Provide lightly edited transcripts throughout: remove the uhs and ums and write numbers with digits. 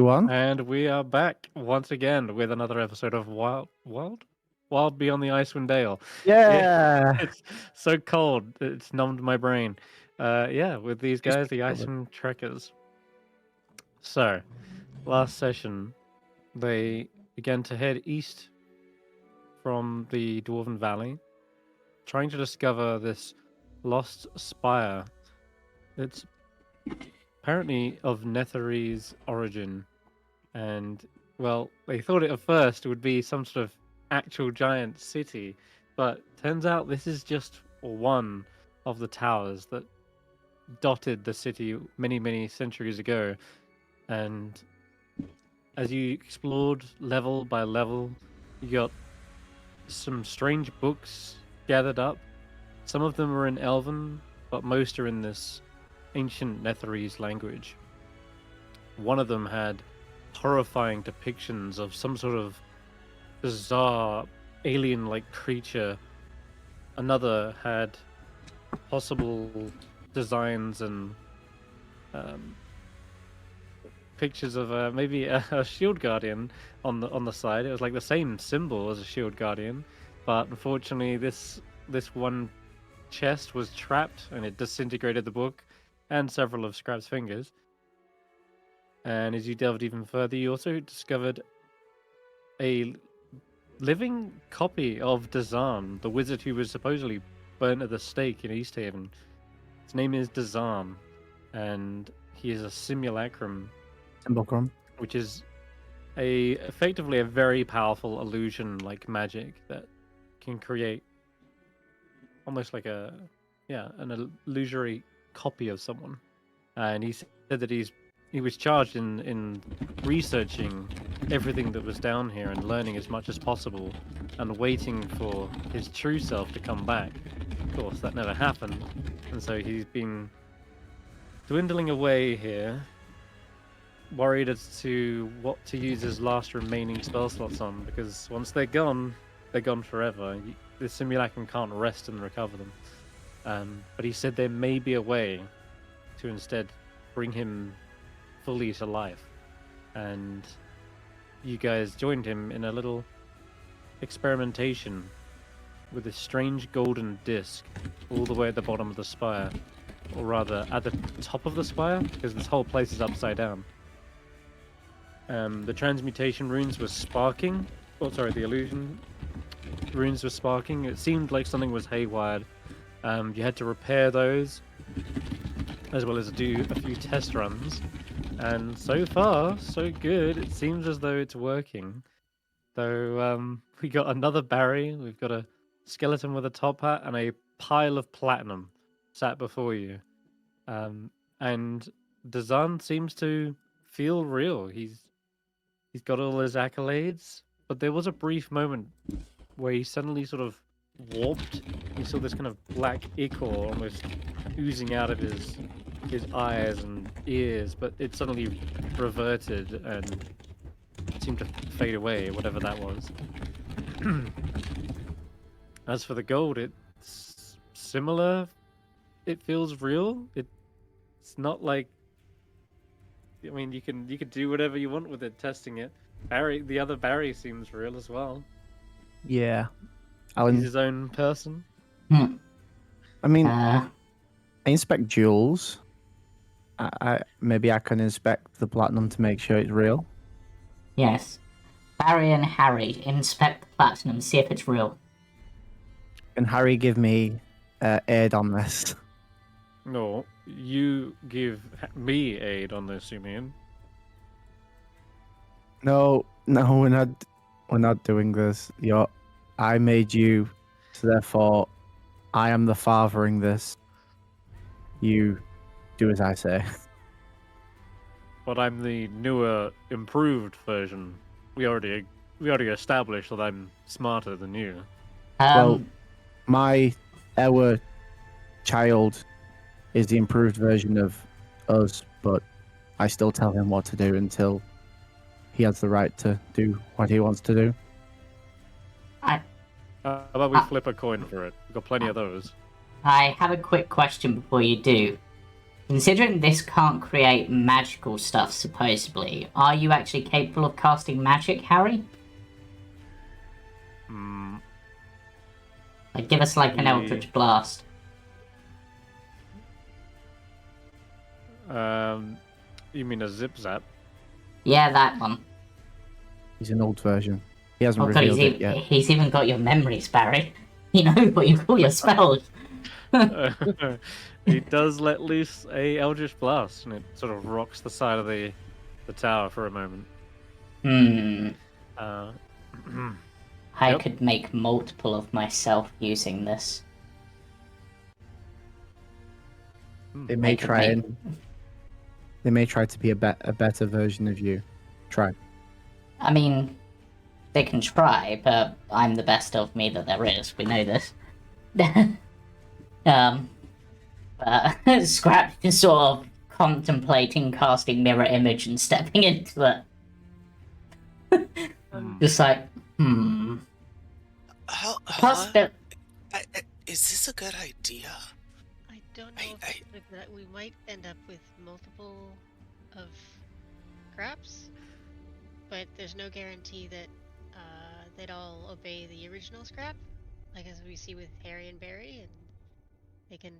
1. And we are back once again with another episode of Wild Beyond the Icewindale. Yeah. It's so cold, it's numbed my brain. Yeah, with these guys, the Icewind Trekkers. So, last session, they began to head east from the Dwarven Valley, trying to discover this lost spire. It's apparently of Netherese origin. And, well, they thought at first it would be some sort of actual giant city, but turns out this is just one of the towers that dotted the city many, many centuries ago. And as you explored level by level, you got some strange books gathered up. Some of them are in Elven, but most are in this ancient Netherese language. One of them had horrifying depictions of some sort of bizarre alien-like creature. Another had possible designs and pictures of maybe a shield guardian on the side. It was like the same symbol as a shield guardian, but unfortunately this one chest was trapped and it disintegrated the book and several of Skrapp's fingers. And as you delved even further, you also discovered a living copy of Dazan, the wizard who was supposedly burnt at the stake in East Haven. His name is Dazan, and he is a simulacrum, which is effectively a very powerful illusion like magic that can create almost like an illusory copy of someone. And he said that he was charged in researching everything that was down here and learning as much as possible and waiting for his true self to come back. Of course, that never happened, and so he's been dwindling away here, worried as to what to use his last remaining spell slots on, because once they're gone forever. The simulacrum can't rest and recover them. But he said there may be a way to instead bring him fully to life, and you guys joined him in a little experimentation with a strange golden disc all the way at the bottom of the spire, or rather at the top of the spire, because this whole place is upside down. The transmutation runes were sparking. The illusion runes were sparking. It seemed like something was haywired. You had to repair those, as well as do a few test runs. And so far, so good. It seems as though it's working. Though we got another Barry. We've got a skeleton with a top hat and a pile of platinum sat before you. And Dazan seems to feel real. He's got all his accolades, but there was a brief moment where he suddenly sort of warped. You saw this kind of black ichor almost oozing out of his eyes and ears, but it suddenly reverted and seemed to fade away, whatever that was. As for the gold, it's similar. It feels real. It's not like, I mean, you can do whatever you want with it, testing it. The other Barry seems real as well. Yeah. He's his own person. I mean, I inspect jewels. Maybe I can inspect the platinum to make sure it's real. Yes. Barry and Harry, inspect the platinum, see if it's real. Can Harry give me aid on this? No, you give me aid on this, you mean? No, we're not doing this. I made you, so therefore I am the fathering this. You do as I say. But I'm the newer, improved version. We already established that I'm smarter than you. Well, our child is the improved version of us, but I still tell him what to do until he has the right to do what he wants to do. How about we flip a coin for it? We've got plenty of those. I have a quick question before you do. Considering this can't create magical stuff, supposedly, are you actually capable of casting magic, Harry? Hmm. Like, give us like an Eldritch Blast. You mean a zip zap? Yeah, that one. He's an old version. He hasn't Oh god, revealed it yet. he's even got your memories, Barry. You know what you call your spells. He does let loose a Eldritch Blast, and it sort of rocks the side of the tower for a moment. I Yep. could make multiple of myself using this. They may I could try make- and they may try to be a better version of you. Try. I mean, they can try, but I'm the best of me that there is. We know this. But Skrapp is sort of contemplating casting mirror image and stepping into it. Just like, Hulla, is this a good idea? I don't know if we might end up with multiple of Scraps, but there's no guarantee that they'd all obey the original Scrap, like as we see with Harry and Barry, and they can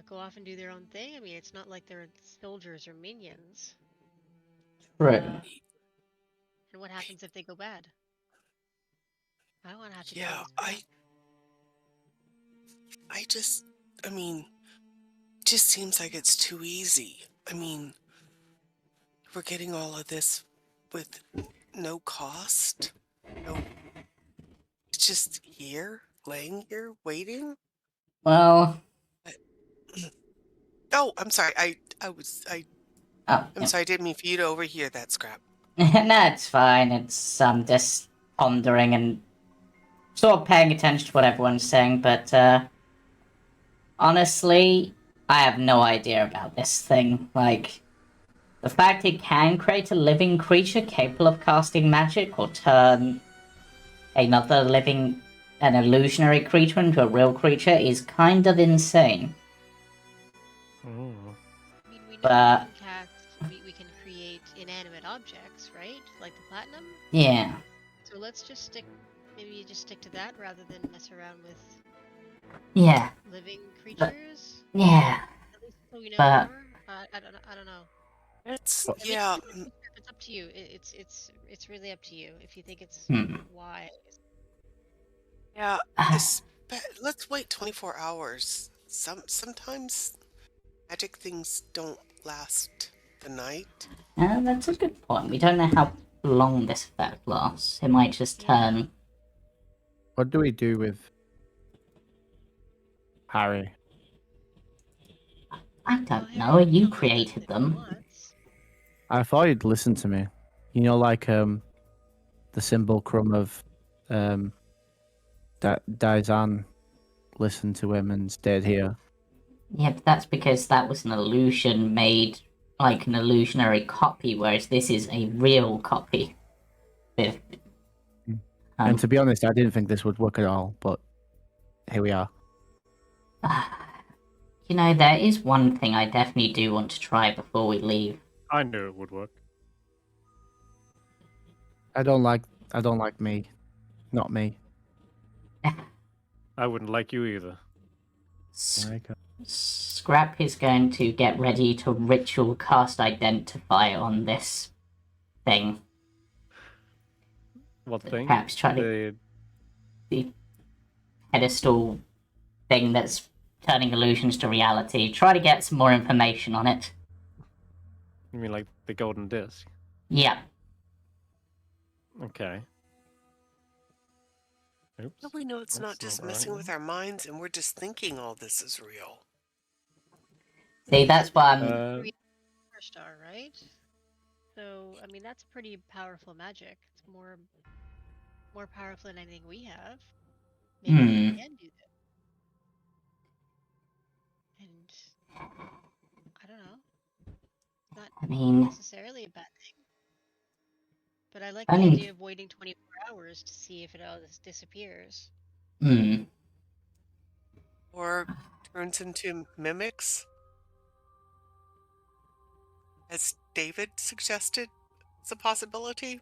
go off and do their own thing. I mean, it's not like they're soldiers or minions. right. And what happens if they go bad? I don't want to have to. Yeah, I mean, it just seems like it's too easy. I mean, we're getting all of this with no cost. No, it's just here, laying here, waiting. Well, Oh, I'm sorry. I'm yeah. sorry. I didn't mean for you to overhear that, Skrapp. No, it's fine. It's just pondering and sort of paying attention to what everyone's saying, but honestly, I have no idea about this thing. Like, the fact it can create a living creature capable of casting magic or turn another an illusionary creature into a real creature is kind of insane. Oh. I mean, we know But- we can create inanimate objects, right? Like the platinum. Yeah. So let's just stick. Maybe you just stick to that rather than mess around with Yeah. living creatures. Yeah. At least so we know But- more. I don't know. It's I mean, yeah. it's up to you. It's really up to you if you think it's Hmm. wise. Yeah, let's wait 24 hours. Sometimes magic things don't last the night. That's a good point. We don't know how long this effect lasts. It might just turn. What do we do with Harry? I don't know. You created them. I thought you'd listen to me. You know, like the Symbolcrum of Daizan listened to him and stayed here. Yeah, but that's because that was an illusion made like an illusionary copy, whereas this is a real copy. And to be honest, I didn't think this would work at all, but here we are. You know, there is one thing I definitely do want to try before we leave. I knew it would work. I don't like me. Not me. I wouldn't like you either. Skrapp is going to get ready to ritual cast Identify on this thing. What thing? Perhaps try the pedestal thing that's turning illusions to reality. Try to get some more information on it. You mean like the golden disc? Yeah. Okay. Oops. How do we know it's not That's just not messing right. with our minds and we're just thinking all this is real? See, that's why I'm... Star, right? So I mean that's pretty powerful magic. It's more powerful than anything we have. Maybe we can do that. And I don't know. Not I mean... necessarily a bad thing. But I like the Only- idea of waiting 24 hours to see if it all just disappears. Or turns into mimics? as David suggested, it's a possibility.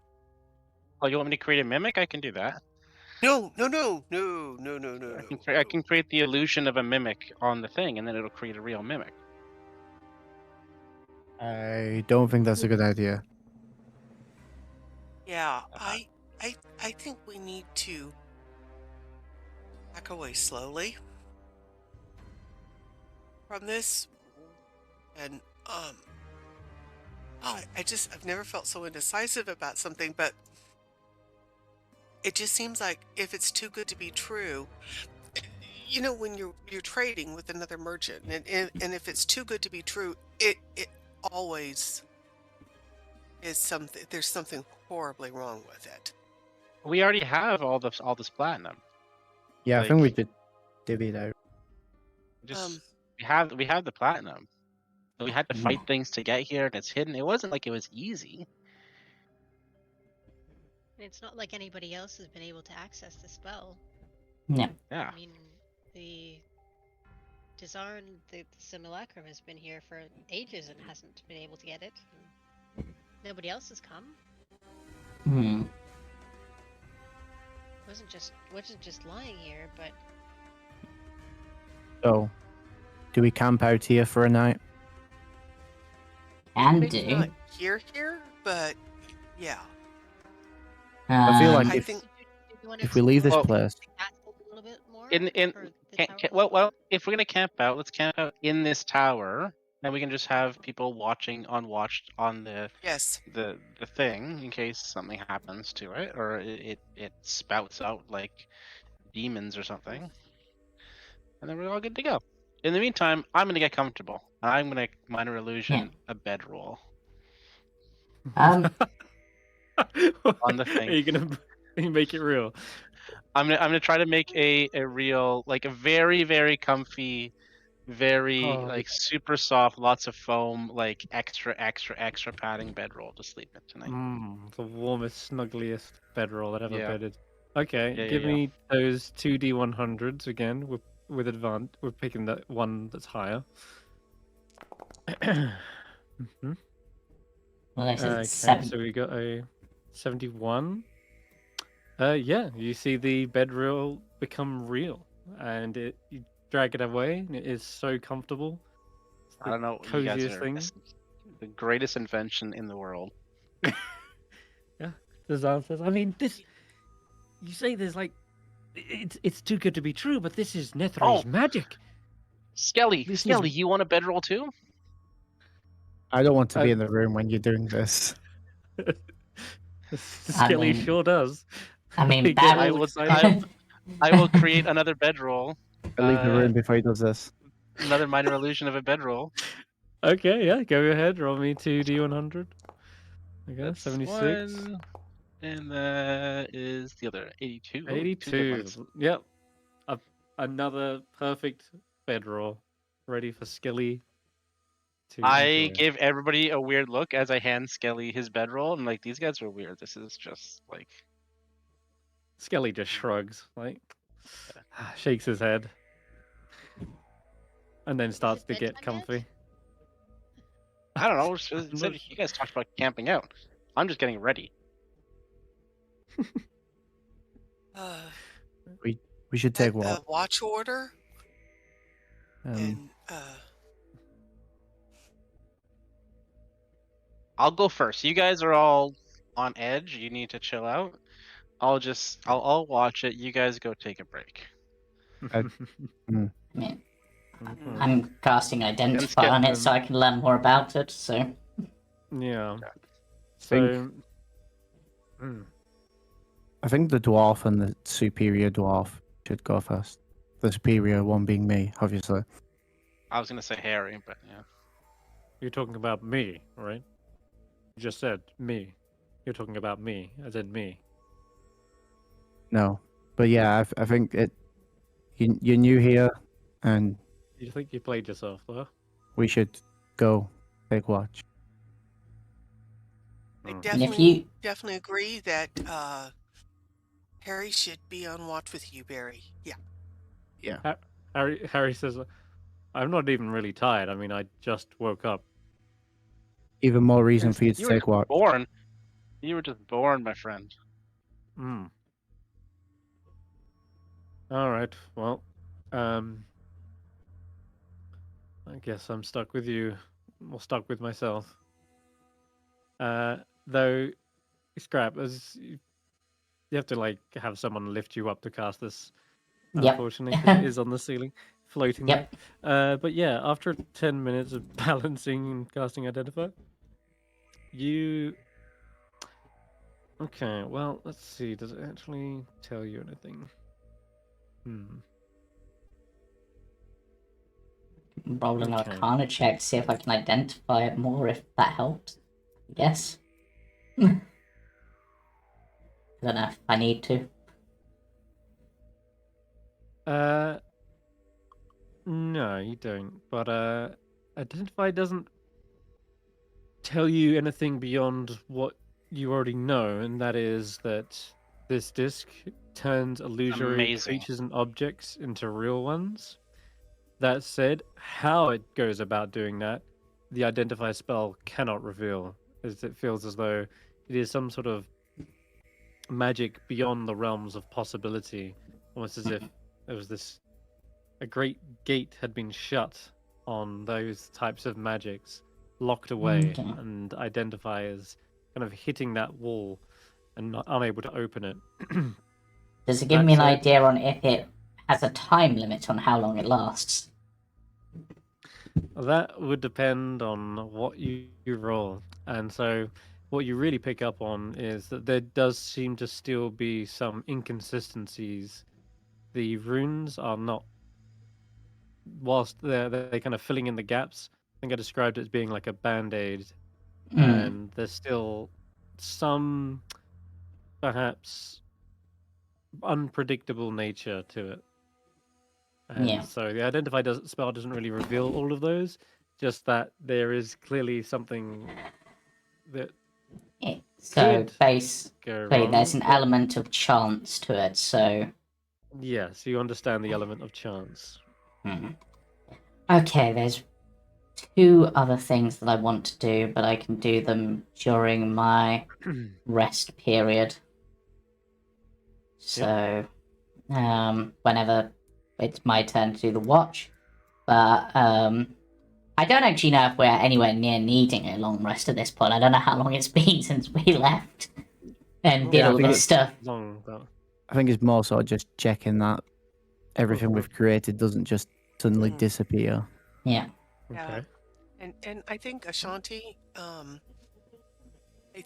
Oh, you want me to create a mimic? I can do that. No. I can create the illusion of a mimic on the thing, and then it'll create a real mimic. I don't think that's a good idea. Yeah, I think we need to back away slowly from this, and I've never felt so indecisive about something, but it just seems like if it's too good to be true, you know, when you're trading with another merchant, and if it's too good to be true, it always is something. There's something horribly wrong with it. We already have all this platinum. Yeah, I think we should divvy it out. Just we have the platinum. We had to fight things to get here, and it's hidden. It wasn't like it was easy. It's not like anybody else has been able to access the spell. Yeah. Yeah. I mean, the Dizarn, the Simulacrum has been here for ages and hasn't been able to get it. Nobody else has come. Hmm. Wasn't just lying here, but So, do we camp out here for a night? Can Maybe do. not here, but yeah. I feel like I if think if we leave this Well, place, a little bit more In or the tower? well, if we're gonna camp out, let's camp out in this tower, and we can just have people watching on the yes. the thing in case something happens to it, or it spouts out like demons or something, and then we're all good to go. In the meantime, I'm gonna get comfortable. I'm gonna minor illusion a bedroll Um. on the thing. Are you gonna make it real? I'm gonna try to make a real, like, a very, very comfy, very Oh, like super soft, lots of foam, like extra padding bedroll to sleep in tonight. the warmest, snuggliest bedroll I've ever Yeah. bedded. Okay, Yeah, give yeah. me those 2d100s again with advance. We're picking that one that's higher. Mhm. Well, I said Okay, 7. so we got a 71. Yeah, you see the bedroll become real, and you drag it away, and it is so comfortable. It's I the don't know. You guys coziest are thing. the greatest invention in the world. Yeah, Zazan says. I mean, this. You say there's like, it's too good to be true, but this is Nethry's Oh! magic. Skelly, This Skelly, is- you want a bedroll too? I don't want to be I- in the room when you're doing this. Skelly mean- sure does. I mean, He that gets I all will. excited. I will create another bedroll. I leave the room before he does this. Another minor illusion of a bedroll. Okay, yeah, go ahead. Roll me 2d100. Okay, That's 76. one, and that is the other 82. Ooh, 2 good 82. ones. Yep. Another perfect bedroll. Ready for Skelly to I enjoy. gave everybody a weird look as I hand Skelly his bedroll. I'm like, these guys are weird. This is just like. Skelly just shrugs, like, shakes his head, and then starts to get bedtime yet? comfy. I don't know. I'm not You guys talked about camping out. I'm just getting ready. We should take what? A watch order and I'll go first. You guys are all on edge. You need to chill out. I'll watch it. You guys go take a break. Yeah. Mhm. I'm casting Identify on it so I can learn more about it, so... Yeah. Think- So. I think the dwarf and the superior dwarf should go first. The superior one being me, obviously. I was gonna say Harry, but yeah. You're talking about me, right? You just said me. You're talking about me, as in me. No, but yeah, I think it. You're new here, and You think you played yourself, though? we should go take watch. I Mm. definitely agree that Harry should be on watch with you, Barry. Yeah. Harry says, "I'm not even really tired. I mean, I just woke up." Even more reason for you to You were take just watch. born. You were just born, my friend. Hmm. All right. Well, I guess I'm stuck with you, or stuck with myself. Though, Skrapp, as you have to like have someone lift you up to cast this. Yep. Unfortunately, because it is on the ceiling, floating Yep. there. But yeah, after 10 minutes of balancing and casting Identify, you. Okay, well, let's see. Does it actually tell you anything? Roll an Okay. Arcana check, see if I can identify it more, if that helps. Yes. I don't know if I need to. No, you don't. But Identify doesn't tell you anything beyond what you already know, and that is that this disc turns illusory Amazing. creatures and objects into real ones. That said, how it goes about doing that, the Identify spell cannot reveal, as it feels as though it is some sort of magic beyond the realms of possibility, almost as if there was a great gate had been shut on those types of magics, locked away, Okay. and Identify as kind of hitting that wall and not unable to open it. Does it give That me an said- idea on if it has a time limit on how long it lasts? That would depend on what you roll. And so what you really pick up on is that there does seem to still be some inconsistencies. The runes are not, whilst they're kind of filling in the gaps. I think I described it as being like a band-aid, and there's still some perhaps unpredictable nature to it. And Yeah. so the spell doesn't really reveal all of those, just that there is clearly something that So could basically, go wrong. there's an but- element of chance to it. So Yeah, so you understand the element of chance. okay, there's 2 other things that I want to do, but I can do them during my rest period. So, whenever it's my turn to do the watch, but I don't actually know if we're anywhere near needing a long rest at this point. I don't know how long it's been since we left and did Yeah, I all think this it's stuff. Long, but I think it's more sort of just checking that everything we've created doesn't just suddenly disappear. Yeah. Yeah. okay. And I think Ashanti, I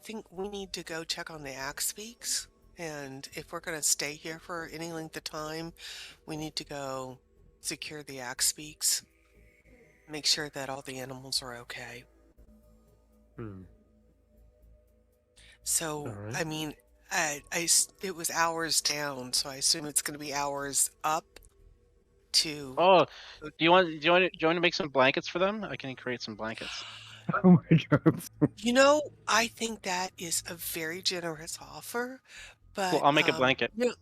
think we need to go check on the axe beaks. And if we're going to stay here for any length of time, we need to go secure the axe beaks. Make sure that all the animals are okay. So, Alright. I mean, it was hours down, so I assume it's going to be hours up to. Oh, do you want to make some blankets for them? I can create some blankets. Oh my god. You know, I think that is a very generous offer, but Well, I'll make a blanket. No.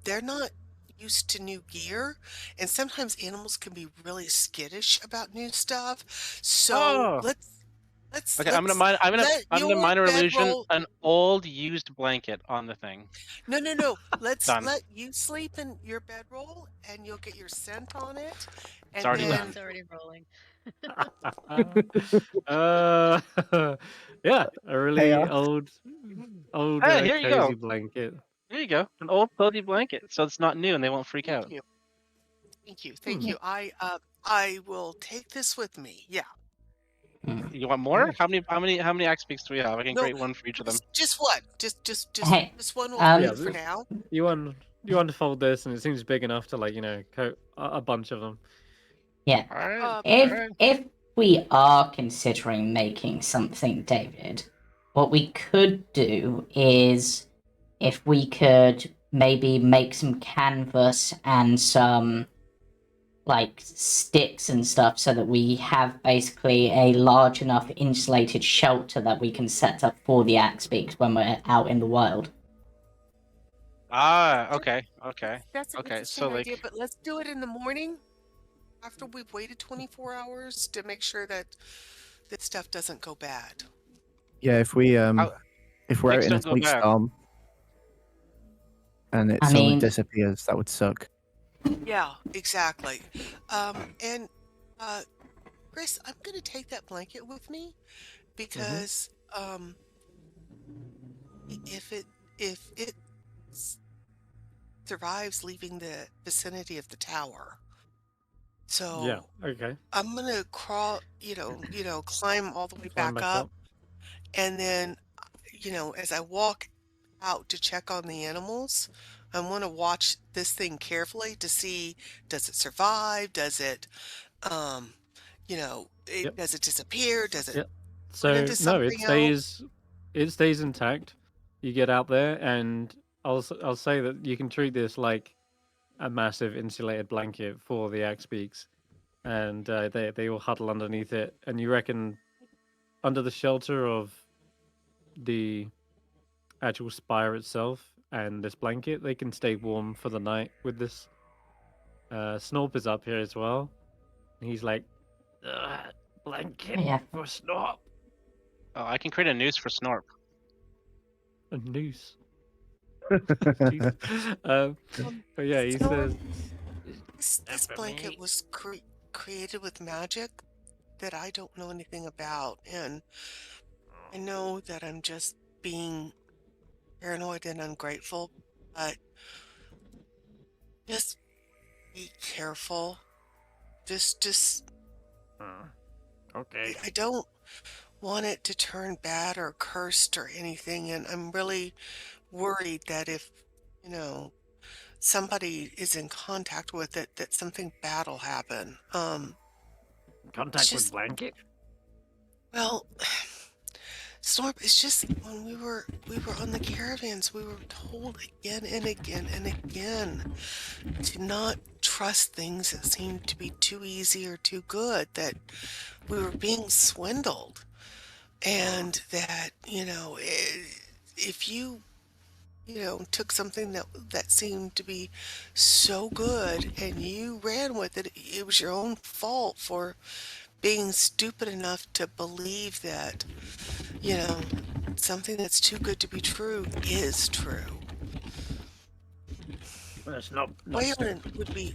They're not used to new gear, and sometimes animals can be really skittish about new stuff. So Oh. let's Okay, I'm gonna your minor illusion bedroll. an old used blanket on the thing. No. Let's Done. let you sleep in your bedroll, and you'll get your scent on it. And It's already then, done. It's already rolling. Yeah, a really Hey, old Hey, here you cozy go. blanket. There you go. An old cozy blanket, so it's not new and they won't freak out. Thank you. I will take this with me. Yeah. You want more? How many axe beaks do we have? I can No, create one for each of them. Just one. Just Hey, one will Yeah, do for now. You unfold this, and it seems big enough to coat a bunch of them. Yeah. Alright. If we are considering making something, David, what we could do is if we could maybe make some canvas and some like sticks and stuff so that we have basically a large enough insulated shelter that we can set up for the axe beaks when we're out in the wild. Okay. That's an Okay, interesting so idea, like but let's do it in the morning after we've waited 24 hours to make sure that this stuff doesn't go bad. Yeah, if we're out Things in a don't go sleet bad. storm and it I suddenly mean- disappears, that would suck. Yeah, exactly. And Chris, I'm gonna take that blanket with me because if it survives leaving the vicinity of the tower, so Yeah. Okay. I'm gonna crawl, climb all the way Climb back back up, and then, as I walk out to check on the animals, I want to watch this thing carefully to see, does it survive? Does it, um, Yep. does it disappear? Does it Yep. turn So into no, it something else? stays intact. You get out there, and I'll say that you can treat this like a massive insulated blanket for the axe beaks, and they all huddle underneath it. And you reckon under the shelter of the actual spire itself and this blanket, they can stay warm for the night with this. Snorp is up here as well. And he's like, blanket Yeah. for Snorp. Oh, I can create a noose for Snorp. A noose. Jesus. But yeah, he Snor- says, this for blanket me. was created with magic that I don't know anything about, and I know that I'm just being paranoid and ungrateful, but just be careful. Just Okay. I don't want it to turn bad or cursed or anything, and I'm really worried that if, you know, somebody is in contact with it, that something bad will happen. It's Contact with just, blanket? well, Snorp, it's just when we were on the caravans, we were told again and again and again to not trust things that seemed to be too easy or too good, that we were being swindled, and that, if you took something that seemed to be so good and you ran with it, it was your own fault for being stupid enough to believe that, you know, something that's too good to be true is true. That's not Waylon would be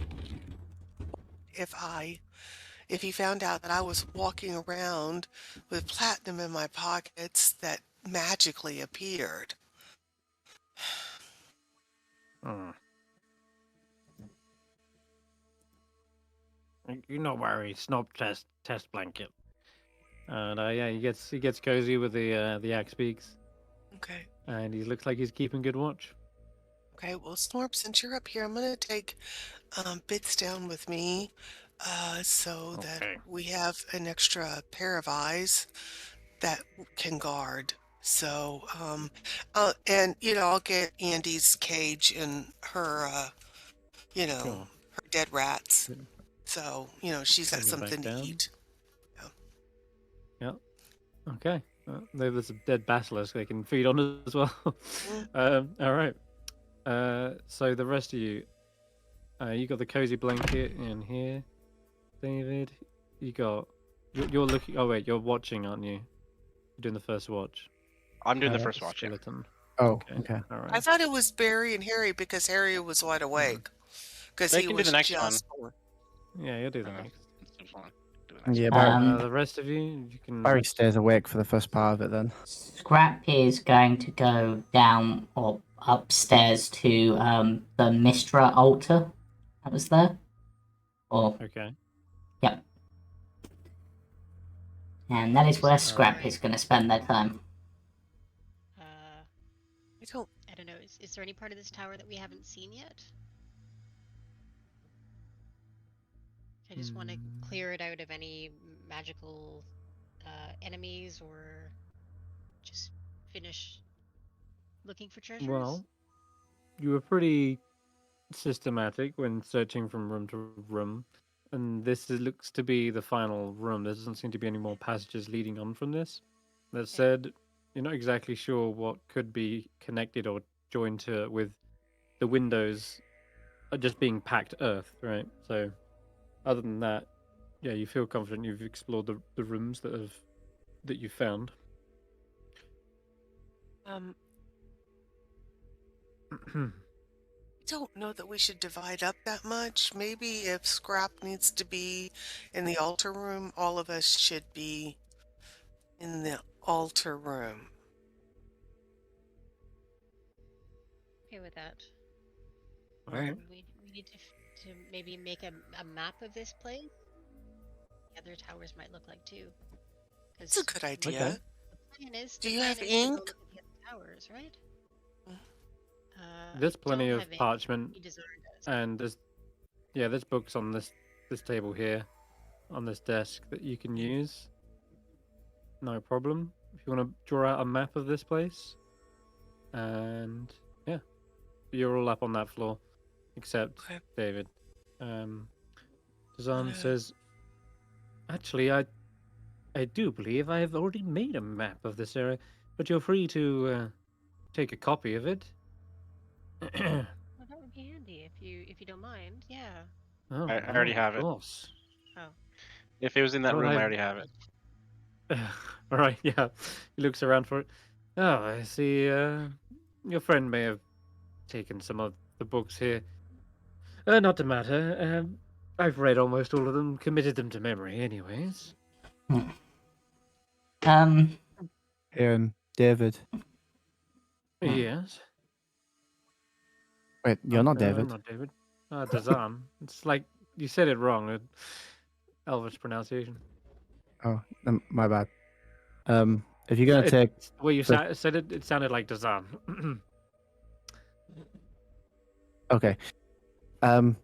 if he found out that I was walking around with platinum in my pockets that magically appeared. You not worry, Snob test blanket. And yeah, he gets cozy with the axe beaks, Okay. and he looks like he's keeping good watch. Okay, well, Snorp, since you're up here, I'm gonna take Bits down with me, so that Okay. we have an extra pair of eyes that can guard. So, and I'll get Andy's cage and her, Cool. her dead rats. Yeah. So, she's got Bring him back something to down. eat. Yeah. Okay. Maybe there's a dead basilisk they can feed on as well. All right. So the rest of you, you got the cozy blanket in here, David. You got. You're looking. Oh wait, you're watching, aren't you? You're doing the first watch. I'm doing the first watch. Yeah. Skeleton. Oh, okay. All I right. thought it was Barry and Harry because Harry was wide awake. Because They he can do was the next just. Yeah, you'll do the Uh, next. That's fine. Do the next Yeah, one. Um, The rest of you can. Barry stays awake for the first part of it then. Skrapp is going to go down or upstairs to the Mistra altar that was there. Or Okay. yep. And that is where Just Skrapp wondering, is going to spend their time. I don't know. Is there any part of this tower that we haven't seen yet? I just want to clear it out of any magical enemies, or just finish looking for treasures. Well, you were pretty systematic when searching from room to room, and looks to be the final room. There doesn't seem to be any more passages leading on from this. That said, you're not exactly sure what could be connected or joined to it with the windows just being packed earth, right? So, other than that, yeah, you feel confident you've explored the rooms that have that you found. Don't know that we should divide up that much. Maybe if Skrapp needs to be in the altar room, all of us should be in the altar room. Okay with that. All right. We need to maybe make a map of this place. The other towers might look like too. It's a good idea. Okay. The plan is. Do the you plan have is to go ink? look at the other towers, right? There's I plenty don't of have ink. parchment, He designed us. and there's books on this table here, on this desk that you can use. No problem. If you want to draw out a map of this place, and yeah, you're all up on that floor, except Okay. David. Dazan says, actually, I do believe I have already made a map of this area, but you're free to take a copy of it. Well, that would be handy if you don't mind. Yeah. Oh, I no, already of have it. course. Oh. If it was in that Well, room, I I- already have it. All right, yeah. He looks around for it. Oh, I see. Your friend may have taken some of the books here. Not to matter. I've read almost all of them, committed them to memory, anyways. David. Yes. Wait, you're not No, David. not David. Dazan. It's like you said it wrong. Elvish pronunciation. Oh, my bad. If you're gonna take, The way you the- said it, it sounded like Dazan. okay. I'm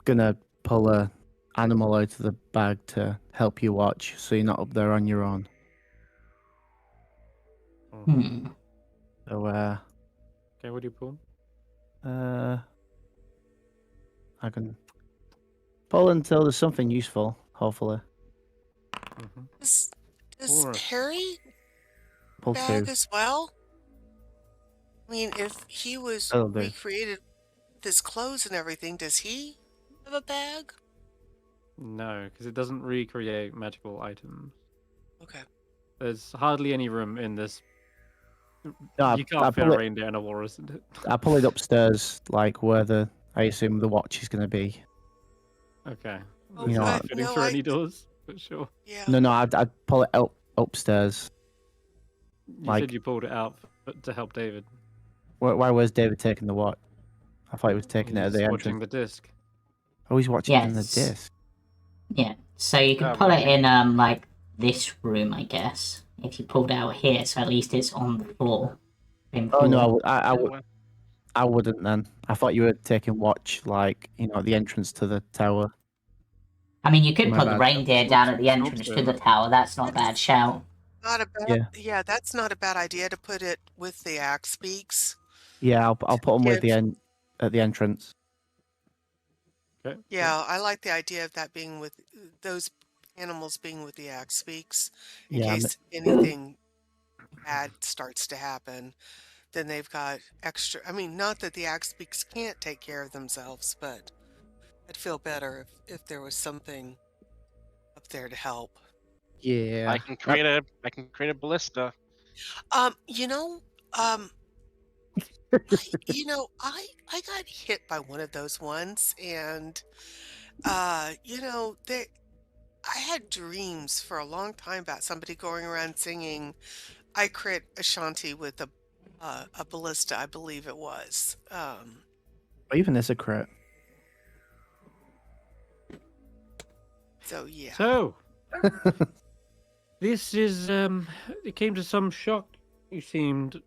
gonna pull a animal out of the bag to help you watch, so you're not up there on your own. Hmm. So, Okay, what do you pull? I can pull until there's something useful, hopefully. Mm-hmm. Does Or- Harry Pull bag two. as well? I mean, if he was That'll do. recreated with his clothes and everything, does he have a bag? No, because it doesn't recreate magical items. Okay. There's hardly any room in this. No, You I can't fit pull a it. reindeer in a walrus. I pull it upstairs, like where I assume the watch is gonna be. Okay. Oh, You know It's not what? fitting No, through any doors, but sure. Yeah. No, I'd pull it upstairs. You Like- said you pulled it out to help David. Why was David taking the watch? I thought he was taking it at He's the watching entrance. the disc. Oh, he's watching it in the Yes. disc. Yeah. So you can pull it in like this room, I guess. If you pulled out here, so at least it's on the floor. Oh no, Floor. I wouldn't then. I thought you were taking watch, like at the entrance to the tower. I mean, you could My put the bad. reindeer down at the It's entrance to upstairs. the tower. That's not a bad shout. Not a bad. Yeah, that's not a bad idea to put it with the axe beaks. Yeah, I'll put them with Give- at the entrance. Okay. Yeah, I like the idea of that being with those animals being with the axe beaks in Yeah, case anything bad starts to happen. Then they've got extra. I mean, not that the axe beaks can't take care of themselves, but I'd feel better if there was something up there to help. Yeah. I can create a ballista. You know, I got hit by one of those once, and I had dreams for a long time about somebody going around singing "I crit Ashanti" with a ballista, I believe it was. Or even this a crit. So yeah. So, this is, it came to some shock, you seemed,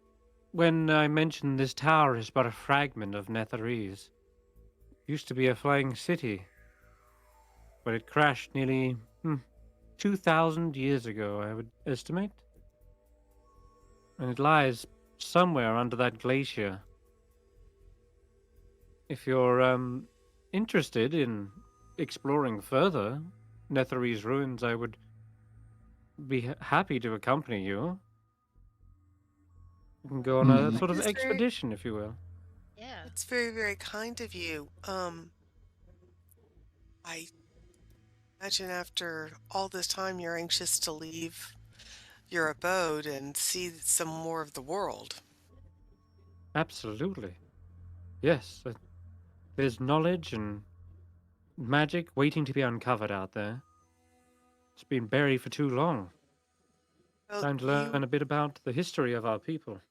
when I mentioned this tower is but a fragment of Netherese. Used to be a flying city, but it crashed nearly 2,000 years ago, I would estimate. And it lies somewhere under that glacier. If you're interested in exploring further Netherese ruins, I would be happy to accompany you. You can go on a sort of That's very- expedition, if you will. Yeah. It's very, very kind of you. I Imagine after all this time you're anxious to leave your abode and see some more of the world. Absolutely. Yes. There's knowledge and magic waiting to be uncovered out there. It's been buried for too long. Well, Time to learn a bit about the history of our people.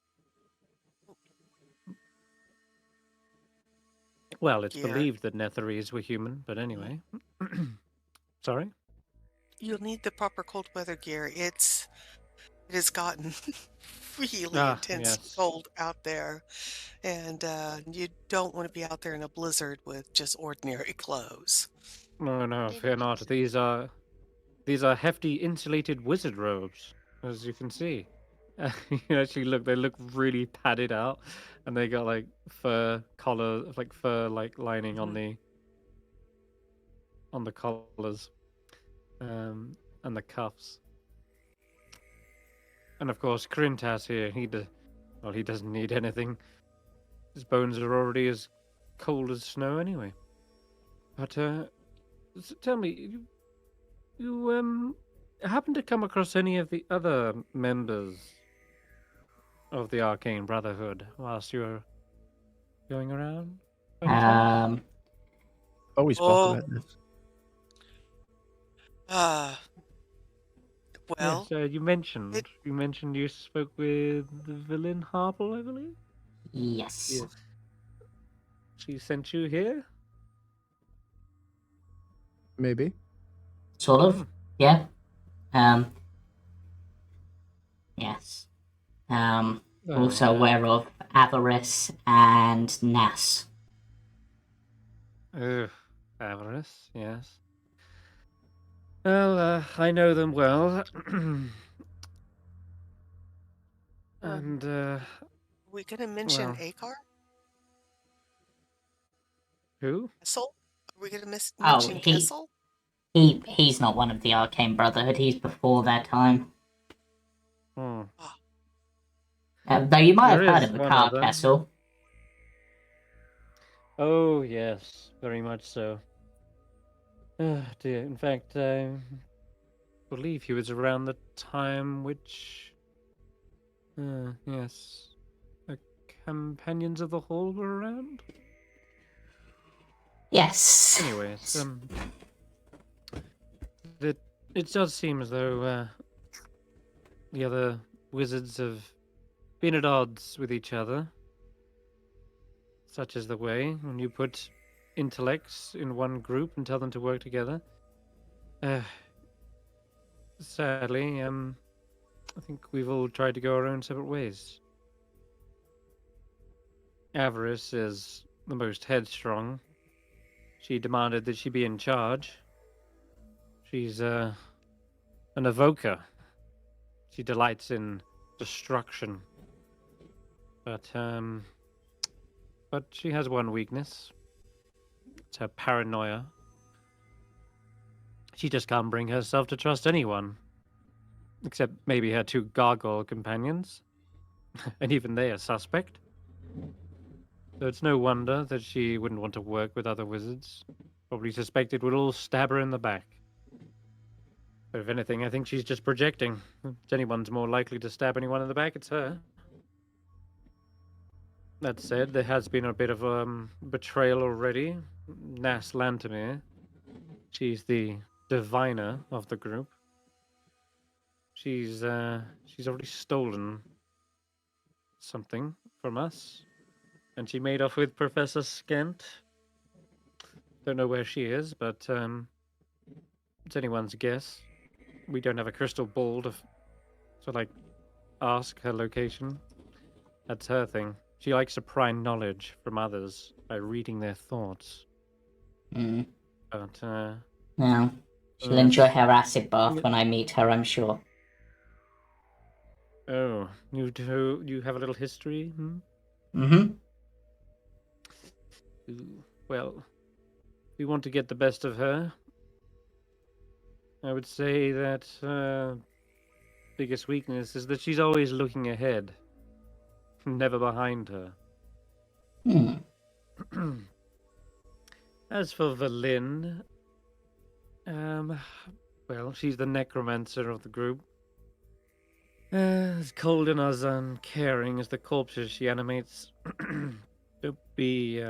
Well, it's Gear. believed that Netheries were human, but anyway. Sorry? You'll need the proper cold weather gear. It has gotten really Ah, intense yes. cold out there, and you don't want to be out there in a blizzard with just ordinary clothes. No, Maybe fear not. just- These are hefty insulated wizard robes, as you can see. You actually look, they look really padded out, and they got like fur collar, like fur like lining on the collars, and the cuffs. And of course, Krintas here, he doesn't need anything. His bones are already as cold as snow anyway. But tell me, you happen to come across any of the other members of the Arcane Brotherhood whilst you were going around? by any chance? Oh, we spoke Oh, about this. well, Yes, you mentioned you spoke with the villain Harple, I believe. Yes. She sent you here. Maybe. Sort of. Hmm. Yeah. Um. Yes. Also Well, aware of Avarice and Nas. Avarice, yes. Well, I know them well. And, are we going to mention well, Akar? who? Kessel? Are we going to Oh, mention Kessel? he's not one of the Arcane Brotherhood. He's before their time. Hmm. Though you might There have heard is of one Makar other. Castle. Oh, yes, very much so. Dear. In fact, I believe he was around the time which, yes, the Companions of the Hall were around. Yes. Anyways, it does seem as though the other wizards have been at odds with each other. Such is the way when you put intellects in one group and tell them to work together. Sadly, I think we've all tried to go our own separate ways. Avarice is the most headstrong. She demanded that she be in charge. She's an evoker. She delights in destruction. But she has one weakness. It's her paranoia. She just can't bring herself to trust anyone. Except maybe her two gargoyle companions. And even they are suspect. So it's no wonder that she wouldn't want to work with other wizards. Probably suspected we'd all stab her in the back. But if anything, I think she's just projecting. If anyone's more likely to stab anyone in the back, it's her. That said, there has been a bit of betrayal already. Nas Lantamir. She's the diviner of the group. She's already stolen something from us. And she made off with Professor Skent. Don't know where she is, but it's anyone's guess. We don't have a crystal ball to like ask her location. That's her thing. She likes to pry knowledge from others by reading their thoughts. Mm. But No. She'll enjoy her acid bath Yeah. when I meet her, I'm sure. Oh, you do? You have a little history? Mm-hmm. Ooh, well, we want to get the best of her. I would say that biggest weakness is that she's always looking ahead, never behind her. Hmm. As for Valin, Well, she's the necromancer of the group. As cold and as uncaring as the corpses she animates. Don't be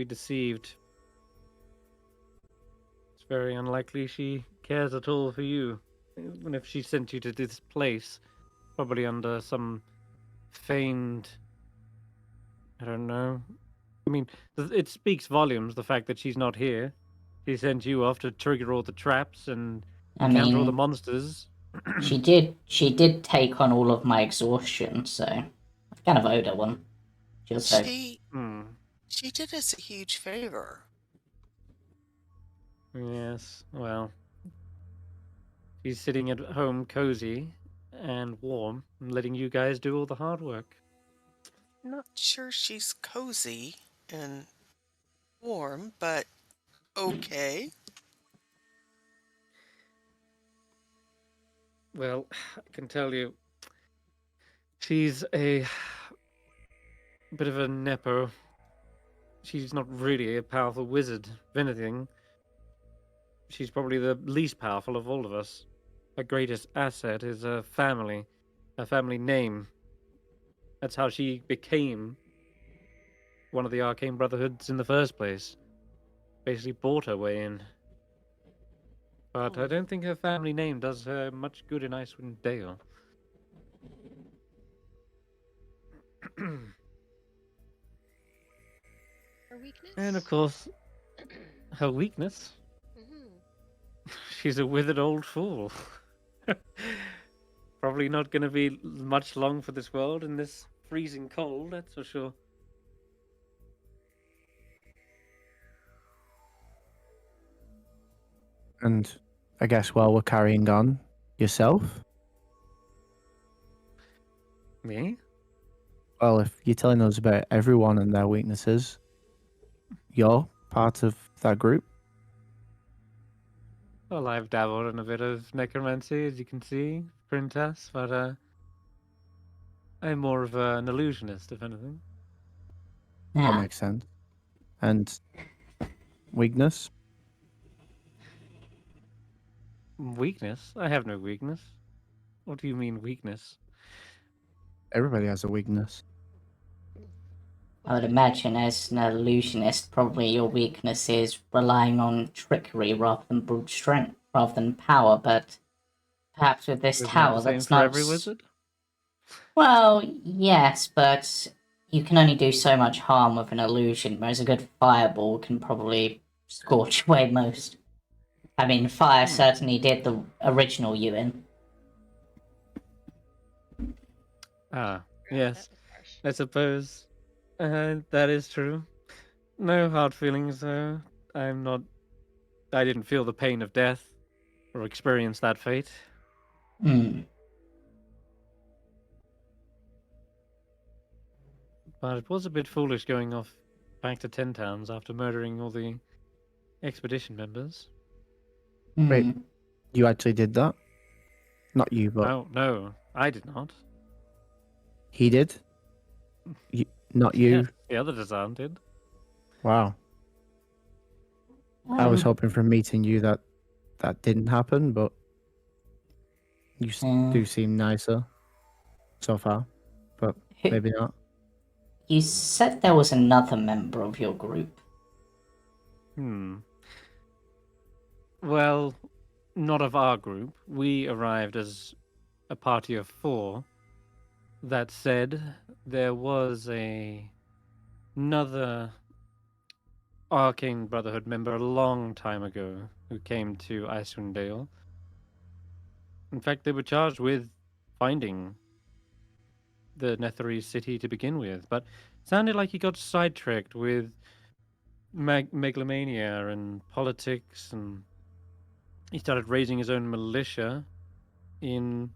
deceived. It's very unlikely she cares at all for you. Even if she sent you to this place, probably under some feigned, I don't know. I mean, it speaks volumes, the fact that she's not here. She sent you off to trigger all the traps and I encounter all the mean, monsters. she did take on all of my exhaustion, so I kind of owed her one. She also, Hmm. She did us a huge favor. Yes, well. She's sitting at home cozy and warm and letting you guys do all the hard work. Not sure she's cozy and warm, but okay. Well, I can tell you, she's a bit of a nepo. She's not really a powerful wizard. If anything, she's probably the least powerful of all of us. Her greatest asset is her family name. That's how she became one of the Arcane Brotherhoods in the first place. Basically bought her way in. But I don't think her family name does her much good in Icewind Dale. Her weakness? And of course, her weakness. Mhm. She's a withered old fool. Probably not going to be much long for this world in this freezing cold, that's for sure. And I guess while we're carrying on, yourself? Me? Well, if you're telling us about everyone and their weaknesses, you're part of that group. Well, I've dabbled in a bit of necromancy, as you can see, Princess, but I'm more of an illusionist, if anything. That yeah. makes sense. And weakness? Weakness? I have no weakness. What do you mean, weakness? Everybody has a weakness. I would imagine as an illusionist, probably your weakness is relying on trickery rather than brute strength, rather than power, but perhaps with this Isn't that tower, the same that's for not... every wizard? Well, yes, but you can only do so much harm with an illusion, whereas a good fireball can probably scorch away most. I mean, fire certainly did the original you in. Ah, That yes. was harsh. I suppose that is true. No hard feelings, though. I didn't feel the pain of death or experience that fate. Hmm. But it was a bit foolish going off back to Ten Towns after murdering all the expedition members. Wait, Hmm. you actually did that? Not you, but Oh, no, I did not. he did? Not Yeah, you? the other Dazan did. Wow. I was hoping from meeting you that that didn't happen, but you do seem nicer so far, but maybe not. You said there was another member of your group. Well, not of our group. We arrived as a party of 4. That said, there was another Arcane Brotherhood member a long time ago who came to Icewindale. In fact, they were charged with finding the Netherese city to begin with, but sounded like he got sidetracked with megalomania and politics, and he started raising his own militia in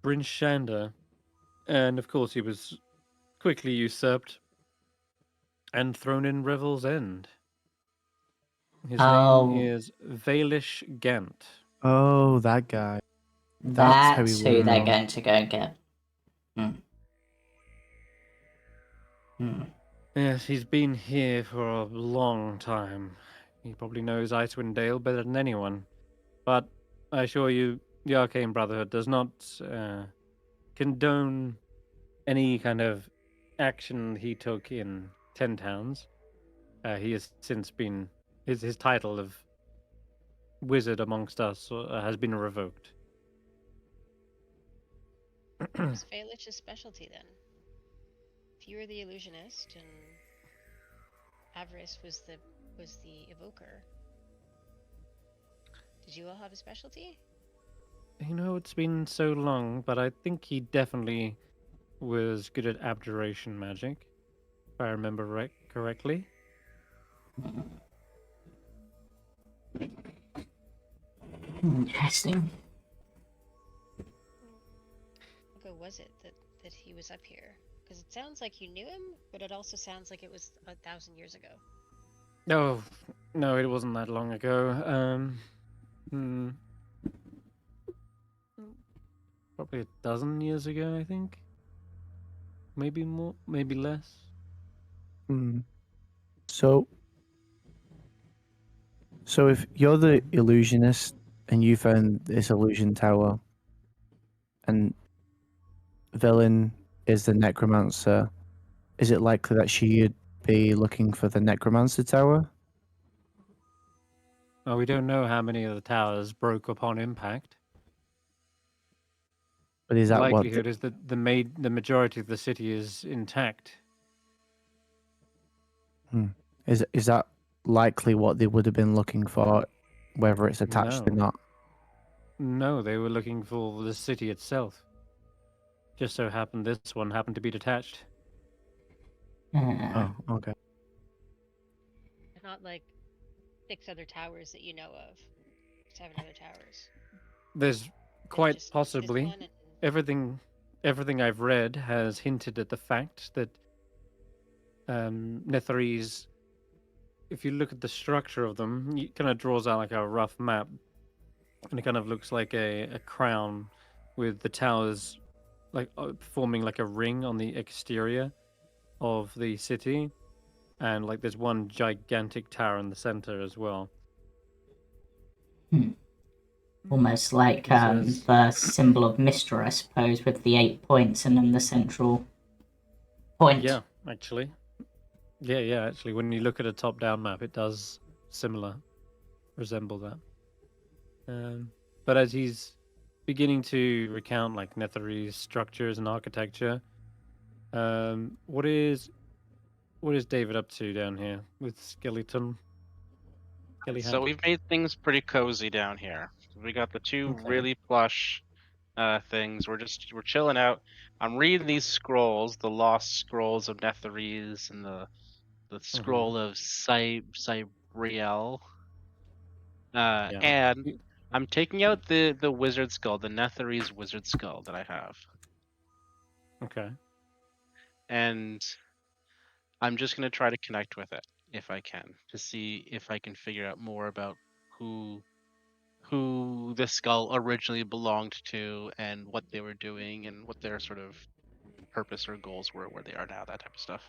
Bryn Shander, and of course he was quickly usurped and thrown in Revel's End. His name is Valish Gant. Oh, that guy. That's how he That's who would they're know. going to go get. Yes, he's been here for a long time. He probably knows Icewindale better than anyone. But I assure you, the Arcane Brotherhood does not condone any kind of action he took in 10 Towns. He has since been his title of wizard amongst us has been revoked. What was Faelich's specialty then? If you were the illusionist and Avarice was the evoker, did you all have a specialty? You know, it's been so long, but I think he definitely was good at abjuration magic, if I remember correctly. Interesting. How ago was it that he was up here? Because it sounds like you knew him, but it also sounds like it was 1,000 years ago. Oh, no, it wasn't that long ago. Probably a dozen years ago, I think. Maybe more, maybe less. Hmm. So if you're the illusionist and you found this illusion tower, and Villain is the necromancer, is it likely that she'd be looking for the necromancer tower? Well, we don't know how many of the towers broke upon impact. But is The that what? likelihood is that the majority of the city is intact. Is that likely what they would have been looking for, whether it's attached or No. not? No, they were looking for the city itself. Just so happened this one happened to be detached. Oh, okay. Not like 6 other towers that you know of. 7 other towers. There's quite just this possibly one and... everything I've read has hinted at the fact that Netherese, if you look at the structure of them, it kind of draws out like a rough map, and it kind of looks like a crown with the towers like forming like a ring on the exterior of the city, and like there's one gigantic tower in the center as well. Almost like He says, the symbol of Mystra, I suppose, with the 8 points and then the central point. yeah, actually. Yeah, actually, when you look at a top-down map, it does resemble that. But as he's beginning to recount like Nethere's structures and architecture, what is David up to down here with Skeleton? So we've made things pretty cozy down here. We got the two really plush things. We're chilling out. I'm reading these scrolls, the lost scrolls of Netherese and the scroll of Cybriel. And I'm taking out the wizard skull, the Netherese wizard skull that I have. Okay. And I'm just gonna try to connect with it if I can, to see if I can figure out more about who the skull originally belonged to and what they were doing and what their sort of purpose or goals were, where they are now, that type of stuff.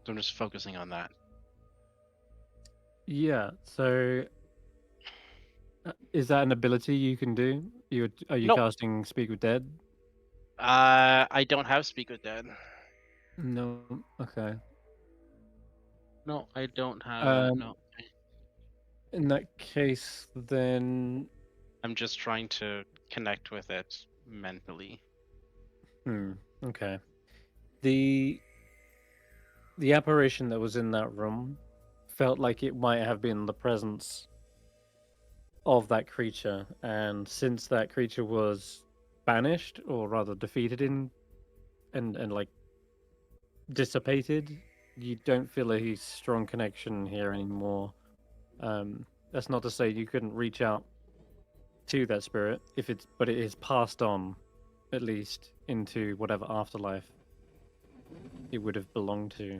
So I'm just focusing on that. Yeah. So, is that an ability you can do? Are you Nope. casting Speak with Dead? I don't have Speak with Dead. No. Okay. No, I don't have no. In that case, then I'm just trying to connect with it mentally. Okay. The apparition that was in that room felt like it might have been the presence of that creature, and since that creature was banished, or rather defeated and like dissipated, you don't feel a strong connection here anymore. That's not to say you couldn't reach out to that spirit but it is passed on, at least into whatever afterlife it would have belonged to.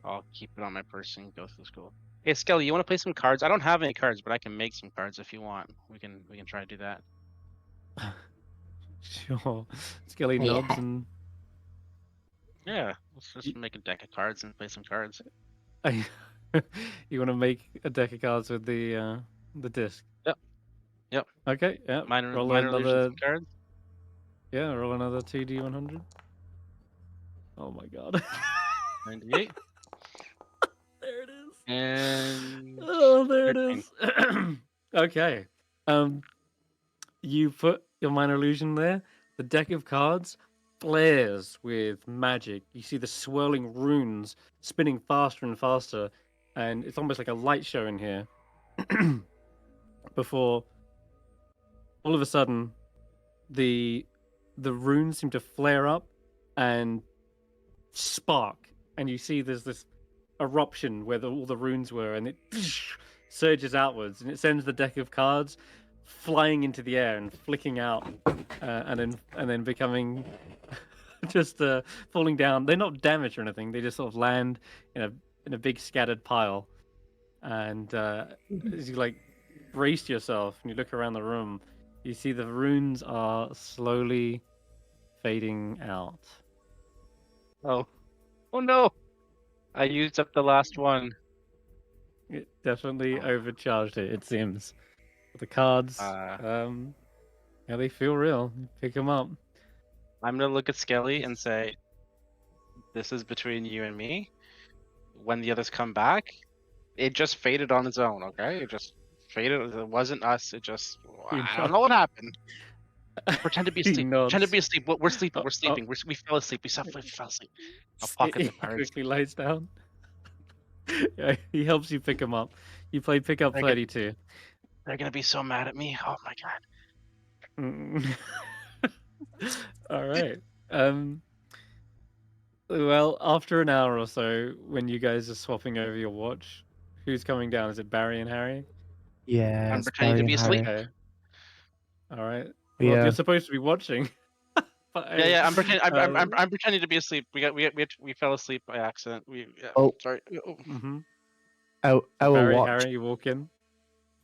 I'll keep it on my person and go through school. Hey Skelly, you want to play some cards? I don't have any cards, but I can make some cards if you want. We can try to do that. Sure. Skelly nods and yeah, let's just make a deck of cards and play some cards. You want to make a deck of cards with the disc? Yep. Yep. Okay. Yeah. Minor Roll illusions another. and cards. Yeah. Roll another 2d100. Oh my god. 98. There it is. And Oh, there it 13. is. Okay. You put your minor illusion there. The deck of cards flares with magic. You see the swirling runes spinning faster and faster, and it's almost like a light show in here. Before all of a sudden, the runes seem to flare up and spark, and you see there's this eruption where all the runes were, and it surges outwards, and it sends the deck of cards flying into the air and flicking out, and then becoming just falling down. They're not damaged or anything. They just sort of land in a big scattered pile. And as you like brace yourself and you look around the room, you see the runes are slowly fading out. Oh no! I used up the last one. It definitely overcharged it. It seems. The cards, yeah, they feel real. Pick them up. I'm gonna look at Skelly and say, "This is between you and me. When the others come back, it just faded on its own. Okay, it just faded. It wasn't us. It just I don't know what happened. Pretend to be He asleep. nods. Pretend to be asleep. We're sleeping. Oh, We're sleeping. We fell asleep. We fell asleep. I'll pocket He the cards. quickly lies down. Yeah, he helps you pick them up. You play pick up They're gonna- 32. They're gonna be so mad at me. Oh my god. All right. Well, after an hour or so, when you guys are swapping over your watch, who's coming down? Is it Barry and Harry? Yeah, I'm it's pretending to Barry be and asleep. Harry. Okay. All right. Well, Yeah. you're supposed to be watching. But, hey, Yeah. I'm pretending. um, I'm pretending to be asleep. We fell asleep by accident. Oh. Sorry. mhm. Our Barry, watch, Harry, you walk in.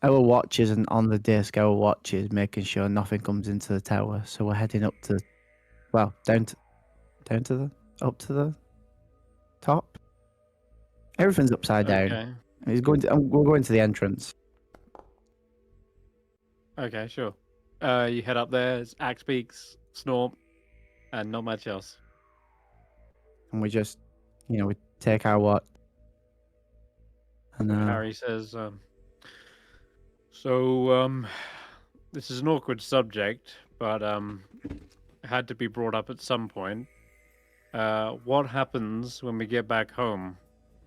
our watch isn't on the disc. Our watch is making sure nothing comes into the tower. So we're heading up to, well, up to the top. Everything's upside down. Okay. He's going to. We're going to the entrance. Okay, sure. You head up there. It's Axe Beaks, Snorp, and not much else. And we just, we take our watch. And Harry says, "So, this is an awkward subject, but it had to be brought up at some point. What happens when we get back home,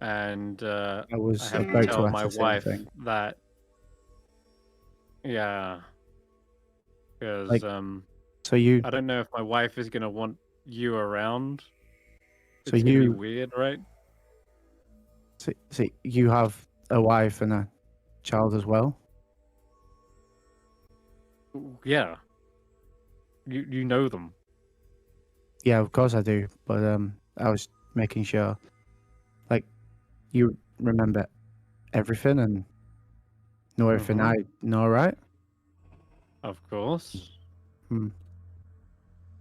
and I I was have to about to tell ask my the same wife thing. that, yeah, because Like, So you, I don't know if my wife is gonna want you around. So It's gonna be you- weird, right? see, you have a wife and a child as well. Yeah. You know them. Yeah, of course I do. But I was making sure, like, you remember everything and know everything Mhm. I know, right? Of course. Hmm.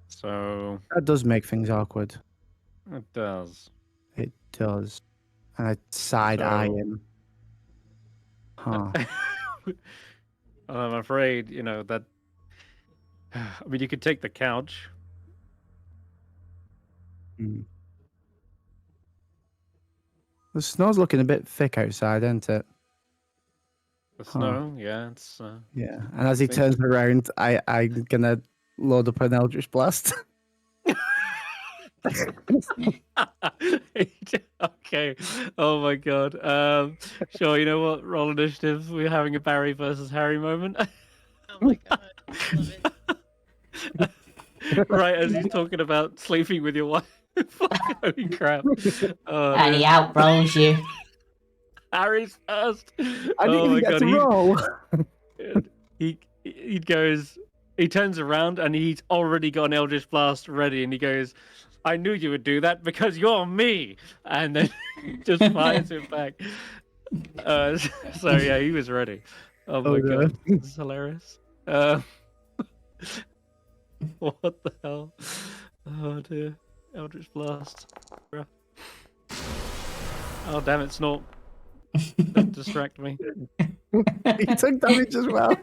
So That does make things awkward. it does. It does. And I side eye So- him. Huh. I'm afraid, that. I mean, you could take the couch. Hmm. The snow's looking a bit thick outside, isn't it? The Huh. snow, yeah, it's. Yeah. And as he Think- turns around, I'm gonna load up an Eldritch Blast. Okay. Oh my god. Sure. You know what? Roll initiative. We're having a Barry versus Harry moment. Oh my god. Love it. Right as he's talking about sleeping with your wife. Holy crap. Oh, And he dude. outrolls you. Harry's first. I didn't Oh even my get god. to roll. He goes. He turns around and he's already got an Eldritch Blast ready, and he goes, "I knew you would do that because you're me," and then just fires it back. So yeah, he was ready. Oh my no. god, this is hilarious. What the hell? Oh dear, Eldritch Blast. Bruh. Oh damn it, Snort! Don't distract me. He took damage as well.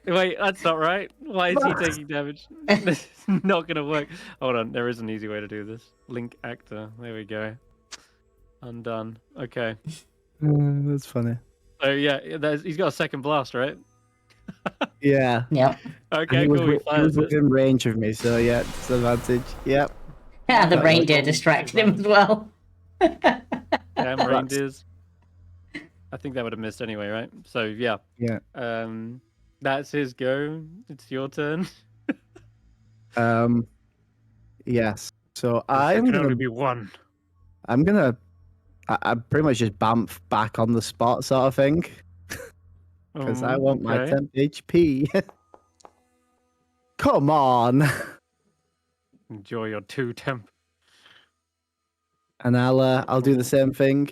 Wait, that's not right. Why is he taking damage? This is not gonna work. Hold on, there is an easy way to do this. Link actor. There we go. Undone. Okay. That's funny. So yeah, he's got a second blast, right? Yeah. Yep. Okay, he was, cool. He he was fires it. within range of me, so yeah, disadvantage. Yep. Yeah, the That's reindeer all distracted him as disadvantage. well. Damn reindeers. I think that would have missed anyway, right? So yeah. Yeah. That's his go. It's your turn. Yes. So There I'm can gonna only be one. I pretty much just bamf back on the spot sort of thing. Because I want my Okay. 10 HP. Come on. Enjoy your 2 temp. And I'll do the same thing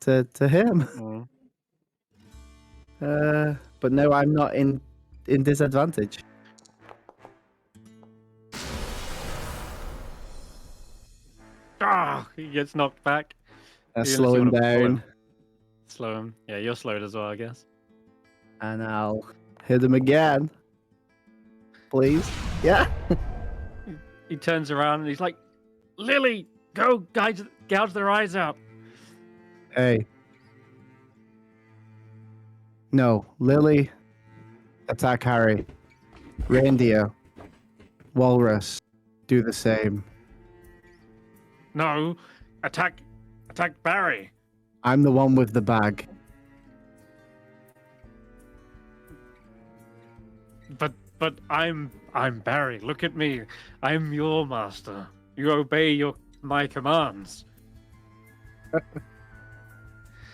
to him. Mm. But no, I'm not in disadvantage. Ah, he gets knocked back. I Unless slow you him wanna pull down, Slow him. Yeah, you're slowed as well, I guess. and I'll hit him again. Please. Yeah. He turns around and he's like, Lily, go gouge their eyes out. Hey. No, Lily. Attack Harry. Reindeer. Walrus. Do the same. No, attack Barry. I'm the one with the bag. But I'm Barry. Look at me. I'm your master. You obey my commands.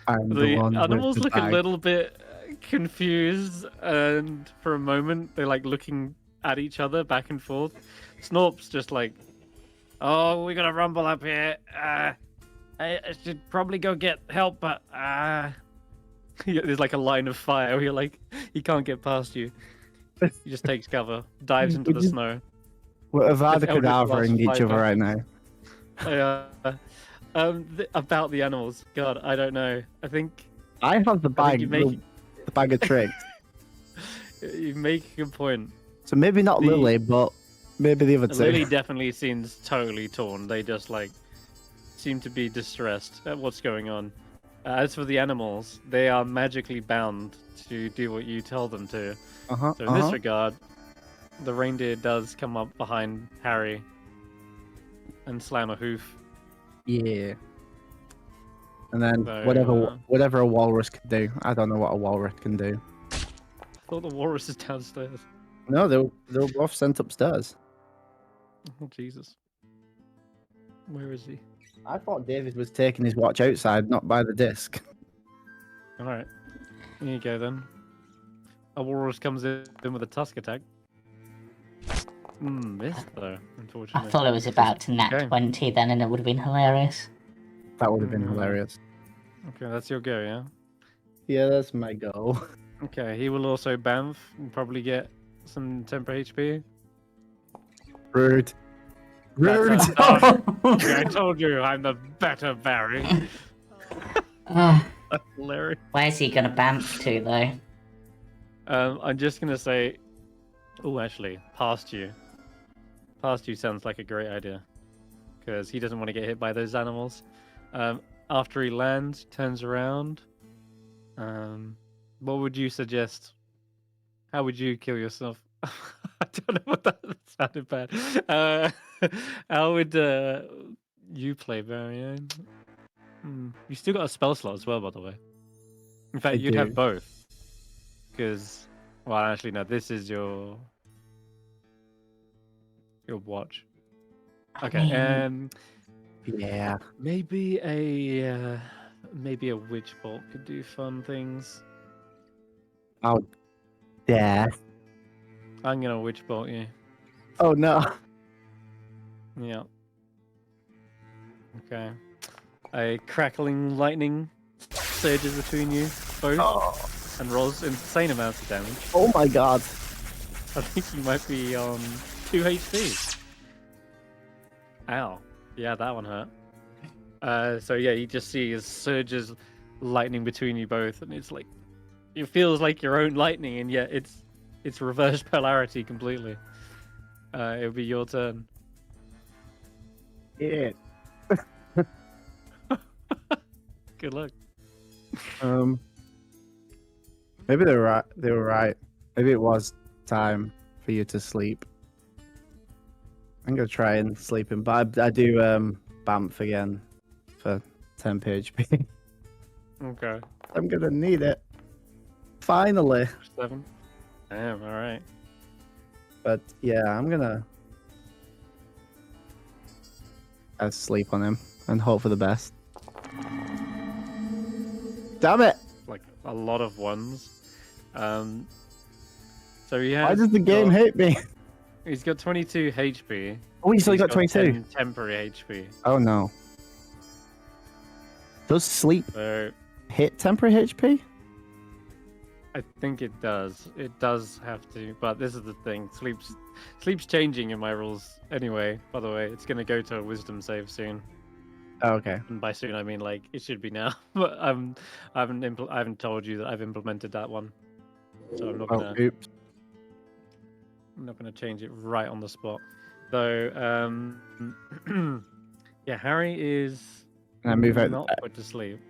I'm the The one animals with the look bag. a little bit confused, and for a moment they're like looking at each other back and forth. Snorp's just like, "Oh, we gotta rumble up here. I should probably go get help, but there's like a line of fire where you're like, he can't get past you. He just takes cover, dives into the snow. We're Avada If Eldritch Kedavraing Blast each flies other back. right now. About the animals. God, I don't know. I think I have the I think bag, you make the bag of tricks. you make a good point. So maybe not The- Lily, but maybe the other two. Lily definitely seems totally torn. They just like seem to be distressed at what's going on. As for the animals, they are magically bound to do what you tell them to. Uh-huh, So in this regard, the reindeer does come up behind Harry and slam a hoof. Yeah. And then So, whatever a walrus can do. I don't know what a walrus can do. I thought the walrus is downstairs. No, they were both sent upstairs. Oh Jesus. Where is he? I thought David was taking his watch outside, not by the disc. Alright. Here you go then. A walrus comes in with a tusk attack. Missed though, I unfortunately. thought it was about to nat Okay. 20 then, and it would have been hilarious. That would have been hilarious. Okay, that's your go, yeah? Yeah, that's my goal. Okay, he will also bamf and probably get some temper HP. Rude. Rude. That's I told you I'm the better Barry. Ah, That's hilarious. where's he gonna bamf to, though? I'm just gonna say, oh, actually, past you. Past you sounds like a great idea, because he doesn't want to get hit by those animals. After he lands, turns around. What would you suggest? How would you kill yourself? I don't know what that sounded bad. How would you play, Barry? You still got a spell slot as well, by the way. In fact, I you'd do. have both. Because, well, actually, no. This is your watch. Okay. Yeah. Maybe a witch bolt could do fun things. Oh, yeah. I'm gonna witch bolt you. Oh no. Yeah. Okay. A crackling lightning surges between you both Oh. and rolls insane amounts of damage. Oh my god. I think you might be on 2 HP. Ow. Yeah, that one hurt. So yeah, you just see his surges lightning between you both, and it's like it feels like your own lightning, and yet it's reverse polarity completely. It'll be your turn. Yeah. Good luck. Maybe they were right. They were right. Maybe it was time for you to sleep. I'm gonna try and sleep in, but I do Bamf again for 10 HP. Okay. I'm gonna need it. Finally. 7. Damn. All right. But yeah, I'm gonna sleep on him and hope for the best. Damn it! Like a lot of ones. So he has. Why does the game hate me? He's got 22 HP. Oh, he's only got 22. 10 temporary HP. Oh no. Does sleep So hit temporary HP? I think it does. It does have to, but this is the thing. Sleep's changing in my rules anyway. By the way, it's gonna go to a wisdom save soon. Oh, okay. And by soon I mean like it should be now. But I haven't told you that I've implemented that one, so I'm not Oh, gonna oops. change it right on the spot. Though, yeah, Harry is And I move out. not put to sleep.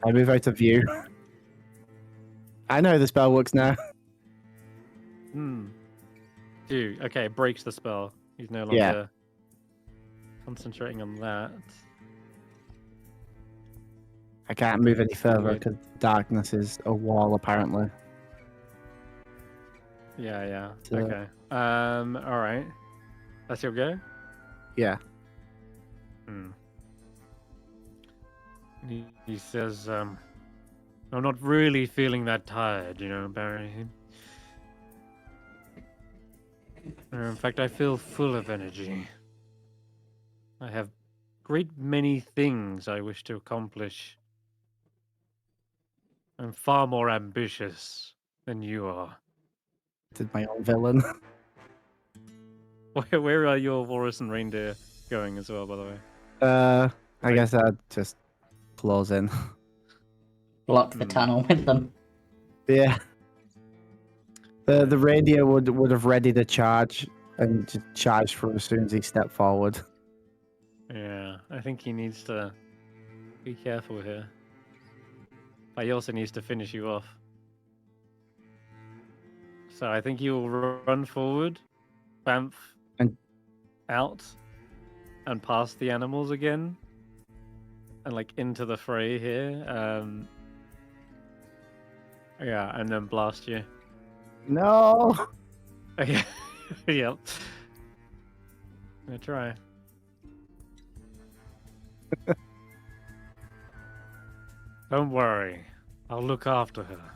I move out of view. I know how the spell works now. Dude, okay, it breaks the spell. He's no longer Yeah. concentrating on that. I can't move any further Weird. because darkness is a wall, apparently. Yeah. So- Okay. All right. That's your go. Yeah. He says, I'm not really feeling that tired, you know, Barry. In fact, I feel full of energy. I have great many things I wish to accomplish. I'm far more ambitious than you are. Did my own villain. Where are your walrus and reindeer going as well, by the way? I guess I'd just close in. Block the tunnel with them. Yeah. The reindeer would have ready to charge and just charge for as soon as he stepped forward. Yeah, I think he needs to be careful here. But he also needs to finish you off. So I think he will run forward, bamf, And- out, and past the animals again, and like into the fray here. Yeah, and then blast you. No! Yep. I'm gonna try. Don't worry, I'll look after her.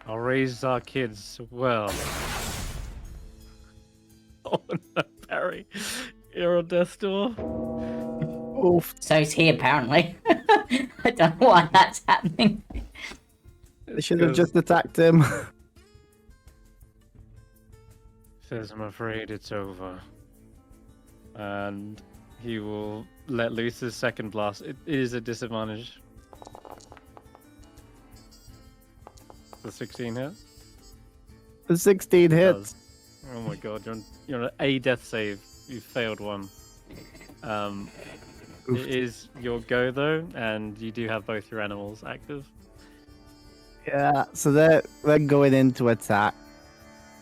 I'll raise our kids well. Oh no, Barry, you're on death's door. Oof. So is he, apparently. I don't know why that's happening. They should have just attacked him. Says, I'm afraid it's over. And he will let loose his second blast. It is a disadvantage. The 16 hit? The 16 hits. Does. Oh my god, you're on a death save. You failed one. It is your go though, and you do have both your animals active. Yeah, so they're going in to attack.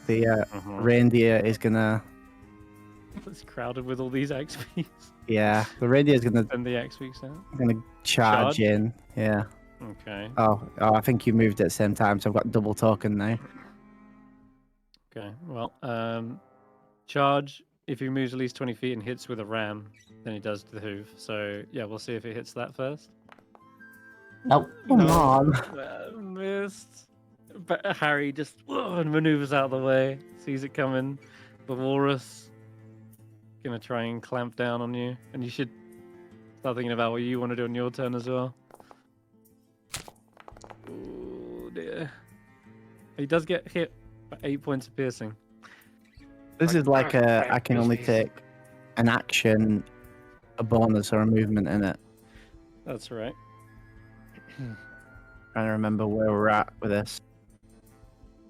The reindeer is gonna. It's crowded with all these axe beaks. Yeah, the reindeer is gonna Send the axe beaks out. charge Charge? in. Yeah. Okay. Oh, I think you moved at the same time, so I've got double token now. Okay. Well, charge. If he moves at least 20 feet and hits with a ram, then he does to the hoof. So yeah, we'll see if it hits that first. Nope. Come on. Missed. But Harry just maneuvers out of the way, sees it coming. The walrus gonna try and clamp down on you, and you should start thinking about what you want to do on your turn as well. Oh dear. He does get hit by 8 points of piercing. This is like I can only take an action a bonus or a movement in it. That's right. Trying to remember where we're at with this.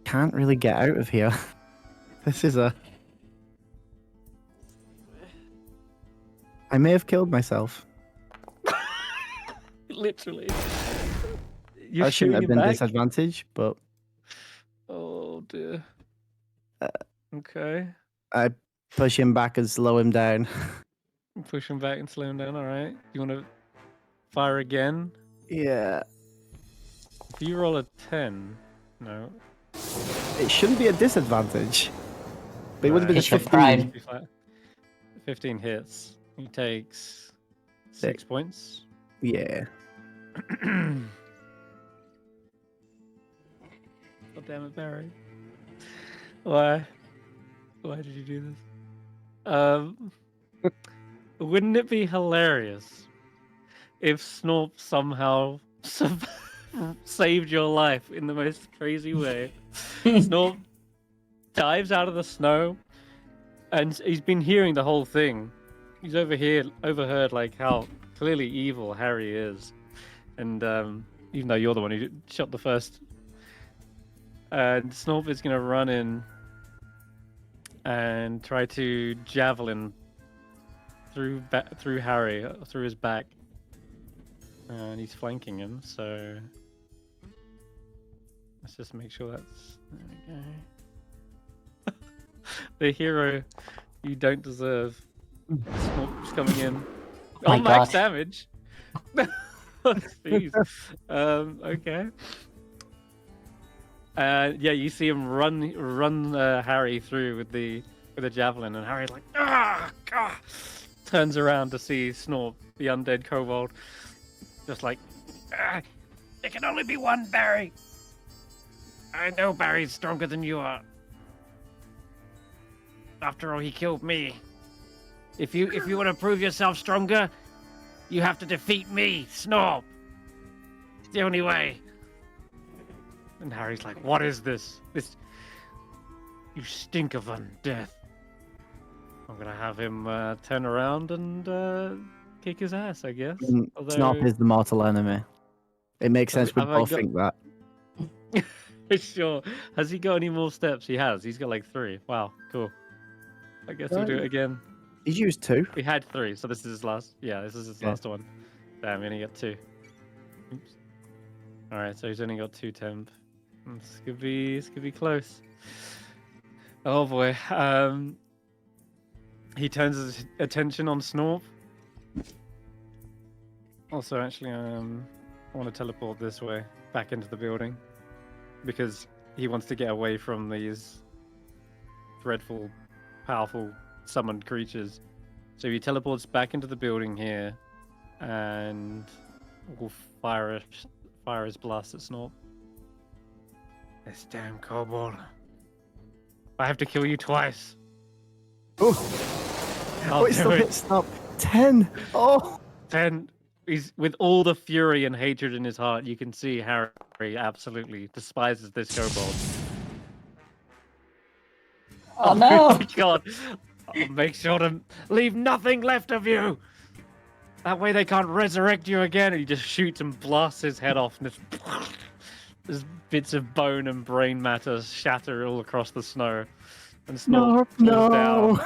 Can't really get out of here. This is a... I may have killed myself. Literally. You're I shouldn't have shooting been back? disadvantaged, but Oh dear. Okay. I push him back and slow him down. Push him back and slow him down. All right. You want to fire again? Yeah. If you roll a 10, no. It shouldn't be a disadvantage. But it would have been a It's your 15. pride. 15 hits. He takes 6 points. Yeah. God damn it, Barry. Why? Why did you do this? Wouldn't it be hilarious if Snorp somehow saved your life in the most crazy way? Snorp dives out of the snow, and he's been hearing the whole thing. He's overheard like how clearly evil Harry is, and even though you're the one who shot the first, and Snorp is gonna run in and try to javelin through Harry, through his back, and he's flanking him. So let's just make sure that's there we go. The hero you don't deserve. Snorp's coming in. My Max God. damage. Jeez. Okay. Yeah, you see him run Harry through with the javelin, and Harry's like, ah, turns around to see Snorp, the undead kobold, just like, there can only be one Barry. I know Barry's stronger than you are. After all, he killed me. If you want to prove yourself stronger, you have to defeat me, Snorp. It's the only way. And Harry's like, what is this? You stink of undeath. I'm gonna have him turn around and kick his ass, I guess. Snarp is the mortal enemy. It makes sense we both think that. Sure. Has he got any more steps? He has. He's got like 3. Wow, cool. I guess we'll do it again. He's used 2. We had 3, so this is his last. Yeah, this is his last one. Damn, he only got 2. Oops. All right, so he's only got 2 temp. This could be close. Oh boy. He turns his attention on Snorp. Also, actually, I want to teleport this way, back into the building, because he wants to get away from these dreadful, powerful summoned creatures. So he teleports back into the building here, and will fire his blast at Snorp. This damn kobold! I have to kill you twice. Oh, it still hit Snarp. 10. Oh. 10. He's with all the fury and hatred in his heart. You can see Harry absolutely despises this kobold. Oh no! My God! I'll make sure to leave nothing left of you. That way they can't resurrect you again. And he just shoots and blasts his head off, and there's bits of bone and brain matter shatter all across the snow. And Snorp falls down.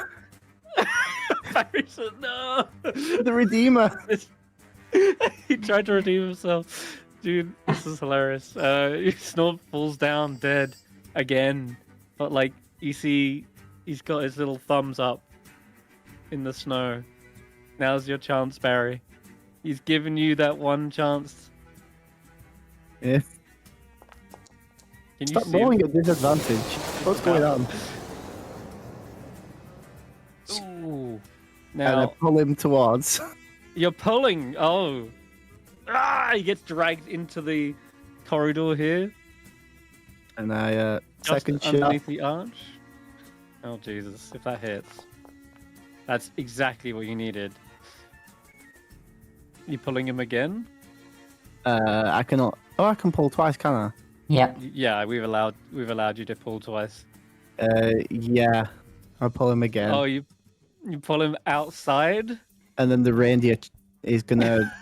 Barry said, no! The Redeemer. He tried to redeem himself. Dude, this is hilarious. Snorp falls down dead again. But, like, you see, he's got his little thumbs up in the snow. Now's your chance, Barry. He's given you that one chance. Yeah. Can you Stop see rolling him? at disadvantage. What's going on? Ooh. And I Now, pull him towards. you're pulling. Oh. He gets dragged into the corridor here. And I Just second shot. underneath the arch. Oh, Jesus. If that hits. That's exactly what you needed. You pulling him again? I cannot. Oh, I can pull twice, can I? Yep. Yeah, we've allowed you to pull twice. Yeah. I'll pull him again. Oh, you pull him outside and then the reindeer is gonna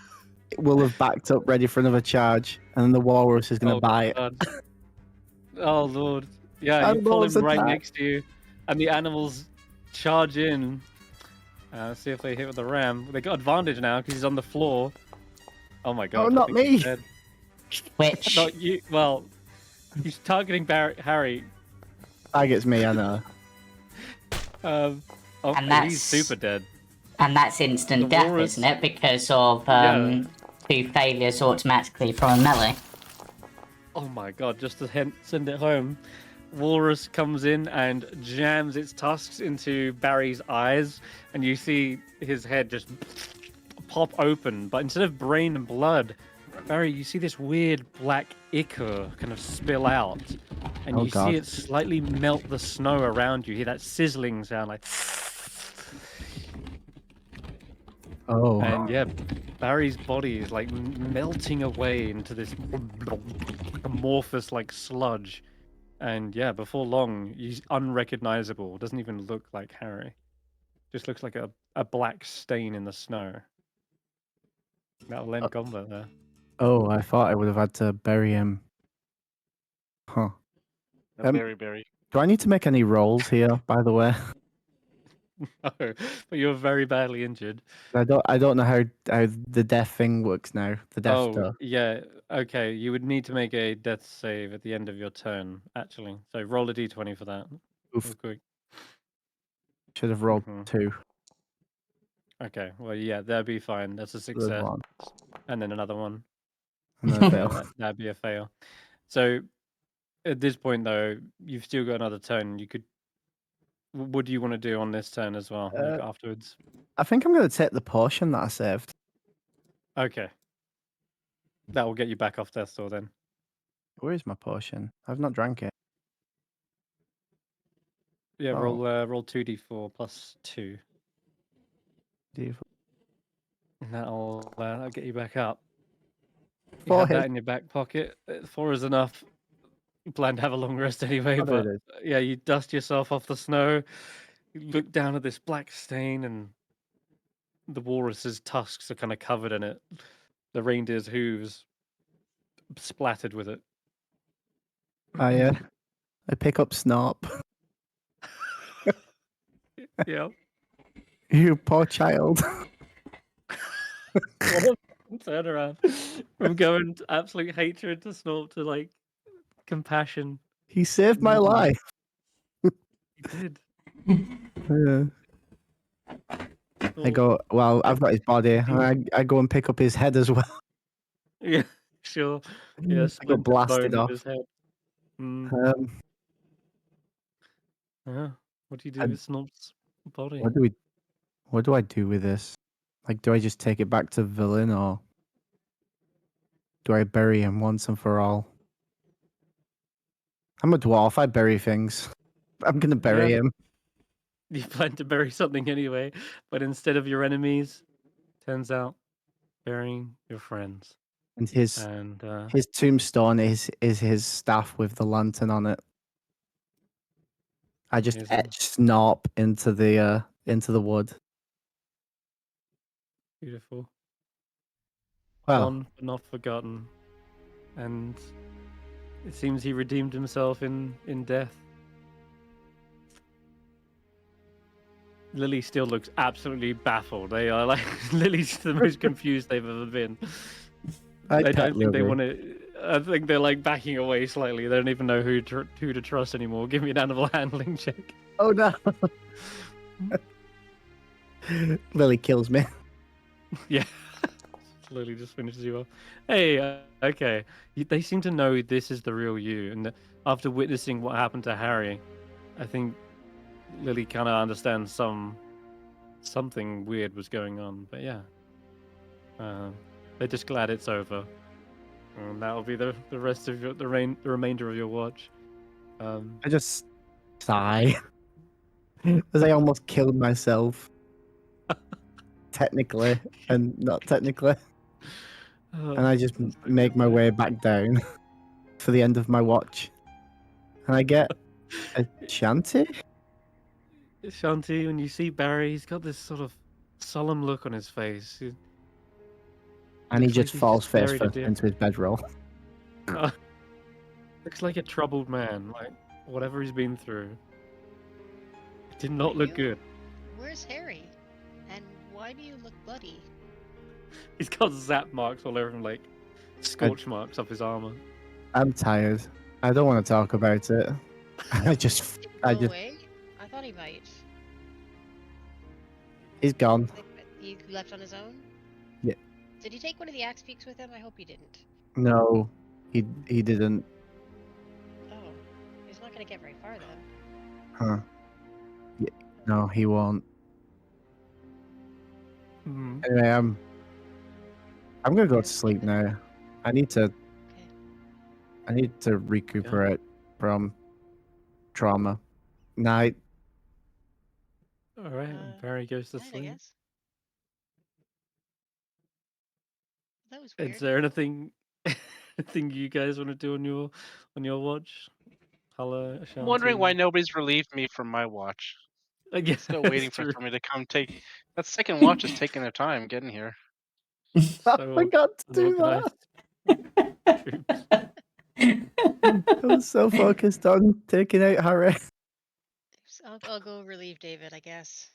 will have backed up ready for another charge, and then the walrus is gonna Oh, buy it. God. Oh, Lord. Yeah, you And pull him those right attack. next to you, and the animals charge in. See if they hit with the ram. They got advantage now because he's on the floor. Oh my God! Oh, I not think he's me. dead. Which Not you. Well, he's targeting Harry. Targets me, I know. And He's that's- super dead. that's instant The death, walrus- isn't it? Because of Yeah. 2 failures automatically from a melee. Oh my God! Just to send it home, Walrus comes in and jams its tusks into Barry's eyes, and you see his head just pop open. But instead of brain and blood, Barry, you see this weird black ichor kind of spill out, and Oh, you God. see it slightly melt the snow around you. You hear that sizzling sound, like. Oh. And yeah, Barry's body is like melting away into this amorphous like sludge. And yeah, before long, he's unrecognizable. Doesn't even look like Harry. Just looks like a black stain in the snow. That'll end combat there. Oh, I thought I would have had to bury him. Huh. Berry. Do I need to make any rolls here, by the way? No, but you're very badly injured. I don't know how the death thing works now. The death Oh, stuff. yeah. Okay, you would need to make a death save at the end of your turn, actually. So roll a d20 for that. Oof. Real quick. Should have rolled Mhm. 2. Okay, well, yeah, that'd be fine. That's a There's success. 1. And then another one. And then a fail. That'd be a fail. So at this point, though, you've still got another turn. You could. What do you want to do on this turn as well? Like afterwards. I think I'm going to take the potion that I saved. Okay. That will get you back off death's door then. Where is my potion? I've not drank it. Yeah, Oh. roll 2d4 plus 2. Do And that'll get you back up. You 4 have that hits. in your back pocket. 4 is enough. You plan to have a long rest anyway, Oh, there but it is. yeah, you dust yourself off the snow. You look down at this black stain, and the walrus's tusks are kind of covered in it. The reindeer's hooves splattered with it. I pick up Snarp. Yeah. You poor child. What a turnaround from going to absolute hatred to Snorp to like compassion. He saved my life. He did. Yeah. I go, well, I've got his body. And I go and pick up his head as well. Yeah, sure. Yeah, I got splintered blasted bone of off. his head. Mm. Yeah. What do you do I- with Snorp's body? What do I do with this? Like, do I just take it back to villain, or do I bury him once and for all? I'm a dwarf. I bury things. I'm gonna bury Yeah. him. You plan to bury something anyway, but instead of your enemies, turns out burying your friends. And his And tombstone is his staff with the lantern on it. I just Amazing. etch Snarp into the wood. Beautiful. Well, Gone but not forgotten. And it seems he redeemed himself in death. Lily still looks absolutely baffled. They are like Lily's the most confused they've ever been. I They don't pet think they Lily. want to. I think they're like backing away slightly. They don't even know who to trust anymore. Give me an animal handling check. Oh no! Lily kills me. Yeah. Lily just finishes you off. Hey, okay. They seem to know this is the real you, and after witnessing what happened to Harry, I think Lily kind of understands something weird was going on. But yeah, they're just glad it's over, and that'll be the rest of the remainder of your watch. I just sigh as I almost killed myself. Technically, and not technically. And I just make my way back down for the end of my watch. And I get Ashanti? Ashanti, when you see Barry, he's got this sort of solemn look on his face. And he Looks like just he's falls face buried a first deer. into his bedroll. Looks like a troubled man. Like whatever he's been through. It did not look good. Where's Harry? And why do you look bloody? He's got zap marks all over him, like scorch marks off his armor. I'm tired. I don't want to talk about it. I just, Did he I go just, away? I thought he might. he's gone. He left on his own? Yeah. Did he take one of the axe peaks with him? I hope he didn't. No, he didn't. Oh, he's not gonna get very far then. Huh? Yeah, no, he won't. Hmm. Anyway, I'm gonna go to sleep now. I need to recuperate from trauma. Night. All right, Barry goes to Right, I sleep. guess. That was weird. Is there anything you guys want to do on your watch? Hulla, Ashanti? I'm wondering why nobody's relieved me from my watch. Yeah, Still waiting for somebody to come take. That second watch is taking their time getting here. I So forgot to do that. unorganized troops. I was so focused on taking out Harry. I'll go relieve David, I guess.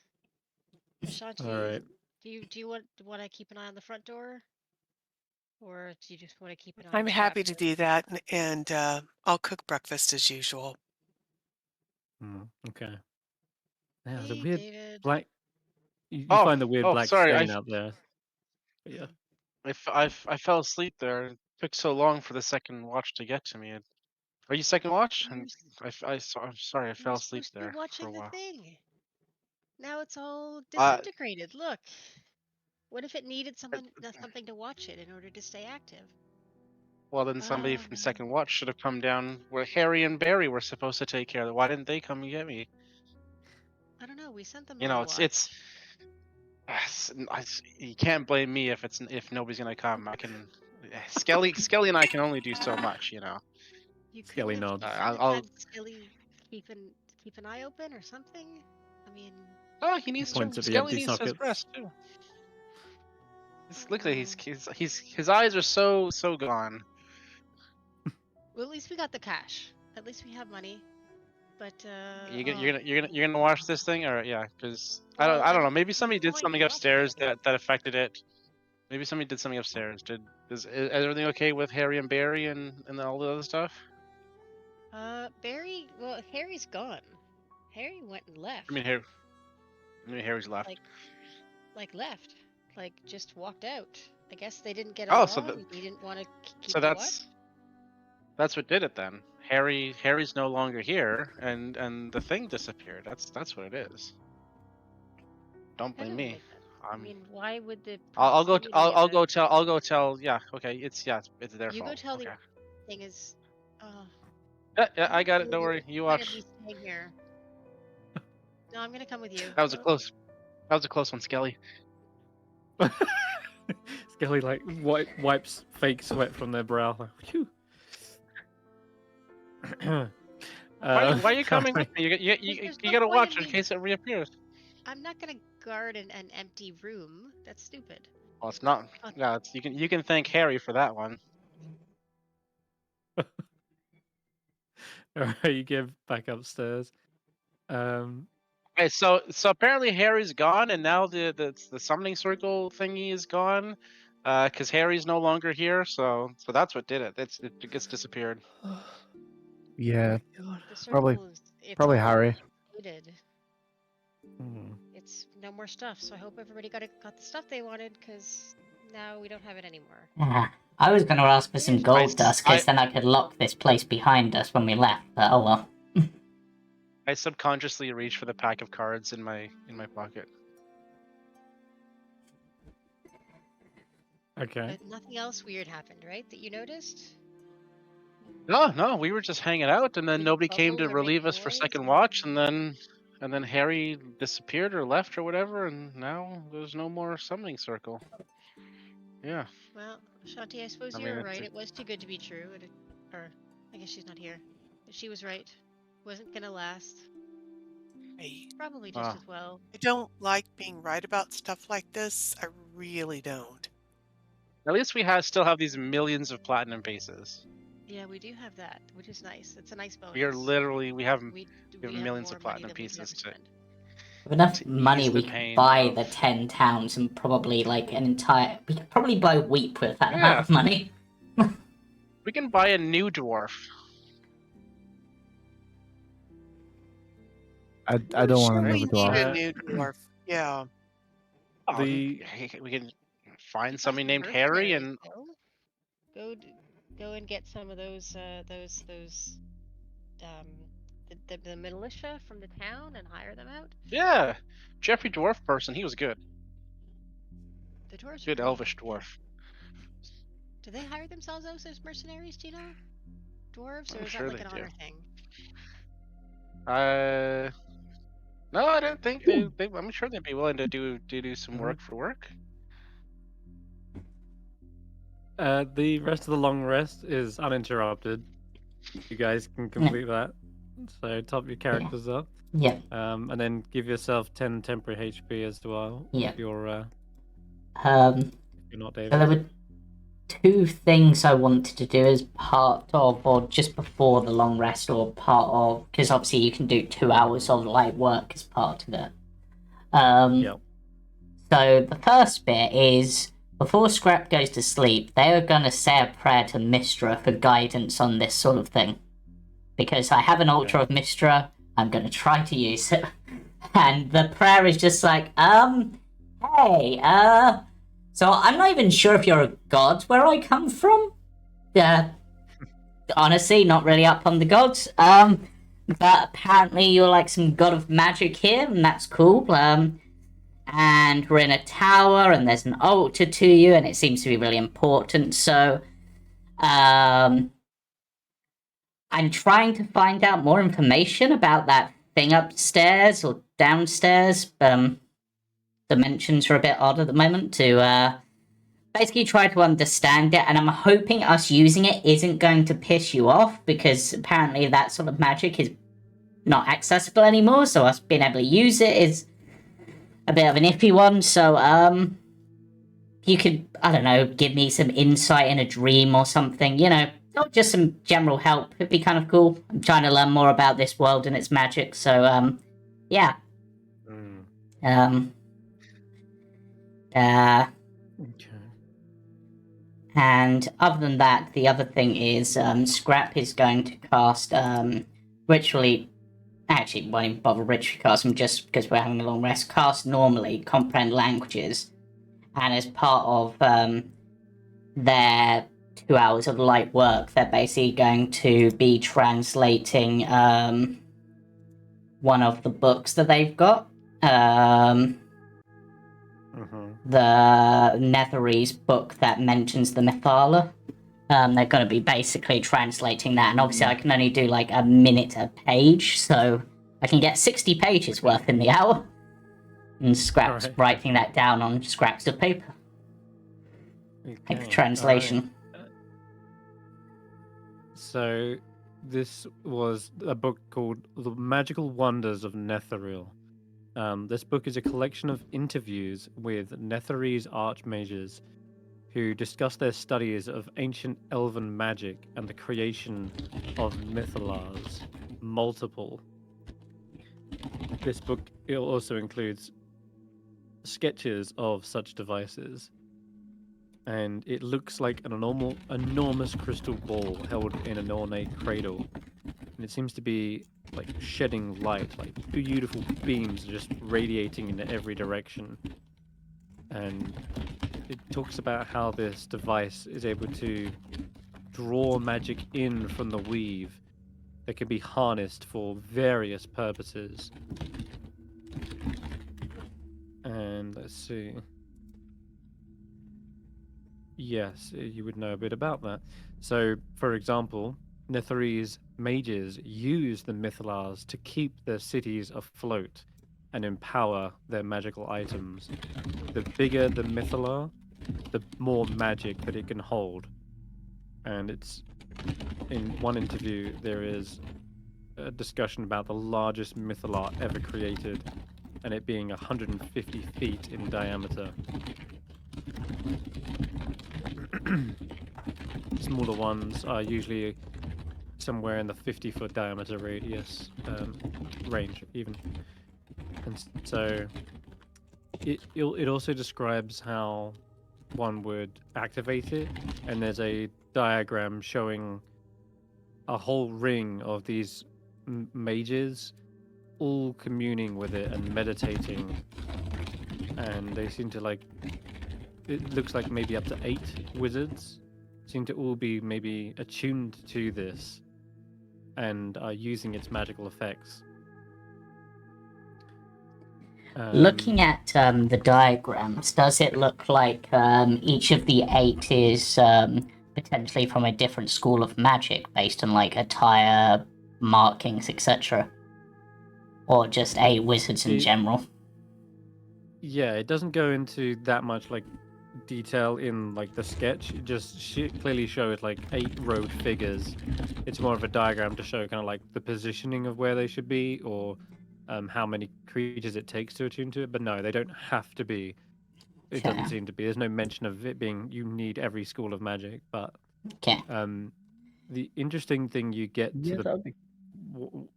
Ashanti, All right. do you want to keep an eye on the front door, or do you just want to keep an eye? I'm on happy Skrapp? to do that, and I'll cook breakfast as usual. Okay. Yeah, there's a Hey, weird David. black. You Oh, find the weird black sorry, stain out there. But yeah. I fell asleep there. It took so long for the second watch to get to me. Are you second watch? And I'm sorry, I fell You're asleep supposed to be there for a watching the while. thing. Now it's all Uh, disintegrated. Look. What if it needed something to watch it in order to stay active? Well, then somebody Oh from no. second watch should have come down where Harry and Barry were supposed to take care of it. Why didn't they come and get me? I don't know. We sent them You on know, a it's watch. you can't blame me if nobody's gonna come. I can Skelly and I can only do so much. You know. You Skelly couldn't nods. have I'll. had Skelly keep an eye open or something? I mean, Oh, he needs to. Points at the Skelly empty needs his sockets. rest too. Look at his eyes are so gone. well, at least we got the cash. At least we have money. But You're gonna watch this thing, or yeah? Because well, I don't I'm know. Maybe somebody did going to something watch upstairs it. that affected it. Maybe somebody did something upstairs. Is everything okay with Harry and Barry and all the other stuff? Barry. Well, Harry's gone. Harry went and left. I mean, Harry's left. Like left. Like just walked out. I guess they didn't get Oh, along. He didn't want to keep so the watch. that's what did it then. Harry's no longer here, and the thing disappeared. That's what it is. Don't I blame don't me. like that. I mean, why would the I'll go. proximity I'll of it? I'll go tell. Yeah. Okay. It's their You go fault. tell Okay. the thing is. Yeah. I got it. You're Don't worry. You gonna watch. be staying here. No, I'm gonna come with you. That was a close. That was a close one, Skelly. Skelly like wipes fake sweat from their brow. Like, phew. Why are you coming sorry. with me? You There's no gotta point watch in in me- case it reappears. I'm not gonna guard an empty room. That's stupid. Well, it's not. Yeah. You can thank Harry for that one. All right, you get back upstairs. Okay, so apparently Harry's gone, and now the summoning circle thingy is gone, because Harry's no longer here. So that's what did it. It gets disappeared. Yeah, The Probably- circle is. It's probably all Harry. included. Hmm. It's no more stuff. So I hope everybody got the stuff they wanted, because now we don't have it anymore. I was going to ask for some gold dust, because I- then I could lock this place behind us when we left, but oh well. I subconsciously reach for the pack of cards in my pocket. Okay. But nothing else weird happened, right? That you noticed? No, we were just hanging out, and then Big nobody came to bubbles or relieve big us for noise second or- watch, and then Harry disappeared or left or whatever, and now there's no more summoning circle. Yeah. Well, Shanti, I suppose I you mean, were it's right. a- It was too good to be true. Or, I guess she's not here. But she was right. Wasn't gonna last. Probably just Ah. as well. I don't like being right about stuff like this. I really don't. At least we still have these millions of platinum pieces. Yeah, we do have that, which is nice. It's a nice bonus. We have we have millions more of money platinum than we could pieces ever to spend. With enough to money, ease the we could pain buy of- the 10 towns and probably like an entire. We could probably buy wheat with that Yeah. amount of money. We can buy a new dwarf. I don't want Sure, to we live with need dwarf. a new dwarf. Yeah. Oh, The- we can find Buy somebody some named Harry mercenaries, and though. Go and get some of those the militia from the town and hire them out. yeah, Jeffrey Dwarf person. He was good. The dwarves are Good pretty- elvish dwarf. Do they hire themselves out as mercenaries? Do you know? Dwarves, or I'm is sure that like they an do. honor thing? No, I don't think they. I'm sure they'd be willing to do some work for work. The rest of the long rest is uninterrupted. You guys can complete that. So top your characters up. Yeah. And then give yourself 10 temporary HP as well. Yeah. If you're not So there David. were two things I wanted to do as part of, or just before the long rest, or part of, because obviously you can do 2 hours of light work as part of it. Yep. So the first bit is, before Skrapp goes to sleep, they are going to say a prayer to Mystra for guidance on this sort of thing. Because I have an altar of Mystra, I'm going to try to use it. And the prayer is just like, hey, so I'm not even sure if you're a god where I come from. Honestly, not really up on the gods. But apparently you're like some god of magic here, and that's cool. And we're in a tower, and there's an altar to you, and it seems to be really important. So, I'm trying to find out more information about that thing upstairs or downstairs. Dimensions are a bit odd at the moment to basically try to understand it, and I'm hoping us using it isn't going to piss you off, because apparently that sort of magic is not accessible anymore, so us being able to use it is a bit of an iffy one. So you could, I don't know, give me some insight in a dream or something, you know, not just some general help. It'd be kind of cool. I'm trying to learn more about this world and its magic, so yeah. Okay. And other than that, the other thing is Skrapp is going to cast ritually. Actually, won't even bother ritually casting just because we're having a long rest. Cast normally, comprehend languages, and as part of their 2 hours of light work, they're basically going to be translating one of the books that they've got. The Netherese book that mentions the Mythala. They're going to be basically translating that, and obviously I can only do like a minute a page, so I can get 60 pages worth in the hour. And Skrapp's writing that down on scraps of paper. Like the translation. Right. So, this was a book called The Magical Wonders of Netheril. This book is a collection of interviews with Netherese archmages who discuss their studies of ancient elven magic and the creation of Mythalars, multiple. This book also includes sketches of such devices, and it looks like an enormous crystal ball held in an ornate cradle, and it seems to be like shedding light, like beautiful beams just radiating in every direction. And it talks about how this device is able to draw magic in from the weave that can be harnessed for various purposes. And let's see. Yes, you would know a bit about that. So, for example, Netherese mages use the Mythalars to keep their cities afloat and empower their magical items. The bigger the Mythalar, the more magic that it can hold. And it's in one interview there is a discussion about the largest mythallar ever created, and it being 150 feet in diameter. Smaller ones are usually somewhere in the 50-foot diameter radius range, even. And so it also describes how one would activate it, and there's a diagram showing a whole ring of these mages all communing with it and meditating, and they seem to like, it looks like maybe up to 8 wizards seem to all be maybe attuned to this and are using its magical effects. Looking at the diagrams, does it look like each of the 8 is potentially from a different school of magic based on like attire, markings, etc.? Or just 8 wizards in general? Yeah, it doesn't go into that much like detail in like the sketch. It just clearly shows like 8 robed figures. It's more of a diagram to show kind of like the positioning of where they should be, or how many creatures it takes to attune to it. But no, they don't have to be. It doesn't seem to be. There's no mention of it being you need every school of magic. But the interesting thing you get to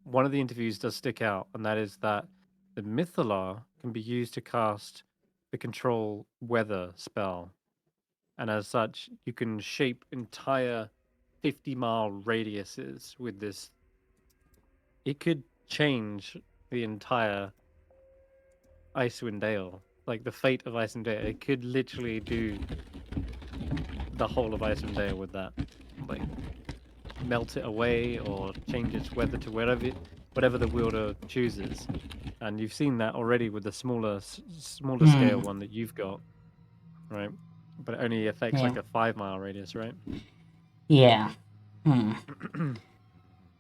one of the interviews does stick out, and that is that the mythallar can be used to cast the control weather spell, and as such, you can shape entire 50-mile radiuses with this. It could change the entire Icewindale, like the fate of Icewindale. It could literally do the whole of Icewindale with that, like melt it away or change its weather to whatever the wielder chooses. And you've seen that already with the smaller scale one that you've got, right? But it only affects like a 5-mile radius, right? Yeah.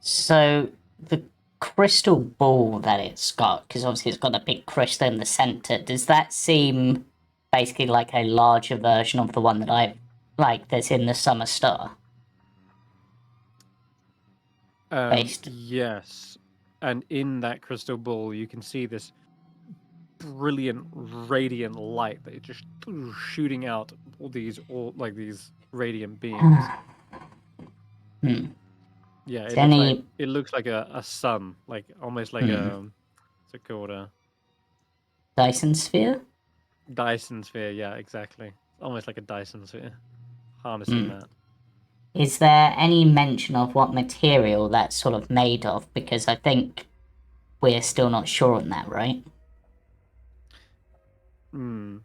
So the crystal ball that it's got, because obviously it's got a big crystal in the center, does that seem basically like a larger version of the one that I like that's in the Summer Star? Yes. And in that crystal ball, you can see this brilliant, radiant light that is just shooting out all these radiant beams. Yeah, it looks like a sun, like almost like what's it called? A Dyson sphere? Dyson sphere, yeah, exactly. Almost like a Dyson sphere. Harnessing that. Is there any mention of what material that's sort of made of? Because I think we're still not sure on that, right? The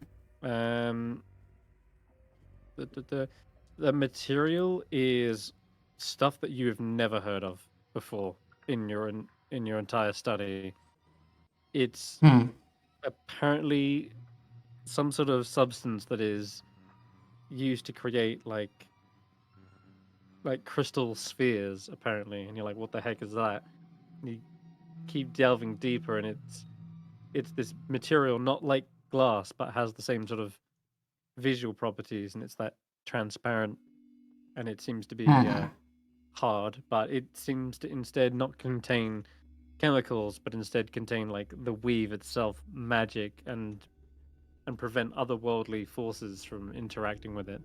material is stuff that you have never heard of before in your entire study. It's apparently some sort of substance that is used to create like crystal spheres, apparently, and you're like, what the heck is that? And you keep delving deeper, and it's this material not like glass, but has the same sort of visual properties, and it's that transparent, and it seems to be hard, but it seems to instead not contain chemicals, but instead contain like the weave itself, magic, and prevent otherworldly forces from interacting with it.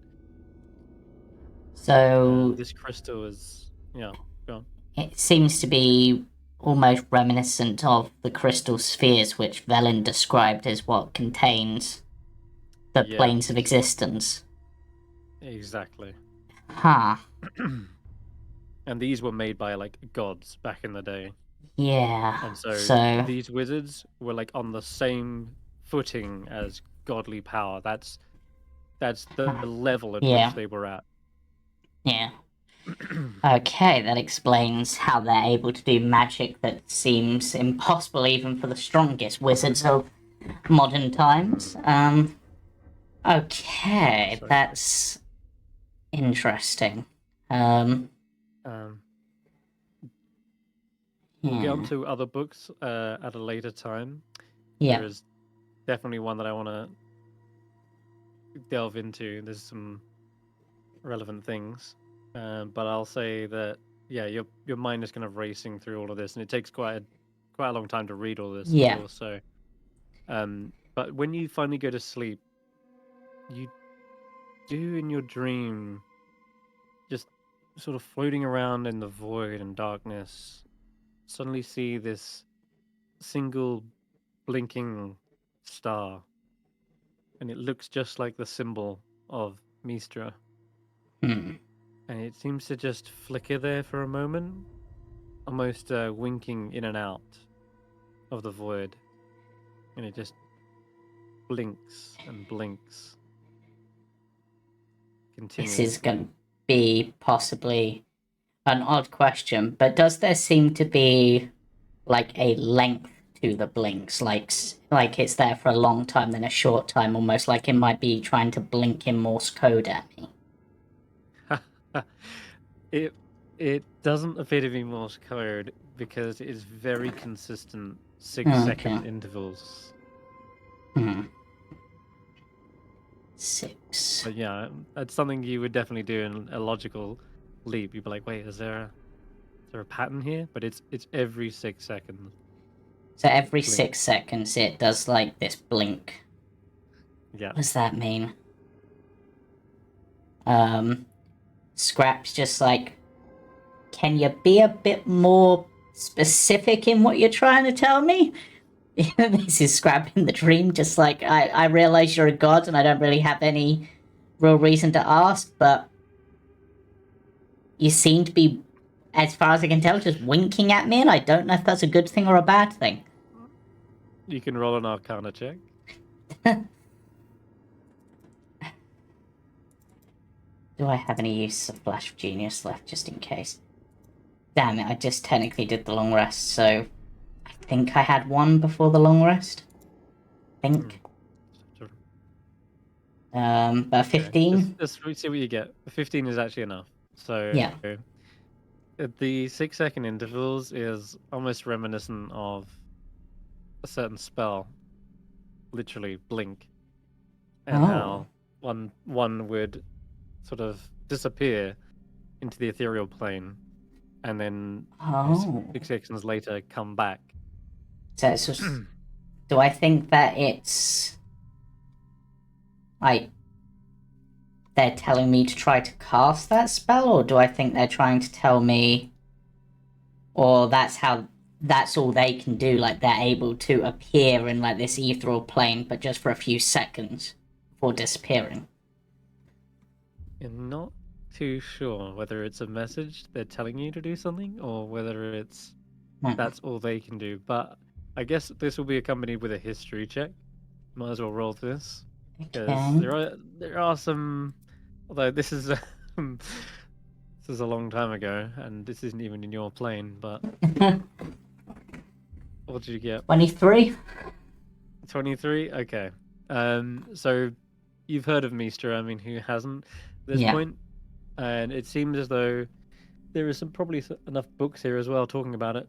So this crystal is go on. It seems to be almost reminiscent of the crystal spheres which Velen described as what contains the planes of existence. Exactly. Huh. And these were made by like gods back in the day. Yeah. And so these wizards were like on the same footing as godly power. That's the level at which they were at. Yeah. Okay, that explains how they're able to do magic that seems impossible even for the strongest wizards of modern times. Okay, that's interesting. We'll get on to other books at a later time. Yeah. There is definitely one that I want to delve into. There's some relevant things. But I'll say that yeah, your mind is kind of racing through all of this, and it takes quite a long time to read all this, of Yeah. course. So, but when you finally go to sleep, you do in your dream just sort of floating around in the void and darkness, suddenly see this single blinking star, and it looks just like the symbol of Mistra, Hmm. and it seems to just flicker there for a moment, almost winking in and out of the void, and it just blinks and blinks This is continually. going to be possibly an odd question, but does there seem to be like a length to the blinks, like it's there for a long time, then a short time, almost like it might be trying to blink in Morse code at me? it doesn't appear to be Morse code because it is very consistent 6-second Okay. intervals. Hmm. 6. But yeah, that's something you would definitely do in a logical leap. You'd be like, wait, is there a pattern here? But it's every 6 seconds. So every Blink. 6 seconds it does like this blink. Yeah. What does that mean? Skrapp's just like, can you be a bit more specific in what you're trying to tell me? This is Skrapp in the dream, just like, I realize you're a god and I don't really have any real reason to ask, but you seem to be, as far as I can tell, just winking at me, and I don't know if that's a good thing or a bad thing. You can roll an Arcana check. Do I have any use of Flash of Genius left, just in case? Damn it, I just technically did the long rest, so I think I had one before the long rest. I think. But 15? Just see what you get. 15 is actually enough. So Yeah. The 6-second intervals is almost reminiscent of a certain spell, literally blink, and how one would sort of disappear into the ethereal plane, and then 6 seconds later come back. So it's just, do I think that it's like they're telling me to try to cast that spell, or do I think they're trying to tell me, or that's all they can do, like they're able to appear in like this ethereal plane but just for a few seconds before disappearing? You're not too sure whether it's a message they're telling you to do something or whether it's that's all they can do, but I guess this will be accompanied with a history check. Might as well roll this, because there are some, although this is this is a long time ago and this isn't even in your plane, but what did you get? 23. 23. Okay. So you've heard of Mistra, I mean, who hasn't at this Yeah. point? And it seems as though there is probably enough books here as well talking about it.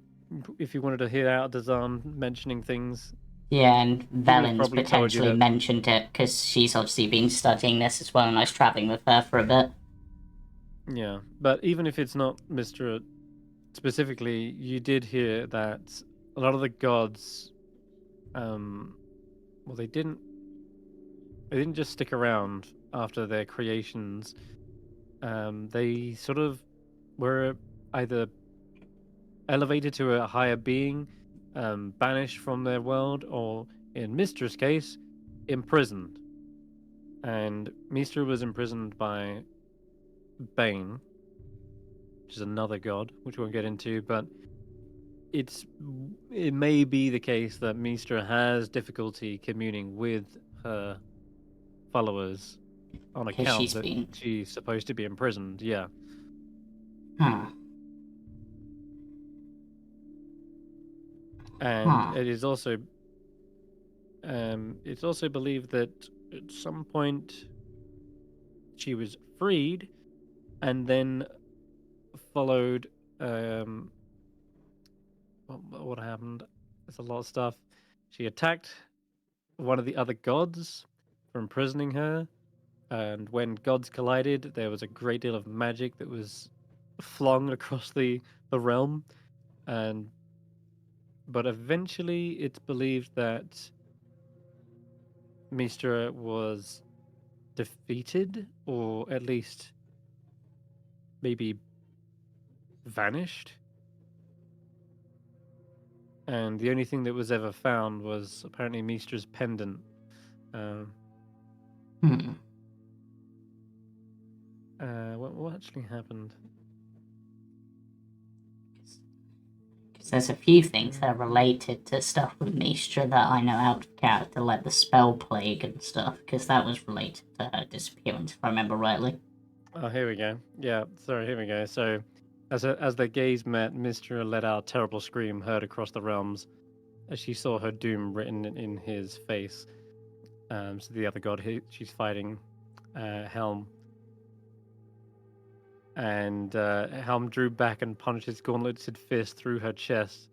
If you wanted to hear out Dazan mentioning things. Yeah, and Velen's probably told you potentially that- mentioned it because she's obviously been studying this as well, and I was traveling with her for a bit. Yeah, but even if it's not Mr. specifically, you did hear that a lot of the gods, well, they didn't just stick around after their creations. They sort of were either elevated to a higher being, banished from their world, or in Mistra's case, imprisoned. And Mistra was imprisoned by Bane, which is another god, which we won't get into, but it may be the case that Mistra has difficulty communing with her followers on account that she's supposed to be imprisoned. Yeah. And it is also it's also believed that at some point she was freed and then followed what happened? There's a lot of stuff. She attacked one of the other gods for imprisoning her, and when gods collided, there was a great deal of magic that was flung across the realm, but eventually it's believed that Mistra was defeated, or at least maybe vanished. And the only thing that was ever found was apparently Mistra's pendant. Um, Hmm. what actually happened? Because there's a few things that are related to stuff with Mistra that I know out of character, like the spell plague and stuff, because that was related to her disappearance, if I remember rightly. Oh, here we go. Yeah, sorry, here we go. So, as their gaze met, Mistra let out a terrible scream heard across the realms as she saw her doom written in his face. So the other god she's fighting, Helm. And Helm drew back and punched his gauntleted fist through her chest,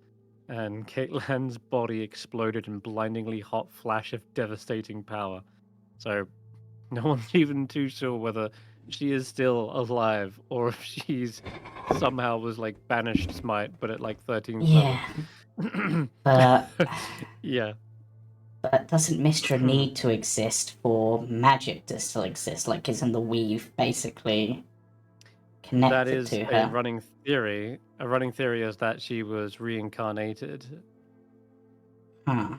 and Caitlyn's body exploded in blindingly hot flash of devastating power. So no one's even too sure whether she is still alive or if she's somehow was like banished smite, but at like 13th Yeah. level. But Yeah. But doesn't Mistra need to exist for magic to still exist? Like, isn't the weave basically connected That is to a her? running theory. A running theory is that she was reincarnated. Huh.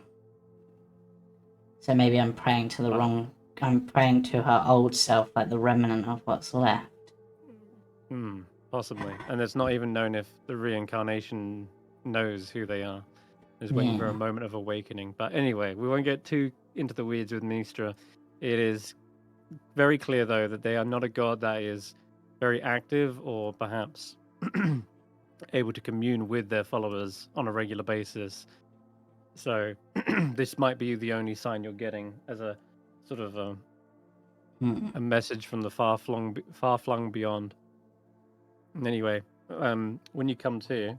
So maybe I'm praying to the But- wrong. I'm praying to her old self, like the remnant of what's left. Possibly. And it's not even known if the reincarnation knows who they are. Is waiting for a Yeah. moment of awakening. But anyway, we won't get too into the weeds with Mistra. It is very clear, though, that they are not a god that is very active or perhaps able to commune with their followers on a regular basis. So this might be the only sign you're getting as a sort of a message from the far-flung beyond. And anyway, when you come to,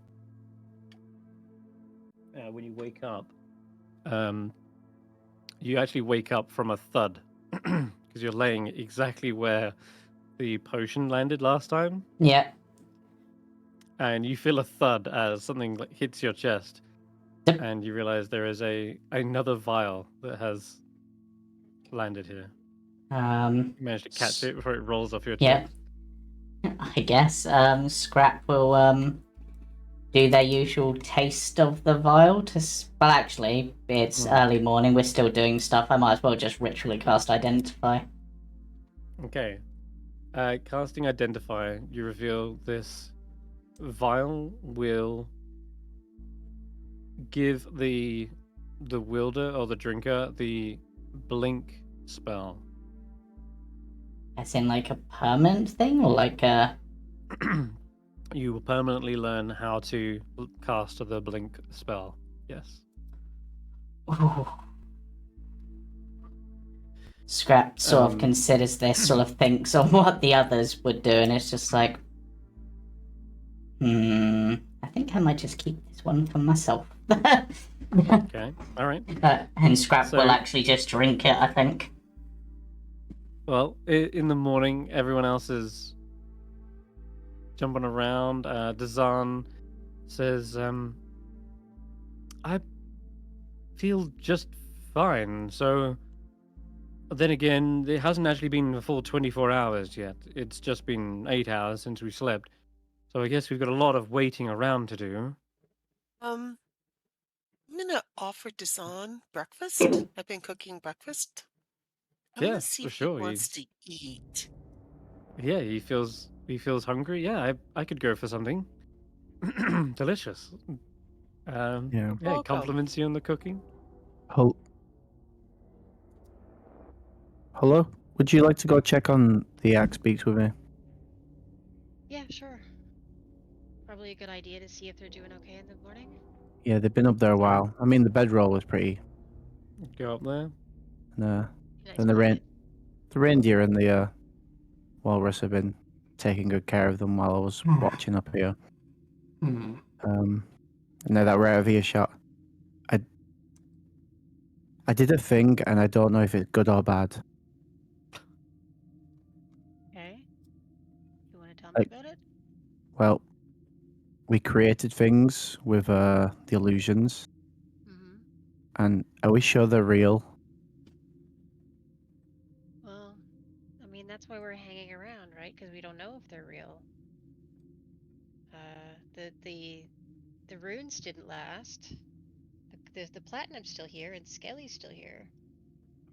when you wake up, you actually wake up from a thud because you're laying exactly where the potion landed last time, Yeah. and you feel a thud as something like hits your chest, Yep. and you realize there is another vial that has landed here. You managed to catch it before it rolls off your Yeah. chest. I guess Skrapp will do their usual taste of the vial to. Well, actually, it's early morning. We're still doing stuff. I might as well just ritually cast Identify. Okay. Casting Identify, you reveal this vial will give the wielder or the drinker the blink spell. As in, like a permanent thing, or like a. You will permanently learn how to cast the blink spell. Yes. Ooh. Skrapp sort of considers this, sort of thinks on what the others would do, and it's just like, I think I might just keep this one for myself. Okay, all right. And Skrapp So- will actually just drink it, I think. Well, in the morning, everyone else is jumping around. Dazan says, I feel just fine. So, then again, it hasn't actually been a full 24 hours yet. It's just been 8 hours since we slept. So I guess we've got a lot of waiting around to do. I'm gonna offer Dazan breakfast. I've been cooking breakfast. I'm Yeah, gonna see for if sure. he wants to eat. Yeah, he feels hungry. Yeah, I could go for something delicious. Yeah. Yeah, he Welcome. compliments you on the cooking. Hello? Would you like to go check on the axe beaks with me? Yeah, sure. Probably a good idea to see if they're doing okay in the morning. Yeah, they've been up there a while. I mean, the bedroll was pretty. Go up there. And Nice then the blanket. reindeer and the walrus have been taking good care of them while I was watching up here. And now that we're out of earshot, I did a thing, and I don't know if it's good or bad. Okay. You want to tell me Like- about it? Well, we created things with the illusions, Mm-hmm. and are we sure they're real? Well, I mean, that's why we're hanging around, right? Because we don't know if they're real. The runes didn't last. The platinum's still here and Skelly's still here,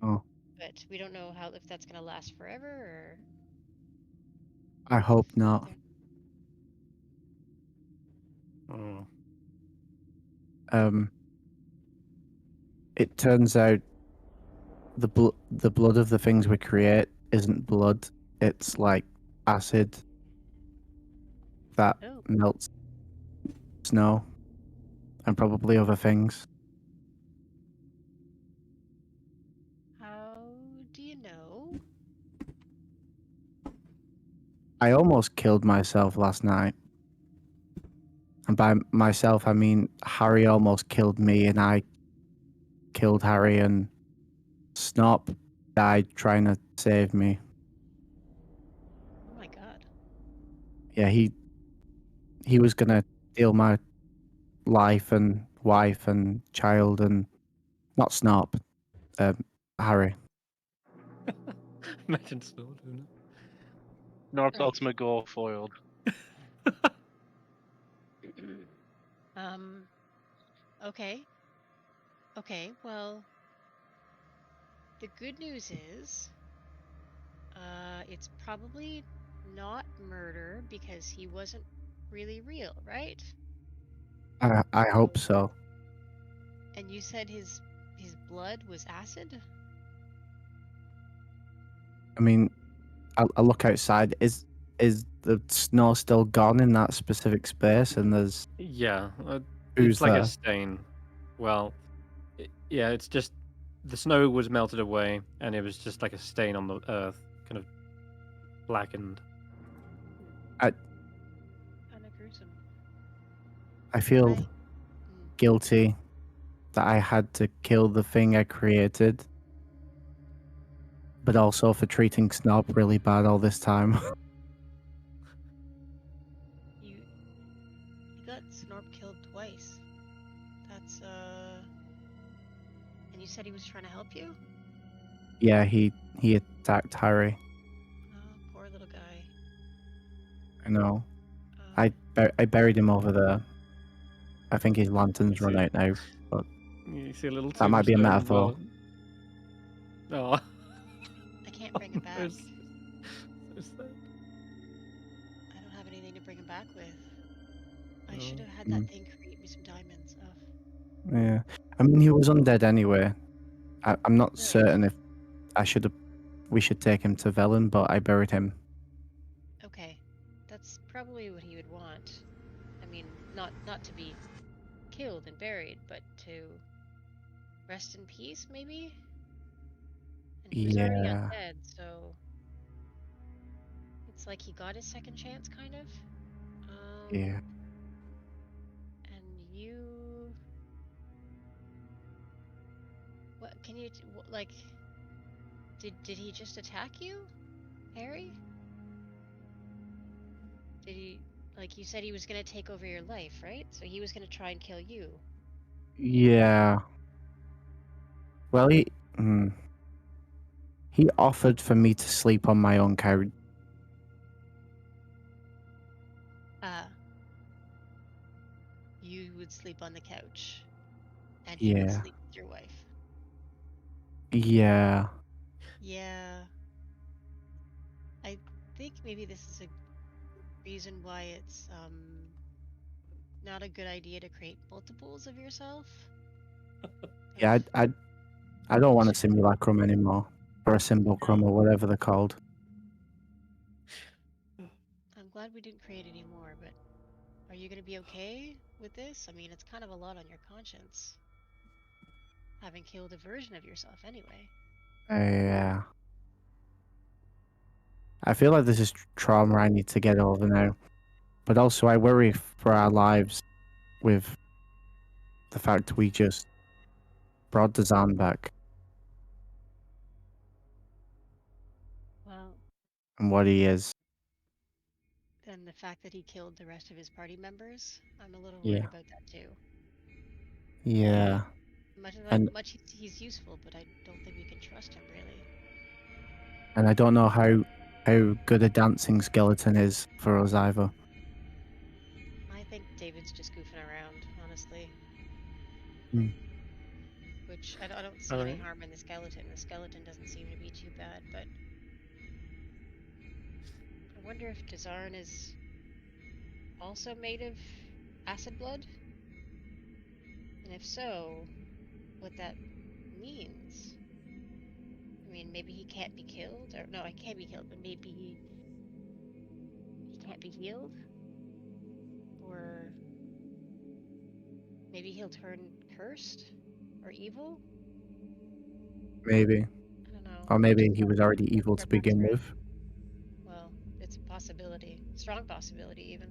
Oh, but we don't know how if that's gonna last forever or I hope not. Oh. It turns out the blood of the things we create isn't blood. It's like acid that Oh, melts snow and probably other things. how do you know? I almost killed myself last night. And by myself, I mean Harry almost killed me and I killed Harry, and Snop died trying to save me. Oh my god. Yeah, he was gonna steal my life and wife and child, and not Snop, Harry. Imagine Snort doing it. North's Right. ultimate goal foiled. um, okay. Okay, well, the good news is, it's probably not murder because he wasn't really real, right? I hope so. And you said his blood was acid? I mean, I look outside. Is the snow still gone in that specific space? And there's Yeah, who's it's like a there? stain. Well, yeah, it's just the snow was melted away, and it was just like a stain on the earth, kind of blackened. Kind of gruesome. I feel Mm. guilty that I had to kill the thing I created, but also for treating Snob really bad all this time. You got Snorp killed twice. That's and you said he was trying to help you? Yeah, he attacked Harry. Oh, poor little guy. I know. Um, I buried him over there. I think his lantern's You run see- out now, but You see a little that might be a tombstone as metaphor. well. Oh, I can't bring him back. it's so sad. I don't have anything to bring him back with. I Oh. should have had that thing create me some diamonds. Yeah. I mean, he was undead anyway. I'm not Right. certain if we should take him to Velen, but I buried him. Okay, that's probably what he would want. I mean, not to be killed and buried, but to rest in peace, maybe. And he was already Yeah. undead, so it's like he got his second chance, kind of. Yeah. And you, what can you like? Did he just attack you, Harry? Did he, like you said, he was gonna take over your life, right? So he was gonna try and kill you. Yeah. Well, he offered for me to sleep on my own couch. You would sleep on the couch, and he would Yeah. sleep with your wife. Yeah. Yeah, I think maybe this is a reason why it's not a good idea to create multiples of yourself. Yeah, I don't want a simulacrum anymore. Or a simulacrum or whatever they're called. I'm glad we didn't create any more, but are you gonna be okay with this? I mean, it's kind of a lot on your conscience. Having killed a version of yourself anyway. Yeah. I feel like this is trauma I need to get over now. But also I worry for our lives with the fact we just brought the Zan back Well, and what he is. and the fact that he killed the rest of his party members, I'm a little Yeah. worried about that too. Yeah. And He's useful, but I don't think we can trust him really. and I don't know how good a dancing skeleton is for us either. I think David's just goofing around, honestly. Hmm. Which I don't see any harm in the skeleton. The skeleton doesn't seem to be too bad, but I wonder if Dazarn is also made of acid blood? And if so, what that means. I mean, maybe he can't be killed? Or no, he can't be killed, but maybe he can't be healed? Or maybe he'll turn cursed? Or evil? Maybe. I don't know. Or maybe he was already evil to begin with. Well, it's a possibility. Strong possibility, even.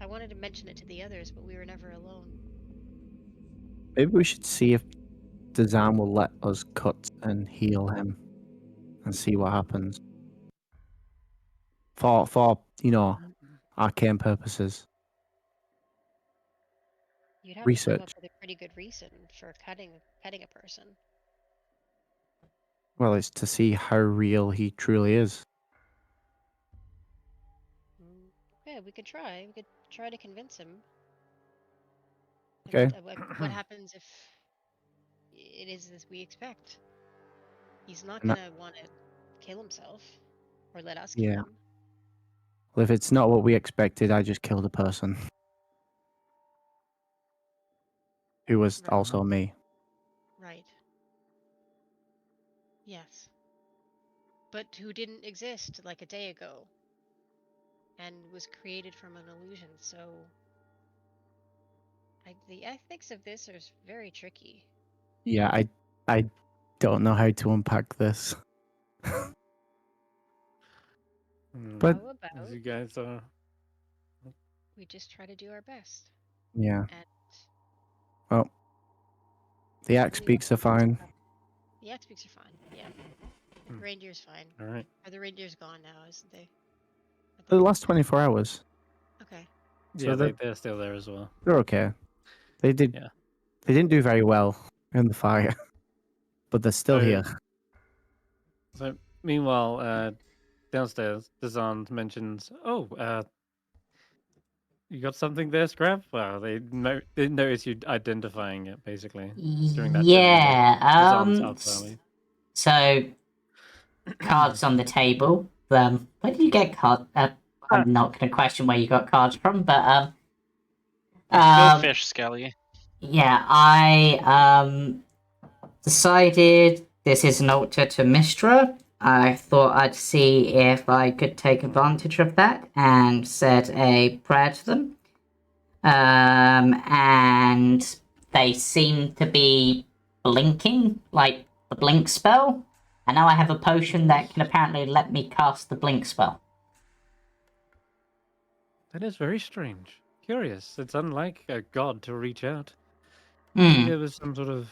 I wanted to mention it to the others, but we were never alone. Maybe we should see if Dazan will let us cut and heal him and see what happens. For arcane purposes. You'd have to come Research. up with a pretty good reason for cutting a person. Well, it's to see how real he truly is. Yeah, we could try. We could try to convince him. Okay. What happens if it is as we expect? He's not And gonna want to kill himself or let us kill Yeah. him. Well, if it's not what we expected, I just killed a person. Who was Right. also me. Right. Yes. But who didn't exist like a day ago and was created from an illusion, so the ethics of this are very tricky. Yeah, I don't know how to unpack this. But How about as you guys are. we just try to do our best? yeah. And Well, the axe beaks are fine. the axe beaks are fine. Yeah. The reindeer's fine. All right. Are the reindeers gone now, isn't they? For the last 24 hours. Okay. So Yeah, they're still there as well. They're okay. They didn't do very well in the fire. But they're still here. So meanwhile, downstairs, Dazan mentions, you got something there, Skrapp? Well, they notice you identifying it, basically, during that 10 minutes. Dazan's up early. So, cards on the table. Where did you get cards? I'm not going to question where you got cards from, but Go fish, Skelly. yeah, I decided this is an altar to Mistra. I thought I'd see if I could take advantage of that and said a prayer to them. And they seem to be blinking, like the blink spell. And now I have a potion that can apparently let me cast the blink spell. That is very strange. Curious. It's unlike a god to reach out. Maybe there was some sort of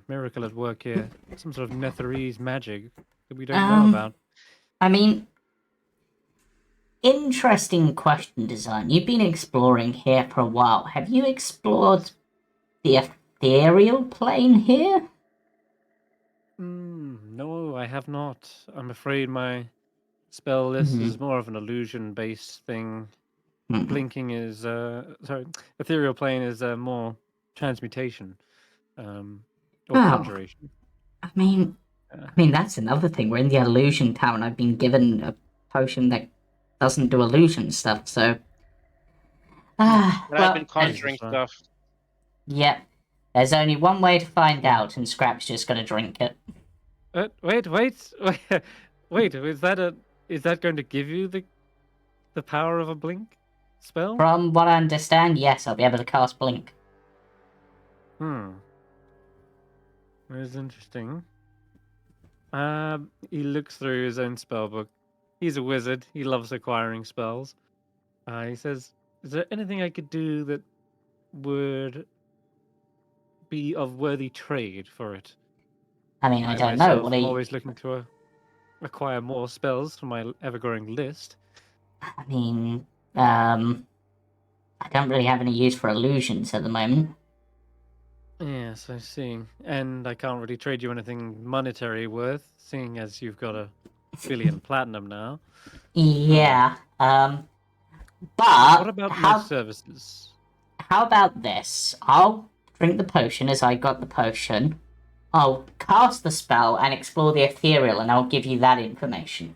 miracle at work here. Some sort of Netherese magic that we don't know about. I mean, interesting question, Design. You've been exploring here for a while. Have you explored the ethereal plane here? No, I have not. I'm afraid my spell list is more of an illusion-based thing. Blinking is ethereal plane is more transmutation, or conjuration. I mean, that's another thing. We're in the illusion tower, and I've been given a potion that doesn't do illusion stuff. So, I've been conjuring stuff. Yep. There's only one way to find out, and Skrapp's just gonna drink it. Wait! Is that going to give you the power of a blink spell? From what I understand, yes, I'll be able to cast blink. That is interesting. He looks through his own spell book. He's a wizard. He loves acquiring spells. He says, "Is there anything I could do that would be of worthy trade for it?" I mean, I don't know. I'm always looking to acquire more spells from my ever-growing list. I mean, I don't really have any use for illusions at the moment. Yes, I see. And I can't really trade you anything monetary worth, seeing as you've got a billion platinum now. Yeah. What But about my services? how about this? I'll drink the potion as I got the potion. I'll cast the spell and explore the ethereal, and I'll give you that information.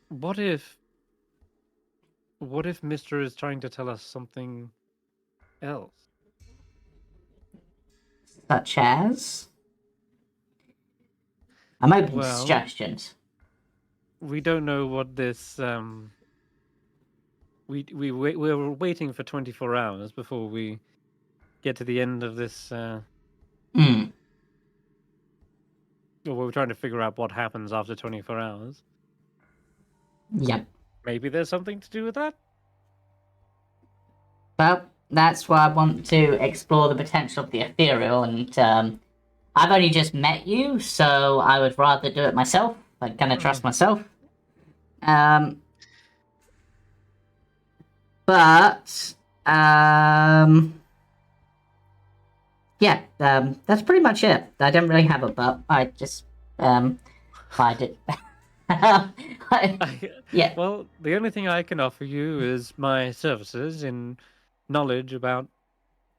What if Mister is trying to tell us something else? Such as? I'm open to Well, suggestions. we don't know what this we're waiting for 24 hours before we get to the end of this Hmm. or we're trying to figure out what happens after 24 hours. Yep. Maybe there's something to do with that? Well, that's why I want to explore the potential of the ethereal, and I've only just met you, so I would rather do it myself. I kind of trust myself. But yeah, that's pretty much it. I don't really have a but. I just find it. Yeah. Well, the only thing I can offer you is my services in knowledge about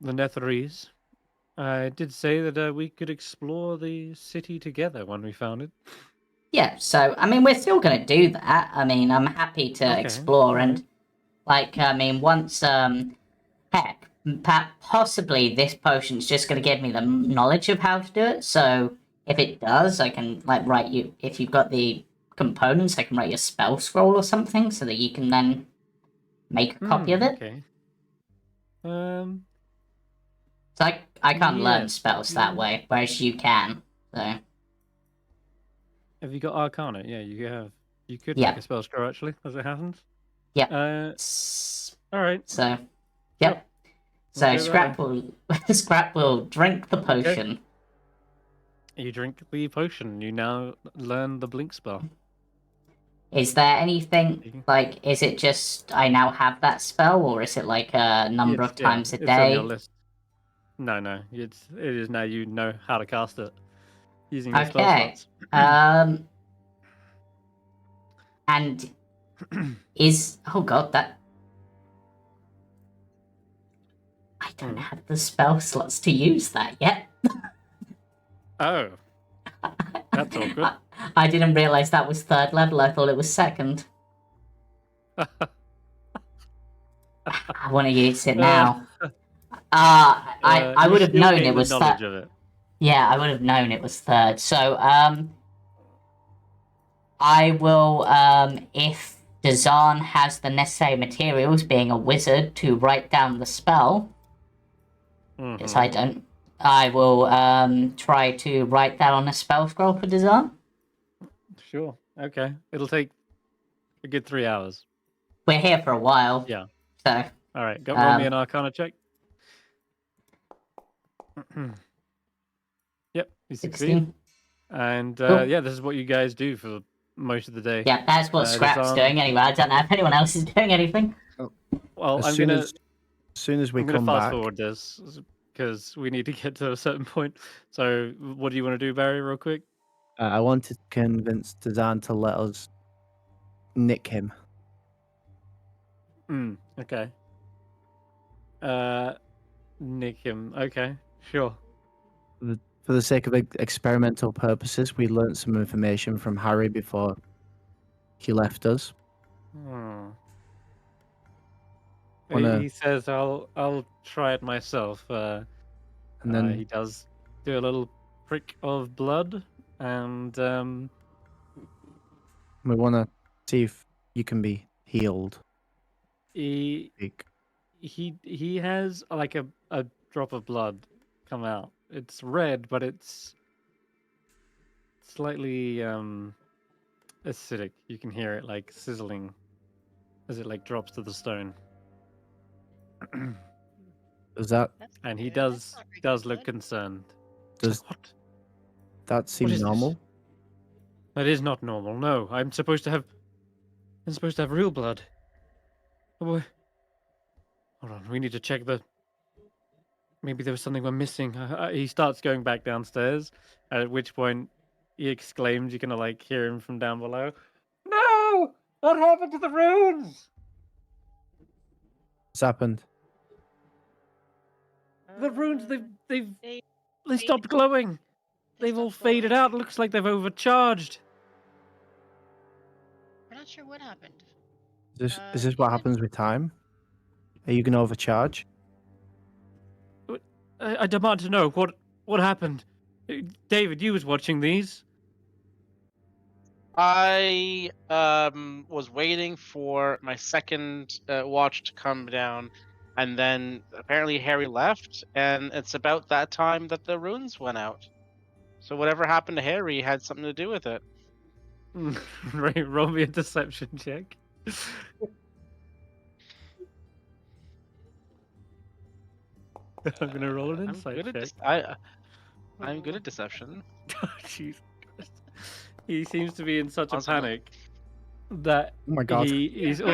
the Netherese. I did say that we could explore the city together when we found it. Yeah, so I mean, we're still gonna do that. I mean, I'm happy to Okay, explore alright. and, like, I mean, once heck, possibly this potion's just gonna give me the knowledge of how to do it. So if it does, I can like write you. If you've got the components, I can write you a spell scroll or something so that you can then make a copy of it. Okay. So I can't learn Yes, spells that way, whereas you can. So have you got Arcana? Yeah, you have. You could Yeah. make a spell scroll actually, as it happens. Yep. All right. So yep. So We'll do it that way. Skrapp will drink the potion. You drink the potion. You now learn the blink spell. Is there anything like? Is it just I now have that spell, or is it like a number of times a It's on your day? list. No. It is now. You know how to cast it using your spell Okay. slots. And is oh god that I don't have the spell slots to use that yet. Oh, that's all good. I didn't realize that was third level. I thought it was second. I want to use it now. I would have known it was third. Yeah, I would have known it was third. So I will if Dazan has the necessary materials, being a wizard, to write down the spell. Yes, I don't. I will try to write that on a spell scroll for Dazan. Sure. Okay. It'll take a good 3 hours. We're here for a while. Yeah. So. All right. Go roll me an Arcana check. Yep, you succeed. And Cool. yeah, this is what you guys do for most of the day. Yeah, that's what Skrapp's doing anyway. I don't know if anyone else is doing anything. Well, As soon as we come fast back, forward this because we need to get to a certain point. So, what do you want to do, Barry, real quick? I want to convince Dazan to let us nick him. Okay. Nick him. Okay, sure. For the sake of experimental purposes, we learnt some information from Harry before he left us. He says, "I'll try it myself." And then he does do a little prick of blood, and we want to see if you can be healed. he has like a drop of blood come out. It's red, but it's slightly acidic. You can hear it like sizzling as it like drops to the stone. Does that? And he does look concerned. Does what? that seem What is normal? That is not normal. No, I'm supposed to have real blood. Oh boy. Hold on, we need to check the. Maybe there was something we're missing. He starts going back downstairs, at which point he exclaims. You can like hear him from down below. No! What happened to the runes? What's happened? The runes, They they stopped glowing. They've all stopped faded glowing. out. It looks like they've overcharged. We're not sure what happened. Is this what David? happens with time? Are you gonna overcharge? I demand to know what happened. David, you was watching these. I was waiting for my second watch to come down, and then apparently Harry left, and it's about that time that the runes went out. So whatever happened to Harry had something to do with it. Right, roll me a deception check. I'm gonna roll an I'm insight good at check. I'm good at deception. Jesus Christ. He seems to be in such a Also- panic that Oh my god. he's Good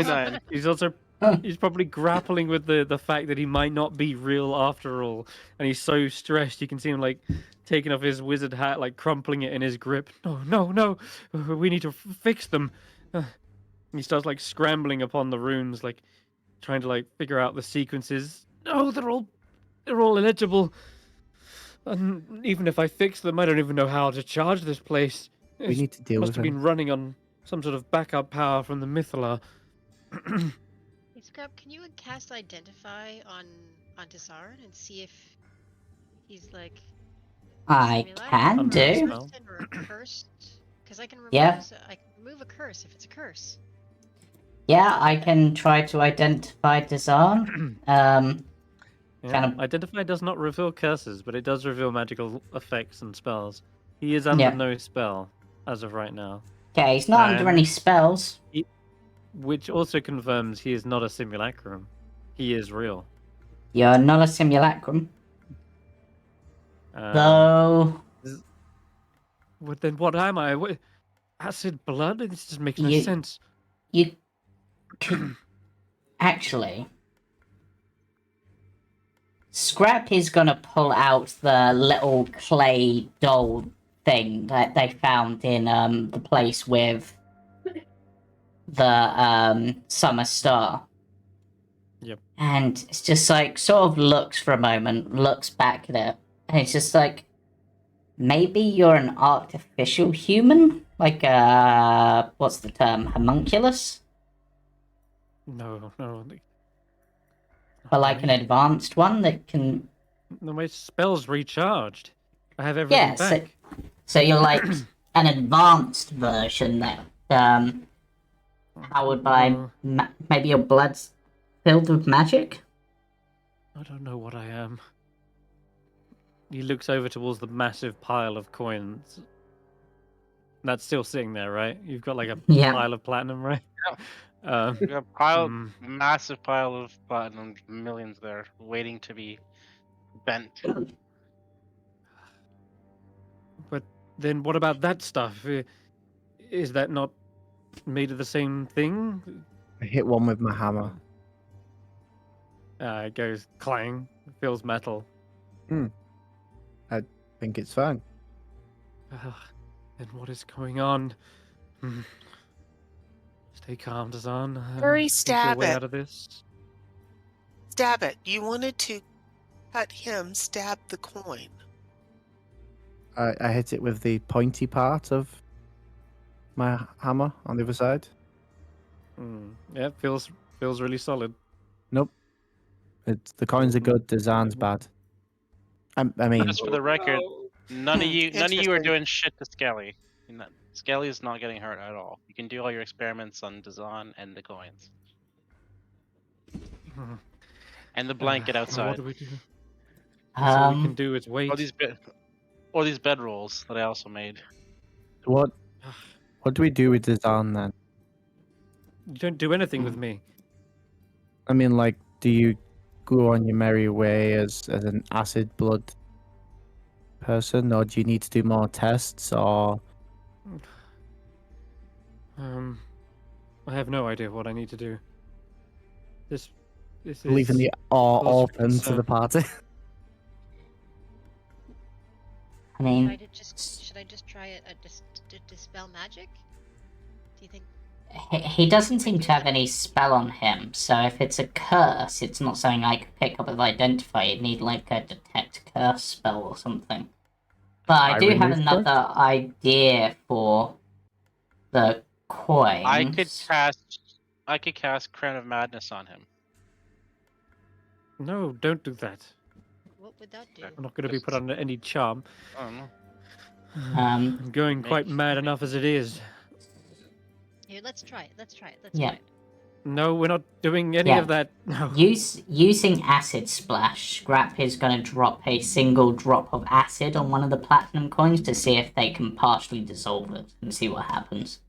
also night. he's probably grappling with the fact that he might not be real after all, and he's so stressed. You can see him like taking off his wizard hat, like crumpling it in his grip. No, we need to fix them. He starts like scrambling upon the runes, like trying to like figure out the sequences. No, they're all illegible. And even if I fix them, I don't even know how to charge this place. We It need to deal must with have him. been running on some sort of backup power from the Mythala. Hey, Skrapp, can you cast Identify on Desarin and see if he's like I can Under a do. spell. person or cursed? Because I can remove Yeah. I can remove a curse if it's a curse. Yeah, I can try to identify disarm. Yeah. Kind of- Identify does not reveal curses, but it does reveal magical effects and spells. He is under Yeah. no spell as of right now, Okay, he's not under any And- spells. which also confirms he is not a simulacrum. He is real. You're not a simulacrum. Um, Though But then what am I? Acid blood? This just makes no You- sense. you could actually. Skrapp is gonna pull out the little clay doll thing that they found in the place with the summer star. Yep. And it's just like sort of looks for a moment, looks back at it, and it's just like maybe you're an artificial human, like what's the term, homunculus, No. but like an advanced one that can. No, my spell's recharged. I have everything Yeah, so- back. So you're like an advanced version that powered by No, maybe your blood's filled with magic. I don't know what I am. He looks over towards the massive pile of coins. That's still sitting there, right? You've got like a Yeah. pile of platinum, right? We got a Hmm. massive pile of platinum, millions there, waiting to be bent. But then what about that stuff? Is that not made of the same thing? I hit one with my hammer. It goes clang, feels metal. I think it's fine. Then what is going on? Stay calm, Dazan. Hurry, Think your stab way it. out of this. Stab it. You wanted to cut him, stab the coin. I hit it with the pointy part of my hammer on the other side. Yeah, feels really solid. Nope. The coins are good. Design's bad. I mean, Just for the record, none of you are Interesting. doing shit to Skelly. Skelly is not getting hurt at all. You can do all your experiments on Dazan and the coins and the blanket What outside. do we do? All we can Um, do is wait. Or these bed rolls that I also made. what do we do with Design then? You don't do anything with me. I mean, like, do you go on your merry way as an acid blood person, or do you need to do more tests, or I have no idea what I need to do. This Leaving is the cause for orphan to concern. the party. I mean, Should I just try it to dispel magic? Do you think? he doesn't seem to have any spell on him, so if it's a curse, it's not something I could pick up and identify. You'd need like a detect curse spell or something. But I do have remove another idea for the coins. I could cast Crown of Madness on him. No, don't do that. What would that do? I'm not going to be Just- put under any charm. I don't know. I'm going quite Make- mad enough as it is. Here, let's try it. Let's try it. Yeah. Try it. No, we're not doing any Yeah. of that. No. Using Acid Splash, Skrapp is going to drop a single drop of acid on one of the platinum coins to see if they can partially dissolve it and see what happens.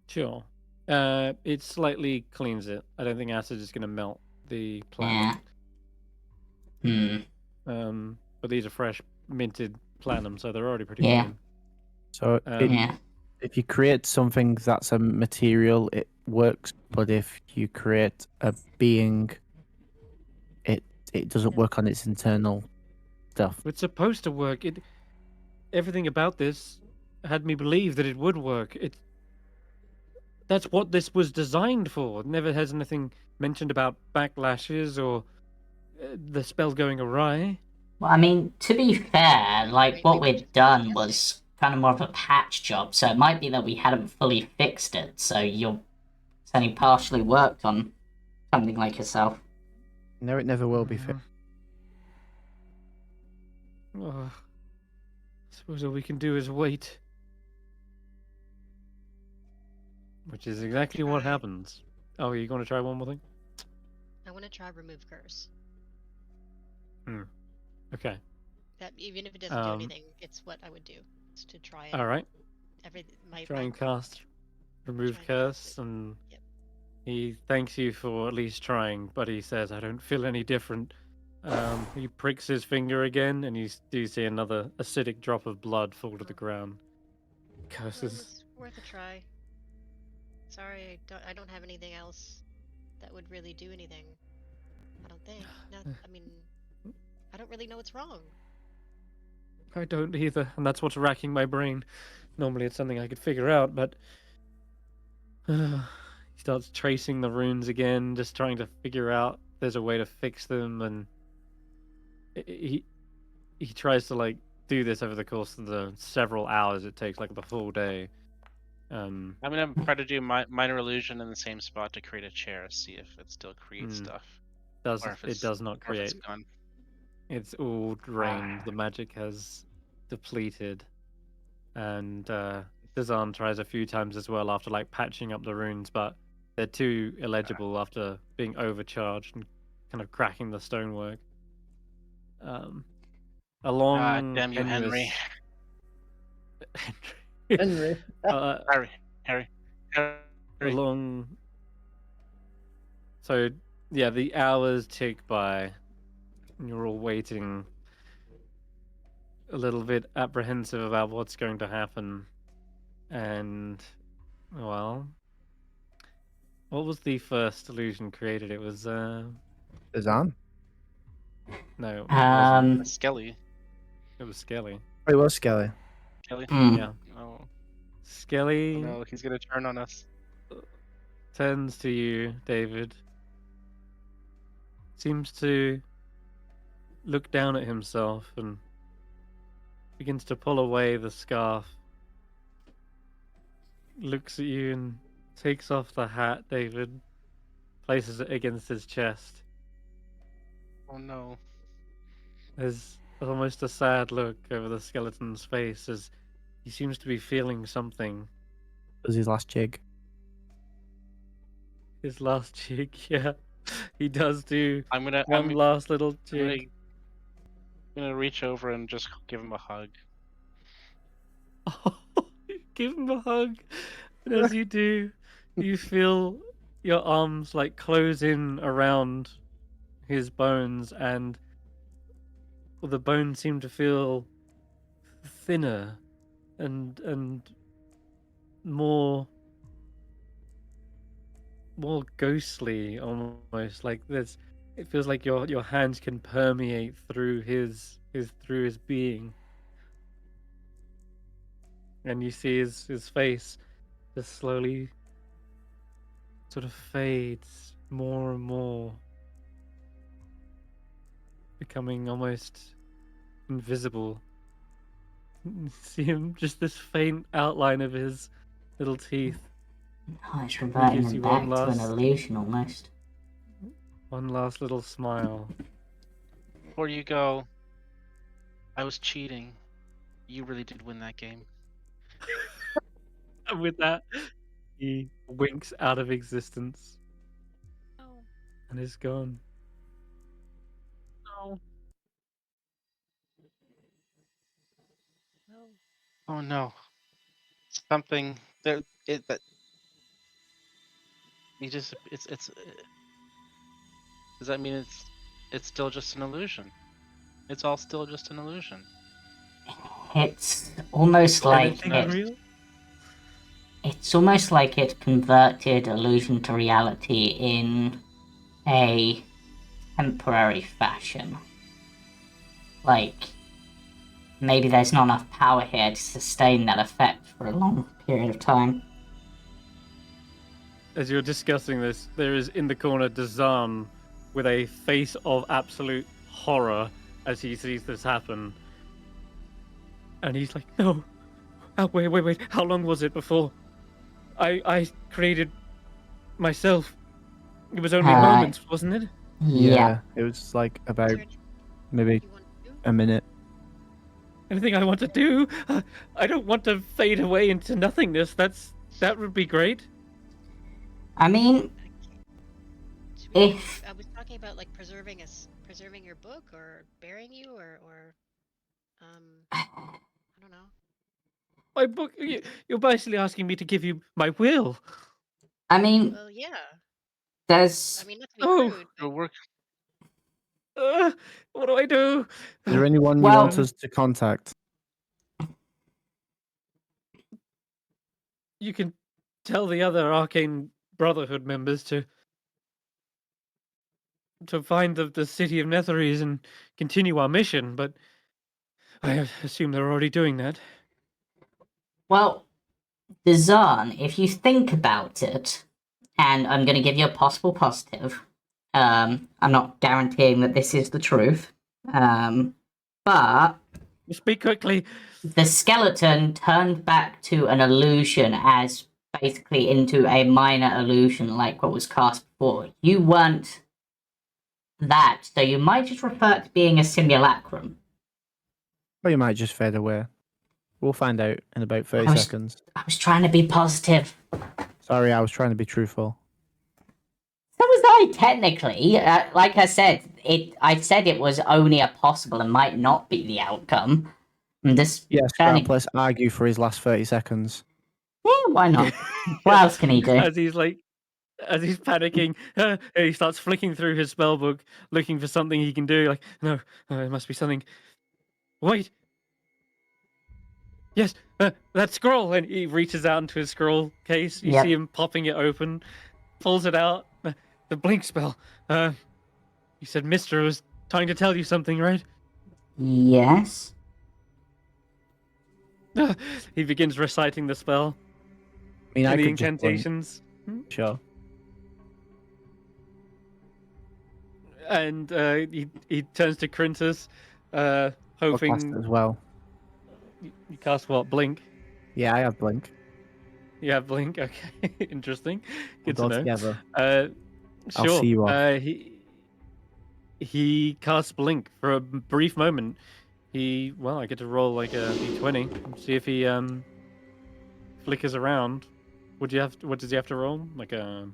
Sure. It slightly cleans it. I don't think acid is going to melt the platinum. But these are fresh minted platinum, so they're already pretty Yeah. clean. So Yeah. if you create something that's a material, it works. But if you create a being, it doesn't work on its internal stuff. It's supposed to work. Everything about this had me believe that it would work. That's what this was designed for. It never has anything mentioned about backlashes or the spell going awry. Well, I mean, to be fair, like, what Maybe we'd just done guess was kind of more of a patch job, so it might be that we hadn't fully fixed it, so it's only partially worked on something like yourself. No, it never will be fixed. Oh, I suppose all we can do is wait. Which is exactly what Try. happens. Oh, are you going to try one more thing? I want to try remove curse. Okay. That even if it doesn't do Um, anything, it's what I would do. Is to try it. All right. My And cast remove try and cast curse, it. and Yep. he thanks you for at least trying, but he says, "I don't feel any different." He pricks his finger again, and you do see another acidic drop of blood fall to the ground. Well, Curses. it's worth a try. Sorry, I don't have anything else that would really do anything. I don't think. No, I mean, I don't really know what's wrong. I don't either, and that's what's racking my brain. Normally it's something I could figure out, but he starts tracing the runes again, just trying to figure out if there's a way to fix them, and he tries to like do this over the course of the several hours it takes, like the full day. I'm gonna try to do minor illusion in the same spot to create a chair, see if it still creates stuff. Or if It does not or if it's create. gone. It's all drained. The magic has depleted, and Dazan tries a few times as well after like patching up the runes, but they're too illegible after being overcharged and kind of cracking the stonework. Along Damn you, Henry. Henry. Harry. Along. So yeah, the hours tick by, and you're all waiting, a little bit apprehensive about what's going to happen, and well, what was the first illusion created? It was Azan? no, it wasn't. Skelly. It was Skelly. Oh, it was Skelly. Skelly. Yeah, Oh Skelly no, he's gonna turn on us. turns to you, David. Seems to look down at himself and begins to pull away the scarf. Looks at you and takes off the hat, David. Places it against his chest. Oh no. There's almost a sad look over the skeleton's face as he seems to be feeling something. It was his last jig. His last jig, yeah. He does do I'm last little jig. gonna reach over and just give him a hug. Give him a hug. And as you do, you feel your arms like close in around his bones, and the bones seem to feel thinner and more ghostly almost. Like there's, it feels like your hands can permeate through his being, and you see his face just slowly sort of fades more and more, becoming almost invisible. You see him, just this faint outline of his little teeth. Oh, it's reverting gives him you back one to an last- illusion almost. One last little smile. Before you go, I was cheating. You really did win that game. And with that, he winks out of existence Oh, and is gone. no. No. Oh no. Something there. That he just. It's. Does that mean it's still just an illusion? It's all still just an illusion. It's almost like Anything it. real? It's almost like it converted illusion to reality in a temporary fashion. Like, maybe there's not enough power here to sustain that effect for a long period of time. As you're discussing this, there is in the corner Dazan with a face of absolute horror as he sees this happen. And he's like, no. Oh, wait. How long was it before? I created myself. It was only moments, wasn't it? Yeah. It was like about Is there anything maybe you want to do? a minute. Anything I want to do? I don't want to fade away into nothingness. That would be great. I mean, Should we- if I was talking about like preserving your book or burying you or I don't know. My book. You're basically asking me to give you my will. I mean, Well, yeah. there's I mean, not to be Oh. rude, It'll but work. What do I do? Is there anyone you Well- want us to contact? You can tell the other Arcane Brotherhood members to find the city of Netherese and continue our mission, but I assume they're already doing that. well, Dazan, if you think about it, and I'm going to give you a possible positive. I'm not guaranteeing that this is the truth, but Speak quickly. the skeleton turned back to an illusion as basically into a minor illusion like what was cast before. You weren't that, so you might just refer to being a simulacrum. Or you might just fade away. We'll find out in about 30 I was- seconds. I was trying to be positive. Sorry, I was trying to be truthful. So was I, technically. Like I said, I said it was only a possible and might not be the outcome. And this Yes, turning- Skrapp, let's argue for his last 30 seconds. Yeah, why not? What else can he do? As he's panicking, he starts flicking through his spellbook, looking for something he can do. Like, no, it must be something. Wait. Yes, that scroll, and he reaches out into his scroll case. You Yep. see him popping it open, pulls it out. The blink spell. You said Mister was trying to tell you something, right? Yes. He begins reciting the spell I mean, I and the could just blink, incantations. sure. And he turns to Crintus, I'll cast hoping it as well. you cast what? Blink. Yeah, I have blink. You have blink. Okay, interesting. We'll Good to go know. together. Sure. I'll see you off. He casts blink for a brief moment. I get to roll like a d20, see if he flickers around. What does he have to roll? Like a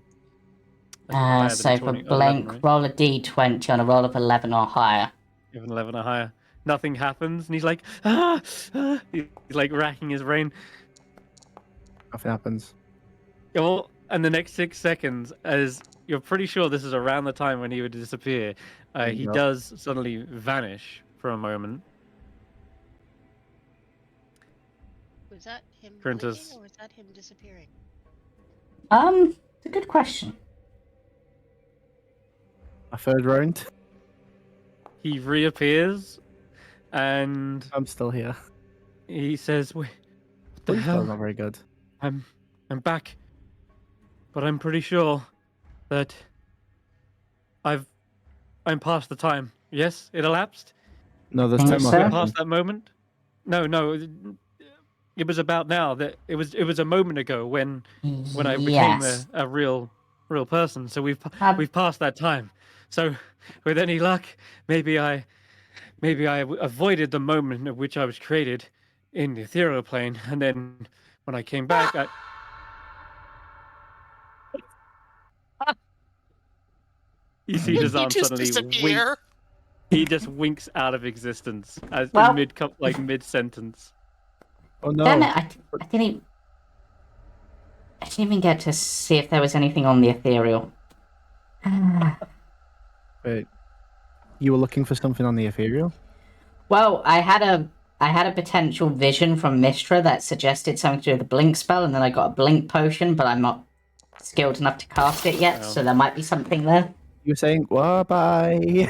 higher than So for 20 blank, 11, right? roll a d20 on a roll of 11 or higher. You have an 11 or higher. Nothing happens, and he's like, ah! He's like racking his brain. Nothing happens. Well, and the next 6 seconds, as you're pretty sure this is around the time when he would disappear, he Yep. does suddenly vanish for a moment. was Was that him Corinthus. blinking, or was that him disappearing? It's a good question. A third round. He reappears, and I'm still here. he says, "Wait, what the Blue spell's hell? not very good. I'm back, but I'm pretty sure that I'm past the time. Yes, it elapsed. No, there's Think 10 more so? We're seconds. past that moment. No, it was about now. That it was a moment ago when I became Yes. a real person. So we've Uh, passed that time. So with any luck, maybe I avoided the moment at which I was created in the ethereal plane, and then when I came back, you see Did he Dazan just suddenly wink. disappear? He just winks out of existence as Well- in mid sentence. Oh Damn no. it! I didn't even get to see if there was anything on the ethereal. Wait. You were looking for something on the ethereal? Well, I had a potential vision from Mistra that suggested something to do with the blink spell, and then I got a blink potion, but I'm not skilled enough to cast it yet, Oh. so there might be something there. You were saying, well, bye.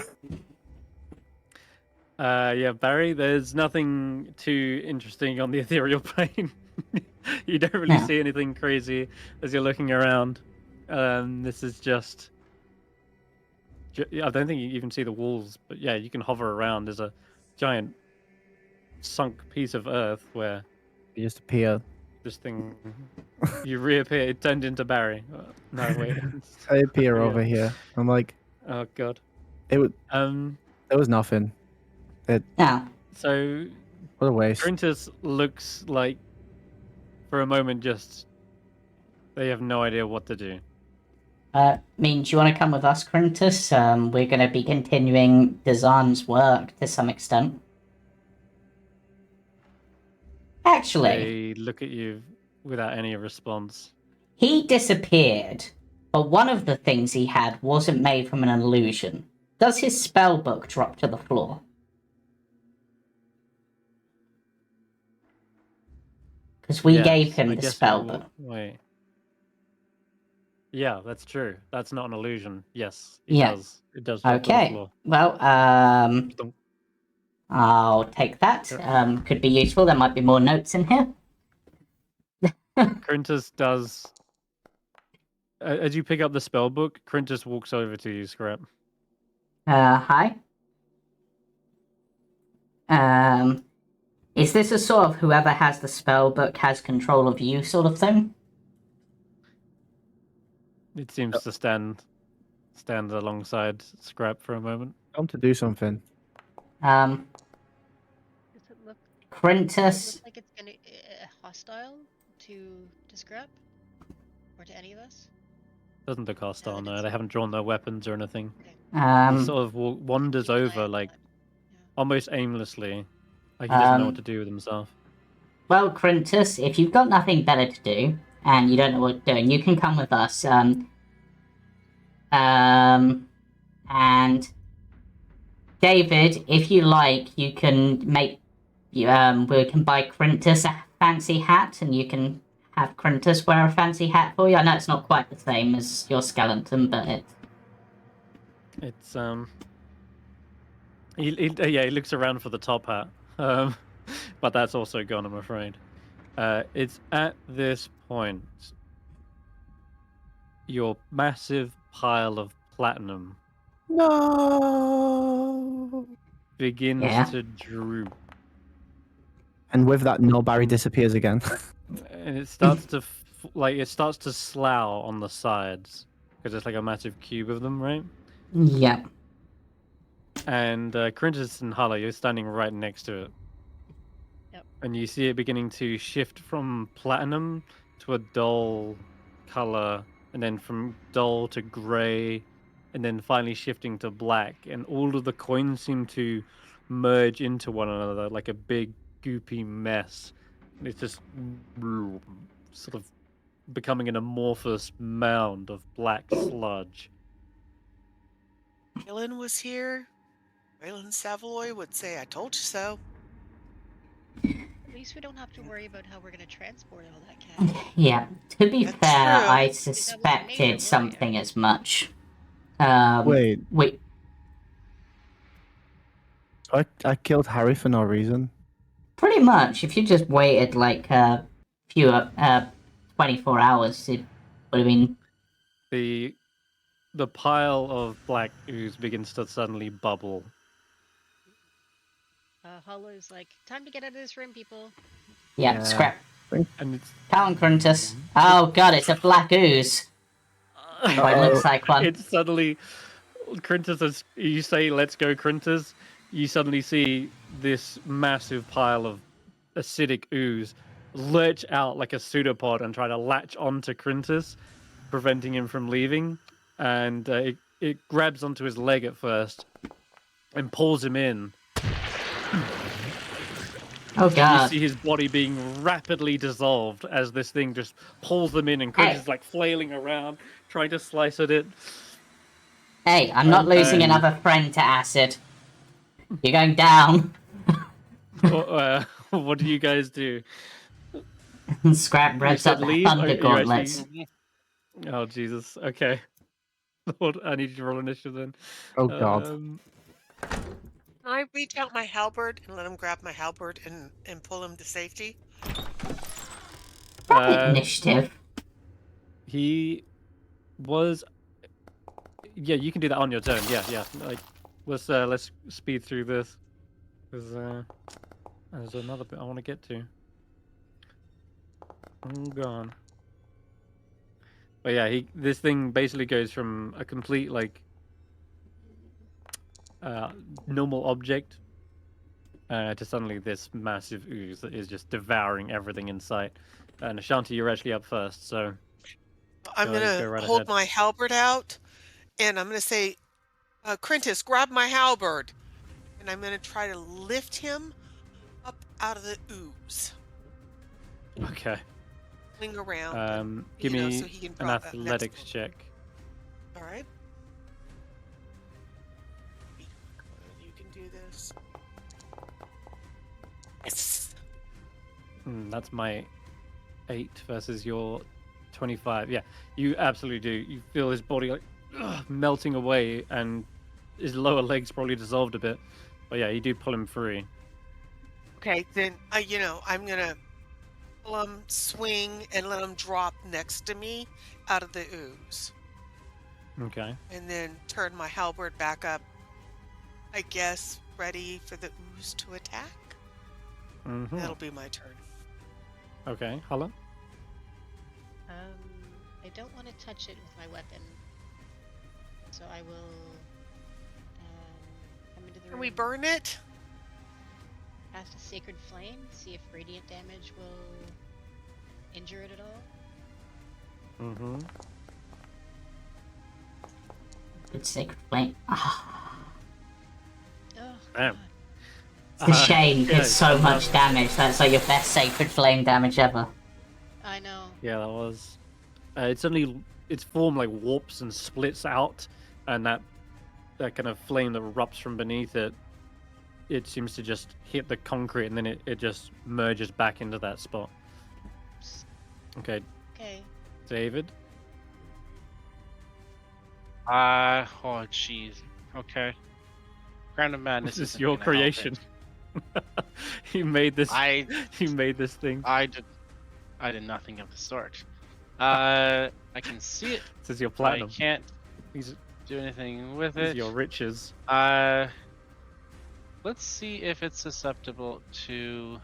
Yeah, Barry, there's nothing too interesting on the ethereal plane. You don't really Yeah. see anything crazy as you're looking around. This is just. I don't think you even see the walls, but yeah, you can hover around. There's a giant sunk piece of earth where You just appear. this thing. You reappear. It turned into Barry. No, wait. I appear Yeah. over here. I'm like, Oh, God. it was. Um. There was nothing. Yeah. So What a waste. Corinthus looks like, for a moment, just they have no idea what to do. Do you want to come with us, Corinthus? We're going to be continuing Dazan's work to some extent. Actually, They look at you without any response. he disappeared, but one of the things he had wasn't made from an illusion. Does his spell book drop to the floor? Because we gave Yes, him I the guess spell book. Wait. Yeah, that's true. That's not an illusion. Yes, it Yeah. does. It does drop to the Okay. floor. Well, I'll take that. Could be useful. There might be more notes in here. Corinthus does. As you pick up the spell book, Corinthus walks over to you, Skrapp. Hi. Is this a sort of whoever has the spell book has control of you sort of thing? It seems to stand alongside Skrapp for a moment. Come to do something. Does it look Corinthus, like it's gonna hostile to Skrapp? Or to any of us? Doesn't look hostile, that no. it's- They haven't drawn their weapons or anything. He um, sort of wanders Keep an eye over, on like, that. almost aimlessly. Like he doesn't know what Um, to do with himself. well, Corinthus, if you've got nothing better to do, and you don't know what you're doing, you can come with us. And David, if you like, you can we can buy Corinthus a fancy hat, and you can have Corinthus wear a fancy hat for you. I know it's not quite the same as your skeleton, but It's he looks around for the top hat, but that's also gone, I'm afraid. It's at this point your massive pile of platinum No. begins Yeah. to droop, And with that, no Barry disappears again. and it starts to slough on the sides because it's like a massive cube of them, right? yeah. And Corinthus and Hulla, you're standing right next to it. Yep. And you see it beginning to shift from platinum to a dull color, and then from dull to gray, and then finally shifting to black. And all of the coins seem to merge into one another like a big goopy mess. And it's just sort of becoming an amorphous mound of black sludge. Waylon was here. Waylon Savoy would say, I told you so. At least we don't have to worry about how we're going to transport all that cash. Yeah, to be That's fair, true. I major suspected worry. something as much. Wait, Wait, I killed Harry for no reason. pretty much, if you just waited like a few 24 hours, it would have been. The pile of black ooze begins to suddenly bubble. Hulla's like, time to get out of this room, people. Yeah, Yeah. Skrapp. And it's Talon Gruntus. Oh god, it's a black ooze. Oh, it looks like one. It's suddenly Crintus, as you say, let's go Crintus, you suddenly see this massive pile of acidic ooze lurch out like a pseudopod and try to latch onto Crintus, preventing him from leaving. And it grabs onto his leg at first and pulls him in. Oh You god. see his body being rapidly dissolved as this thing just pulls them in, and Crintus is like flailing around, trying to slice at it. Hey, I'm not losing another friend to acid. You're going down. What do you guys do? Skrapp revs said up the leave? thunder Are you gauntlets. Oh, Jesus. Okay. Lord, I need you to roll initiative then. Oh god. Can I reach out my halberd and let him grab my halberd and pull him to safety? Initiative. He was... Yeah, you can do that on your turn. Yeah. Like, let's speed through this. Because there's another bit I want to get to. I'm gone. But yeah, this thing basically goes from a complete, like, normal object to suddenly this massive ooze that is just devouring everything in sight. And Ashanti, you're actually up first, so... I'm Go going to right hold ahead. my halberd out, and I'm going to say, Crintus, grab my halberd. And I'm going to try to lift him up out of the ooze. Okay. Swing around. Give me so he can an drop that next athletics one. check. All right. You can do this. Yes. That's my 8 versus your 25. Yeah, you absolutely do. You feel his body like melting away, and his lower legs probably dissolved a bit. But yeah, you do pull him free. Okay, then I'm gonna pull him, swing, and let him drop next to me out of the ooze, Okay. and then turn my halberd back up. I guess ready for the ooze to attack. Mm-hmm. That'll be my turn. Okay, Hulla. I don't want to touch it with my weapon, so I will come into the room. Can we burn it? Cast a sacred flame. See if radiant damage will injure it at all. Mm-hmm. It's sacred flame. Oh, Damn. God. It's a shame. yeah, It's so much damage. That's like your best sacred flame damage ever. I know. Yeah, that was. It suddenly, its form like warps and splits out, and that kind of flame that erupts from beneath it, it seems to just hit the concrete, and then it just merges back into that spot. Okay, Okay. David. Oh, jeez. Okay. Ground of Madness This is isn't your gonna help creation. it. He made this. I He made this thing. I did nothing of the sort. I can see it. This is your But platinum. I can't These do anything with are it. your riches. Let's see if it's susceptible to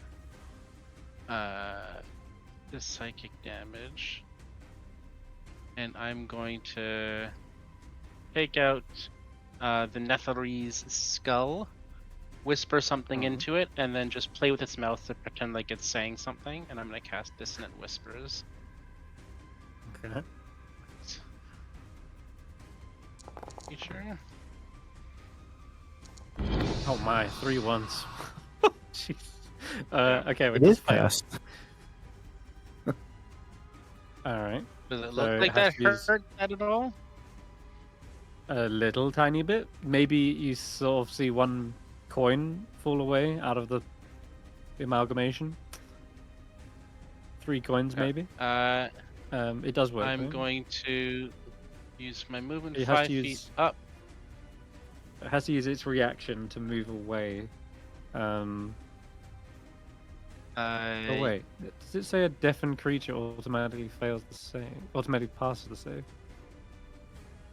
the psychic damage. And I'm going to take out the Netheri's skull, whisper something into it, and then just play with its mouth to pretend like it's saying something. And I'm going to cast Dissonant Whispers. Okay. Feature. Oh my, 3 ones. Jeez. Okay, we It just is failed. cursed. All right. Does it So look it like has that to use- hurt that at all? A little tiny bit. Maybe you sort of see one coin fall away out of the amalgamation. 3 coins maybe. It does work. I'm though. going to use my movement It has 5 to feet use- up. It has to use its reaction to move away. Oh wait, does it say a deafened creature automatically fails the save? Automatically passes the save.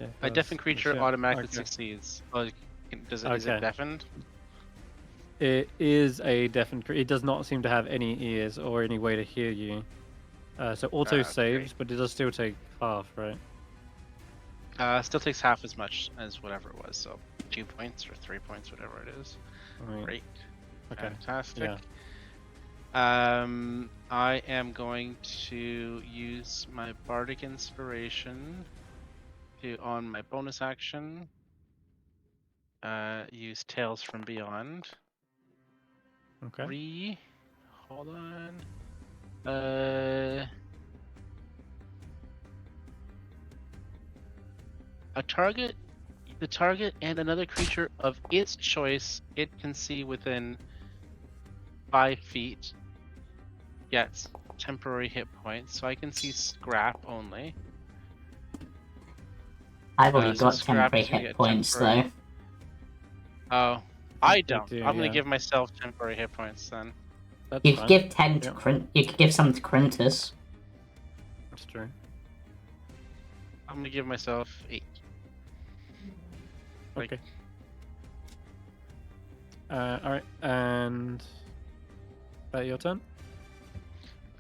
Yeah, it A does. deafened creature Yeah, automatically okay. succeeds. Oh, is it Okay. deafened? It is a deafened creature. It does not seem to have any ears or any way to hear you. So auto saves, but it does still take half, right? Still takes half as much as whatever it was, so 2 points or 3 points, whatever it is. Right. Great. Okay. Fantastic. Yeah. I am going to use my Bardic Inspiration to, on my bonus action, use Tales from Beyond. Okay. Hold on. The target and another creature of its choice it can see within 5 feet gets temporary hit points. So I can see Skrapp only. I've already So got Skrapp temporary is gonna hit get points temporary. though. Oh, I They don't. do, I'm gonna yeah. give myself temporary hit points then. That's You fine. could give 10 to Yep. You could give some to Quintus. That's true. I'm gonna give myself 8. Like- Okay. Alright, and your turn?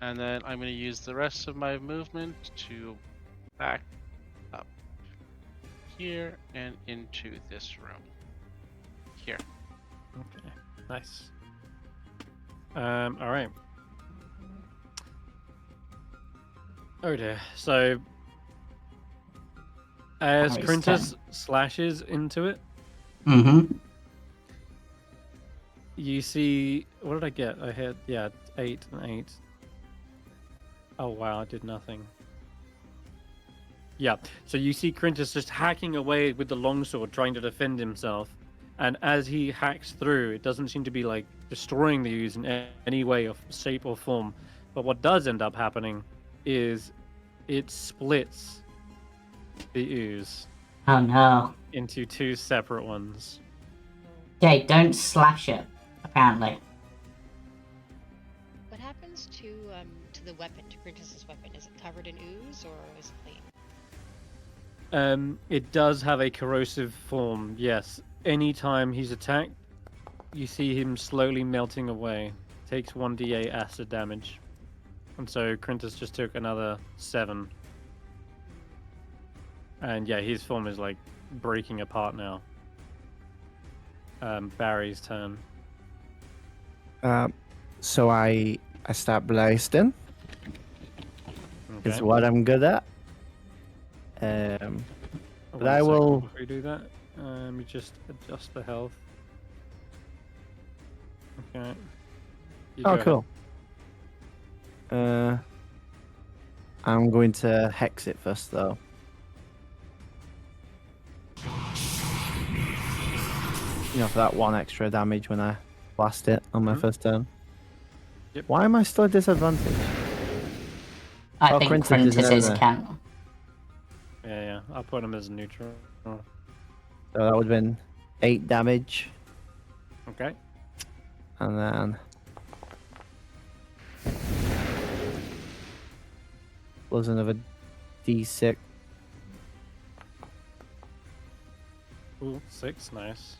And then I'm going to use the rest of my movement to back up here and into this room. Here. Okay, nice. Alright. Oh dear. So, as Nice Quintus slashes into it, Mm-hmm. you see. What did I get? I had, 8 and 8. Oh wow, I did nothing. Yeah, so you see Quintus just hacking away with the longsword, trying to defend himself. And as he hacks through, it doesn't seem to be like destroying the ooze in any way, or shape, or form. But what does end up happening is it splits the ooze Oh no. into 2 separate ones. Okay, don't slash it, apparently. What happens to the weapon, to Quintus's weapon? Is it covered in ooze or is it clean? It does have a corrosive form, yes. Anytime he's attacked, you see him slowly melting away. Takes 1d8 acid damage. And so Quintus just took another 7. And yeah, his form is like breaking apart now. Barry's turn. So I start blasting. Okay. Is what I'm good at. But I will. Before you do that, you just adjust the health. Okay. You Oh, go cool. I'm going to hex it first, though. You know, for that 1 extra damage when I blast it on my first turn. Yep. Why am I still at disadvantage? I Oh, think Quintus Quintus is is over. can. Yeah. I'll put him as neutral. So that would have been 8 damage, Okay. and then plus another d6. Ooh, 6, nice.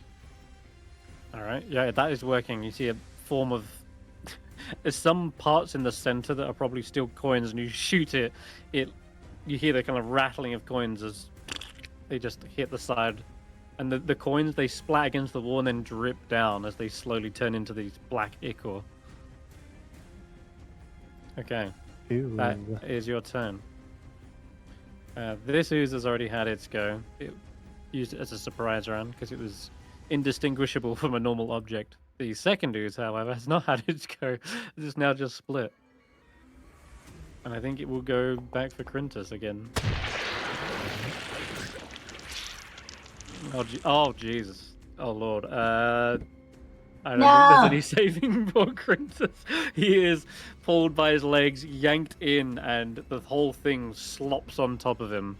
Alright, yeah, that is working. You see a form of... There's some parts in the center that are probably still coins, and you shoot it, you hear the kind of rattling of coins as they just hit the side. And the coins, they splat against the wall and then drip down as they slowly turn into these black ichor. Okay, that is your turn. This ooze has already had its go. It used it as a surprise round because it was indistinguishable from a normal object. The second ooze, however, has not had its go. It's now just split. And I think it will go back for Quintus again. Oh, Jesus. Oh, Lord. I don't think there's any saving for Quintus. He is pulled by his legs, yanked in, and the whole thing slops on top of him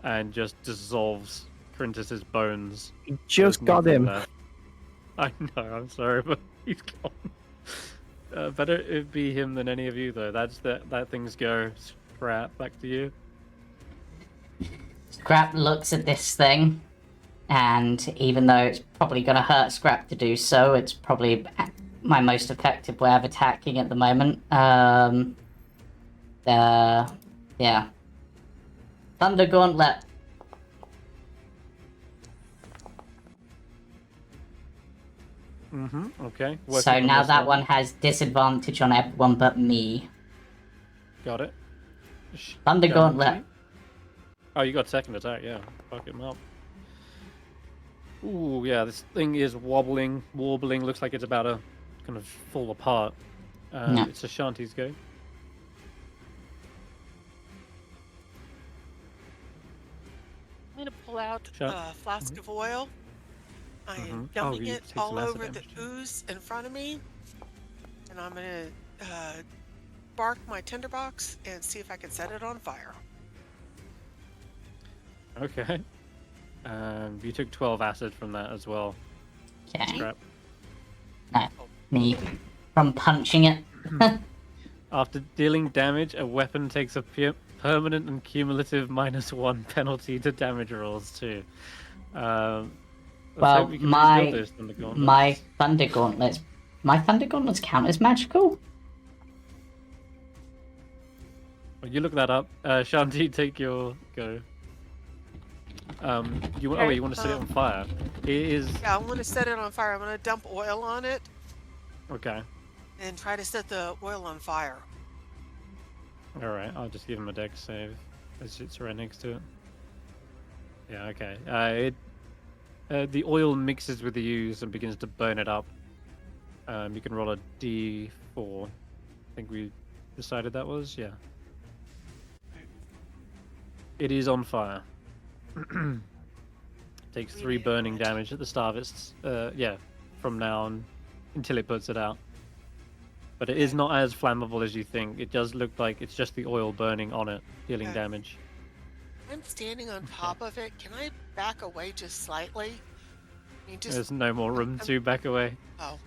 and just dissolves Quintus's bones. You just There's got nothing him. left. I know, I'm sorry, but he's gone. Better it be him than any of you, though. That thing's go. Skrapp, back to you. Skrapp looks at this thing, and even though it's probably going to hurt Skrapp to do so, it's probably my most effective way of attacking at the moment. Yeah. Thunder Gauntlet. Okay. So Working on now this that one has disadvantage on everyone but me. Got it. Thunder Gauntlet. Shanti? Oh, you got second attack, yeah. Fuck him up. Ooh, yeah, this thing is warbling. Looks like it's about to kind of fall apart. No. It's Ashanti's go. I'm gonna pull out Sure. a flask of oil. I am Oh, dumping you it take some all acid over the damage. ooze in front of me, and I'm gonna bark my tinderbox and see if I can set it on fire. Okay. You took 12 acid from that as well. Okay. Skrapp. No, me. From punching it. After dealing damage, a weapon takes a permanent and cumulative -1 penalty to damage rolls too. Let's Well, hope we can rebuild those Thunder Gauntlets. my Thunder Gauntlets count as magical? Well, you look that up. Shanti, take your go. You want to set it on fire? It is Yeah, I want to set it on fire. I'm gonna dump oil on it okay. and try to set the oil on fire. All right, I'll just give him a dex save. It's right next to it. Yeah, okay. The oil mixes with the ooze and begins to burn it up. You can roll a d4. I think we decided that was, yeah. It is on fire. Takes 3 burning damage at the start of its, from now on until it puts it out. But it is not as flammable as you think. It does look like it's just the oil burning on it, dealing damage. I'm standing on top of it. Can I back away just slightly? I mean, There's no more room to back away. Oh.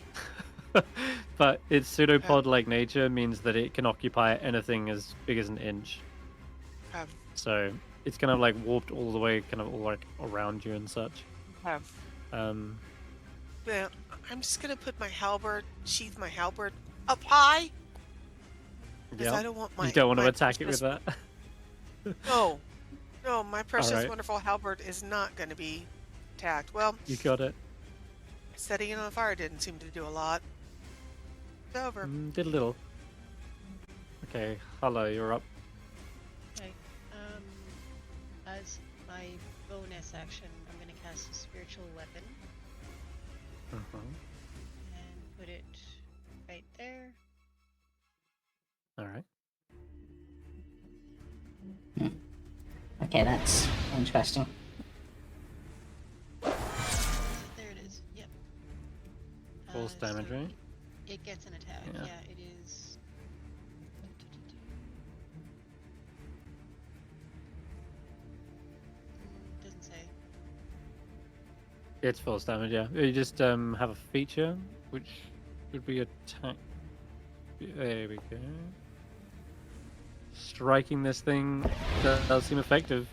But its pseudopod-like nature means that it can occupy anything as big as an inch. So it's kind of like warped all the way, kind of all like around you and such. Yeah, I'm just gonna put my halberd, sheath my halberd up high. Yeah. I don't want my. You don't want to my attack it with precious- that. No, my precious, Alright. wonderful halberd is not going to be attacked. Well, You got it. setting it on fire didn't seem to do a lot. It's over. Did a little. Okay, Hulla, you're up. Okay. As my bonus action, I'm gonna cast a spiritual weapon and put it right there. All right. Okay, that's interesting. There it is. Yep. Force damage, so right? It gets an attack. Yeah. Yeah, it is. Doesn't say. It's force damage, yeah. You just have a feature, which would be attack. There we go. Striking this thing does seem effective.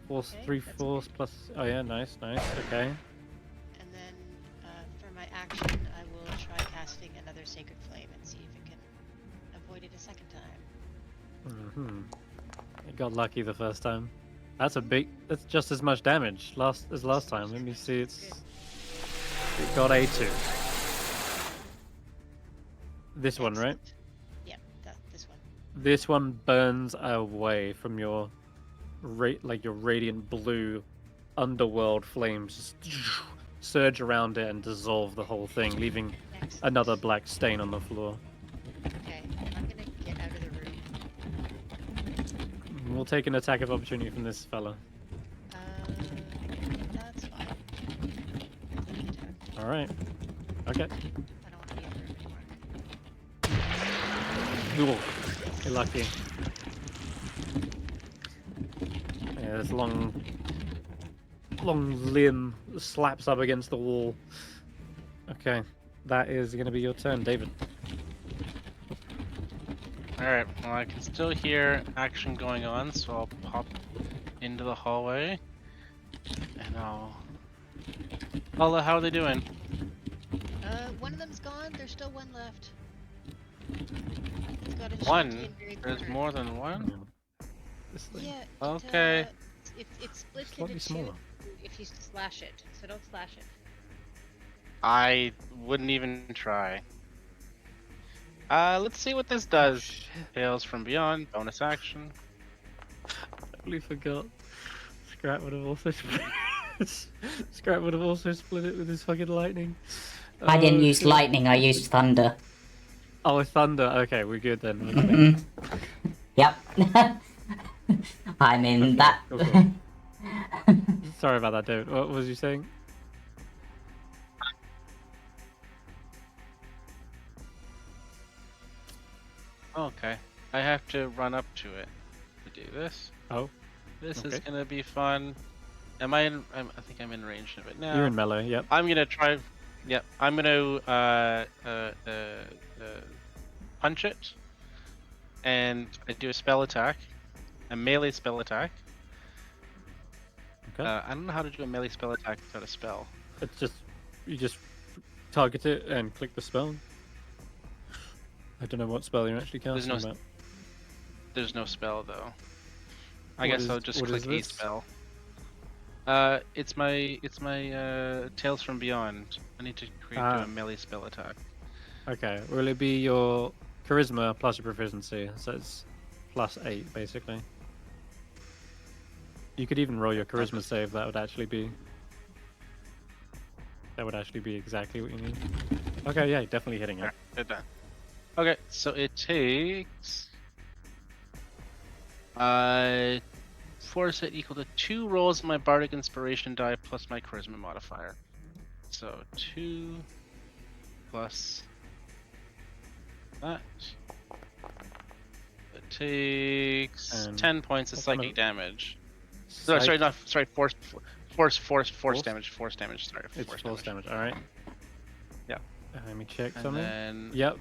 Force Okay, 3 that's force plus. Oh yeah, nice. Okay. And then for my action, I will try casting another Sacred Flame and see if it can avoid it a second time. It got lucky the first time. That's that's just as much damage as last time. Let me see. It got a 2. This one, right? Excellent. Yeah, this one. This one burns away from your your radiant blue underworld flames just surge around it and dissolve the whole thing, leaving Excellent. another black stain on the floor. Okay, I'm gonna get out of the room. We'll take an attack of opportunity from this fella. That's fine. Attack. All right. Okay. I don't want to be a fruit anymore. Ooh, you're lucky. Yeah, this long limb slaps up against the wall. Okay, that is going to be your turn, David. Alright, well, I can still hear action going on, so I'll pop into the hallway. And I'll... Hulla, how are they doing? One of them's gone. There's still one left. It's got its One? Shanty in very There's corner. more than one? This thing. Yeah. Okay. It splits Slightly into smaller. two if you slash it. So don't slash it. I wouldn't even try. Let's see what this Oh, does. shit. Tales from Beyond, bonus action. Totally forgot. Skrapp would have also split. Skrapp would have also split it with his fucking lightning. I didn't Oh, use shit. lightning, I used thunder. Oh, thunder. Okay, we're good then. Yep. I mean, Okay, that... cool. Sorry about that, David. What was you saying? Okay. I have to run up to it to do this. Oh, This is okay. gonna be fun. Am I in... I think I'm in range of it now. You're in melee, yep. I'm gonna try... Yep, I'm gonna punch it. And I do a spell attack. A melee spell attack. Okay. I don't know how to do a melee spell attack without a spell. It's just, you just target it and click the spell. I don't know what spell you're actually casting. There's no spell though. I What guess is- I'll just what click is a this? spell. It's my Tales from Beyond. I need to do a melee spell attack. Okay, will it be your charisma plus your proficiency? So it's +8 basically. You could even roll your charisma save. That would actually be exactly what you need. Okay, yeah, definitely hitting it. Alright, good done. Okay, so it takes force hit equal to 2 rolls of my bardic inspiration die plus my charisma modifier. So 2 plus that. It takes And 10 points of what kind psychic of- damage. Psych- Sorry, not sorry. Force Force? damage. Force damage. Sorry, It's force damage. All right. Yeah. Let me check And something. then Yep.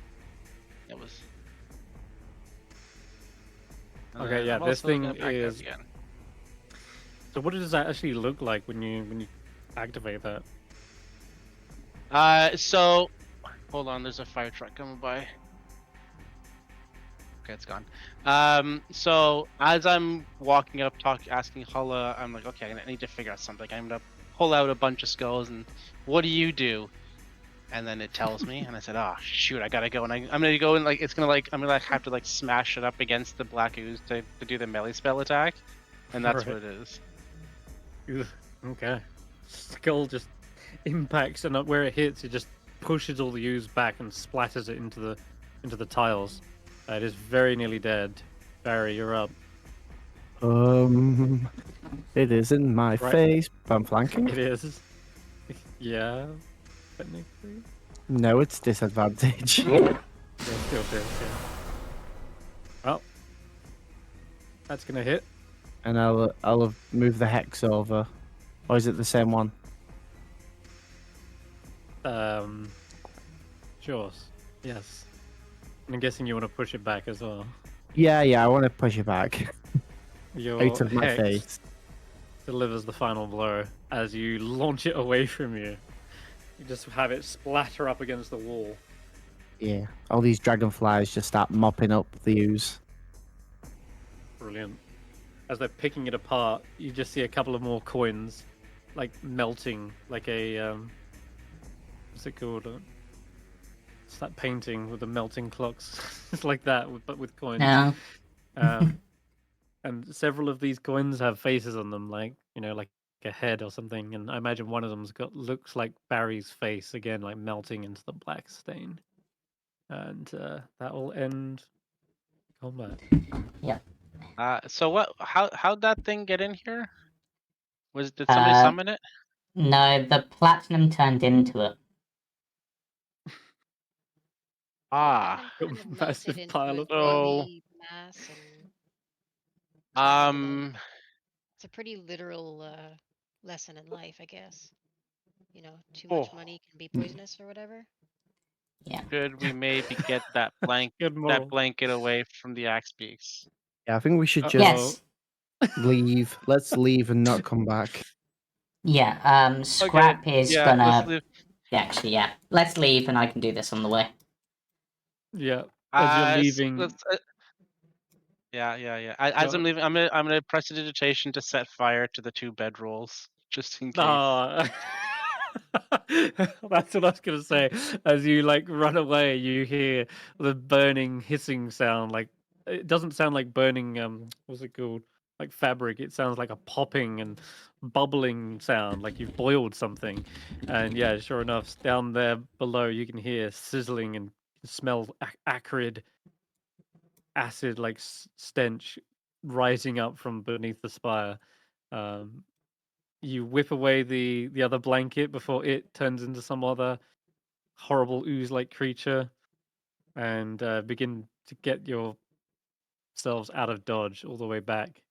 it was. and Okay, then yeah, I'm this also thing gonna back out is- again. So what does that actually look like when you activate that? So hold on. There's a fire truck coming by. Okay, it's gone. So as I'm walking up, asking Hulla, I'm like, okay, I need to figure out something. I'm gonna pull out a bunch of skulls and what do you do? And then it tells me, and I said, oh shoot, I gotta go. And I'm gonna go and I'm gonna have to smash it up against the black ooze to do the melee spell attack, and that's what it is. Ugh, okay. Skull just impacts, and where it hits, it just pushes all the ooze back and splatters it into the tiles. It is very nearly dead. Barry, you're up. It is in my Right. face. But I'm flanking. It is. Yeah. Technically. No, it's disadvantage. Yeah, still do. Yeah. Well, that's gonna hit. And I'll move the hex over, or is it the same one? Sure. Yes. And I'm guessing you want to push it back as well. Yeah, I want to push it back Your out of my hex face. delivers the final blow as you launch it away from you. You just have it splatter up against the wall. Yeah, all these dragonflies just start mopping up the ooze. Brilliant. As they're picking it apart, you just see a couple of more coins, melting, like a what's it called? It's that painting with the melting clocks. It's like that, but with coins. No. And several of these coins have faces on them, like a head or something. And I imagine one of them's looks like Barry's face again, like melting into the black stain. And that will end combat. So how'd that thing get in here? Did somebody summon it? No, the platinum turned into it. Ah. Kind of melted Massive into pile a of So, glowy mass, and um, it's a pretty literal lesson in life, I guess. You know, too oh, much money can be poisonous or whatever. Yeah. should we maybe get that Good moral. blanket away from the axe beaks? Yeah, I think we should Uh-oh. just Yes. leave. Let's leave and not come back. Yeah. Okay. Scrap is Yeah. Let's gonna. leave. Actually, yeah. Let's leave, and I can do this on the way. Yeah. As you're leaving, Let's. Yeah. As go. I'm leaving, I'm gonna prestidigitation to set fire to the 2 bedrolls, just in case. Ah. That's what I was gonna say. As you like run away, you hear the burning, hissing sound. Like it doesn't sound like burning. What's it called? Like fabric. It sounds like a popping and bubbling sound, like you've boiled something. And yeah, sure enough, down there below, you can hear sizzling and smell acrid acid, like stench rising up from beneath the spire. Um, you whip away the other blanket before it turns into some other horrible ooze-like creature, and begin to get yourselves out of dodge all the way back.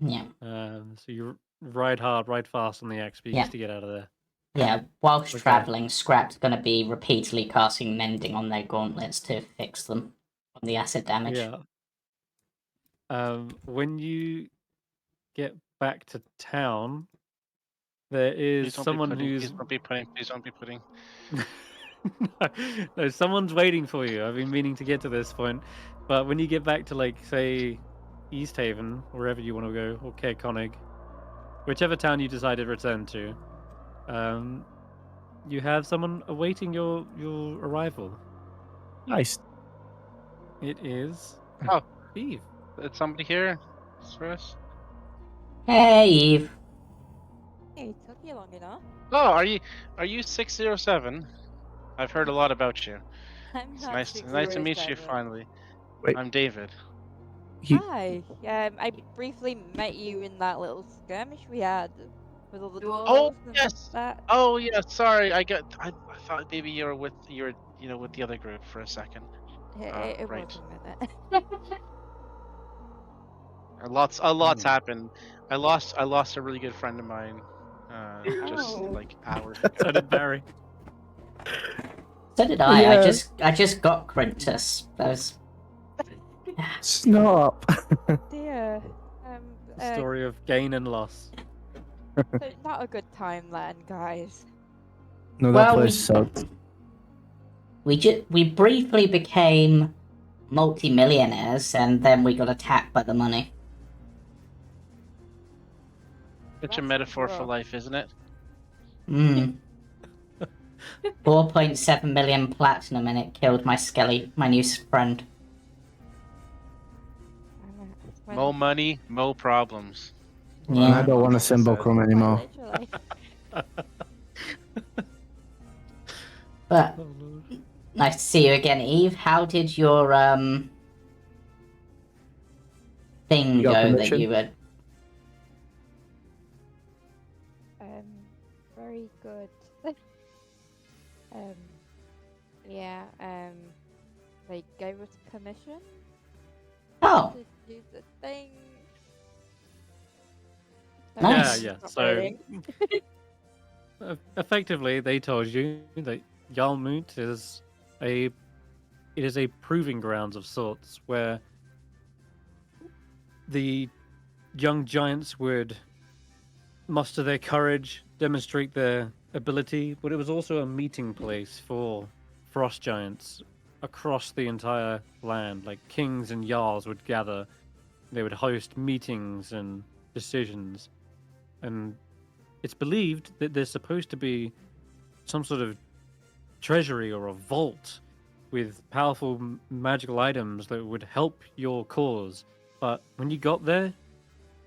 Yeah. So you ride hard, ride fast on the axe beaks Yeah. to get out of there. Yeah. Whilst Okay. traveling, Scrap's gonna be repeatedly casting mending on their gauntlets to fix them on the acid damage. Yeah. When you get back to town, there is Please don't someone be pudding. who's Please don't be pudding. Please don't be pudding. no, someone's waiting for you. I've been meaning to get to this point, but when you get back to, like, say, East Haven, wherever you want to go, or Caer Konig, whichever town you decide to return to, you have someone awaiting your arrival. Nice. It is Oh, Eve. is somebody here for us? Hey, Eve. Hey, it took you long enough. Oh, are you 607? I've heard a lot about you. I'm It's not nice to meet you 607. finally. Wait. I'm David. Hi. I briefly met you in that little skirmish we had with all the dwarves. Oh and yes. That. Oh yeah. Sorry, I thought maybe you were with with the other group for a second. It Right. was a minute. A lot's happened. I lost a really good friend of mine. Just Oh. like hours So ago. did Barry. So did I. Yeah. I just got Quintus. That was. Stop. Dear. Story of gain and loss. So not a good time then, guys. No, that Well, place sucked. we briefly became multi-millionaires, and then we got attacked by the money. Such a That metaphor sounds for rough. life, isn't it? 4.7 million platinum, and it killed my new friend. When- Mo money, mo problems. And Yeah. I don't want a That's what it symbol says. crumb Quite anymore. literally. But Oh, Lord. nice to see you again, Eve. How did your thing You got go that permission? you were? Very good. Yeah, they gave us permission Oh, to do the thing. Nice. Yeah. Stop So waiting. effectively, they told you that Yarmut is a proving grounds of sorts where the young giants would muster their courage, demonstrate their ability, but it was also a meeting place for frost giants across the entire land. Like kings and jarls would gather, they would host meetings and decisions, and it's believed that there's supposed to be some sort of treasury or a vault with powerful magical items that would help your cause. But when you got there,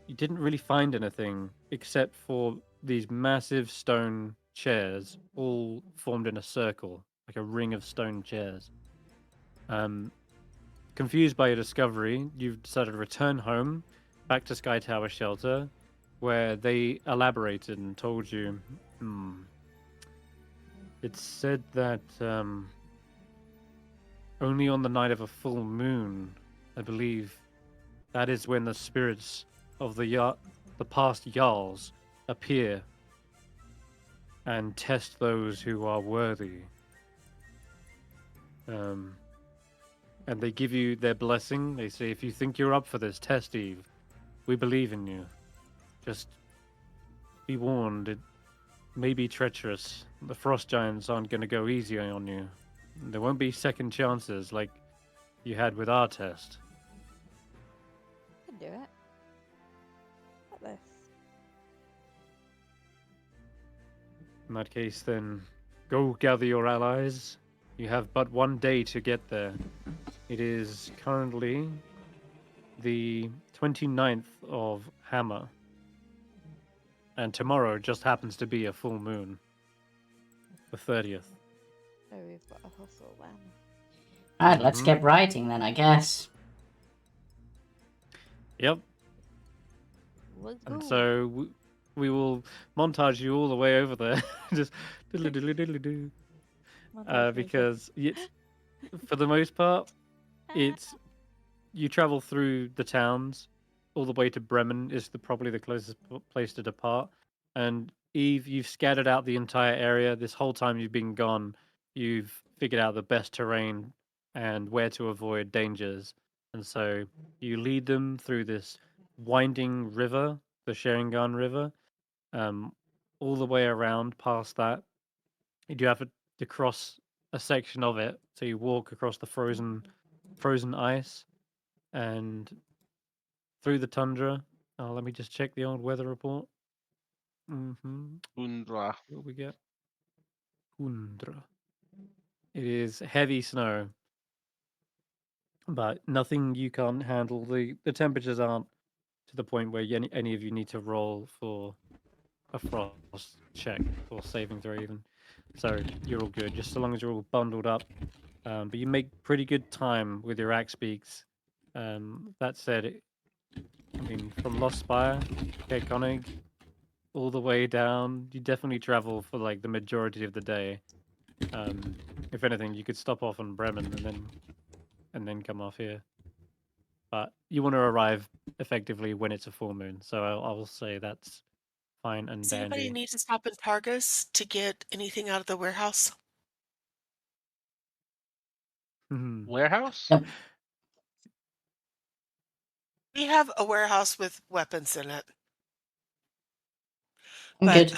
you didn't really find anything except for these massive stone chairs, all formed in a circle, like a ring of stone chairs. Confused by your discovery, you've decided to return home, back to Sky Tower Shelter, where they elaborated and told you, It's said that only on the night of a full moon, I believe, that is when the spirits of the past Jarls appear and test those who are worthy. And they give you their blessing. They say, if you think you're up for this test, Eve, we believe in you. Just be warned, it may be treacherous. The frost giants aren't going to go easy on you. There won't be second chances like you had with our test. I can do it. Like this. In that case, then, go gather your allies. You have but one day to get there. It is currently the 29th of Hammer. And tomorrow just happens to be a full moon. The 30th. So we've got a hustle then. Alright, let's get writing then, I guess. Yep. Let's go. And so we will montage you all the way over there. Just diddly diddly diddly do. Montage music. Because for the most part, it's you travel through the towns all the way to Bremen is probably the closest place to depart. And Eve, you've scattered out the entire area. This whole time you've been gone, you've figured out the best terrain and where to avoid dangers. And so you lead them through this winding river, the Sharingan River, all the way around past that. You do have to cross a section of it, so you walk across the frozen ice and through the tundra. Oh, let me just check the old weather report. Undra. What we get? Tundra. It is heavy snow, but nothing you can't handle. The temperatures aren't to the point where any of you need to roll for a frost check or saving throw even. So you're all good, just so long as you're all bundled up. But you make pretty good time with your axe beaks. That said, I mean, from Lost Spire, Cape Konig, all the way down, you definitely travel for like the majority of the day. If anything, you could stop off on Bremen and then come off here. But you want to arrive effectively when it's a full moon, so I will say that's fine and Does anybody dandy. need to stop in Targus to get anything out of the warehouse? Warehouse? Yep. We have a warehouse with weapons in it. I'm But good.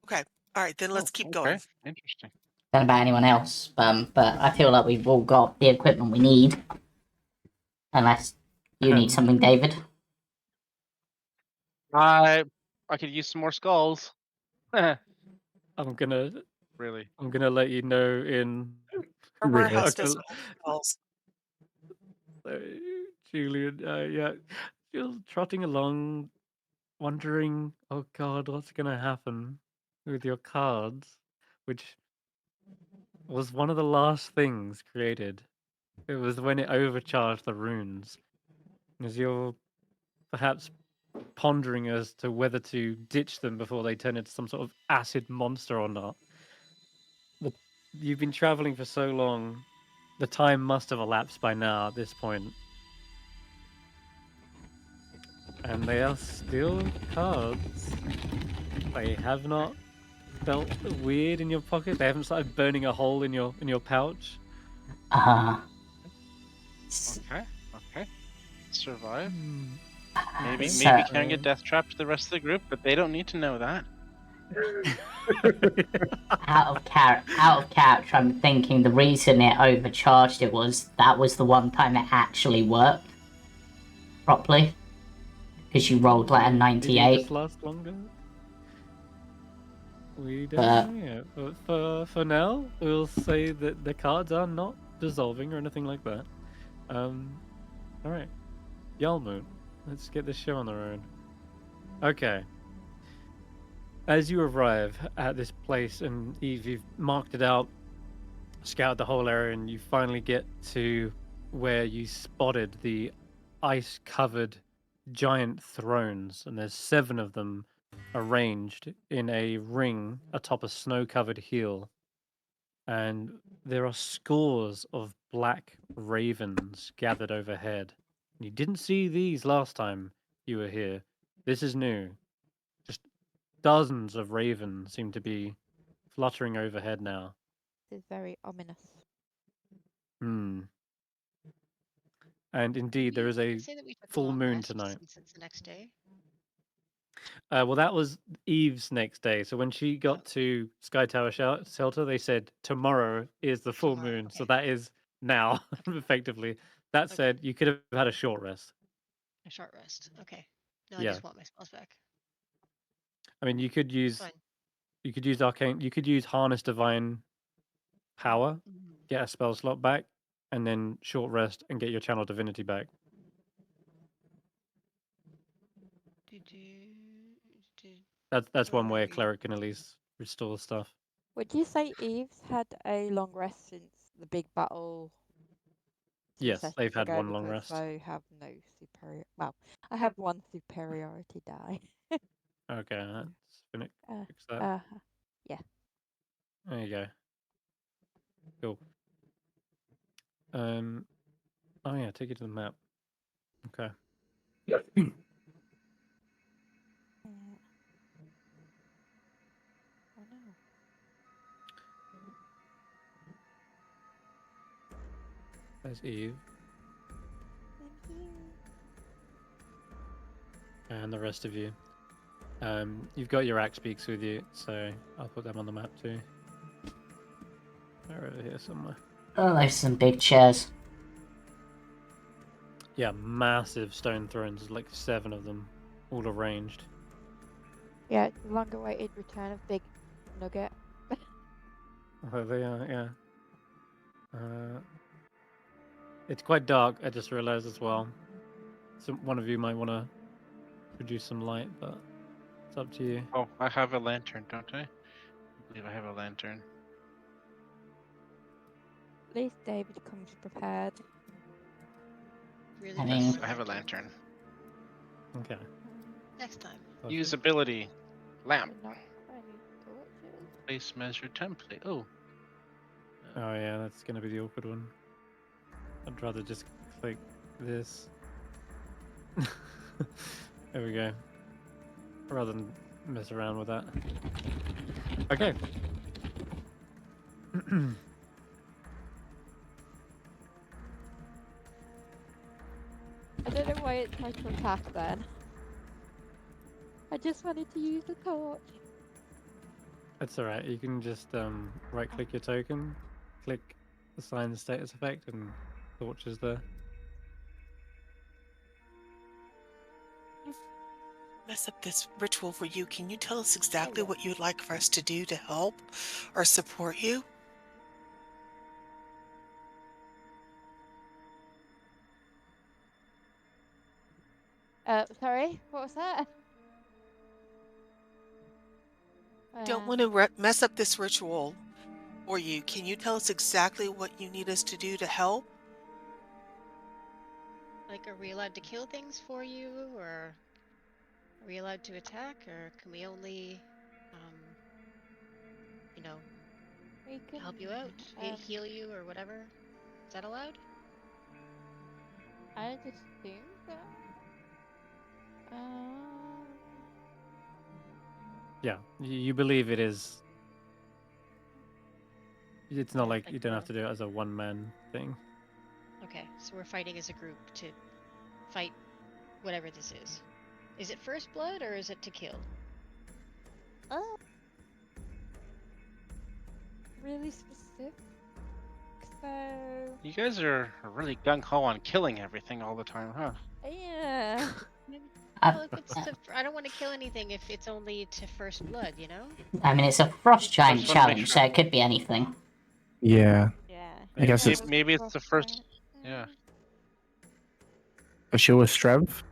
okay. All right, then let's keep going. Interesting. Don't know about anyone else, but I feel like we've all got the equipment we need. Unless you need something, David. I could use some more skulls. I'm gonna Really? let you know in Our warehouse Okay. doesn't hold spells. Julian, yeah, still trotting along, wondering, oh God, what's gonna happen with your cards, which was one of the last things created. It was when it overcharged the runes. As you're perhaps pondering as to whether to ditch them before they turn into some sort of acid monster or not. You've been traveling for so long, the time must have elapsed by now at this point. And they are still cards. They have not felt weird in your pocket. They haven't started burning a hole in your pouch. Okay. Survive. Maybe So- we can get death trapped to the rest of the group, but they don't need to know that. Out of character, I'm thinking the reason it overcharged it was that was the one time it actually worked properly. Because you rolled like a Did it 98. just last longer? We don't know yet. But for now, we'll say that the cards are not dissolving or anything like that. Alright. Yalmoot, let's get this show on the road. Okay. As you arrive at this place, and Eve, you've marked it out, scouted the whole area, and you finally get to where you spotted the ice-covered giant thrones, and there's 7 of them arranged in a ring atop a snow-covered hill. and there are scores of black ravens gathered overhead. You didn't see these last time you were here. This is new. Just dozens of ravens seem to be fluttering overhead now. This is very ominous. Hmm. And indeed, there is a say that we took a full long moon rest tonight. since it's the next day. Well, that was Eve's next day. So when she got to Sky Tower Shelter, they said tomorrow is the full Tomorrow, moon. So okay. that is now, effectively. That Okay. said, you could have had a short rest. A short rest. Okay. No, I Yeah. just want my spells back. I mean, you could use Fine. arcane. You could use harness divine power, Mhm. get a spell slot back, and then short rest and get your channel divinity back. That's one way a cleric can at least restore stuff. Would you say Eve's had a long rest since the big battle? Yes, sessions they've had ago, one long because rest. I have no superior. Well, I have one superiority die. Okay, let's fix that. Yeah. There you go. Cool. Oh yeah, take it to the map. Okay. Oh no. There's Eve Thank you. and the rest of you. You've got your axe beaks with you, so I'll put them on the map too. They're over here somewhere. Oh, there's some big chairs. Yeah, massive stone thrones, like 7 of them, all arranged. Yeah, it's the long-awaited return of Big Nugget. Oh, they are, yeah. It's quite dark, I just realized as well. So one of you might want to produce some light, but it's up to you. Oh, I have a lantern, don't I? I believe I have a lantern. At least David comes prepared. Really? I don't mean- have I have a lantern. Okay. Next time. Lovely. Usability. Lamp. Not any torches. Place measure template. Oh. Oh yeah, that's gonna be the awkward one. I'd rather just click this. There we go. Rather than mess around with that. Okay. I don't know why it tried to attack then. I just wanted to use the torch. That's alright, you can just right click your token, click assign the status effect, and torch is there. Mess up this ritual for you. Can you tell us exactly what you'd like for us to do to help or support you? Sorry, what was that? Don't want to mess up this ritual for you. Can you tell us exactly what you need us to do to help? Like, are we allowed to kill things for you, or are we allowed to attack, or can we only, you know, We can help you out, heal you, or whatever? Is that allowed? I just assume so. Yeah, you believe it is. It's not Yeah, like like you don't a- have to do it as a one-man thing. Okay, so we're fighting as a group to fight whatever this is. Is it first blood, or is it to kill? Oh. Really specific. So. You guys are really gung-ho on killing everything all the time, huh? Yeah. Well, if it's to, I don't want to kill anything if it's only to first blood, you know? I mean, it's a frost giant Just wanna make challenge, sure. so it could be anything. Yeah. Yeah. I guess it's Maybe it's the first. Yeah. a show of strength.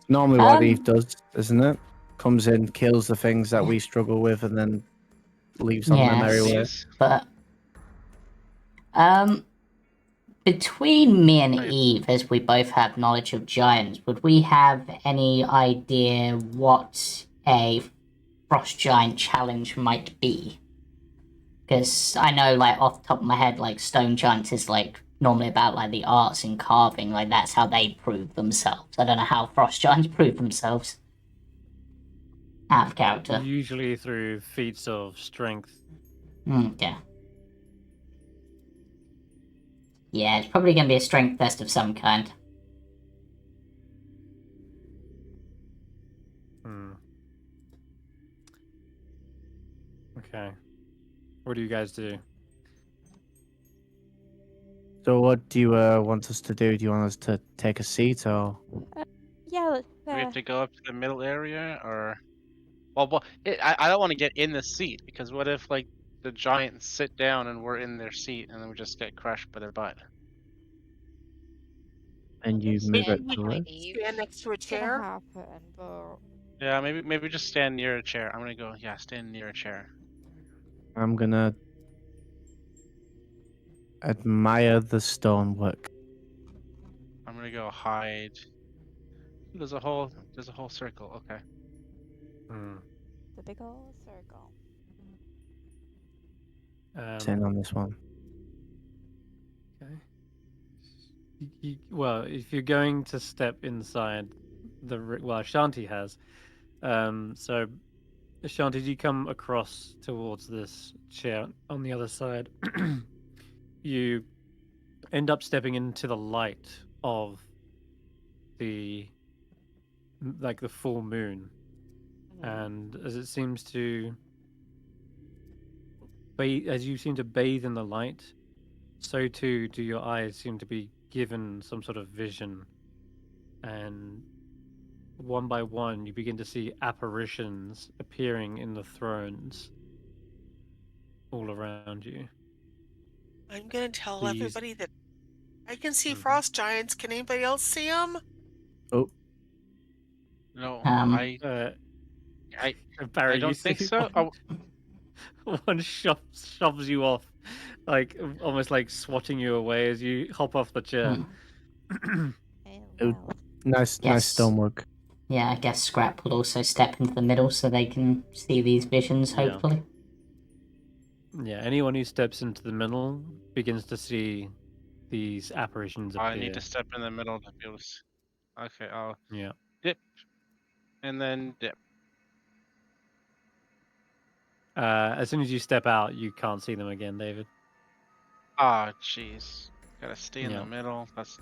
Normally what Eve does, isn't it? Comes in, kills the things that we struggle with, and then leaves on their merry way. These- But between me and Right. Eve, as we both have knowledge of giants, would we have any idea what a Frost Giant challenge might be. Because I know, like, off the top of my head, like, Stone Giants is, like, normally about, like, the arts and carving. Like, that's how they prove themselves. I don't know how Frost Giants prove themselves. Out of character. Usually through feats of strength. Okay. Yeah, it's probably going to be a strength test of some kind. Okay. What do you guys do? So what do you want us to do? Do you want us to take a seat or? Yeah, let's. Do we have to go up to the middle area, or? Well, I don't want to get in the seat, because what if, like, the giants sit down and we're in their seat and then we just get crushed by their butt? And you move Yeah, it we to might it? leave. Stand next to a It's gonna chair. happen, but Yeah, maybe just stand near a chair. I'm gonna go. Yeah, stand near a chair. I'm gonna admire the stonework. I'm gonna go hide. There's a whole circle. Okay. the big old circle. Sitting on this one. Okay. Well, if you're going to step inside well, Ashanti has. So, Ashanti, you come across towards this chair on the other side. You end up stepping into the light of the full moon, and as it seems to as you seem to bathe in the light, so too do your eyes seem to be given some sort of vision, and one by one you begin to see apparitions appearing in the thrones all around you. I'm gonna tell These- everybody that I can see Mhm. frost giants. Can anybody else see them? Oh, No, Um, Barry, I you don't think see so. one shoves you off, like almost like swatting you away as you hop off the chair. Oh, well. nice Yes. stonework. yeah, I guess Skrapp will also step into the middle so they can see these visions, Yeah. hopefully. Yeah, anyone who steps into the middle begins to see these apparitions appear. I need to step in the middle to be able to. Okay, I'll Yeah. dip, and then dip. As soon as you step out, you can't see them again, David. Ah, jeez. Gotta stay in Yeah. the middle. That's.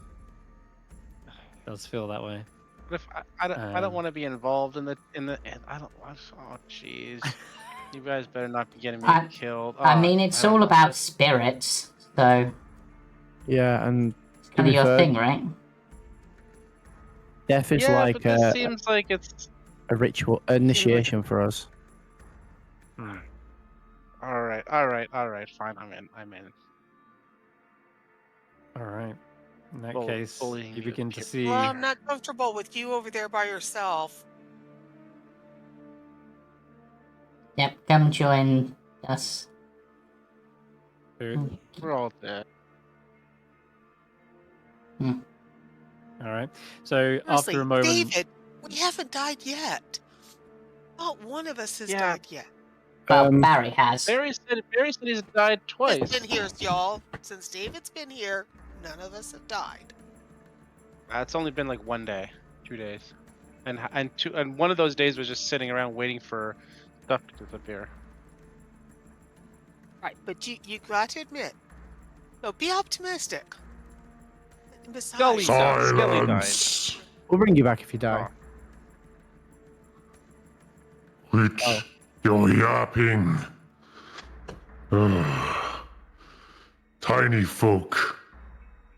Does feel that way. What if I don't want to be involved in the I don't want. Oh, jeez. You guys better not be getting me killed. I mean, it's all about spirits, so Yeah, and it's kind of your thing, right? death is Yeah, like but this seems like it's. a ritual initiation for us. All right. Fine, I'm in. All right. In that Bull- case, bullying you me begin with to peer- see. Well, I'm not comfortable with you over there by yourself. Yep, come join us. Food. We're all dead. All right. So Honestly, after a moment, David, we haven't died yet. Not one of us has Yeah. died yet. Well, Barry has. Barry said he's died twice. It's been here, y'all. Since David's been here, none of us have died. It's only been like 1 day, 2 days, and one of those days was just sitting around waiting for stuff to disappear. Right, but you got to admit, no, be optimistic. And Skelly besides, died. We'll bring you back if you die. Quit your yapping. Tiny folk,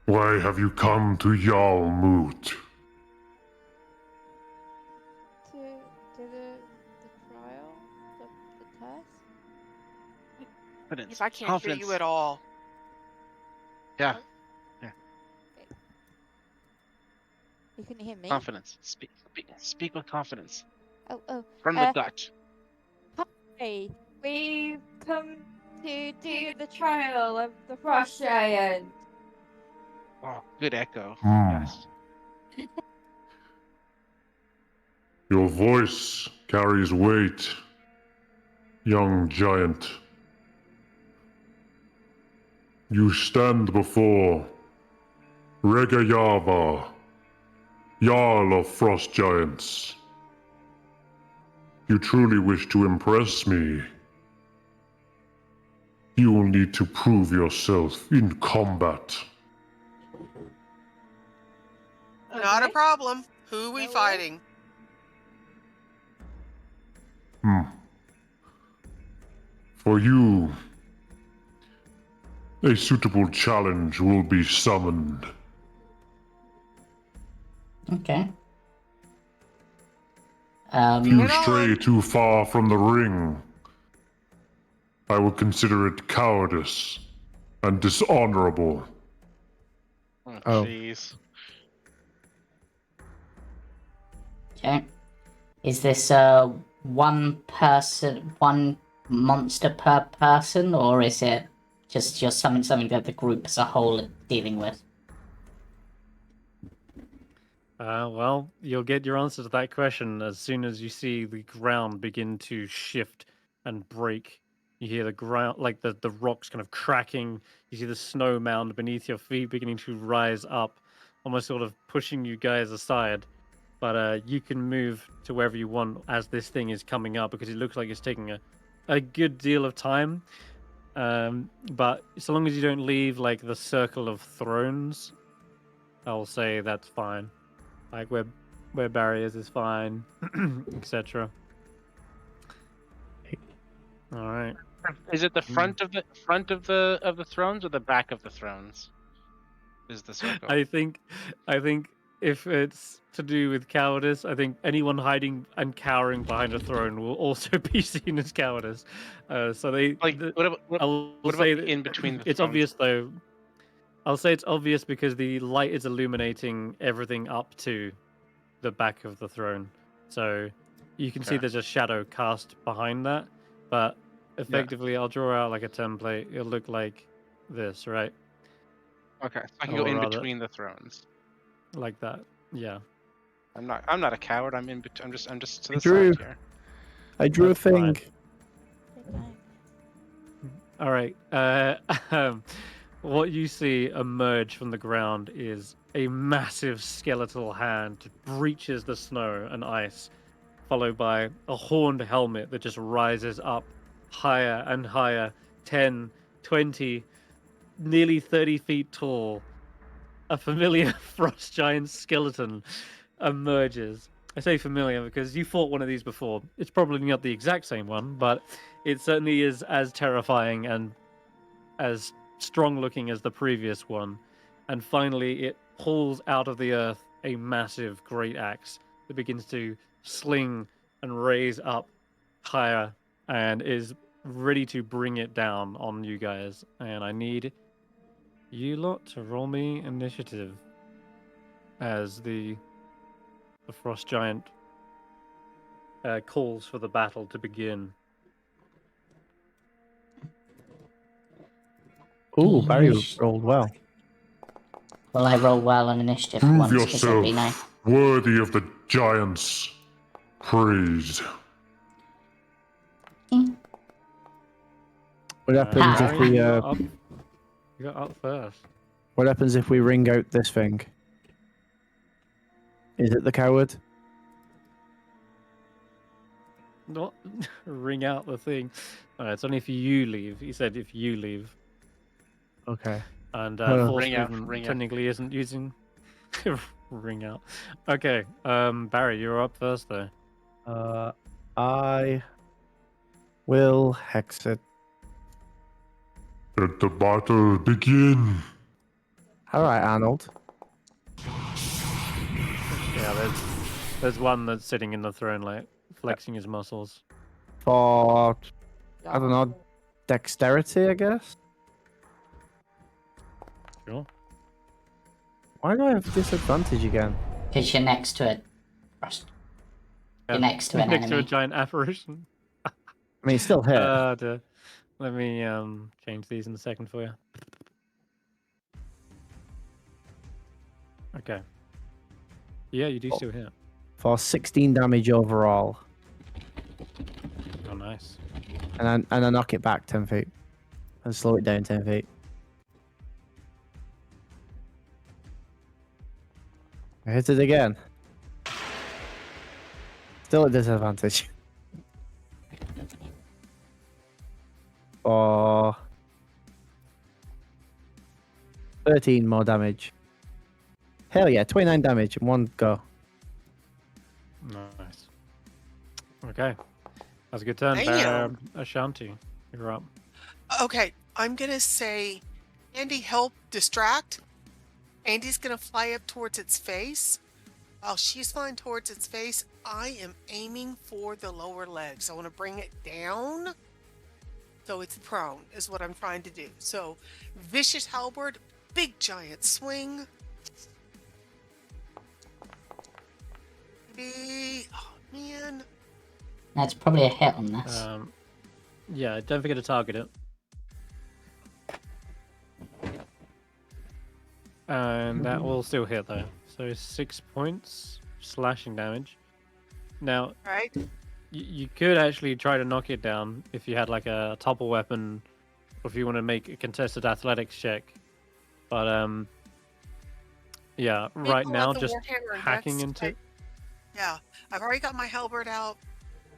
why have you come to Yarmouth? To do the trial, the test. Confidence. I can't Confidence. hear you at all. Yeah. You can hear me. Confidence. Speak with confidence. Oh. From the gut. Hey, we've come to do the trial of the Frost Giant. Oh, good echo. Hmm. Yes. Your voice carries weight. young giant. You stand before Regayava, Jarl of Frost Giants. You truly wish to impress me. You will need to prove yourself in combat. Not a Okay. problem. Who are we No fighting? For you, a suitable challenge will be summoned. Okay. If you Right stray on. too far from the ring, I will consider it cowardice and dishonorable. Oh, Oh. jeez. Okay. Is this one person, one monster per person, or is it just something that the group as a whole are dealing with? Well, you'll get your answer to that question as soon as you see the ground begin to shift and break. You hear the ground, like the rocks kind of cracking. You see the snow mound beneath your feet beginning to rise up, almost sort of pushing you guys aside. But you can move to wherever you want as this thing is coming up because it looks like it's taking a good deal of time. But so long as you don't leave like the circle of thrones, I'll say that's fine. Like where barriers is fine, etc. All right. Is it the front of the thrones or the back of the thrones? Is the circle? I think if it's to do with cowardice, I think anyone hiding and cowering behind a throne will also be seen as cowardice. So they Like, what about I'll what say about that in between the it's thrones? obvious though. I'll say it's obvious because the light is illuminating everything up to the back of the throne. So you can see Okay. there's a shadow cast behind that. But effectively, I'll draw out like a template. It'll look like this, right? Okay, so I can Or go in rather- between the thrones. Like that. Yeah. I'm not a coward. I'm in between. I'm just to the Drew. side here. I drew That's a fine. thing. Good time. All right. What you see emerge from the ground is a massive skeletal hand that breaches the snow and ice, followed by a horned helmet that just rises up higher and higher, 10, 20, nearly 30 feet tall. A familiar frost giant skeleton emerges. I say familiar because you fought one of these before. It's probably not the exact same one, but it certainly is as terrifying and as strong looking as the previous one. And finally, it pulls out of the earth a massive great axe that begins to sling and raise up higher and is ready to bring it down on you guys. And I need you lot to roll me initiative as the frost giant calls for the battle to begin. Ooh, Barry Initiative. rolled well. Will I roll well on initiative Prove once? Because it'd be nice. yourself worthy of the giant's praise. What happens if Barry, we you got up first. what happens if we ring out this thing? Is it the coward? Not ring out the thing. It's only if you leave. He said if you leave. Okay. And Well, force Ring out, movement ring out. technically isn't using ring out. Okay, Barry, you're up first though. I will hex it. Let the battle begin. All right, Arnold. Yeah, there's one that's sitting in the throne, like flexing his muscles. For I don't know, dexterity, I guess. Sure. Why do I have disadvantage again? Because you're next to it. Frost. You're next to an next to a enemy. giant apparition. I mean, it's still here. Let me change these in a second for you. Okay. Yeah, you do still hit. For 16 damage overall. Oh, nice. nice. And I knock it back 10 feet. And slow it down 10 feet. I hit it again. Still at disadvantage. For 13 more damage. Hell yeah, 29 damage in one go. Nice. Okay. That's a good turn. Damn. Ashanti, you're up. Okay, I'm gonna say, Andy, help distract. Andy's gonna fly up towards its face. While she's flying towards its face, I am aiming for the lower legs. I want to bring it down so it's prone, is what I'm trying to do. So, vicious halberd, big giant swing. Oh man. That's probably a hit on this. Yeah, don't forget to target it. And that will still hit though. So 6 points slashing damage. Now, Right? you could actually try to knock it down if you had like a topple weapon, or if you want to make a contested athletics check. But yeah, right People now have the just Warhammer and hacking Dex into type- it. Yeah, I've already got my halberd out.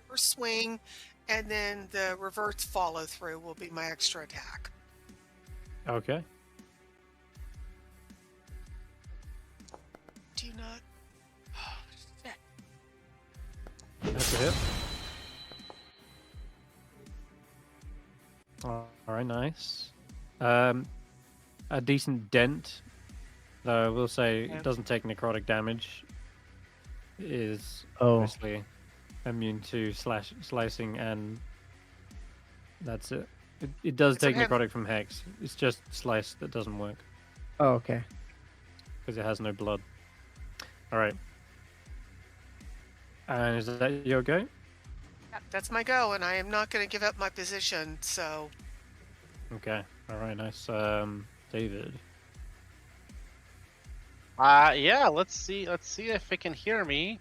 First swing, and then the reverse follow through will be my extra attack. Okay. Do you not? Oh, shit. That's a hit. Alright, nice. A decent dent, though I will say Yeah. it doesn't take necrotic damage. It is Oh. obviously immune to slicing, and that's it. It does It's take okay. necrotic from hex. It's just slice that doesn't work Oh, okay. because it has no blood. Alright. And is that your go? Yeah, that's my go, and I am not going to give up my position. So, Okay. Alright, nice. David. Yeah, let's see if it can hear me.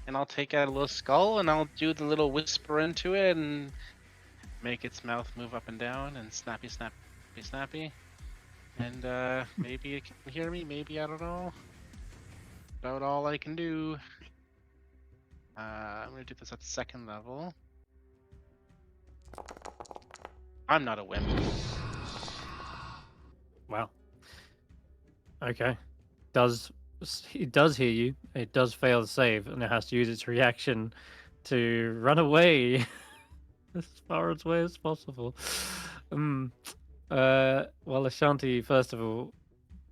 And I'll take out a little skull and I'll do the little whisper into it and make its mouth move up and down and snappy, snappy, snappy. And maybe it can hear me, maybe, I don't know. About all I can do. I'm gonna do this at second level. I'm not a wimp. Wow. Okay. It does hear you. It does fail to save, and it has to use its reaction to run away as far away as possible. Well, Ashanti, first of all,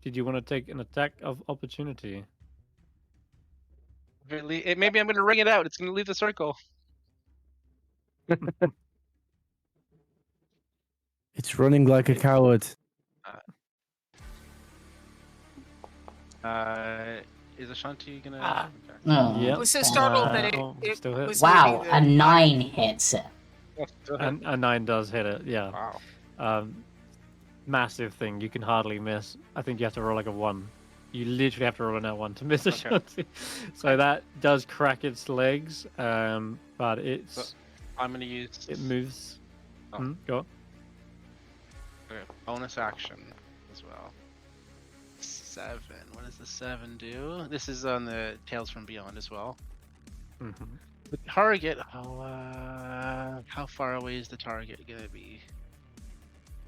did you want to take an attack of opportunity? Maybe I'm gonna ring it out. It's gonna leave the circle. It's running like a coward. Is Ashanti gonna? Okay. No. Yep. I was so startled that Oh, it still hit. was Wow, moving a the 9 hits it. And a 9 does hit it, yeah. Wow. Massive thing. You can hardly miss. I think you have to roll like a 1. You literally have to roll a 1 to miss Okay. Ashanti. So that does crack its legs, but it's I'm gonna use. it moves. Oh. Go on. Okay, bonus action as well. 7. What does the 7 do? This is on the Tales from Beyond as well. Mhm. The target. How far away is the target gonna be?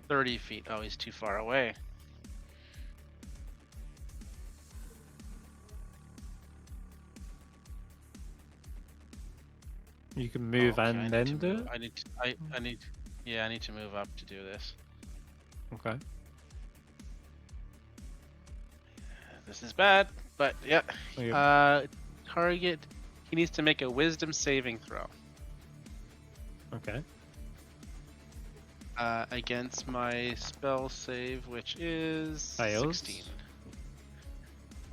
30 feet. Oh, he's too far away. You can move Okay, I and need then to do move. it. I need. Yeah, I need to move up to do this. Okay. This is bad, but yeah. Oh, yeah. Target. He needs to make a Wisdom saving throw. Okay. Against my spell save, which is Fails. 16.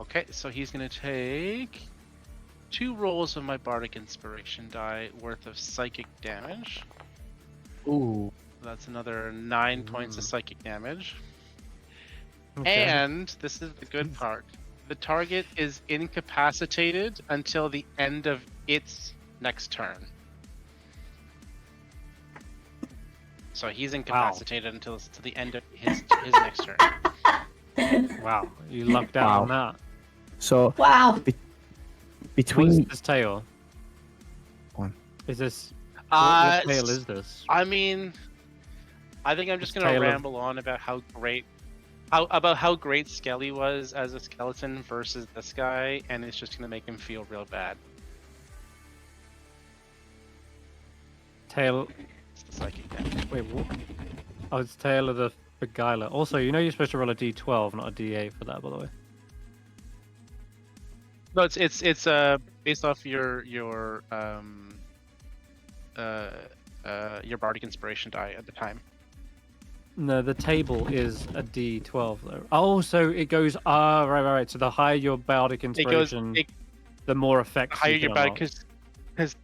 Okay, so he's gonna take 2 rolls of my Bardic Inspiration die worth of psychic damage. Ooh. That's another 9 points of psychic damage. Okay. And this is the good part. The target is incapacitated until the end of its next turn. So he's incapacitated until to the end of his next turn. Wow, you lucked out on that. So Wow. What between is this tail? One. Is this what tail s- is this? I mean, I think I'm just It's gonna tail of- ramble on about how great Skelly was as a skeleton versus this guy, and it's just gonna make him feel real bad. Tail. It's the psychic damage. Wait, what? Oh, it's tail of the beguiler. Also, you know you're supposed to roll a d12, not a d8 for that, by the way. No, it's based off your bardic inspiration die at the time. No, the table is a d12 though. Oh, so it goes. Right. So the higher your bardic inspiration, the more effects. The higher you your can bardic, unlock. because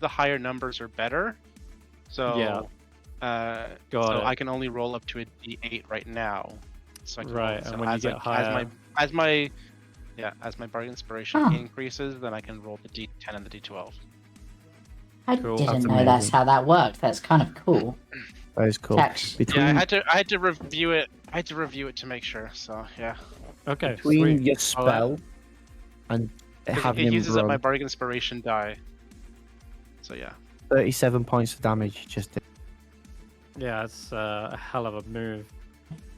the higher numbers are better. So Yeah. so Got it. I can only roll up to a d8 right now. So I can Right, roll, and when you get higher, as my bardic inspiration Huh. increases, then I can roll the d10 and the d12. I Cool. didn't That's know that's amazing. how that worked. That's kind of cool. that is cool. Tax. Between Yeah, I had to review it. I had to review it to make sure. So yeah, okay, between sweet. your Well, that- spell and 'Cause having it him uses up my run, bardic inspiration die. So yeah. 37 points of damage just did. Yeah, it's a hell of a move.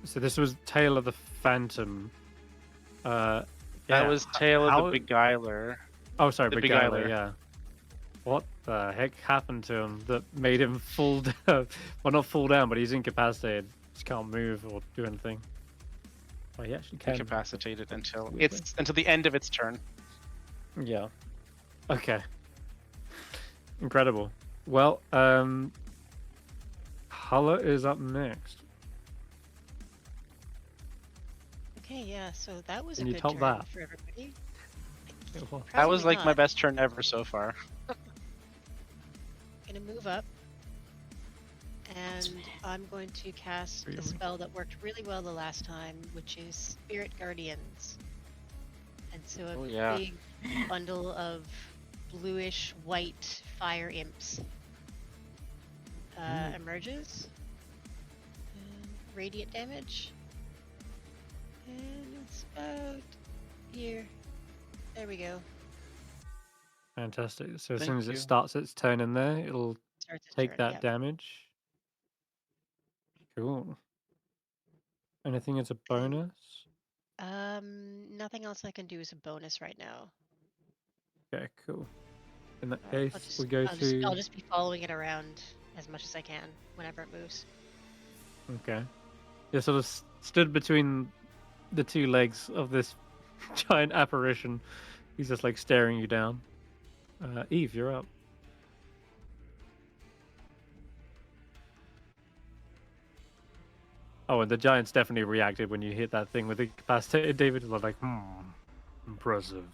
So this was Tail of the Phantom. That Yeah, was Tail how- of the Beguiler. Oh, sorry, the Beguiler, Beguiler. yeah. What the heck happened to him that made him fall down? Well, not fall down, but he's incapacitated. Just can't move or do anything. Oh, he actually can. Incapacitated until Weirdly. until the end of its turn. Yeah. Okay. Incredible. Well, Hulla is up next. Okay, yeah, so that was Can a you good top turn that? for everybody. That was Surprisingly like my not. best turn ever so far. Gonna move up, and I'm going to cast a Really? spell that worked really well the last time, which is Spirit Guardians. And so a Oh, yeah. big bundle of bluish white fire imps emerges. And radiant damage. And it's about here. There we go. Fantastic. So as Thank soon as it you. starts its turn in there, it'll Starts its take turn, that yeah. damage. Cool. Anything as a bonus? Nothing else I can do as a bonus right now. Okay, cool. In that I'll case, just, we go to. I'll just be following it around as much as I can whenever it moves. Okay. You're sort of stood between the two legs of this giant apparition. He's just like staring you down. Eve, you're up. Oh, and the giants definitely reacted when you hit that thing with the incapacitated David. Was like, impressive.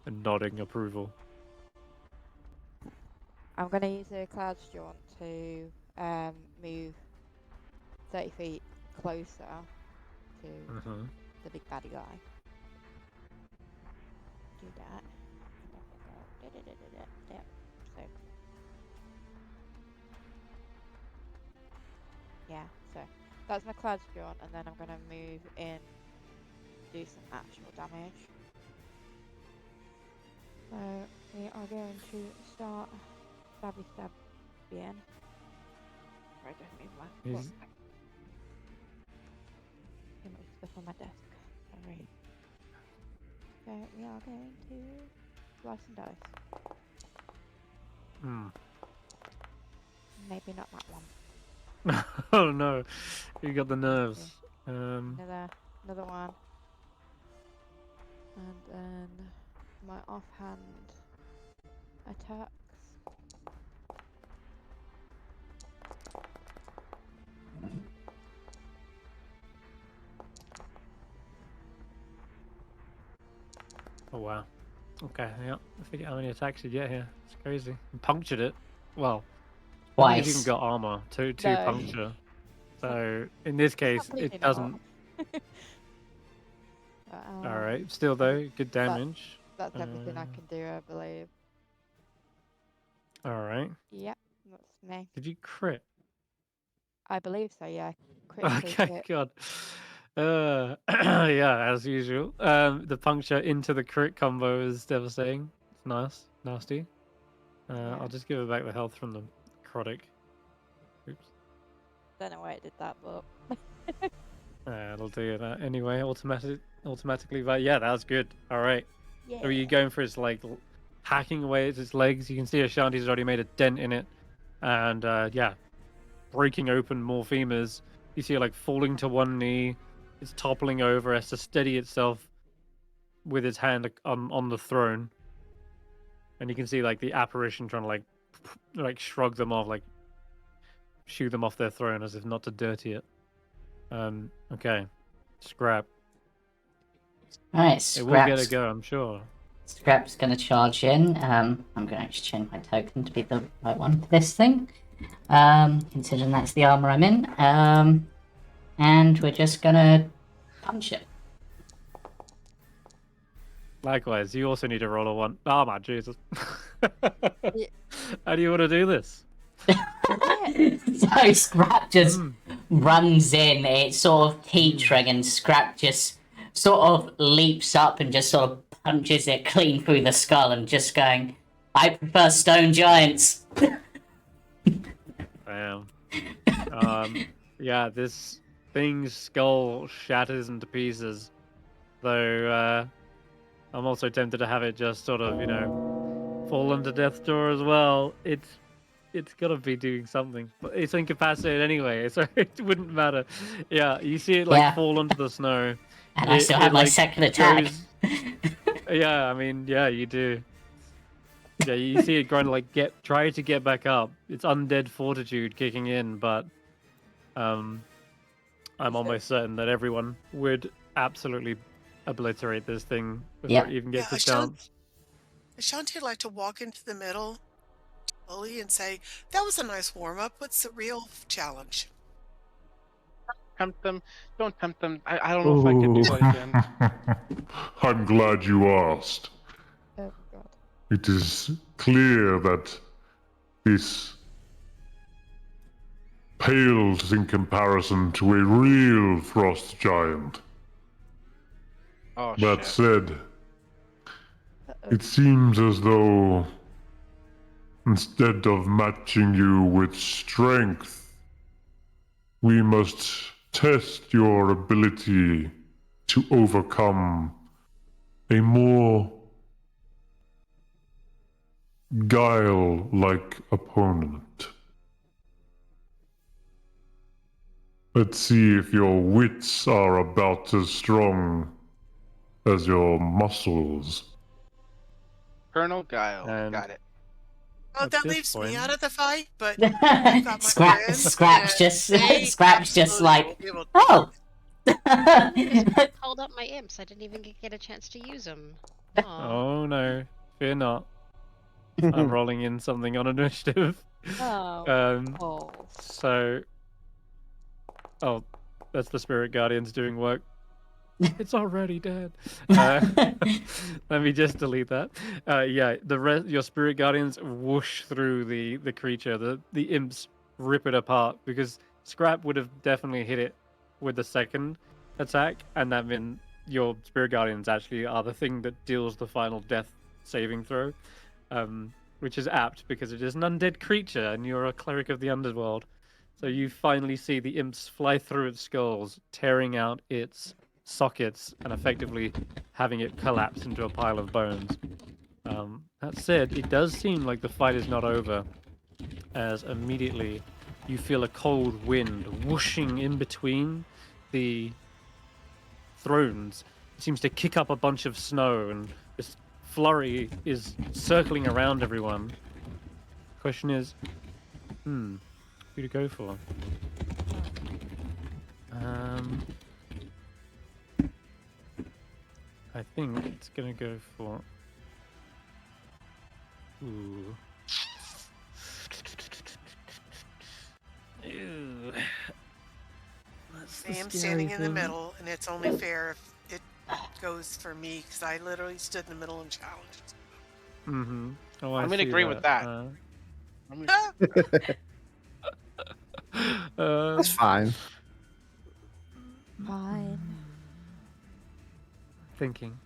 And nodding approval. I'm going to use a Cloud's Jaunt to move 30 feet closer to Uh-huh. the big baddie guy. Do that. And then we'll go. Yep. So. Yeah, so that's my Cloud's Jaunt, and then I'm going to move in, do some actual damage. So we are going to start stabbing. Right, don't move my He's- too much stuff on my desk. Sorry. So we are going to slice and dice. Maybe not that one. Oh no, you got the nerves. Another one. And then my offhand attacks. Oh wow. Okay, yeah. I forget how many attacks you get here. It's crazy. You punctured it. Well, I think you've even Twice. got armor. Two No. puncture. So in this case, Completely it not. doesn't. All right. Still though, good damage. That's everything I Uh, can do, I believe. All right. Yep. That's me. Did you crit? I believe so, yeah. Critically Okay, hit. God. Yeah, as usual. The puncture into the crit combo is devastating. It's nice, nasty. Yeah. I'll just give it back the health from the necrotic. Oops. Don't know why it did that, but It'll do that anyway, automatically. But yeah, that was good. All right. yeah. Are you going for his like hacking away at his legs? You can see Ashanti's already made a dent in it, and yeah, breaking open more femurs. You see it like falling to one knee. It's toppling over, has to steady itself with its hand on the throne, and you can see like the apparition trying to like shrug them off, like shoo them off their throne as if not to dirty it. Okay, Skrapp. Alright, It will get a Scrap's, go, I'm sure. Scrap's gonna charge in. I'm gonna actually change my token to be the right one for this thing. Considering that's the armor I'm in. And we're just gonna punch it. Likewise, you also need to roll a 1. Oh my Jesus. How do you want to do this? So Scrap just runs in, it's sort of teetering, and Scrap just sort of leaps up and just sort of punches it clean through the skull and just going, I prefer stone giants. Damn. Yeah, this thing's skull shatters into pieces. Though I'm also tempted to have it just sort of, fall into death's door as well. It's gotta be doing something, but it's incapacitated anyway, so it wouldn't matter. Yeah, you see it fall onto the snow, and I still have my second attack. Yeah, I mean, yeah, you do. Yeah, you see it going to try to get back up. It's undead fortitude kicking in, but I'm almost certain that everyone would absolutely obliterate this thing before it even gets a chance. Ashanti would like to walk into the middle slowly and say, that was a nice warm-up. What's the real challenge? Tempt them. Don't tempt them. I don't know if I can do that again. I'm glad you asked. Oh god. It is clear that this pales in comparison to a real frost giant. Oh, That shit. said, it seems as though instead of matching you with strength, we must test your ability to overcome a more guile-like opponent. Let's see if your wits are about as strong as your muscles. Colonel Guile. And Got it. Oh, at that this leaves point- me out of the fight, but you've got my friends. Scrap's and just they Scrap's just absolutely like, will be able to- oh. I called up my imps. I didn't even get a chance to use them. Oh no, fear not. I'm rolling in something on initiative. Oh. So, that's the spirit guardians doing work. It's already dead. Let me just delete that. Yeah, your spirit guardians whoosh through the creature. The imps rip it apart because Skrapp would have definitely hit it with the second attack, and that meant your spirit guardians actually are the thing that deals the final death saving throw, which is apt because it is an undead creature and you're a cleric of the underworld. So you finally see the imps fly through its skulls, tearing out its sockets and effectively having it collapse into a pile of bones. That said, it does seem like the fight is not over, as immediately you feel a cold wind whooshing in between the thrones. It seems to kick up a bunch of snow, and this flurry is circling around everyone. Question is, who to go for? I think it's gonna go for. Ooh. Ew. That's the I am scary standing in the thing. middle, and it's only fair if it goes for me, because I literally stood in the middle and challenged. Mm-hmm. Oh, I'm I gonna see agree with that. That's fine. Fine. Thinking.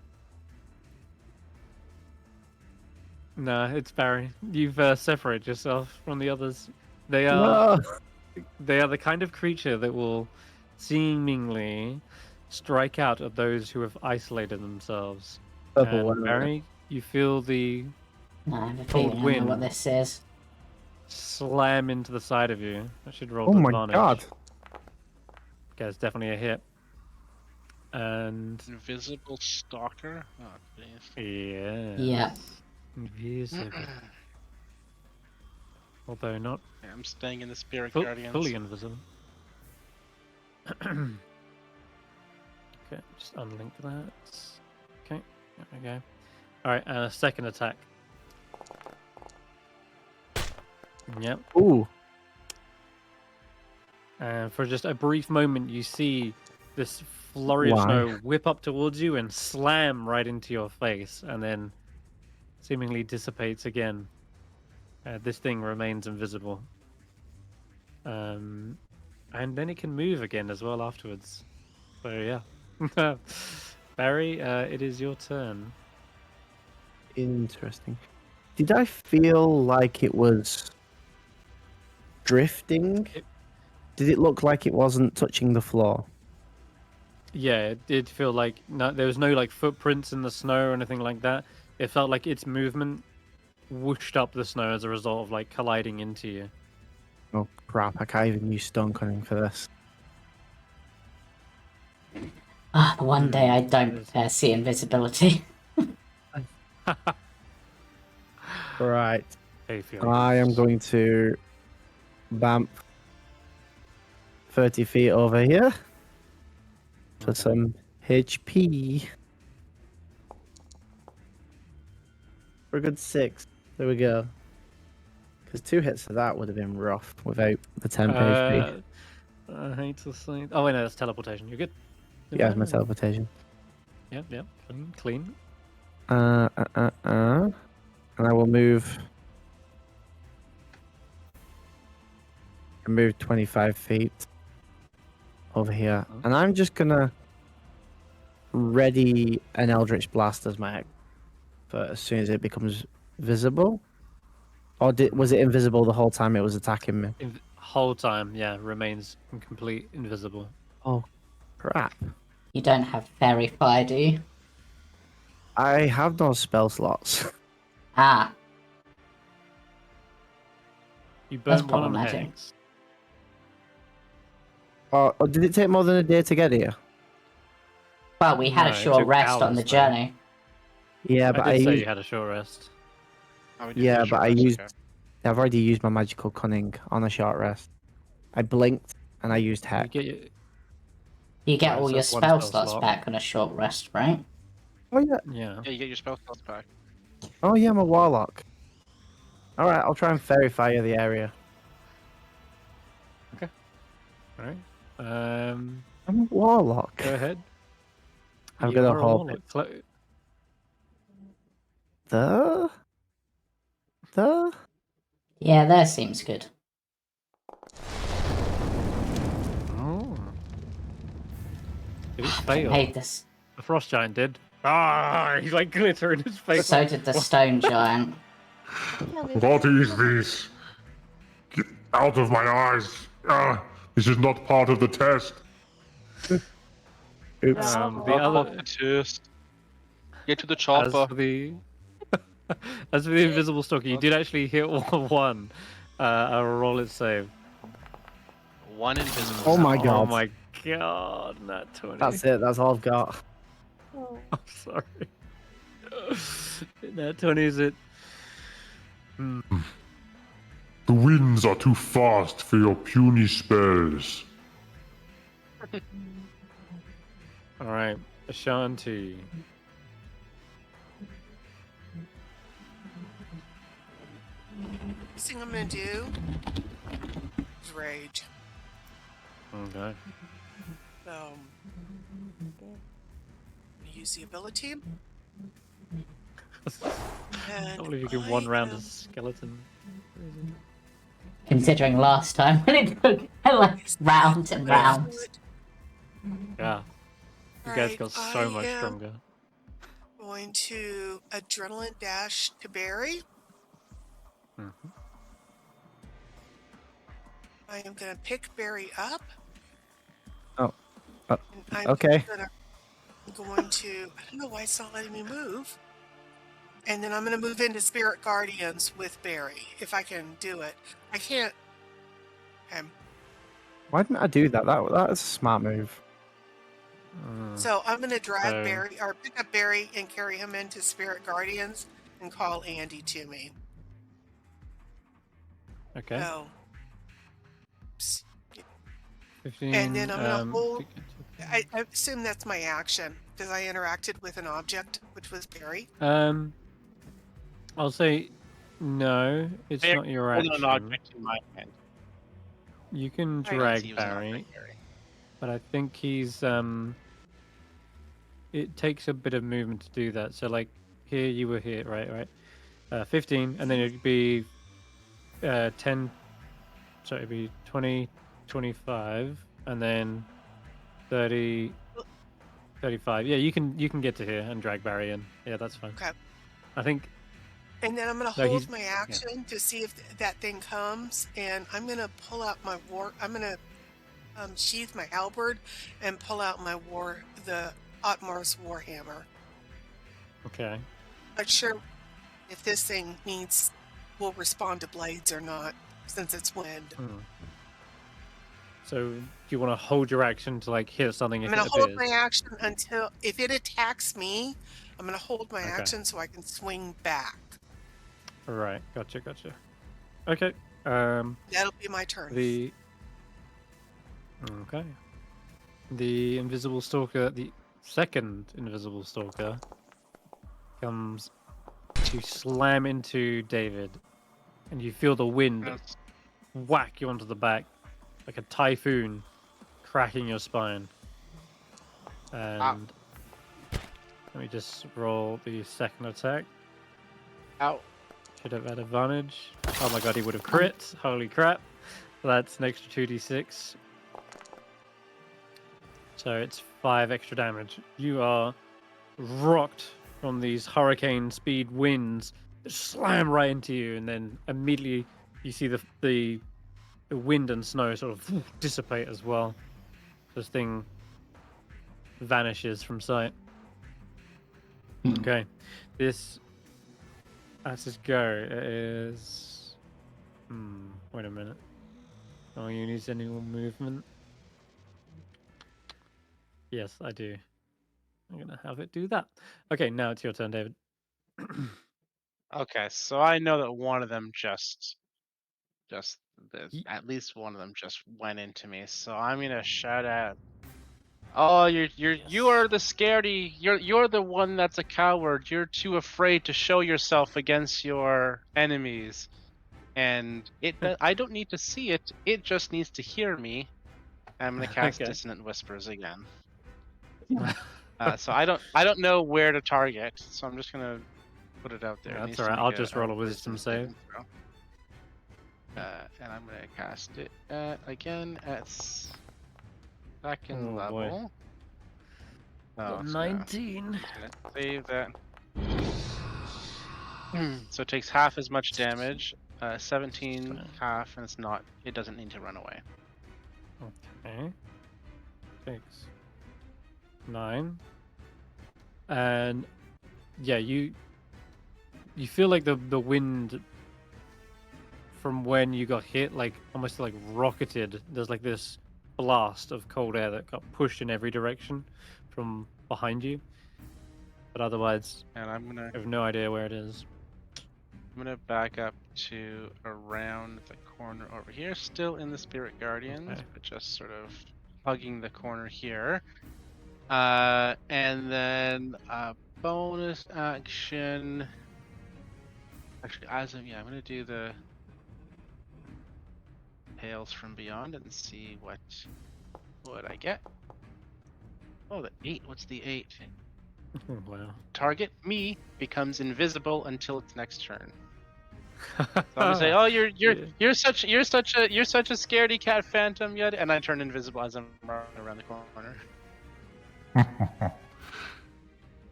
Nah, it's Barry. You've separated yourself from the others. They are the kind of creature that will seemingly strike out at those who have isolated themselves. Purple And one, isn't it? Barry, you feel the No, I have a Cold feeling I know what wind. this is. slam into the side of you. I should roll Oh with my advantage. god. Okay, it's definitely a hit. And Invisible stalker? Oh, jeez. yeah. Yeah. Invisible. Although not Yeah, I'm staying in the Spirit Guardians. fully invisible. Okay, just unlink that. Okay, there we go. Alright, second attack. Yep. Ooh. And for just a brief moment, you see this flurry of Why? snow whip up towards you and slam right into your face, and then seemingly dissipates again. This thing remains invisible. And then it can move again as well afterwards. So yeah. Barry, it is your turn. Interesting. Did I feel like it was drifting? Did it look like it wasn't touching the floor? Yeah, it did feel like there was no like footprints in the snow or anything like that. It felt like its movement whooshed up the snow as a result of like colliding into you. Oh crap, I can't even use stone cunning for this. Ah, the one day I don't see invisibility. Right. Hey, Fiona. I am going to bamf 30 feet over here for some HP. For a good 6. There we go. Because 2 hits of that would have been rough without the 10 HP. I hate to say. Oh wait, no, that's teleportation. You're good. Yeah, it's my teleportation. Yep, clean. And I will move. I move 25 feet over here, and I'm just gonna ready an Eldritch Blast as my for as soon as it becomes visible. Or was it invisible the whole time it was attacking me? Whole time, yeah, remains complete invisible. Oh, crap! You don't have Fairy Fire, do you? I have no spell slots. Ah, You That's burnt one on problematic. Hex. Or did it take more than a day to get here? well, we had No, a it short took rest on hours, the though. journey. Yeah, but I did say used, you had a short rest. Oh, we did yeah, do a but short I rest, used. okay. I've already used my magical cunning on a short rest. I blinked and I used You hex. get your, You get Right, all so your that's one spell spell slots slot. back on a short rest, right? Oh yeah. yeah. Yeah, you get your spell slots back. Oh yeah, I'm a warlock. All right, I'll try and fairy fire the area. All right. I'm a warlock. Go ahead. I'm You gonna are a hope warlock. the. Yeah, that seems good. Oh. Did it I fail? made this. The frost giant did. Ah, he's like glitter in his face. So did the stone giant. What is this? Get out of my eyes! This is not part of the test. Oops. The other, Just get to the as chopper. for the, as for the invisible stalker, you did actually hit one. I'll roll it save. One invisible. Oh my Oh god. my god, not 20. That's it. That's all I've got. Oh, I'm sorry. That 20 is it. The winds are too fast for your puny spells. All right, Ashanti. First thing I'm gonna do is rage. Okay. Use the ability. I And can't believe you can one round am a skeleton. Considering last time when it took like rounds and Yeah. rounds. Yeah. You guys Alright, got so I much am stronger. going to adrenaline dash to Barry. Mhm. I am going to pick Barry up. Oh, And I'm okay. going to, I don't know why it's not letting me move. And then I'm going to move into Spirit Guardians with Barry, if I can do it. I can't. Why didn't I do that? That's a smart move. So I'm going to drag So- Barry, or pick up Barry and carry him into Spirit Guardians and call Andy to me. Okay. So, 15. and then I'm going to hold. to- I assume that's my action because I interacted with an object, which was Barry. I'll say no. It's Barry, not your holding action. an object in my hand. You can I don't drag He was an Barry, object, Barry. but I think he's It takes a bit of movement to do that. So like here you were here, right? 15, and then it'd be 10. So it'd be 20, 25, and then 30, 35. Yeah, you can get to here and drag Barry in. Yeah, that's fine. Okay. I think. And then I'm going to No, hold he's- my action to see if that thing comes, and I'm going to pull out my I'm going to sheath my halberd and pull out the Otmar's Warhammer. Okay. Not sure if this thing will respond to blades or not, since it's wind. So do you want to hold your action to like hit something if I'm going it to hold appears? my action until if it attacks me. I'm going to hold my Okay. action so I can swing back. Right. Gotcha. Okay. That'll be my turn. Okay. The invisible stalker, the second invisible stalker, comes to slam into David, and you feel the wind That's- whack you onto the back like a typhoon, cracking your spine. And let me just roll the second attack. Ow. Should have had advantage. Oh my god, he would have crit. Holy crap. That's an extra 2d6. So it's 5 extra damage. You are rocked from these hurricane speed winds that slam right into you, and then immediately you see the wind and snow sort of dissipate as well. This thing vanishes from sight. Okay. Let's just go. It is. Wait a minute. Oh, you need any more movement? Yes, I do. I'm gonna have it do that. Okay, now it's your turn, David. Okay, so I know that one of them Ye- at least one of them just went into me. So I'm gonna shout out, "Oh, you are the scaredy. You're the one that's a coward. You're too afraid to show yourself against your enemies." And I don't need to see it. It just needs to hear me. I'm gonna cast Okay. Dissonant Whispers again. So I don't know where to target. So I'm just gonna put it out there. It That's needs to alright. make I'll just roll a wisdom save. saving throw. And I'm gonna cast it again at second Oh, level. boy. Oh, it's 19. gonna save that. So it takes half as much damage. 17 Fine. half, and it doesn't need to run away. Okay. 6, 9. And yeah, you feel like the wind from when you got hit, like almost like rocketed. There's like this blast of cold air that got pushed in every direction from behind you. But otherwise, And I'm gonna I have no idea where it is. back up to around the corner over here, still in the Spirit Guardians, Okay. but just sort of hugging the corner here. And then bonus action. Actually, I'm gonna do the Tales from Beyond and see what I get. Oh, the 8. What's the 8? Oh, wow. Target me becomes invisible until its next turn. So I'm gonna say, "Oh, you're Yeah. you're such a scaredy cat phantom yet," and I turn invisible as I'm running around the corner.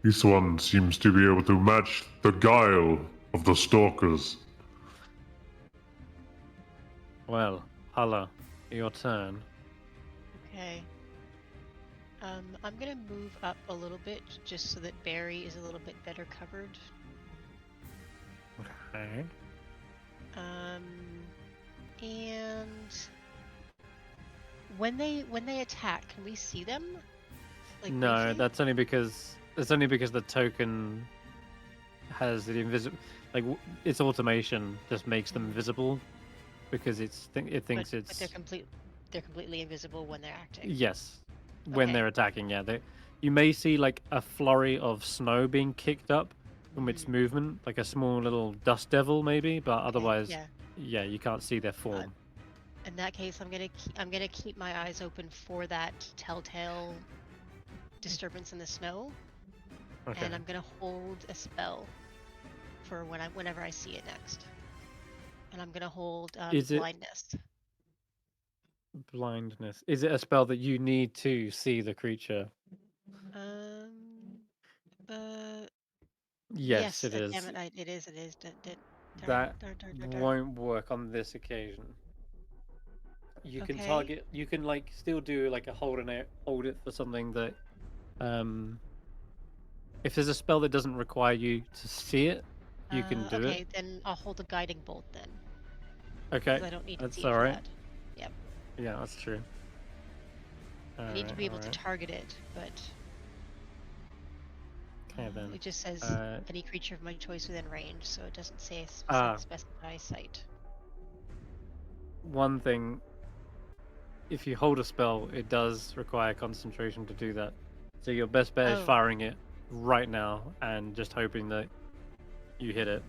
This one seems to be able to match the guile of the stalkers. Well, Hulla, your turn. Okay. I'm gonna move up a little bit just so that Barry is a little bit better covered. Okay. And when they attack, can we see them? Like No, briefly? that's only because the token has the invisible, like its automation just makes them invisible because it thinks but it's they're completely invisible when they're acting. yes when Okay. they're attacking. Yeah, you may see like a flurry of snow being kicked up from its movement, like a small little dust devil maybe, but otherwise, yeah. you can't see their form. In that case, I'm gonna keep my eyes open for that telltale disturbance in the snow, Okay. and I'm gonna hold a spell for whenever I see it next. And I'm gonna hold Is it- blindness. Blindness. Is it a spell that you need to see the creature? Yes, it is. Damn it, it is. That Darn. won't work on this occasion. You can target. You can like still do like a hold it for something that, if there's a spell that doesn't require you to see it, you can do okay, it. then I'll hold a guiding bolt then. Okay, 'Cause I don't need to that's see it all for right. that. Yep. Yeah, that's true. I need to be able to target it, but Okay then. it just says any creature of my choice within range, so it doesn't say specify sight. One thing, if you hold a spell, it does require concentration to do that. So your best bet is firing it right now and just hoping that you hit it.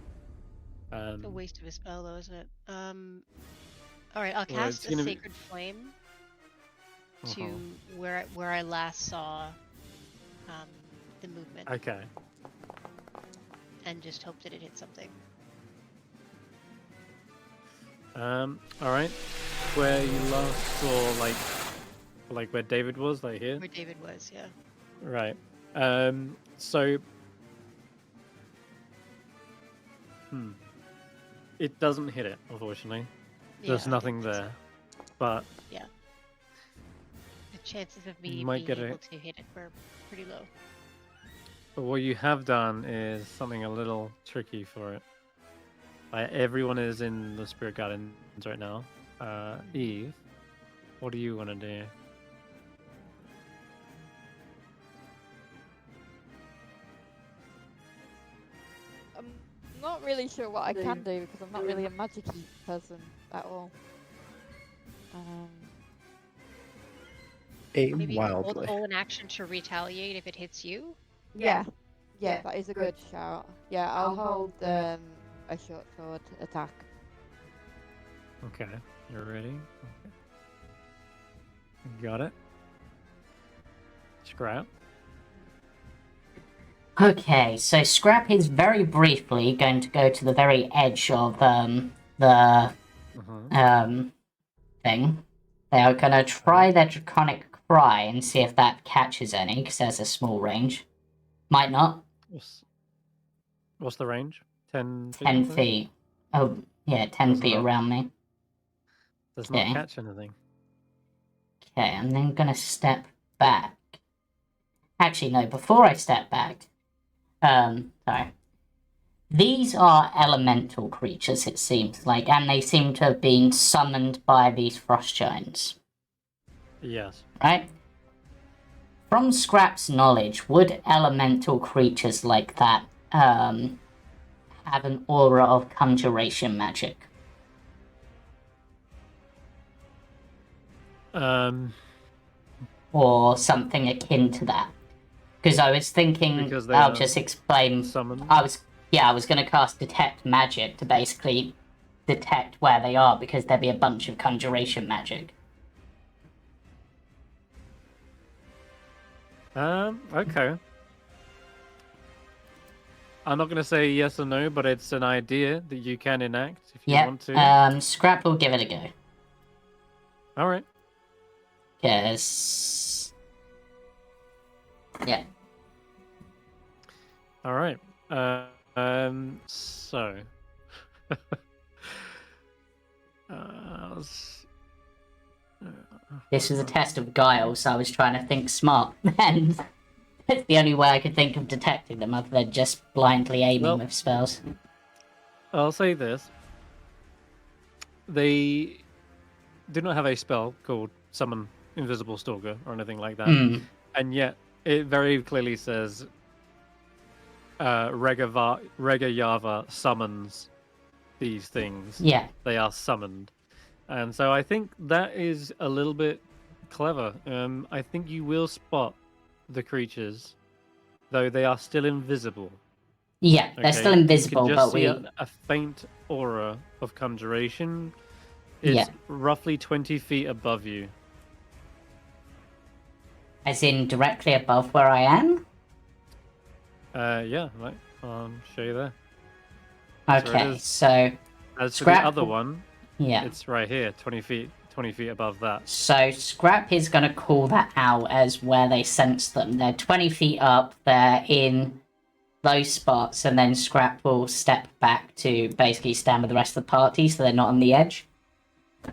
A waste of a spell, though, isn't it? All right, I'll cast a Sacred Flame to where I last saw the movement. Okay. And just hope that it hits something. All right. Where you last saw, like where David was, like here. Where David was, yeah. Right. So. It doesn't hit it, unfortunately. There's nothing there, but yeah, the chances of me might being get able to hit it were pretty low. But what you have done is something a little tricky for it. Everyone is in the Spirit Gardens right now. Eve, what do you want to do? I'm not really sure what I can do because I'm not really a magic-y person at all. Maybe wildly. hold an action to retaliate if it hits you. Yeah, that is a good shout. Yeah, I'll hold a short sword attack. Okay, you're ready. Okay. Got it. Skrapp. Okay, so Skrapp is very briefly going to go to the very edge of the thing. They are going to try their Draconic Cry and see if that catches any, because there's a small range. Might not. What's the range? 10 feet? 10 feet. Oh, yeah, 10 feet around me. Does not catch anything. Okay, I'm then going to step back. Actually, no, before I step back... sorry. These are elemental creatures, it seems like, and they seem to have been summoned by these frost giants. Yes. Right? From Skrapp's knowledge, would elemental creatures like that have an aura of conjuration magic? Or something akin to that? Because I was thinking, I'll just explain. Summoned. I was going to cast Detect Magic to basically detect where they are, because there'd be a bunch of conjuration magic. Okay. I'm not gonna say yes or no, but it's an idea that you can enact if you Yep. want to. Skrapp will give it a go. All right. Because... Yeah. All right. So. This was a test of guile, so I was trying to think smart. And it's the only way I could think of detecting them other than just blindly aiming with spells. I'll say this. They do not have a spell called Summon Invisible Stalker or anything like that. And yet, it very clearly says Regayava summons these things. Yeah. They are summoned. And so I think that is a little bit clever. I think you will spot the creatures, though they are still invisible. Yeah, they're still invisible, you can just but see we... a faint aura of conjuration. It's roughly 20 feet above you. As in directly above where I am? Yeah, right. I'll show you there. Okay, so... As for the other one, yeah, it's right here, 20 feet above that. So Skrapp is going to call that out as where they sense them. They're 20 feet up, they're in those spots, and then Skrapp will step back to basically stand with the rest of the party so they're not on the edge.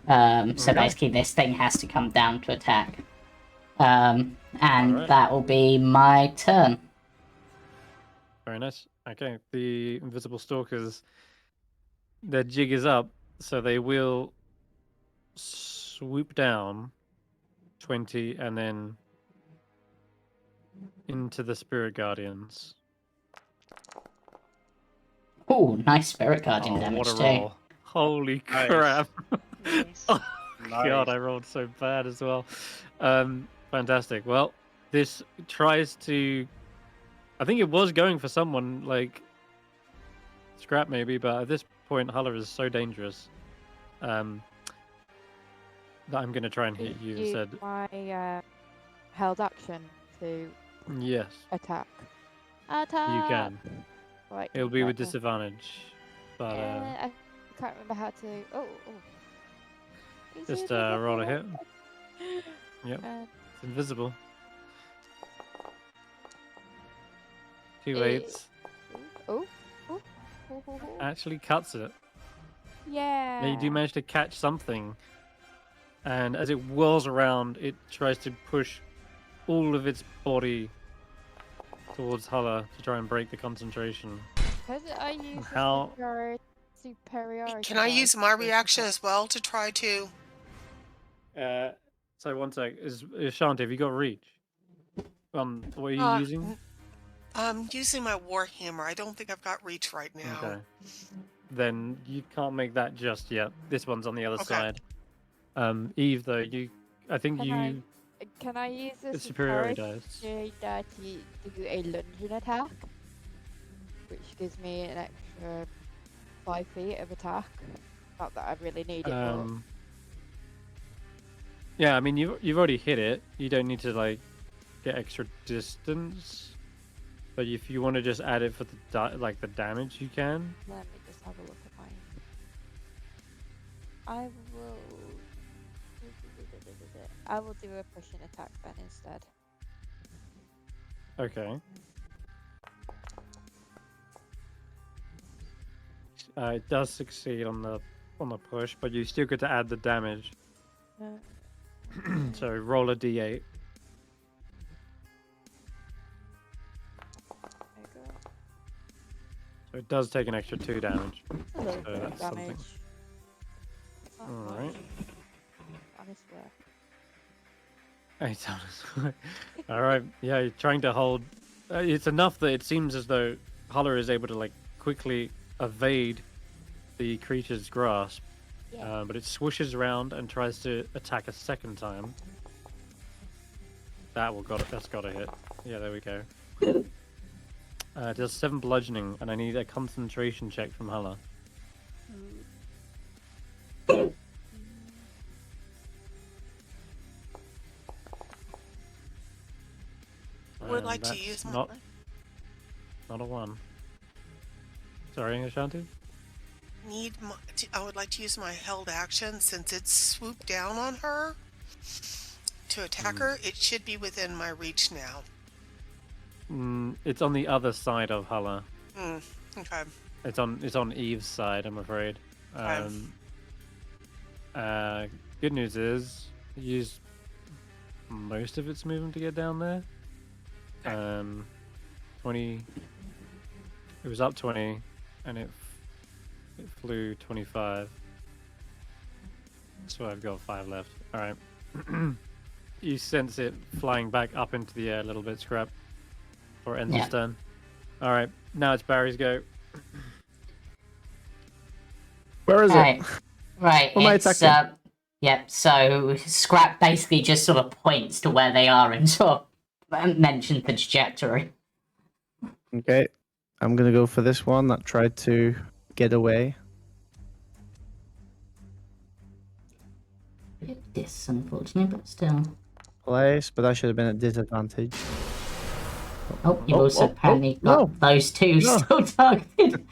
So basically this thing has to come down to attack. And that will be my turn. Very nice. Okay, the invisible stalkers, their jig is up, so they will swoop down 20 and then into the spirit guardians. Oh, nice spirit guardian damage what a too. roll. Holy crap. Nice. Oh, God, I rolled so bad as well. Fantastic. Well, this tries to... I think it was going for someone like Skrapp maybe, but at this point, Hulla is so dangerous that I'm going to try and hit you instead. My held action to Yes. attack. You can. Right, It'll be with disadvantage, but I can't remember how to. Oh. Just roll a hit. Yep. It's invisible. 2 8s. Oh. Actually cuts it. Yeah. You do manage to catch something, and as it whirls around, it tries to push all of its body towards Hulla to try and break the concentration. Because I use How... superiority. Can I use my reaction as well to try to? So 1 sec. Is Ashanti, have you got reach? What are you using? I'm using my warhammer. I don't think I've got reach right now. Okay. Then you can't make that just yet. This one's on the other side. Eve, though, I think you... Can I use the superiority dice to do a lunging attack? Which gives me an extra 5 feet of attack. Not that I really need it, but... Yeah, I mean, you've already hit it. You don't need to, like, get extra distance. But if you want to just add it for the damage, you can. Let me just have a look at mine. I will do a pushing attack then instead. Okay. It does succeed on the push, but you still get to add the damage. So roll a d8. So it does take an extra 2 damage. A little so bit of that's damage. something. Alright. Honestly. Alright, yeah, you're trying to hold... it's enough that it seems as though Hulla is able to, like, quickly evade the creature's grasp. Yeah. But it swooshes around and tries to attack a second time. That's got to hit. Yeah, there we go. It does 7 bludgeoning, and I need a concentration check from Hulla. I would like to use my... Not a 1. Sorry, Ashanti? I would like to use my held action since it swooped down on her to attack her. It should be within my reach now. It's on the other side of Hulla. Okay. It's on Eve's side, I'm afraid. Good news is it used most of its movement to get down there. 20. It was up 20, and it flew 25. So I've got 5 left. All right. You sense it flying back up into the air a little bit, Skrapp. Or ends his turn. All right. Now it's Barry's go. Where is it? Right. Who am I It's attacking? yep. So Skrapp basically just sort of points to where they are and sort of mentions the trajectory. Okay. I'm going to go for this one that tried to get away. This, unfortunately, but still. Place, but I should have been at disadvantage. Oh, you've also apparently got no. those two still targeted.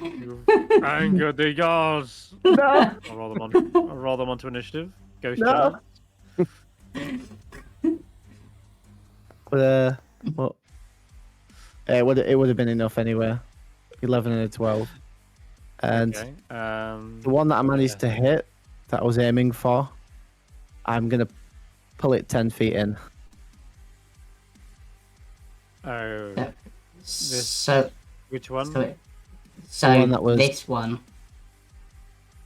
Anger the gods. No. I'll roll them onto initiative. Ghost No. chance. But well, it would have been enough anyway. 11 and a 12. And Okay. the one that I managed to hit, that I was aiming for, I'm gonna pull it 10 feet in. Oh. So Which one? So The one that was- this one.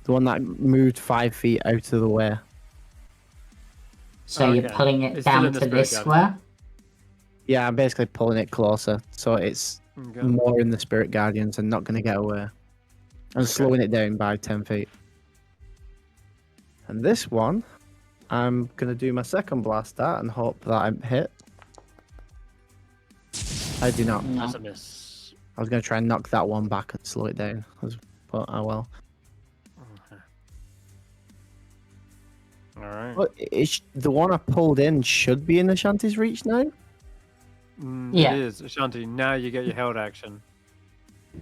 The one that moved 5 feet out of the way. So you're Okay. pulling it It's still down in the to spirit this guide. square. Yeah, I'm basically pulling it closer, so it's Okay. more in the Spirit Guardians and not going to get away. And slowing it down by 10 feet. And this one, I'm going to do my second blast at and hope that I'm hit. I do not. No. That's a miss. I was going to try and knock that one back and slow it down. But I will. Okay. All right. But the one I pulled in should be in Ashanti's reach now? Yeah. It is. Ashanti, now you get your held action.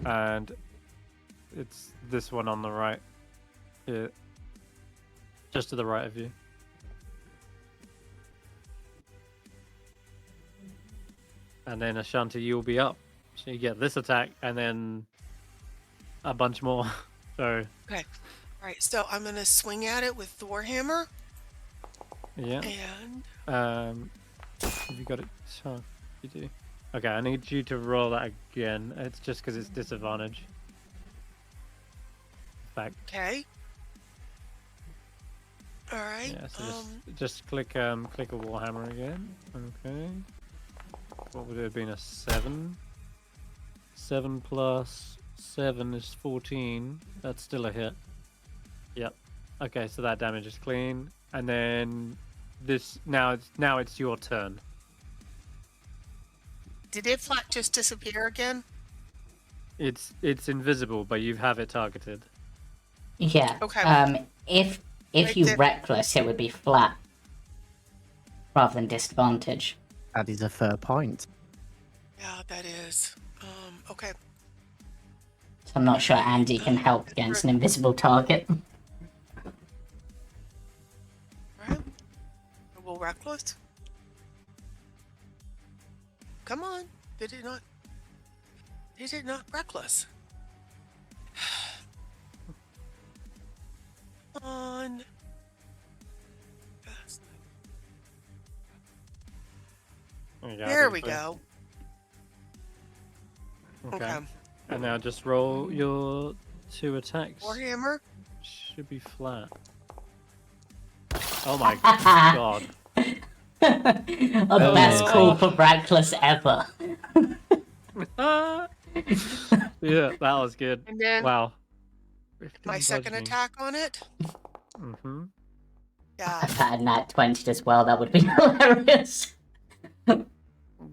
And it's this one on the right. Yeah. Just to the right of you. And then Ashanti, you'll be up. So you get this attack and then a bunch more. So Okay. All right. So I'm gonna swing at it with the warhammer. yeah. And Have you got it? Oh, you do. Okay, I need you to roll that again. It's just because it's disadvantage. Fact. okay. All right. Yeah, so just click a warhammer again. Okay. What would it have been? A 7? 7 plus 7 is 14. That's still a hit. Yep. Okay, so that damage is clean. And then this now it's your turn. Did it flat just disappear again? It's invisible, but you have it targeted. Yeah. Okay. If Right you there. reckless, it would be flat rather than disadvantage. That is a fair point. Yeah, that is. Okay. So I'm not sure Andy can help against an invisible target. All right. Will reckless. Come on. Did it not reckless? Come on. Yes. There we go. Okay. And now just roll your 2 attacks. Warhammer. Should be flat. Oh my god. The best call for reckless ever. Yeah, that was good. And then Wow. my second attack on it. Mm-hmm. Yeah. I've had nat 20 as well, that would be hilarious.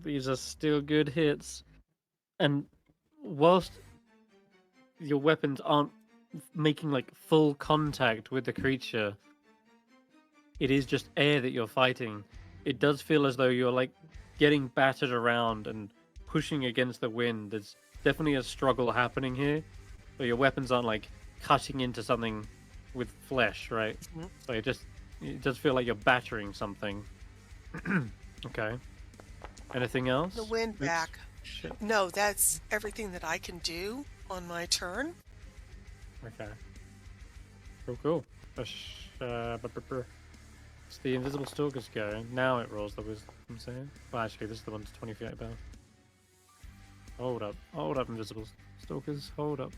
These are still good hits. And whilst your weapons aren't making like full contact with the creature, it is just air that you're fighting. It does feel as though you're like getting battered around and pushing against the wind. There's definitely a struggle happening here. but your weapons aren't like cutting into something with flesh, right? Mhm. So it does feel like you're battering something. Okay. Anything else? The wind Oops. back. Shit. No, that's everything that I can do on my turn. Okay. Cool. It's the invisible stalkers go. Now it rolls the wisdom save. Well, actually, this is the one that's 20 feet above. Hold up, invisible stalkers. Hold up.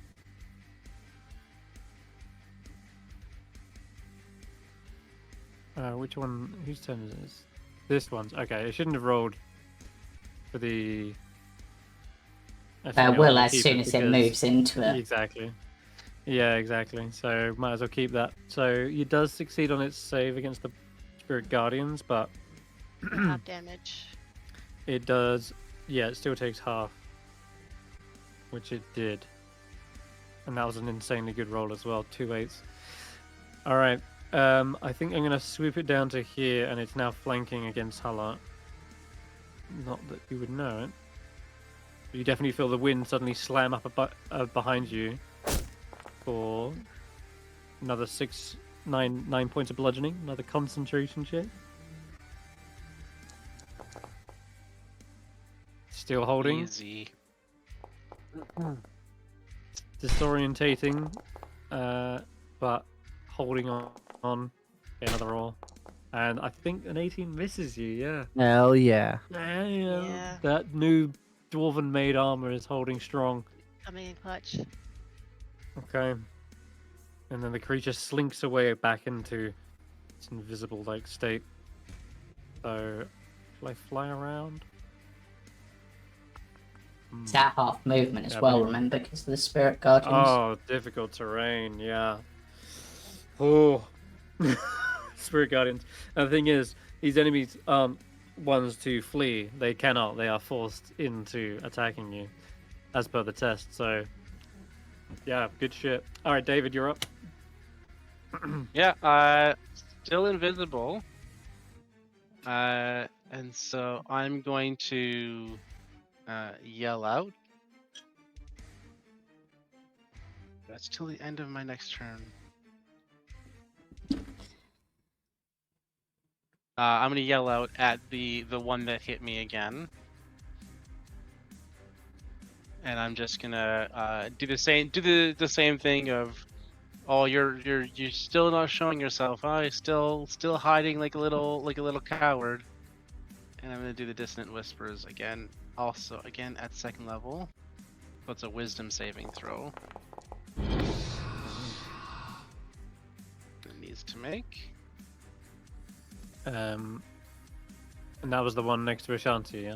Which one? Whose turn is this? This one's okay. It shouldn't have rolled for the. Will as soon as it moves into it. Exactly. Yeah, exactly. So might as well keep that. So it does succeed on its save against the Spirit Guardians, but Half damage. it does. Yeah, it still takes half, which it did, and that was an insanely good roll as well. 2 8s. All right. I think I'm gonna swoop it down to here, and it's now flanking against Hulla. Not that you would know it. But you definitely feel the wind suddenly slam up behind you for another 9 points of bludgeoning. Another concentration check. Still holding. Easy. Disorientating, but holding on. Okay, another roll. And I think an 18 misses you, yeah. Hell yeah. Yeah. That new Dwarven made armor is holding strong. Coming in clutch. Okay. And then the creature slinks away back into its invisible like state. So, shall I fly around? It's at half movement as Yeah, well, but- remember, because of the Spirit Guardians. Oh, difficult terrain, yeah. Oh. Spirit Guardians. And the thing is, these enemies aren't ones to flee. They cannot. They are forced into attacking you, as per the test. So, yeah, good shit. All right, David, you're up. Yeah, still invisible. And so I'm going to yell out. That's till the end of my next turn. I'm gonna yell out at the one that hit me again, and I'm just gonna do the same thing of, oh, you're still not showing yourself. Oh, you're still hiding like a little coward. And I'm gonna do the dissonant whispers again. Also, again at second level. So it's a wisdom saving throw. It needs to make. And that was the one next to Ashanti,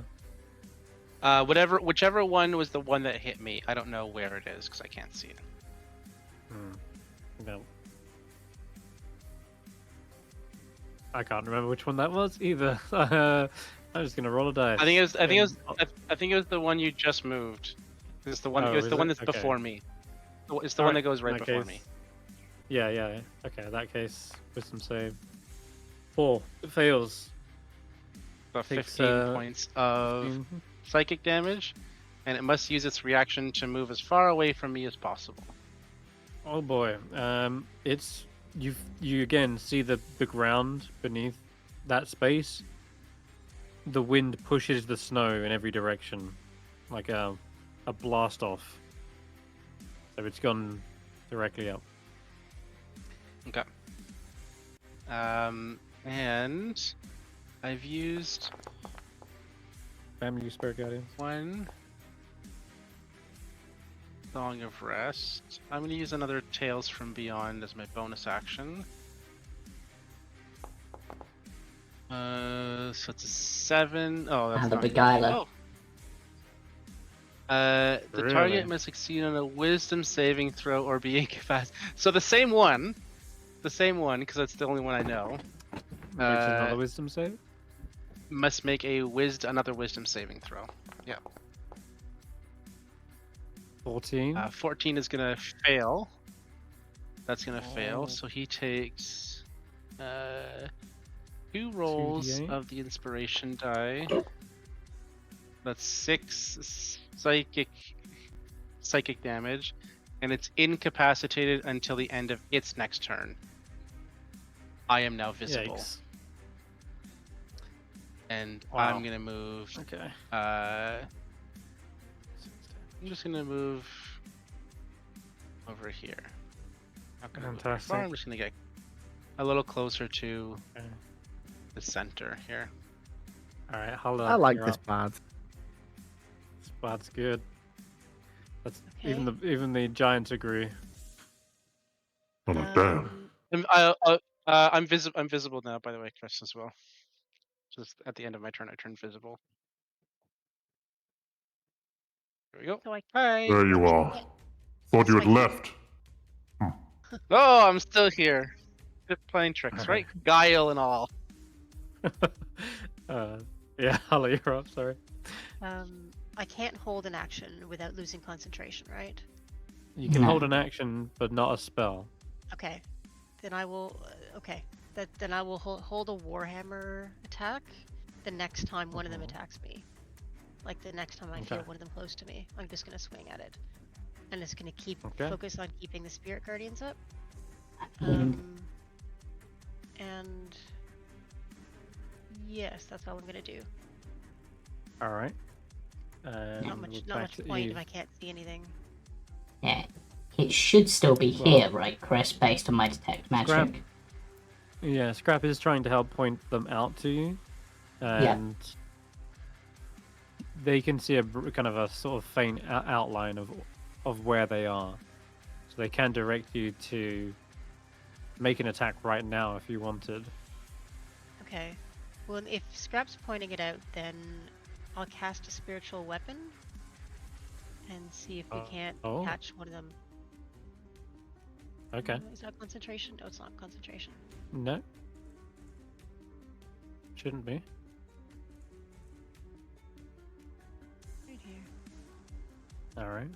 yeah? Whichever one was the one that hit me. I don't know where it is because I can't see it. No. I can't remember which one that was either. I'm just gonna roll a dice. I think it was the one you just moved. It's the one. Oh, It's is the one it? that's Okay. before me. It's the All one right, that goes in right that before case- me. Yeah. Okay, in that case, wisdom save. 4. It fails. About Takes, 15 points of 15. psychic damage, and it must use its reaction to move as far away from me as possible. Oh boy. It's you again see the ground beneath that space. The wind pushes the snow in every direction, like a blast off. So it's gone directly up. Okay. And I've used Family Spirit Guardians. one Song of Rest. I'm going to use another Tales from Beyond as my bonus action. So it's a 7. Oh, that's And the not Beguiler. The Really? target must succeed on a Wisdom saving throw or be incapacitated. So the same one, because that's the only one I know. Makes another wisdom save. Must make another Wisdom saving throw. Yeah. 14. 14 is gonna fail. That's gonna Oh. fail. So he takes 2 rolls 2d8. of the inspiration die. That's 6 psychic damage, and it's incapacitated until the end of its next turn. I am now visible. Yikes. And Wow. I'm gonna move. Okay. I'm just gonna move over here. Not gonna move very far. I'm just gonna get a little closer to the center here. All right, Hulla. I like you're this up. bad. This bad's good. That's Okay. even the giants agree. Oh, no, damn. I'm visible now, by the way, Chris, as well. Just at the end of my turn, I turn visible. Here we go. So I Hi. There you are. Thought you had left. Oh, I'm still here. Good playing tricks, right? Guile and all. Yeah, Hulla, you're up. Sorry. I can't hold an action without losing concentration, right? You can No. hold an action, but not a spell. Okay. Then I will. Okay. Then I will hold a Warhammer attack the next time one of them attacks me. Like the next time I feel Okay. one of them close to me, I'm just gonna swing at it, and it's gonna keep Okay. focus on keeping the Spirit Guardians up. Mm. And yes, that's all I'm gonna do. All right. Not much point if I can't see anything. Yeah. It should still be Well- here, right, Chris, based on my detect magic. Skrapp. Yeah, Skrapp is trying to help point them out to you, and they can see a kind of a sort of faint outline of where they are, so they can direct you to make an attack right now if you wanted. Okay. Well, if Skrapp's pointing it out, then I'll cast a spiritual weapon and see if we can't oh. catch one of them. Okay. Is that concentration? No, it's not concentration. No. Shouldn't be. Right here. All right.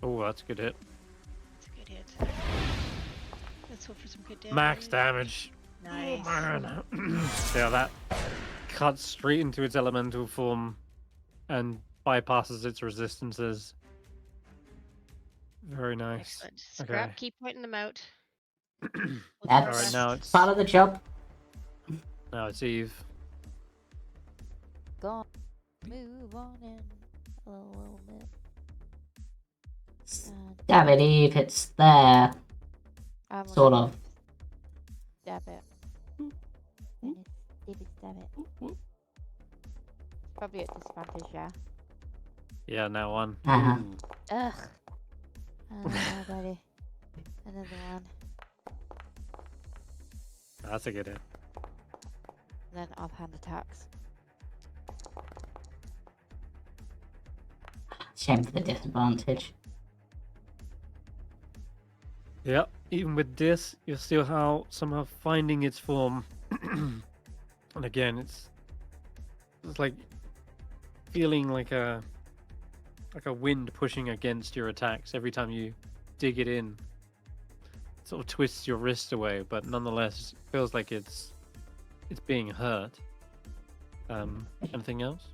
Oh, that's a good hit. It's a good hit. Let's hope for some good damage. Max damage. Nice. Oh, man. Yeah, that cuts straight into its elemental form and bypasses its resistances. Very nice. Excellent. Okay. Skrapp, keep pointing them out. We'll do our That's Alright, now it's part of the job. now it's Eve. Go move on in a little bit. Damn it, Eve, it's there. I'm Sort gonna of. Stab it. Stab it. Probably at disadvantage, yeah. Yeah, now one. Uh-huh. Ugh. Buddy. Another one. That's a good hit. Then offhand attacks. Shame for the disadvantage. Yep. Even with this, you're still somehow finding its form. And again, it's like feeling like a wind pushing against your attacks every time you dig it in. It sort of twists your wrist away, but nonetheless, it feels like it's being hurt. Anything else?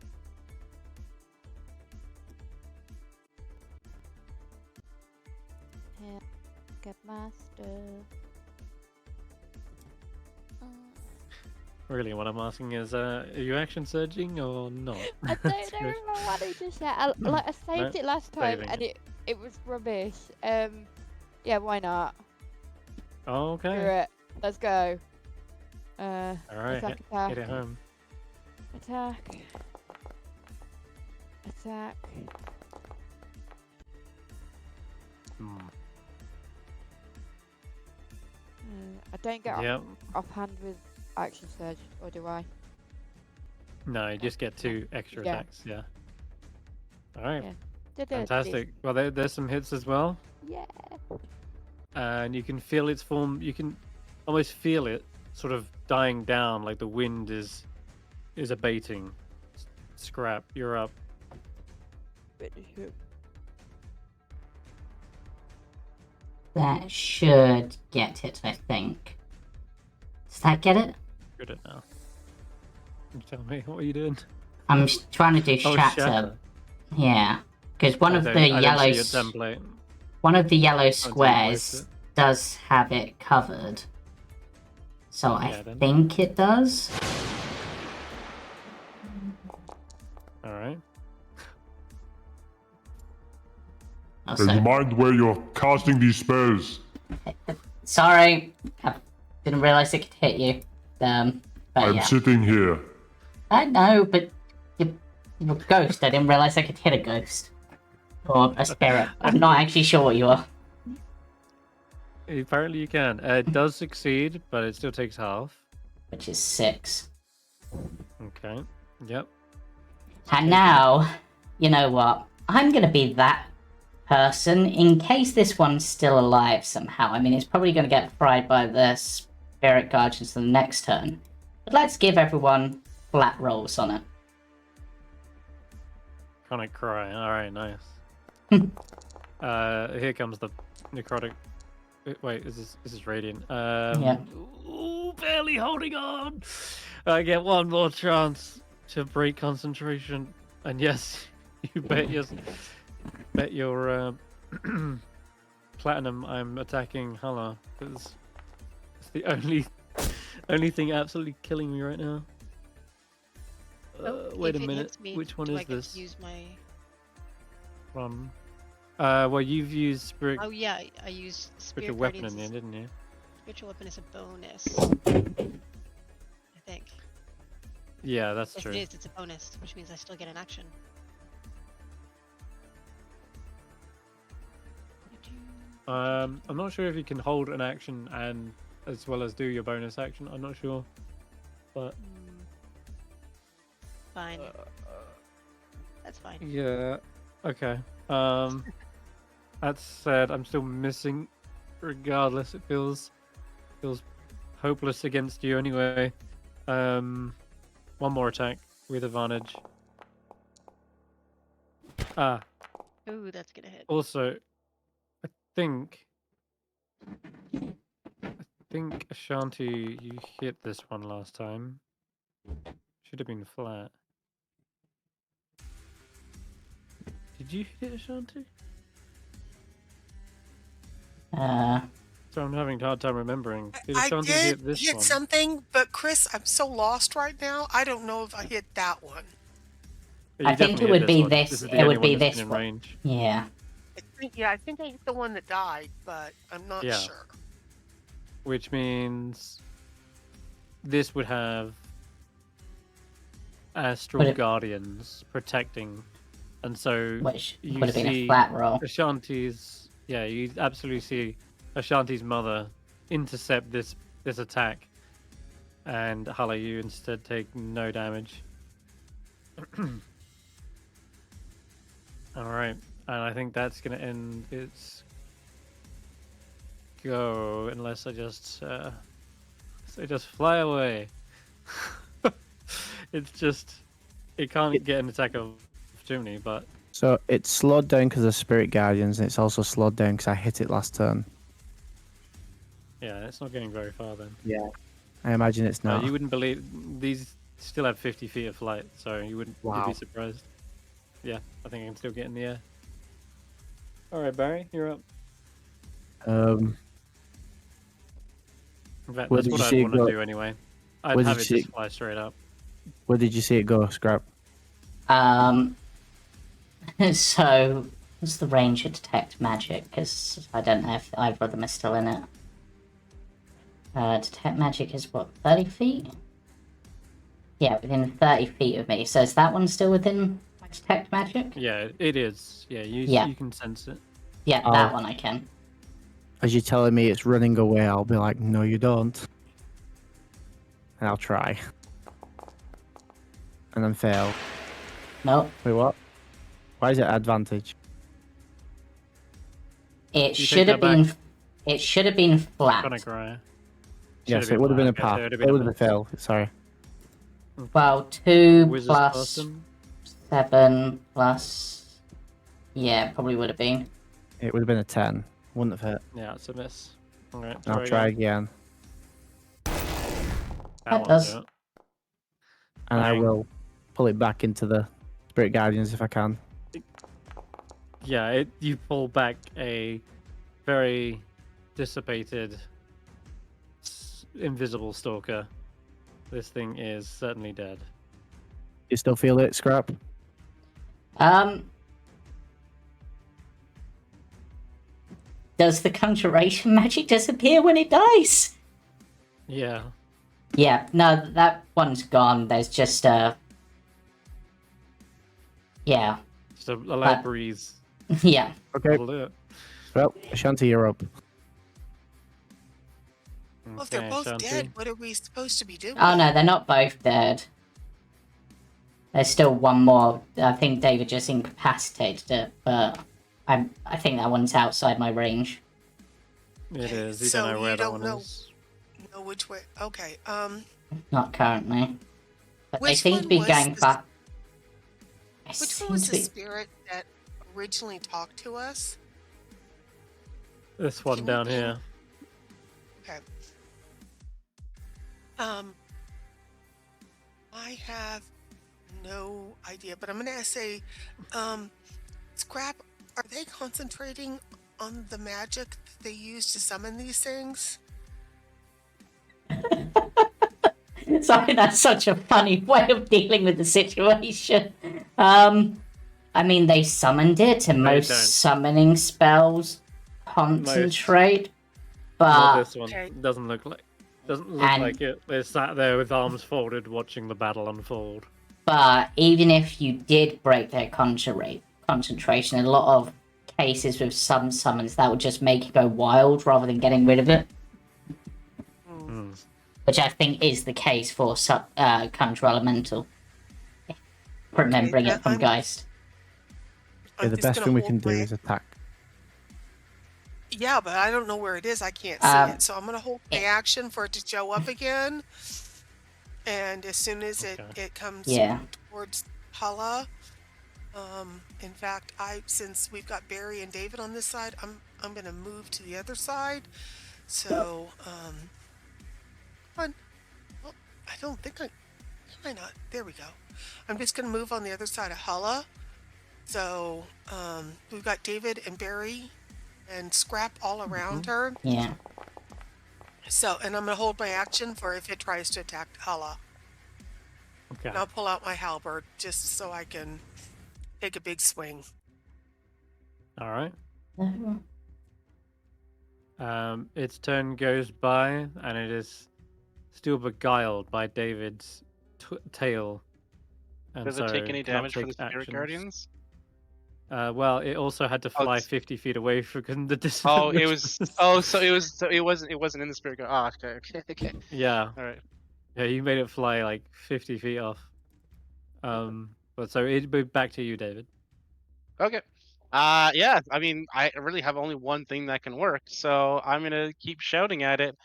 Yeah. Get master. Really, what I'm asking is, are you action surging or not? I don't know what I just said. I saved No, it last time saving and it was rubbish. Yeah, why not? Oh, Do okay. it. Let's go. All right, Attack, hit it home. attack. Attack. Hmm. I don't get Yep. offhand with action surge, or do I? No, you just get 2 extra Yeah. attacks. Yeah. All right. Yeah. Did it, Fantastic. Well, there's some hits as well, Yeah. and you can feel its form. You can almost feel it sort of dying down, like the wind is abating. Skrapp, you're up. That should get it, I think. Does that get it? Good it now. Tell me, what are you doing? I'm trying to do Oh, shatter. Yeah, because one of the I yellow don't see your template. one of the yellow Until you place squares it. does have it covered. So I Yeah, then. think it does. All right. Oh, Do you mind where you're casting these spells? sorry, I didn't realize it could hit you. But I'm yeah. sitting here. I know, but you're a ghost. I didn't realize I could hit a ghost. Or a spirit. I'm not actually sure what you are. Apparently you can. It does succeed, but it still takes half. Which is 6. Okay. Yep. And now, you know what? I'm gonna be that person in case this one's still alive somehow. I mean, it's probably gonna get fried by the spirit guardians the next turn. But let's give everyone flat rolls on it. Chronic cry. All right, nice. Here comes the necrotic. Wait, this is radiant. Yeah. Ooh, barely holding on. I get one more chance to break concentration, and yes, you bet your platinum. I'm attacking Hulla because it's the only thing absolutely killing me right now. Wait if a it minute. hits me, Which one do is I get to this? use my... Well, you've used spirit. Oh yeah, I used Spiritual Spirit weapon Guardians. in the end, didn't you? Spiritual weapon is a bonus. I think. Yeah, that's If true. it is, it's a bonus, which means I still get an action. I'm not sure if you can hold an action and as well as do your bonus action. I'm not sure, but Fine. That's fine. yeah, okay. That said, I'm still missing. Regardless, it feels hopeless against you anyway. One more attack with advantage. Ooh, that's gonna hit. Also, I think Ashanti, you hit this one last time. Should have been flat. Did you hit Ashanti? So I'm having a hard time remembering. Did I Ashanti did hit this hit one? something, but Chris, I'm so lost right now. I don't know if I hit that one. Yeah, I you think definitely it would hit be one. this. Is the It only would be one that's this been in one. range. Yeah. I think I hit the one that died, but I'm not Yeah. sure. Which means this would have astral Would it- guardians protecting, and so Which you would have been a see flat roll. Ashanti's. Yeah, you absolutely see Ashanti's mother intercept this attack, and Hulla, you instead take no damage. All right, and I think that's gonna end its go unless I just fly away. It's just it can't get an attack of opportunity, but So it's slowed down because of Spirit Guardians, and it's also slowed down because I hit it last turn. yeah, it's not getting very far then. Yeah. I imagine it's not. You wouldn't believe these still have 50 feet of flight, so you wouldn't you'd Wow. be surprised. Yeah, I think I can still get in the air. All right, Barry, you're up. Um, In fact, Where that's did what you I'd see it want to go? do anyway. I'd Where have did it you see just fly straight up. where did you see it go, Skrapp? So what's the range of detect magic? Because I don't know if either of them is still in it. Detect magic is what, 30 feet? Yeah, within 30 feet of me. So is that one still within my detect magic? Yeah, it is. Yeah, Yeah. you can sense it. Yeah, that one I can. As you're telling me it's running away, I'll be like, no, you don't. And I'll try. And then fail. No, Wait, what? Why is it advantage? it You should take have that been. back. It should have been flat. Gonna cry. Yes, it would have been a flat, pass. okay, It would have been a fail. Sorry. Well, 2 Wizard's plus Custom. 7 plus. Yeah, probably would have been. It would have been a 10. Wouldn't have hit. Yeah, it's a miss. Alright, I'll try again. That does. Do it. And I Bang. will pull it back into the Spirit Guardians if I can. Yeah, you pull back a very dissipated, invisible stalker. This thing is certainly dead. You still feel it, Skrapp? Does the conjuration magic disappear when it dies? Yeah. Yeah, no, that one's gone. There's just yeah, Just a light breeze. yeah. Okay. That'll do it. Well, Ashanti, you're up. Well, if they're Okay, both Ashanti. dead, what are we supposed to be doing? Oh no, they're not both dead. There's still one more. I think David just incapacitated it, but I think that one's outside my range. It is. You So don't know where you that don't one know- is. Know which way? Okay. Not currently. But they Which seem to one be was going the- back. Which one was the spirit that originally talked to us? This one Can down you- here. Okay. I have no idea, but I'm gonna say, Skrapp, are they concentrating on the magic that they use to summon these things? Sorry, that's such a funny way of dealing with the situation. I mean, they summoned it, and most don't. summoning spells concentrate, Well, but this one Okay. doesn't look like And- like it. They're sat there with arms folded, watching the battle unfold. but even if you did break their concentration, in a lot of cases with some summons, that would just make it go wild rather than getting rid of it. Which I think is the case for Conjure Elemental. Remembering yeah, it from I'm- Geist. Yeah, the just best gonna thing we hold can do my- is attack. Yeah, but I don't know where it is. I can't see it. So I'm gonna hold my action for it to show up again. And as soon as Okay. it comes Yeah. towards Hulla, in fact, since we've got Barry and David on this side, I'm gonna move to the other side. So well, I don't think am I not? There we go. I'm just gonna move on the other side of Hulla. So we've got David and Barry and Skrapp all around her. Yeah. So, and I'm gonna hold my action for if it tries to attack Hulla. Okay. And I'll pull out my halberd just so I can take a big swing. All right. Its turn goes by, and it is still beguiled by David's tail. And Does so it take any cannot damage for the take Spirit actions. Guardians? Well, it also had to Oh, fly it's- 50 feet away from the distance. Oh, it was. Oh, so it wasn't in the Spirit Guardian. Oh, okay. Yeah. All right. Yeah, you made it fly like 50 feet off. But so it'd be back to you, David. Okay. Yeah. I mean, I really have only one thing that can work, so I'm gonna keep shouting at it.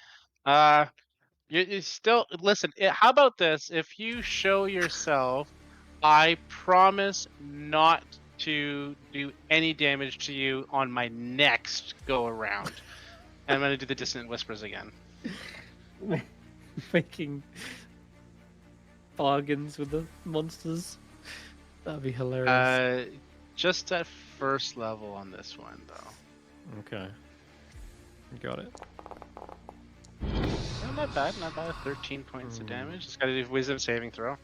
You still listen. How about this? If you show yourself, I promise not to do any damage to you on my next go around. And I'm gonna do the dissonant whispers again. Making bargains with the monsters. That'd be hilarious. Just at first level on this one, though. Okay. Got it. Oh, not bad. 13 points of damage. Just gotta do wisdom saving throw.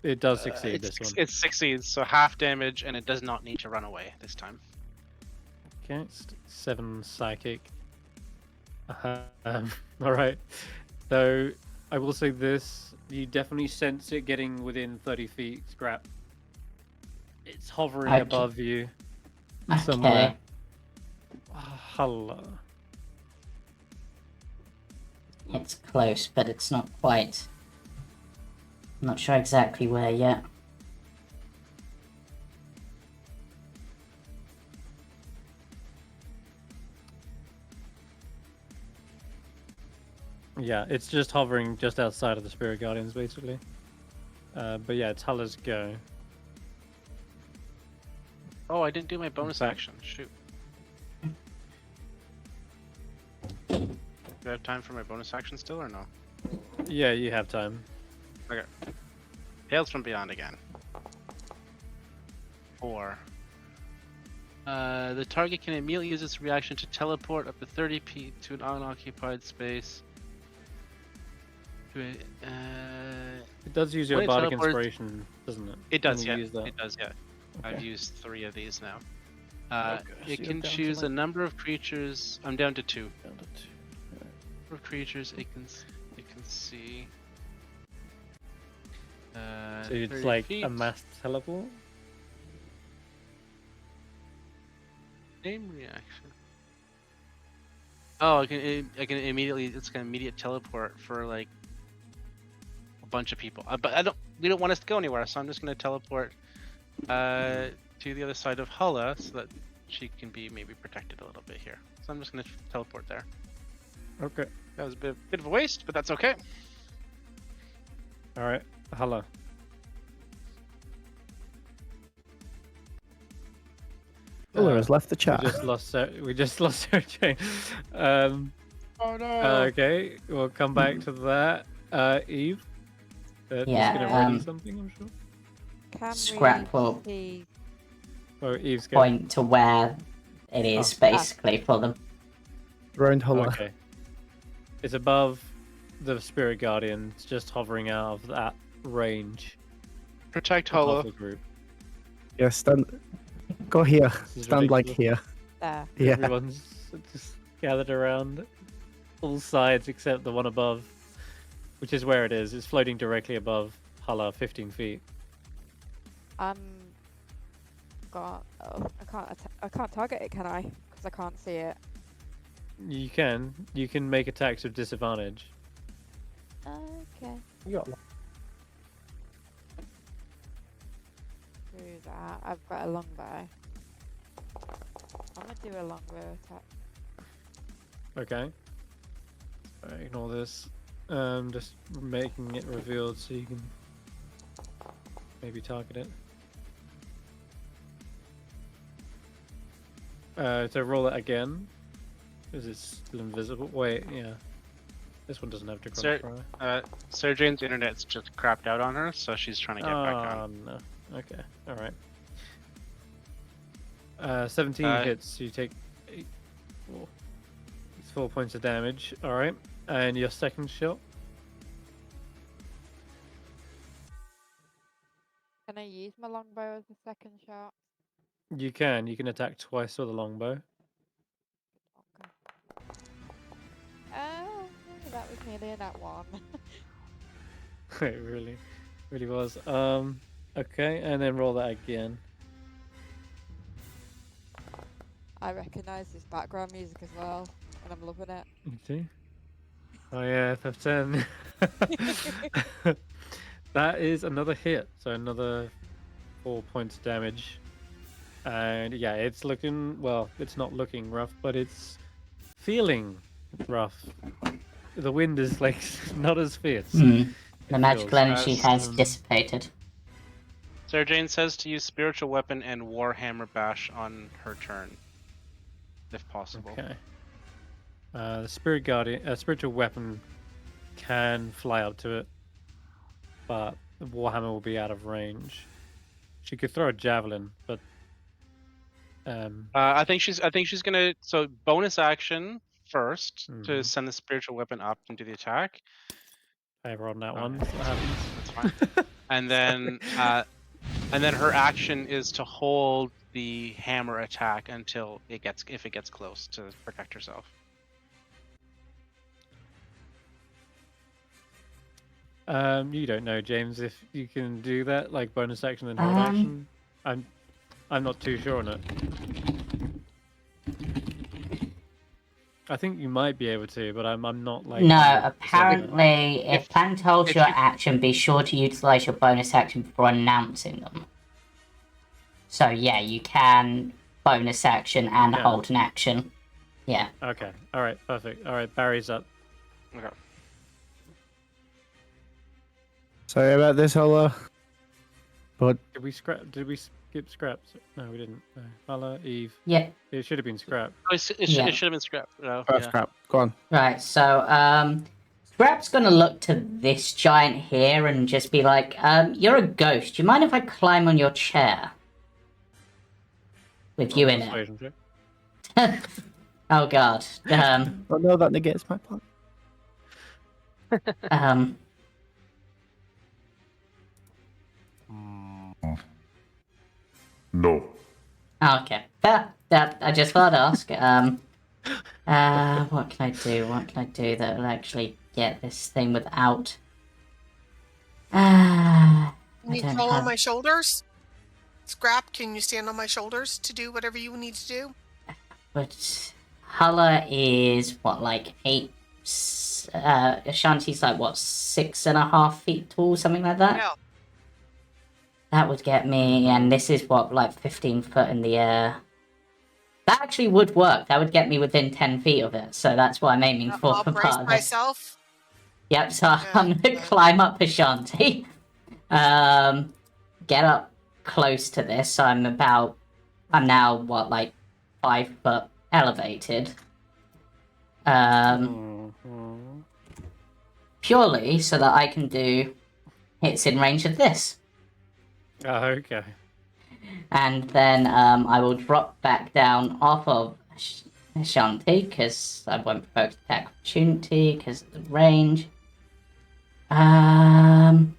It does succeed this one. It succeeds, so half damage, and it does not need to run away this time. Okay, 7 psychic. All right. So I will say this: you definitely sense it getting within 30 feet. Skrapp. It's hovering Okay. above you Okay. somewhere. Hulla. It's close, but it's not quite. I'm not sure exactly where yet. Yeah, it's just hovering just outside of the Spirit Guardians, basically. But yeah, it's Hulla's go. Oh, I didn't do my bonus fact- action. Shoot. Do I have time for my bonus action still or no? Yeah, you have time. Okay. Tales from Beyond again. 4. The target can immediately use its reaction to teleport up to 30 feet to an unoccupied space. It does use your When it bardic teleports- inspiration, doesn't it? It does, When you yeah. use that. It does, yeah. I've Okay. used 3 of these now. Okay, so It you're can down to, choose a like- number of creatures. I'm down to 2. Down to 2. Number of creatures it can see. So it's 30 like feet. a mass teleport? Same reaction. Oh, I can immediately. It's an immediate teleport for like a bunch of people. But we don't want us to go anywhere, so I'm just gonna teleport to the other side of Hulla so that she can be maybe protected a little bit here. So I'm just gonna teleport there. Okay. That was a bit of a waste, but that's okay. Alright. Hulla. Hulla has left the chat. We just lost Sara-Jane. Oh no. Okay, we'll come back to that. Eve? Just Yeah, gonna ready something, I'm sure. Can Skrapp we will see? Oh, Eve's going. point to where it is, Oh. basically, for them. Around Hulla. Okay. It's above the Spirit Guardian. It's just hovering out of that range Protect of Hulla. the group. Yeah, stand. Go here. This is Stand like ridiculous. here. There. Yeah. Everyone's just gathered around all sides except the one above, which is where it is. It's floating directly above Hulla, 15 feet. Oh, I can't target it, can I? Because I can't see it. You can make attacks with disadvantage. Okay. You got Do that. I've got a longbow. I'm gonna do a longbow attack. Okay. Ignore this. Just making it revealed so you can maybe target it. So roll it again. Is it still invisible? Wait, yeah. This one doesn't have to Sir- Sara-Jane's internet's just crapped out on her, so she's trying to get back on. No. Okay, alright. 17 hits, you take 4 points of damage. Alright. And your second shot? Can I use my longbow as a second shot? You can attack twice with a longbow. Okay. That was nearly a nat 1. It really was. Okay, and then roll that again. I recognise this background music as well, and I'm loving it. You see? Oh yeah, FF10. That is another hit, so another 4 points of damage. And yeah, it's looking, well, it's not looking rough, but it's feeling rough. The wind is like not as fierce. The It magical feels. energy has dissipated. Sara-Jane says to use Spiritual Weapon and Warhammer Bash on her turn, if possible. Okay. The Spirit Guardian, Spiritual Weapon can fly up to it, but the Warhammer will be out of range. She could throw a javelin, but I think she's gonna bonus action first to Mhm. send the Spiritual Weapon up and do the attack. I rolled that one. Okay. So what happens? That's fine. And then her action is to hold the hammer attack until if it gets close to protect herself. You don't know, James, if you can do that, like bonus action and hold action. I'm not too sure on it. I think you might be able to, but I'm not like. No, 100% apparently, if plan holds if your you- action, be sure to utilize your bonus action before announcing them. So yeah, you can bonus action and Yeah. hold an action. Yeah. Okay. All right. Perfect. All right. Barry's up. Okay. Sorry about this, Hulla. But Did we scrap? Did we skip scraps? No, we didn't. No. Hulla, Eve. Yeah. It should have been scrap. Oh, it Yeah. should have been scrapped. No, First yeah. crap. Go on. Right, so Skrapp's gonna look to this giant here and just be like, you're a ghost. Do you mind if I climb on your chair? With you in it. Persuasion check. Oh god. Oh no, that negates my plan. No. Okay. That I just thought I'd ask. What can I do? What can I do that will actually get this thing without? Can you don't crawl on have- my shoulders? Skrapp, can you stand on my shoulders to do whatever you need to do? But Hulla is what, like 8? Ashanti's like what, 6.5 feet tall, something like that. Yeah. That would get me, and this is what, like 15 foot in the air. That actually would work. That would get me within 10 feet of it. So that's what I'm aiming for. I'll for brace part of this. myself. Yep. So I'm gonna climb up Ashanti. Get up close to this. So I'm now what, like 5 foot elevated. Purely so that I can do hits in range of this. Oh, okay. And then I will drop back down off of Ashanti, because I won't provoke attack opportunity because of the range. And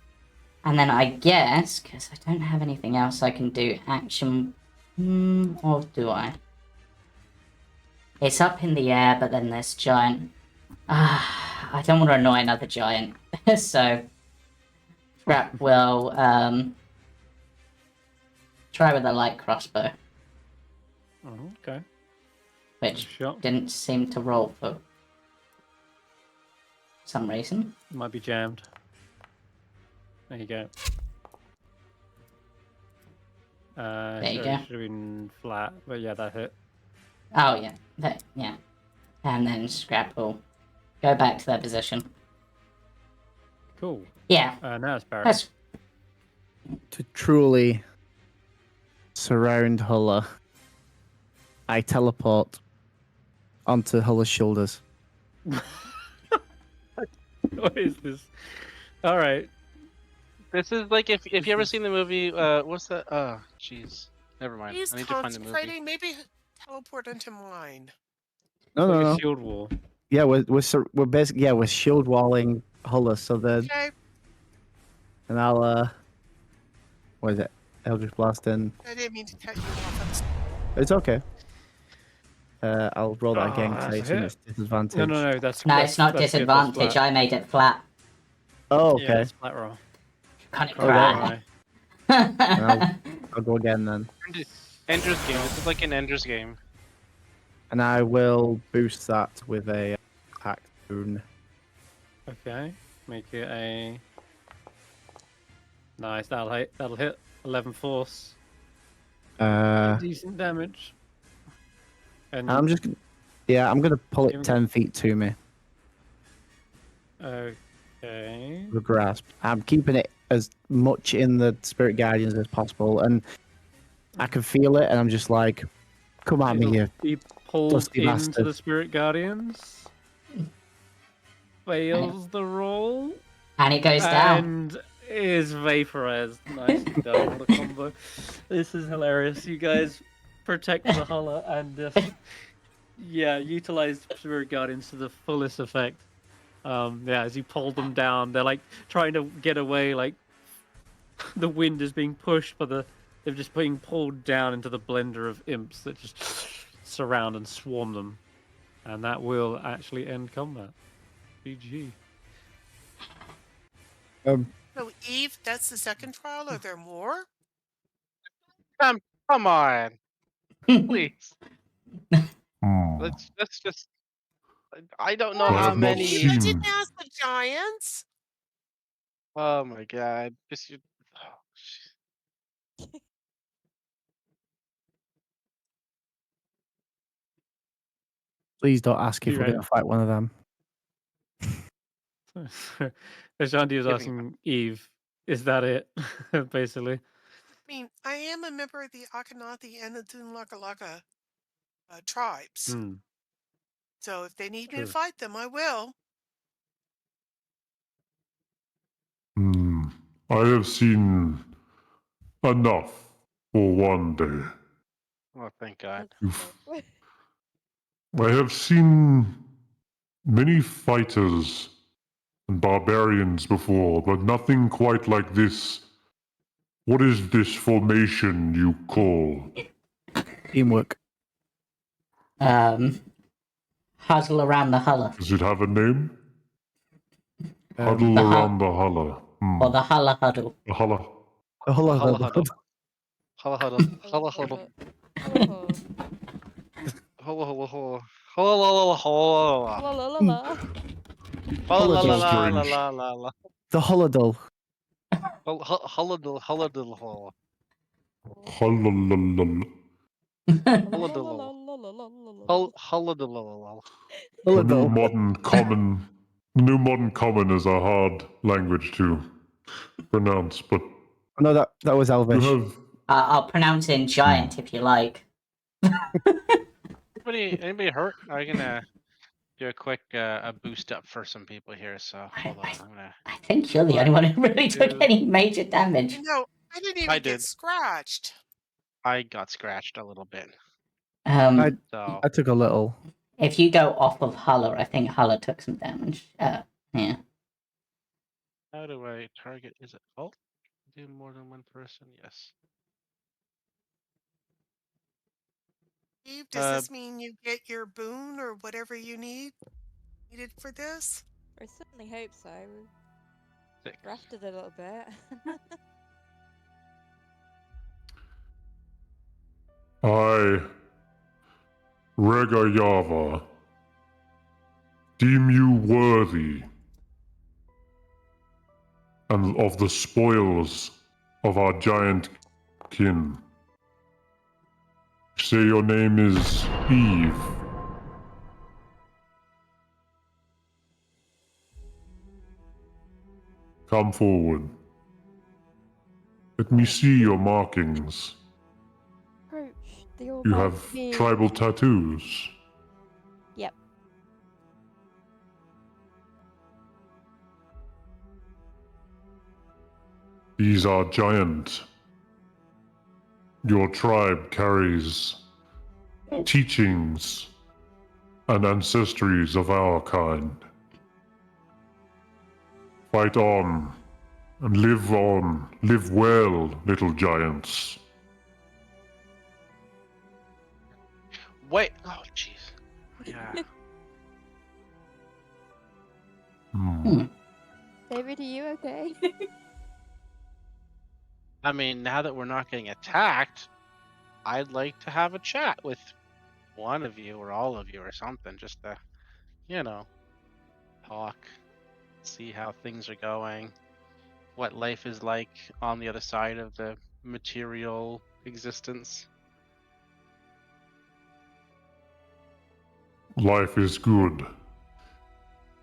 then I guess, because I don't have anything else I can do action, or do I? It's up in the air, but then there's giant. I don't want to annoy another giant, so Skrapp will try with a light crossbow, Okay. which Sure. didn't seem to roll for some reason. Might be jammed. There you go. There you so go. It should have been flat, but yeah, that hit. Oh yeah, yeah. And then Skrapp will go back to their position. Cool. Yeah, Now it's Barrett. that's To truly surround Hulla, I teleport onto Hulla's shoulders. What is this? All right. This is like if you ever seen the movie, what's that? Oh, jeez. Never mind. He's I need to find the movie. concentrating. Maybe teleport into mine. No, Like no, a no. shield wall. Yeah, we're basically we're shield walling Hulla, so then Okay, and I'll what is it? Eldritch Blast in. I didn't mean to cut you off. It's okay. I'll roll that again that's because a it's in hit. its disadvantage. No, that's no, it's not that's good, that's disadvantage. flat. I made it flat. Oh, Yeah, okay. it's flat roll. Can't Oh, cry. I'll go again then, Ender's Game. This is like an Ender's Game. and I will boost that with a attack boon. Okay. Make it a. Nice. That'll hit. 11 force. Decent damage. And I'm just, I'm gonna pull Give it me- 10 feet to me. Okay. The grasp. I'm keeping it as much in the Spirit Guardians as possible, and I can feel it, and I'm just like, come at me, It'll you. be pulled dusty into bastard. the Spirit Guardians. Fails the roll. And it goes down. And is vaporized. Nicely done. What a combo. This is hilarious. You guys protect the Hulla and utilize Spirit Guardians to the fullest effect. As you pull them down, they're like trying to get away, like the wind is being pushed, but they're just being pulled down into the blender of imps that just surround and swarm them. And that will actually end combat. GG. So, Eve, that's the second trial. Are there more? Come on, please. Let's just. I don't know I how have not many. seen- I didn't ask the giants. Oh my god. Please don't ask if You we're right. gonna fight one of them. Ashanti was Give me- asking Eve, is that it? Basically. mean, I am a member of the Akhenaten and the Dunlakalaka tribes. Hmm. So if they need me to True. fight them, I will. I have seen enough for one day. Oh, thank God. That's good. I have seen many fighters and barbarians before, but nothing quite like this. What is this formation you call? Teamwork. Huddle around the Hulla. Does it have a name? Um, Huddle the around the Hulla. Or the Hulla Huddle. The Hulla. Hulla, Huddle, Hulla. huddle. Huddle, huddle. Huddle, huddle. Oh, Huddle, huddle, huddle. Huddle, huddle, huddle. la la la la. Huddle, la, la, That's la, la, strange. la, la, la. The Holodull. Huddle, huddle, huddle. Hulla. Huddle, huddle. The new Holodull. modern common is a hard language to pronounce, but No, that was you Elvish. have I'll pronounce it in giant if you like. Anybody hurt? I'm gonna do a quick a boost up for some people here. So hold on, I'm gonna. I think you're the only one who really took any major damage. No, I didn't even I get did. scratched. I got scratched a little bit. So I took a little. if you go off of Hulla, I think Hulla took some damage. Yeah. How do I target? Is it alt? Do more than one person? Yes. Steve, does this mean you get your boon or whatever you needed for this? I certainly hope so. We've 6. drafted a little bit. I, Regayava, deem you worthy and of the spoils of our giant kin. Say your name is Eve. Come forward. Let me see your markings. Approach the You almighty have being. tribal tattoos. Yep. These are giant. Your tribe carries teachings and ancestries of our kind. Fight on, and live on. Live well, little giants. Wait. Oh, jeez. Yeah. David, are you okay? I mean, now that we're not getting attacked, I'd like to have a chat with one of you or all of you or something, just to, talk, see how things are going, what life is like on the other side of the material existence. Life is good.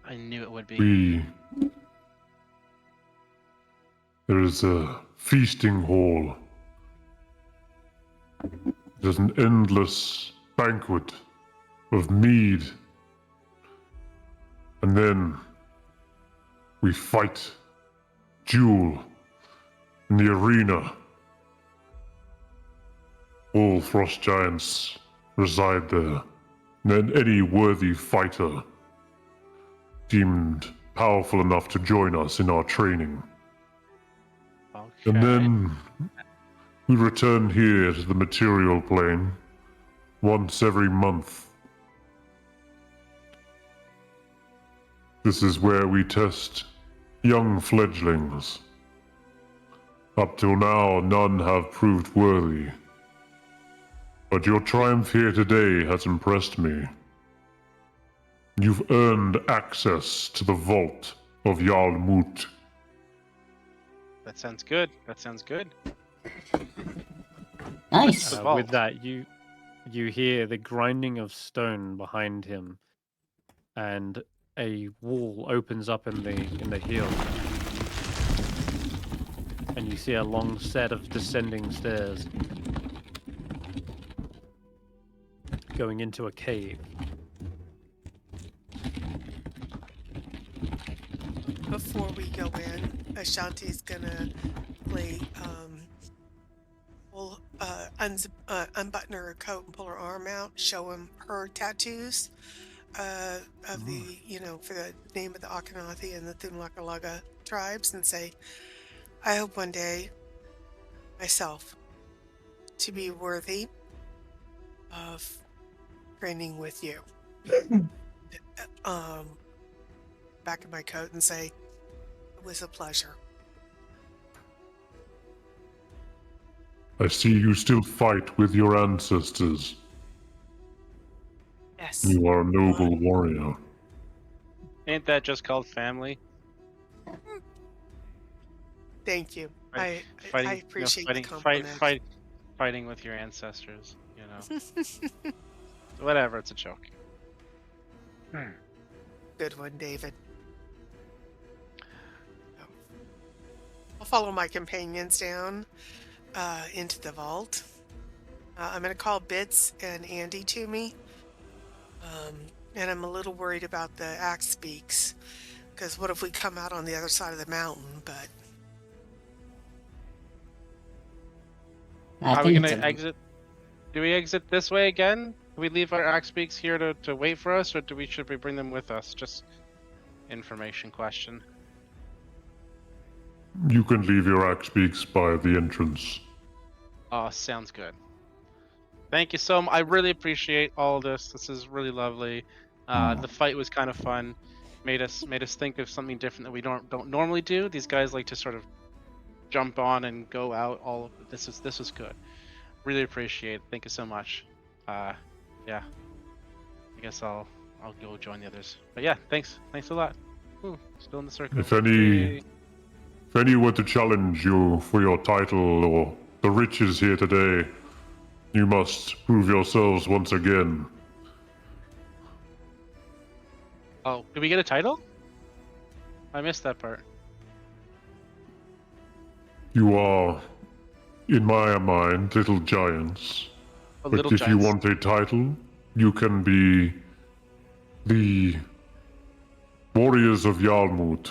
I knew it would be. There is a feasting hall. There's an endless banquet of mead. And then we fight, duel in the arena. All frost giants reside there. And then any worthy fighter deemed powerful enough to join us in our training. Okay. And then we return here to the material plane once every month. This is where we test young fledglings. Up till now, none have proved worthy. But your triumph here today has impressed me. You've earned access to the vault of Yarlmut. That sounds good. That sounds good. Nice. The vault. With that, you hear the grinding of stone behind him, and a wall opens up in the hill. and you see a long set of descending stairs going into a cave. Before we go in, Ashanti's gonna play, unbutton her coat and pull her arm out, show him her tattoos of the, for the name of the Akhenathi and the Thunlakalaga tribes, and say, I hope one day myself to be worthy of training with you. Back in my coat and say, it was a pleasure. I see you still fight with your ancestors. Yes. You are a noble warrior. Ain't that just called family? Thank you. Right. I appreciate the compliment. Fighting with your ancestors, Whatever, it's a joke. Good one, David. I'll follow my companions down into the vault. I'm going to call Bits and Andy to me. And I'm a little worried about the axe speaks, because what if we come out on the other side of the mountain? But Are we gonna exit? Do we exit this way again? Do we leave our axe beaks here to wait for us, or should we bring them with us? Just information question. You can leave your axe beaks by the entrance. Oh, sounds good. Thank you so much. I really appreciate all this. This is really lovely. The fight was kind of fun. Made us think of something different that we don't normally do. These guys like to sort of jump on and go out. This was good. Really appreciate it. Thank you so much. Yeah. I guess I'll go join the others. But yeah, thanks a lot. Ooh, still in the circle. If any were to challenge you for your title or the riches here today, you must prove yourselves once again. Oh, did we get a title? I missed that part. You are, in my mind, little giants. Oh, But little if you giants. want a title, you can be the Warriors of Yarmouth.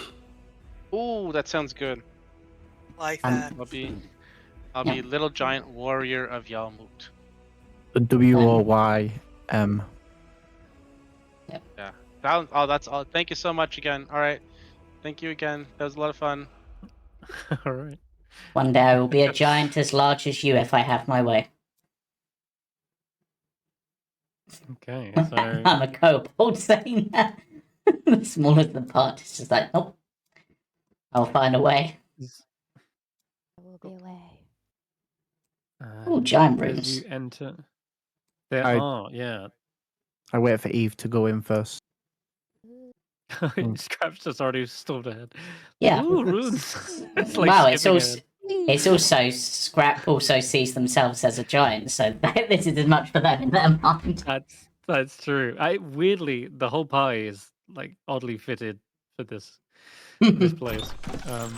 Ooh, that sounds good. like that. I'll be Little Giant Warrior of Yarmouth. WOYM. Yeah. That's all. Thank you so much again. All right. Thank you again. That was a lot of fun. All right. One day I will be a giant as large as you if I have my way. Okay, so I'm a kobold saying that. The smaller the part, it's just like, nope. I'll find a way. There will be a way. Oh, giant as rooms. you enter, there I- are, yeah. I wait for Eve to go in first. Skrapp's just already stormed ahead. Yeah. Ooh, runes. It's like Wow, it's skipping also ahead. it's also Skrapp also sees themselves as a giant, so this is as much for them in their mind. That's true. Weirdly, the whole party is like oddly fitted for this place. Do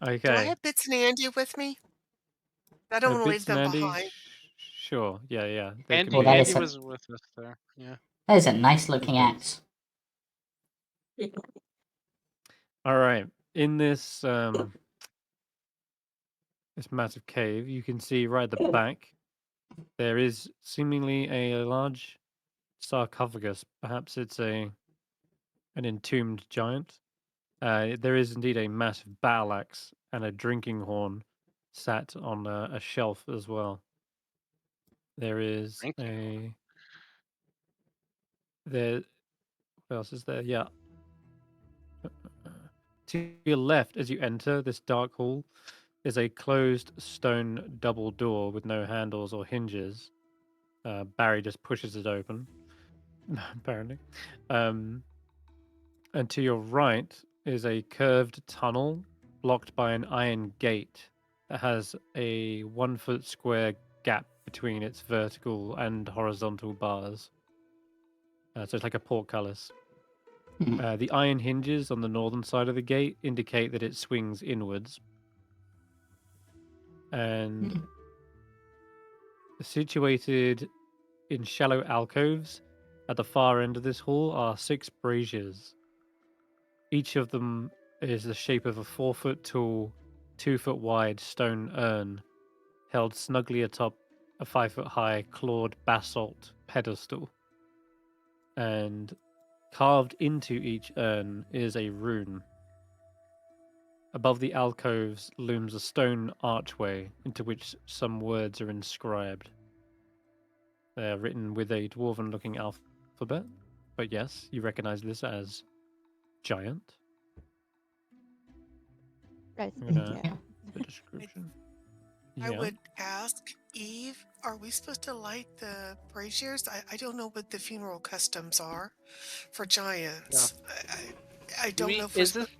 I Okay. have Bits and Andy with me? I don't want to leave Bits and them Andy? behind. Sure. Yeah. They Andy, could be- that Andy is a- was with us there. Yeah. That is a nice looking Okay. axe. All right. In this this massive cave, you can see right at the back there is seemingly a large sarcophagus. Perhaps it's an entombed giant. There is indeed a massive battle axe and a drinking horn sat on a shelf as well. There is what else is there? Yeah. To your left, as you enter this dark hall, is a closed stone double door with no handles or hinges. Barry just pushes it open, apparently. And to your right is a curved tunnel blocked by an iron gate that has a 1 foot square gap between its vertical and horizontal bars. So it's like a portcullis. The iron hinges on the northern side of the gate indicate that it swings inwards. And situated in shallow alcoves at the far end of this hall are 6 braziers. Each of them is the shape of a 4-foot tall, 2-foot wide stone urn held snugly atop a 5-foot high clawed basalt pedestal. And carved into each urn is a rune. Above the alcoves looms a stone archway into which some words are inscribed. They are written with a dwarven-looking alphabet, but yes, you recognize this as giant. Right, I'm gonna yeah. the description. I Yeah. would ask Eve, are we supposed to light the braziers? I don't know what the funeral customs are for giants. I don't know if we're Is this? supposed.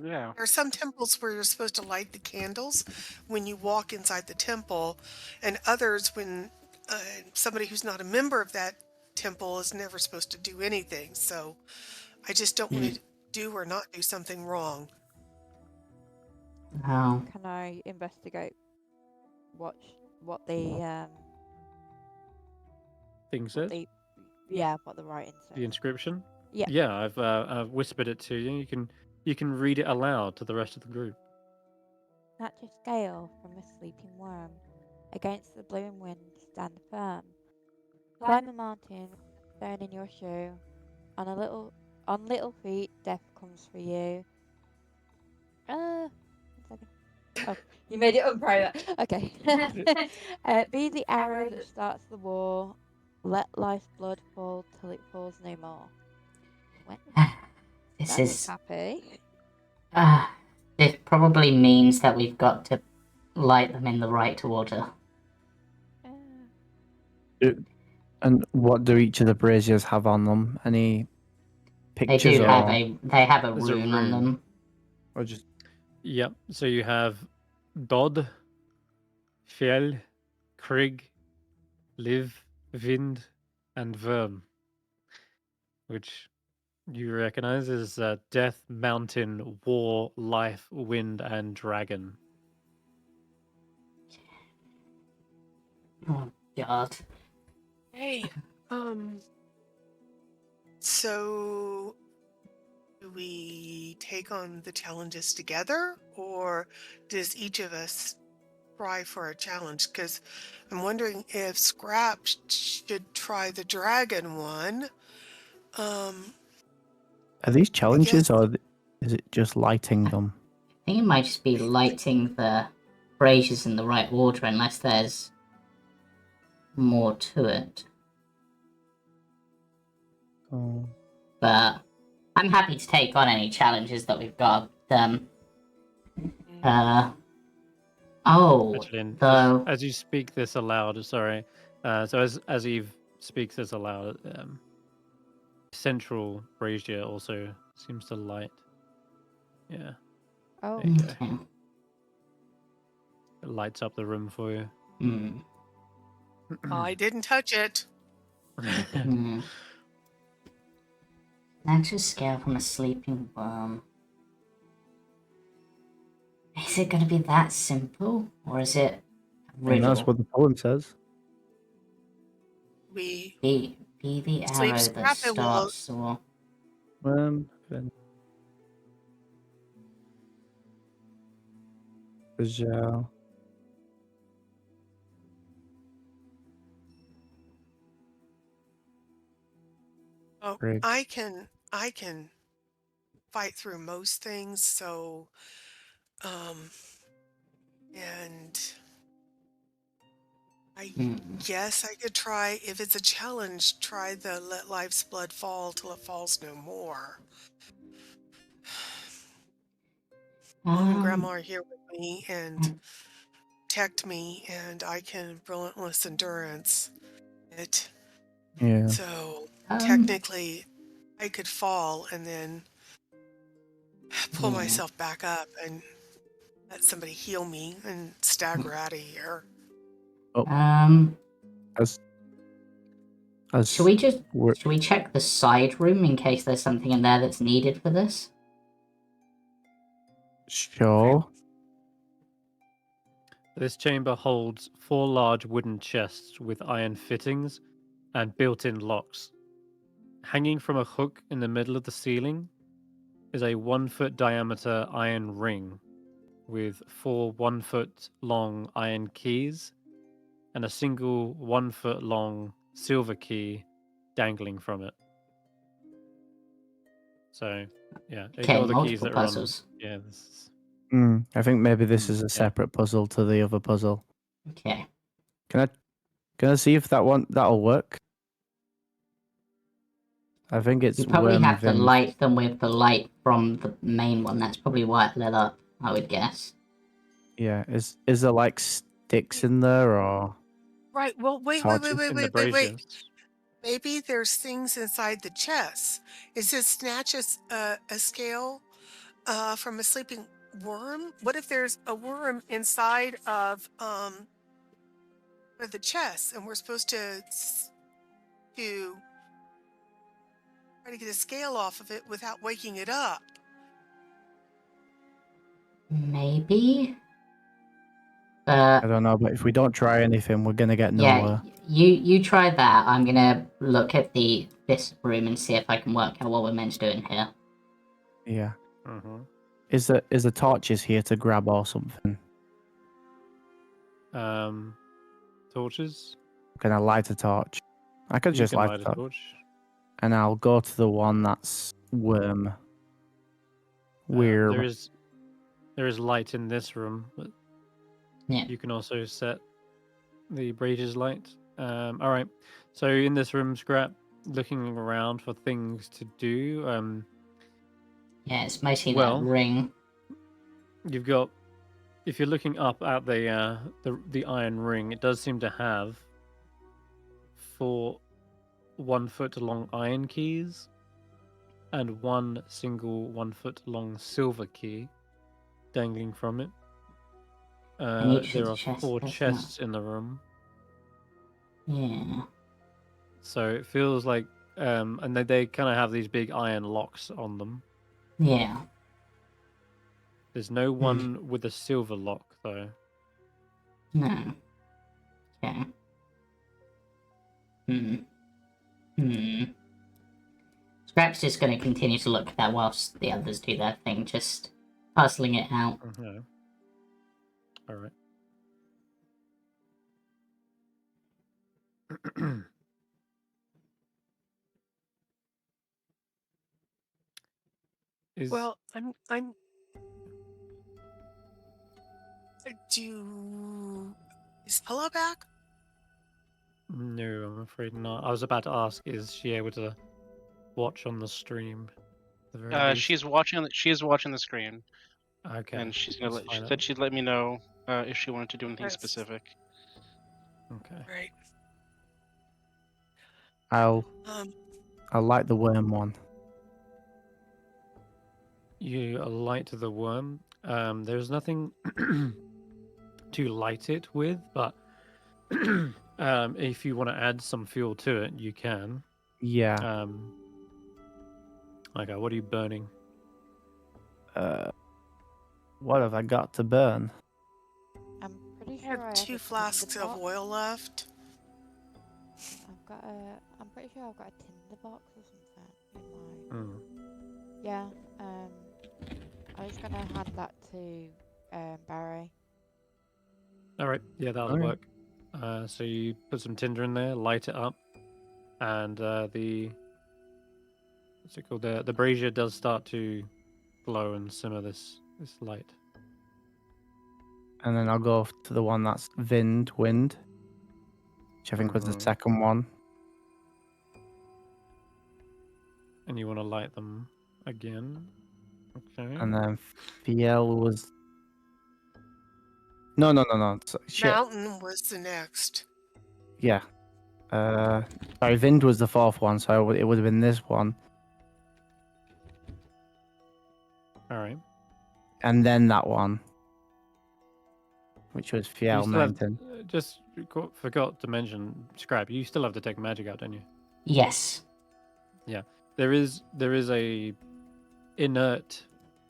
Yeah. There are some temples where you're supposed to light the candles when you walk inside the temple, and others when somebody who's not a member of that temple is never supposed to do anything. So I just don't want to do or not do something wrong. Oh. Can I investigate what the Thing says what the writing says? the inscription. Yeah. Yeah, I've whispered it to you. You can read it aloud to the rest of the group. Snatch a scale from a sleeping worm. Against the blowing wind, stand firm. Climb a mountain, stone in your shoe. On little feet, death comes for you. 1 second. Oh, you made it up private. Okay. Be the arrow that starts the war. Let life's blood fall till it falls no more. What? This That looks is. happy. This probably means that we've got to light them in the right order. And what do each of the braziers have on them? Any They pictures do or, have a. They have a There's a rune on rune. them. or just Yep. So you have Dodd, Fjell, Krigg, Liv, Vind, and Verm, which you recognize as Death, Mountain, War, Life, Wind, and Dragon. Oh God. Hey, so do we take on the challenges together, or does each of us try for a challenge? Because I'm wondering if Skrapp should try the dragon one. are these challenges or is it just lighting them? I think it might just be lighting the braziers in the right order, unless there's more to it. Oh. But I'm happy to take on any challenges that we've got. Actually, though. as you speak this aloud, sorry. So as Eve speaks this aloud, central brazier also seems to light. Yeah, Oh. there you go. Okay. It lights up the room for you. I didn't touch it. Snatch a scale from a sleeping worm. Is it going to be that simple, or is it a I mean, that's riddle? what the poem says. We Be the sleep arrow that Skrapp and we'll starts the war. Then- Brazier. Oh, Great. I can fight through most things, so and I guess I could try, if it's a challenge, try the let life's blood fall till it falls no more. Mom and Grandma are here with me and protect me, and I can relentless endurance it. Yeah. So technically, I could fall and then pull myself back up and let somebody heal me and stagger out of here. Should we check the side room in case there's something in there that's needed for this? Sure. This chamber holds 4 large wooden chests with iron fittings and built-in locks. Hanging from a hook in the middle of the ceiling is a 1-foot diameter iron ring with 4 1-foot long iron keys and a single 1-foot long silver key dangling from it. So, yeah, Okay, ignore the keys multiple that are on. puzzles. Yeah, this is... I think maybe this is a yeah. separate puzzle to the other puzzle. Okay. Can I see if that'll work? I think it's You probably worm have to Vim. light them with the light from the main one. That's probably why it lit up, I would guess. Yeah, is there like sticks in there or Right. Well, wait. torches? In the braziers. Maybe there's things inside the chest. Is this snatch a scale from a sleeping worm? What if there's a worm inside of the chest, and we're supposed to try to get a scale off of it without waking it up? Maybe? I don't know, but if we don't try anything, we're gonna get Yeah, nowhere. you try that. I'm gonna look at this room and see if I can work out what we're meant to do in here. Yeah. Mm-hmm. Is the torches here to grab or something? Torches? Can I light a torch? I could You just can light light a a torch. torch. And I'll go to the one that's worm. Weird. There is light in this room, but Yeah. you can also set the brazier's light. All right. So in this room, Skrapp, looking around for things to do. Yeah, it's mostly Well- that ring. You've got, if you're looking up at the iron ring, it does seem to have 4 1-foot long iron keys and 1 single 1-foot long silver key dangling from it. And each of There the are chests 4 has chests in the room, Yeah. so it feels like, and they kind of have these big iron locks on them. Yeah. There's no one with a silver lock though. No. Okay. Skrapp's just going to continue to look at that whilst the others do their thing, just puzzling it out. Okay. All right. Well, I'm. Is Hulla back? No, I'm afraid not. I was about to ask, is she able to watch on the stream? at the very least? She's watching. She is watching the screen, Okay. and she's that's gonna. She fine. said she'd let me know if she wanted to do anything Yes. specific. Okay. Right. I'll Um. light the worm one. You light the worm. There's nothing to light it with, but if you want to add some fuel to it, you can. Yeah. Okay, what are you burning? What have I got to burn? I'm pretty I sure I have 2 a flasks of tinderbox. oil left. I'm pretty sure I've got a tinderbox or something in my. Mm. Yeah. I was gonna hand that to Barry. All right, yeah, that'll Okay. work. So you put some tinder in there, light it up, and the what's it called? The brazier does start to glow and simmer this light. And then I'll go to the one that's wind, which I think was the Mhm. second one. And you want to light them again. Okay. And then Fiel was. No. Shit. Mountain was the next. Yeah. Sorry, Vind was the 4th one, so it would have been this one. All right. And then that one. Which was You Fiel still have, Mountain. just forgot to mention, Skrapp, you still have to take magic out, don't you? Yes. There is a inert.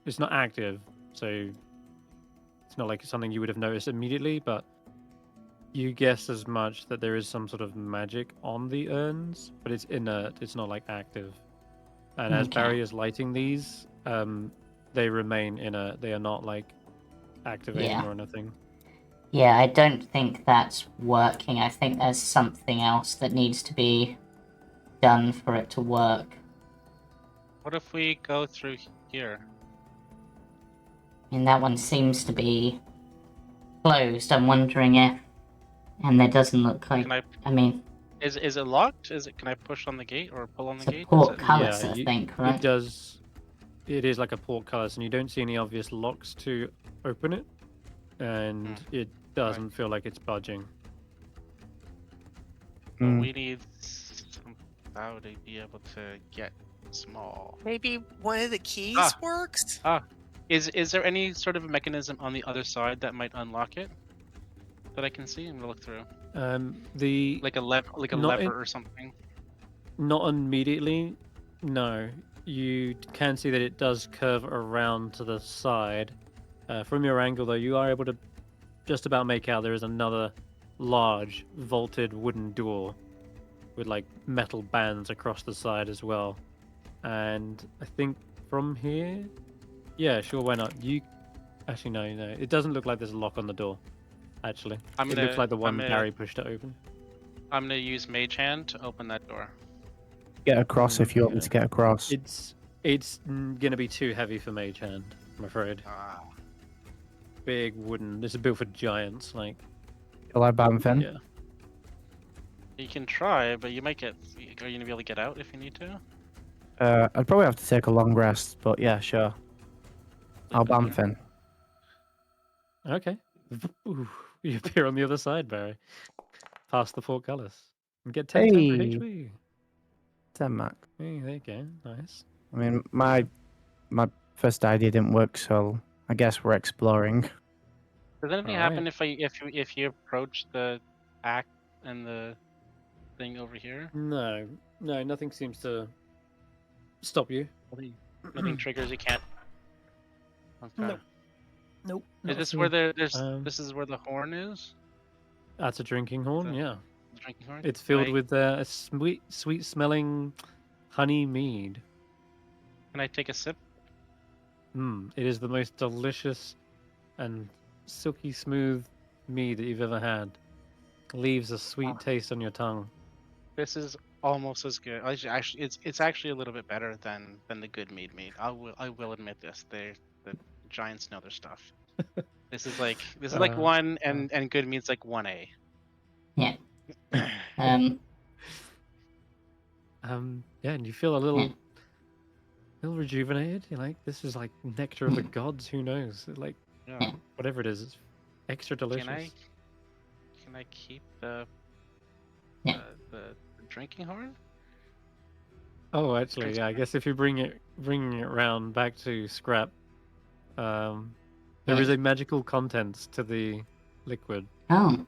It's not active, so it's not like something you would have noticed immediately, but you guess as much that there is some sort of magic on the urns, but it's inert. It's not like active. And as Okay. Barry is lighting these, they remain inert. They are not like activating Yeah. or anything. Yeah, I don't think that's working. I think there's something else that needs to be done for it to work. What if we go through here? And that one seems to be closed. I'm wondering if... And there doesn't look like... Can I? I mean, Is it locked? Is it? Can I push on the gate or pull on the it's a gate? Is it? portcullis, I you- think, right? It does. It is like a portcullis, and you don't see any obvious locks to open it, and it doesn't feel like it's budging. But Mm. we need somehow to be able to get small. Maybe one of the keys Ah. works? Is there any sort of mechanism on the other side that might unlock it? That I can see and look through, The like a Not lever in- or something. Not immediately, no. You can see that it does curve around to the side. From your angle, though, you are able to just about make out there is another large vaulted wooden door with like metal bands across the side as well. And I think from here, yeah, sure, why not? You actually no, it doesn't look like there's a lock on the door. Actually, it looks like the one Barry pushed it open. I'm gonna use Mage Hand to open that door. Get across if you want me Yeah. to get across. It's gonna be too heavy for Mage Hand, I'm afraid. Ah. Big wooden. This is built for giants, like Shall I bam Fen? yeah. You can try, but you might get. Are you gonna be able to get out if you need to? I'd probably have to take a long rest, but yeah, sure. I'll bam Fen. Okay. Ooh, you appear on the other side, Barry. Past the portcullis. And get 10 temporary Hey. HP. 10 max. Hey, there you go. Nice. I mean, my first idea didn't work, so I guess we're exploring. Does anything Alright. happen if you approach the act and the thing over here? No, nothing seems to stop you. Nothing triggers. You can't. Okay. Nope. Is this where there's? Um, This is where the horn is. That's a drinking horn, The- yeah. The drinking horn. It's filled Can I- with a sweet smelling honey mead. Can I take a sip? It is the most delicious and silky smooth mead that you've ever had. Leaves a sweet taste on your tongue. This is almost as good. Actually, it's actually a little bit better than the good mead. I will admit this. The giants know their stuff. This is like Uh, one, and good mead's like 1A. Yeah. Yeah, and you feel a little, Yeah. little rejuvenated. You're like, this is like nectar of the gods. Who knows? Like, Yeah. whatever it is, it's extra delicious. Can I keep the Yeah. the drinking horn? Oh, actually, yeah. I guess if you bringing it round back to Skrapp, there is a magical contents to the liquid. Oh.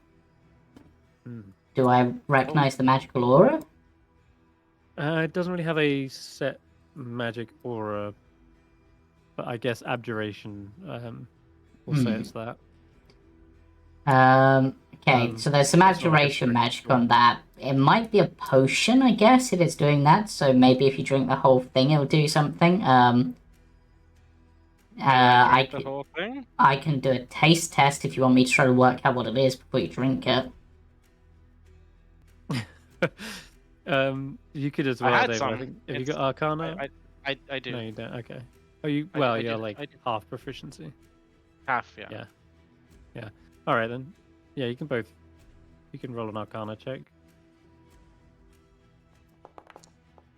Hmm. Do I recognize the magical aura? It doesn't really have a set magic aura, but I guess abjuration. We'll say it's that. Okay, so there's some it's not like a abjuration strict magic rule. on that. It might be a potion, I guess, if it's doing that. So maybe if you drink the whole thing, it'll do something. I The whole thing. can do a taste test if you want me to try to work out what it is before you drink it. You could as I well, had David. some. I think. Have you It's- got Arcana? I do. No, you don't. Okay. Oh, you. I- Well, I you're did- like I did. half proficiency. Half, yeah. Yeah. Yeah. All right then. Yeah, you can both. You can roll an Arcana check.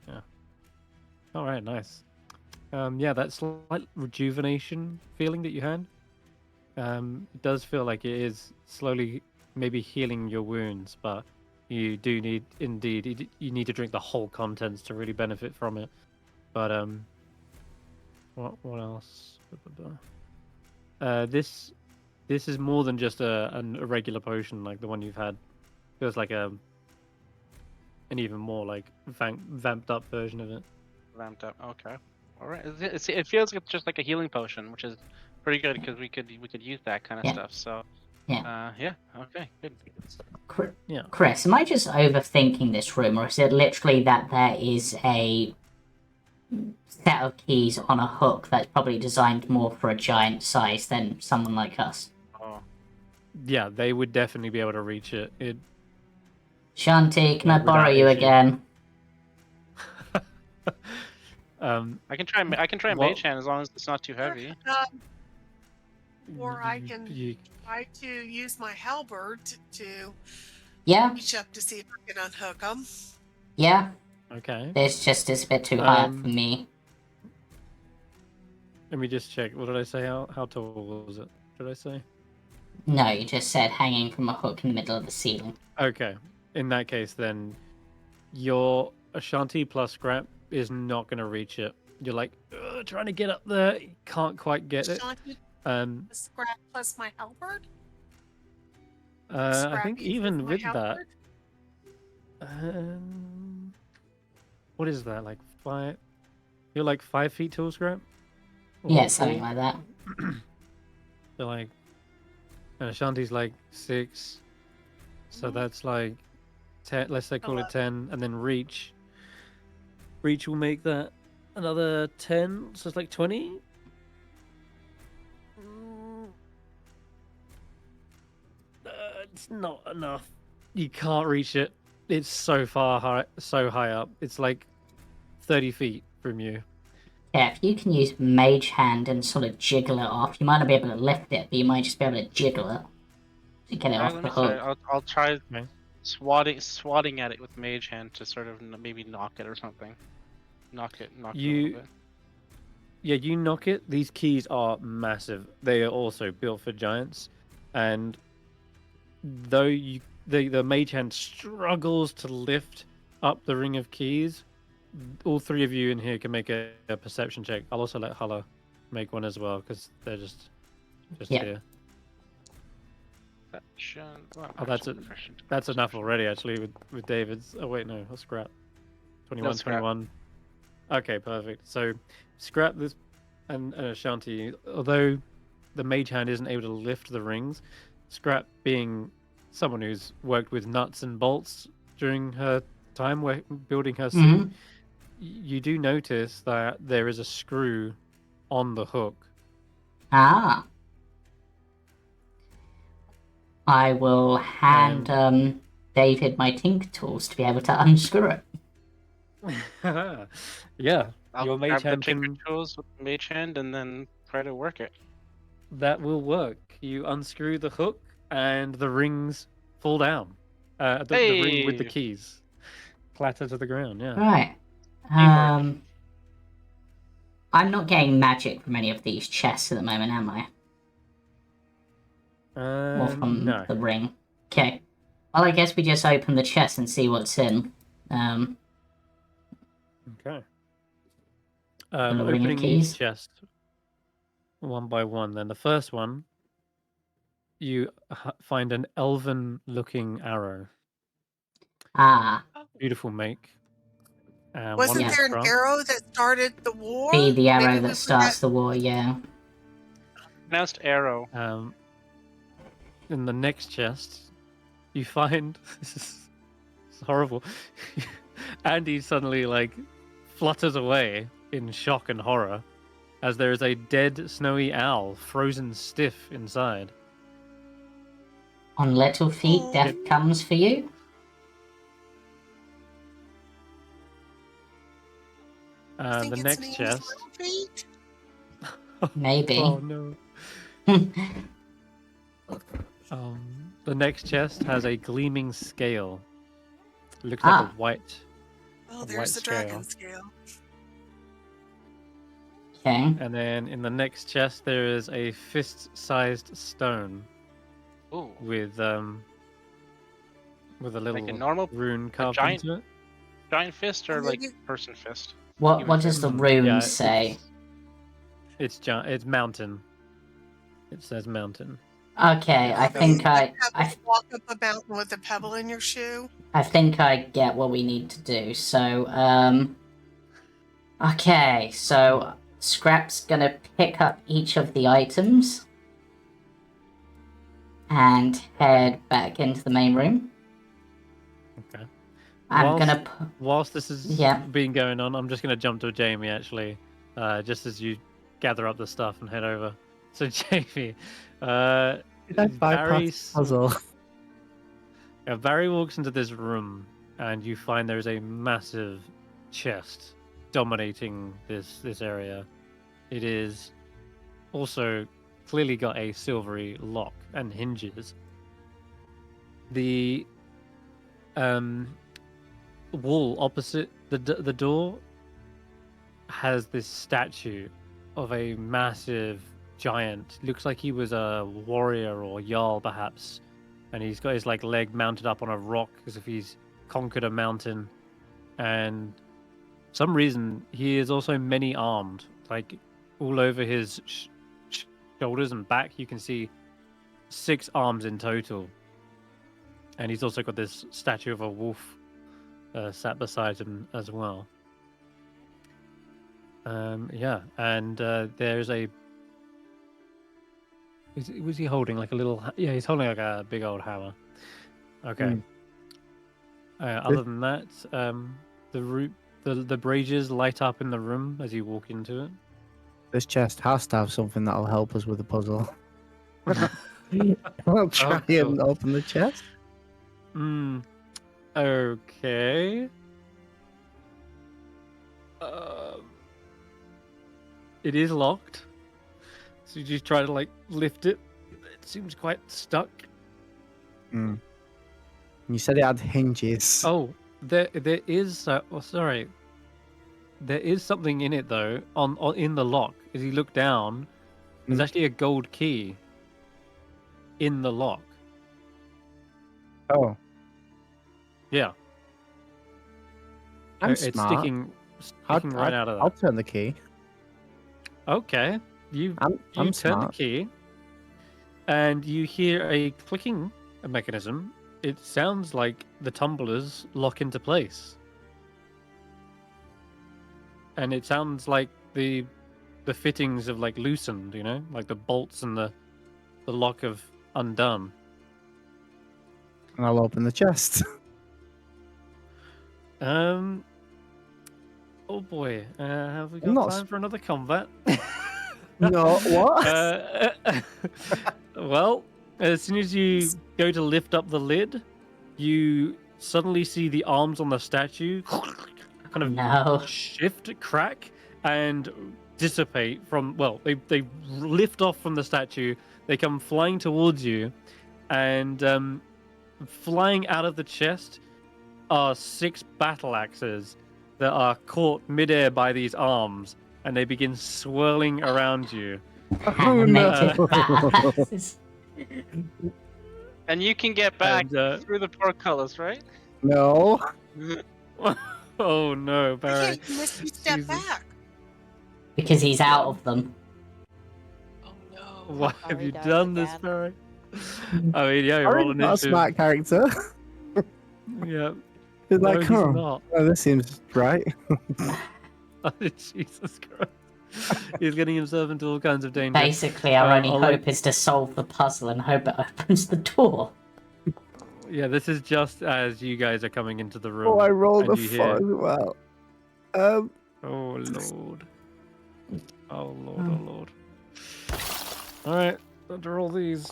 Yeah. All right. Nice. Yeah, that slight rejuvenation feeling that you had. It does feel like it is slowly maybe healing your wounds, but you do need, indeed, you need to drink the whole contents to really benefit from it. But what else? This is more than just a regular potion like the one you've had. Feels like an even more like vamped up version of it. Ramped up. Okay. All right. It feels like it's just like a healing potion, which is pretty good because we could use that kind of Yeah. stuff. So Yeah. Okay, good. Yeah. Chris, am I just overthinking this room, or is it literally that there is a set of keys on a hook that's probably designed more for a giant size than someone like us? Oh, Yeah, they would definitely be able to reach it. Shanti, can I Like, borrow without you issue. again? I can try What- mage hand as long as it's not too heavy. Or I can you- try to use my halberd to Yeah, reach up to see if I can unhook them. yeah. Okay. It's just a bit too high up for me. Let me just check. What did I say? How tall was it? Did I say? No, you just said hanging from a hook in the middle of the ceiling. Okay. In that case, then your Ashanti plus Skrapp is not going to reach it. You're like trying to get up there, you can't quite get it. Ashanti, Scrap plus my halberd. I think Scrappy even my with that, halberd? what is that like 5? You're like 5 feet tall, Scrap? Yeah, something like that. They're like, and Ashanti's like 6, so that's like 10. Let's say call it 10, and then reach will make that another 10, so it's like 20. It's not enough. You can't reach it. It's so high up. It's like 30 feet from you. Yeah, if you can use Mage Hand and sort of jiggle it off, you might not be able to lift it, but you might just be able to jiggle it to get it off Let the me try. hook. I'll try Okay. swatting at it with mage hand to sort of maybe knock it or something. Knock it a little bit. Yeah, you knock it. These keys are massive. They are also built for giants, and though the mage hand struggles to lift up the ring of keys, all 3 of you in here can make a perception check. I'll also let Hulla make one as well because they're just here. Oh, that's enough already actually with David's. Oh wait, no, I'll scrap. 21, Scrap. 21. Okay, perfect. So Scrap this and Ashanti, although the mage hand isn't able to lift the rings, Scrap being someone who's worked with nuts and bolts during her time building her suit, you do notice that there is a screw on the hook. Ah. I will hand David my tinker tools to be able to unscrew it. Yeah, I'll your mage grab the hand tinker can. tools with the mage hand and then try to work it. That will work. You unscrew the hook and the rings fall down. The ring with the Hey! keys clatter to the ground. Yeah. Right. I'm not getting magic from any of these chests at the moment, am I? Or from No. the ring. Okay. Well, I guess we just open the chest and see what's in. Okay. ring of Opening keys? each chest one by one. Then the first one, you find an elven-looking arrow. Ah. Beautiful make. Wasn't one there an strong. arrow that started the war? Be the arrow Maybe we that starts the war, yeah. Pronounced arrow. In the next chest, you find this is horrible. Andy suddenly flutters away in shock and horror as there is a dead snowy owl frozen stiff inside. On little feet, death comes for you? The next chest. Maybe. Oh no. The next chest has a gleaming scale. It looks like a white. Oh, there's the dragon scale. Okay. And then in the next chest there is a fist-sized stone. Ooh. With a little Like a normal rune carved giant, into it. giant fist or like person fist? What does the rune say? It's mountain. It says mountain. Okay, I think I walk up a mountain with a pebble in your shoe. I think I get what we need to do. So, okay, so Skrapp's gonna pick up each of the items and head back into the main room. Okay. I'm Whilst- gonna. Whilst this is Yeah. being going on, I'm just going to jump to Jamey, actually, just as you gather up the stuff and head over. So, Jamey, Did I bypass the puzzle? Yeah, Barry walks into this room, and you find there's a massive chest dominating this area. It is also clearly got a silvery lock and hinges. The wall opposite the door has this statue of a massive giant. Looks like he was a warrior or jarl, perhaps, and he's got his leg mounted up on a rock as if he's conquered a mountain. And for some reason he is also many-armed, like all over his shoulders and back. You can see 6 arms in total, and he's also got this statue of a wolf sat beside him as well. Yeah, and there's a. Was he holding like a little? Yeah, he's holding like a big old hammer. Okay. Other than that, the braziers light up in the room as you walk into it. This chest has to have something that'll help us with the puzzle. I'll try and open the chest. Okay. It is locked. So you just try to lift it. It seems quite stuck. You said it had hinges. Oh, there is. Sorry. There is something in it though. On in the lock, as you look down, there's actually a gold key in the lock. Oh. Yeah. It's smart. sticking right out of that. I'll turn the key. Okay. You I'm turn smart. the key, and you hear a clicking mechanism. It sounds like the tumblers lock into place, and it sounds like the fittings have loosened. Like the bolts and the lock have undone. And I'll open the chest. Oh boy, have we got time for another combat? No, what? Well, as soon as you go to lift up the lid, you suddenly see the arms on the statue kind of shift, crack, and dissipate from. Well, they lift off from the statue. They come flying towards you, and flying out of the chest are 6 battle axes that are caught midair by these arms, and they begin swirling around you. Oh no! And you can get back through the portcullis, right? No. Oh no, Barry! You missed your step back. Because he's out of them. Oh no! Why have you done this, Barry? I mean, yeah, you're rolling not a into. smart character. Yeah. He's No, like, he's oh, not. this seems right. Oh, Jesus Christ. He's getting himself into all kinds of danger. Basically, our only hope is to solve the puzzle and hope it opens the door. Yeah, this is just as you guys are coming into the room. Oh, I rolled a and you 4 as well. Oh, Lord. Oh, Lord, oh, Lord. Alright, time to roll these.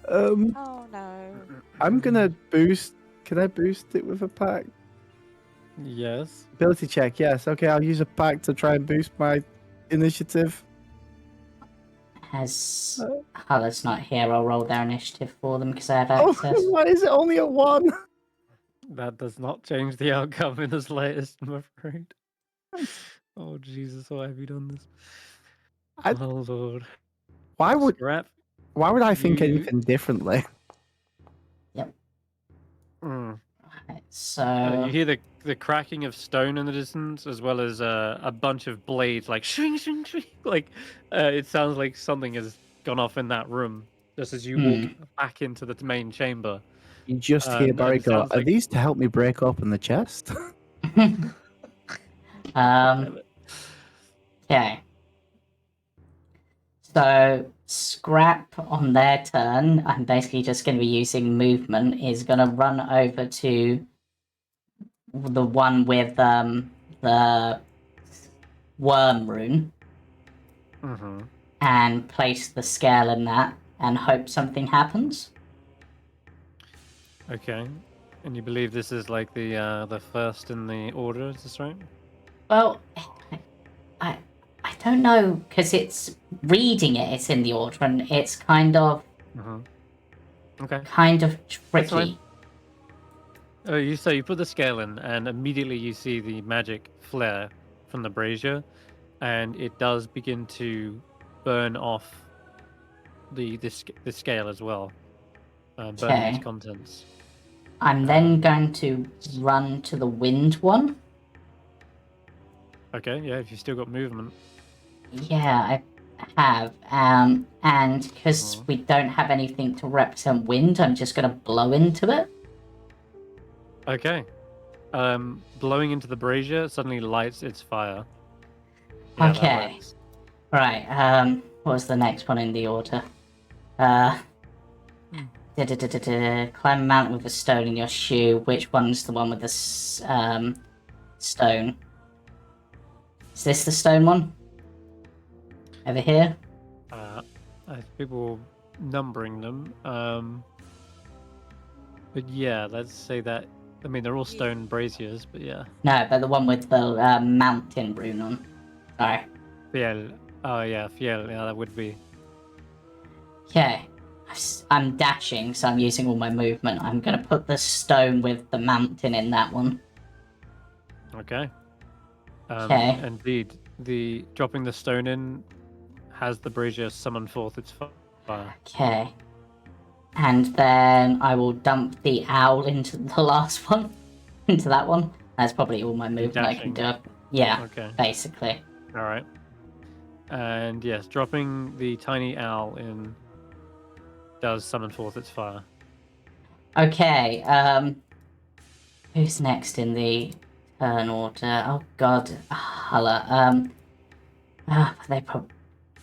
Oh no. I'm gonna boost. Can I boost it with a pack? Yes. Ability check, yes. Okay, I'll use a pack to try and boost my initiative. As Hulla's not here, I'll roll their initiative for them because I have Oh, access. why is it only a 1? That does not change the outcome in the slightest, I'm afraid. Oh, Jesus, why have you done this? Oh, Lord. Why would I think You- anything differently? Yep. Mm. Right, so You hear the cracking of stone in the distance, as well as a bunch of blades, shing, shing, shing. It sounds like something has gone off in that room, just as you walk back into the main chamber. You just hear Barry it go, sounds are like- these to help me break open the chest? Okay. So Skrapp on their turn, I'm basically just going to be using movement, is going to run over to the one with the worm rune Mm-hmm. and place the scale in that and hope something happens. Okay. And you believe this is like the first in the order, is this right? Well, I don't know, because it's reading it's in the order, and it's kind of Okay. tricky. fine. You put the scale in, and immediately you see the magic flare from the brazier, and it does begin to burn off the scale as well, burning Okay. its contents. I'm then going to run to the wind one. Okay, yeah, if you've still got movement. Yeah, I have. And because we don't have anything to represent wind, I'm just going to blow into it. Okay. Blowing into the brazier suddenly lights its fire. Yeah, that Okay. works. Right, what was the next one in the order? Climb a mountain with a stone in your shoe. Which one's the one with the stone? Is this the stone one? Over here? People numbering them. But yeah, let's say that. I mean, they're all stone braziers, but yeah. No, but the one with the mountain rune on. Sorry. Fiel. Oh yeah, Fiel. Yeah, that would be. Okay. I'm dashing, so I'm using all my movement. I'm going to put the stone with the mountain in that one. Okay. Okay. Indeed, the dropping the stone in has the brazier summon forth its fire. Okay. And then I will dump the owl into the last one. Into that one. That's probably all my movement I can do. Yeah, Okay. basically. All right. And yes, dropping the tiny owl in does summon forth its fire. Okay, who's next in the turn order? Oh god, Hulla. They probably...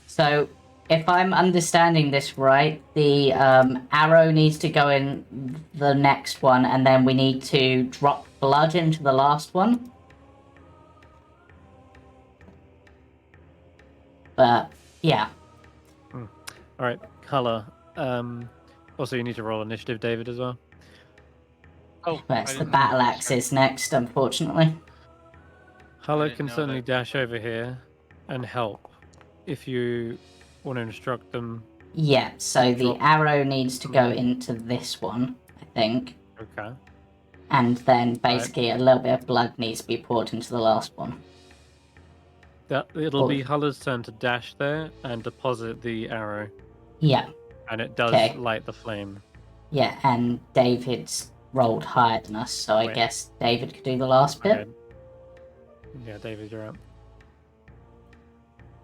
So, if I'm understanding this right, the arrow needs to go in the next one, and then we need to drop blood into the last one. But, yeah. Alright, Hulla. Also, you need to roll initiative, David, as well. Oh, That's the battle axes next, unfortunately. Hulla can certainly dash over here and help if you want to instruct them. Yeah, so the arrow needs to go into this one, I think. Okay. And then basically a little bit of blood needs to be poured into the last one. It'll be Hulla's turn to dash there and deposit the arrow. Yeah. And it does light the flame. Yeah, and David's rolled higher than us, so I guess David could do the last bit. Okay. Yeah, David, you're up.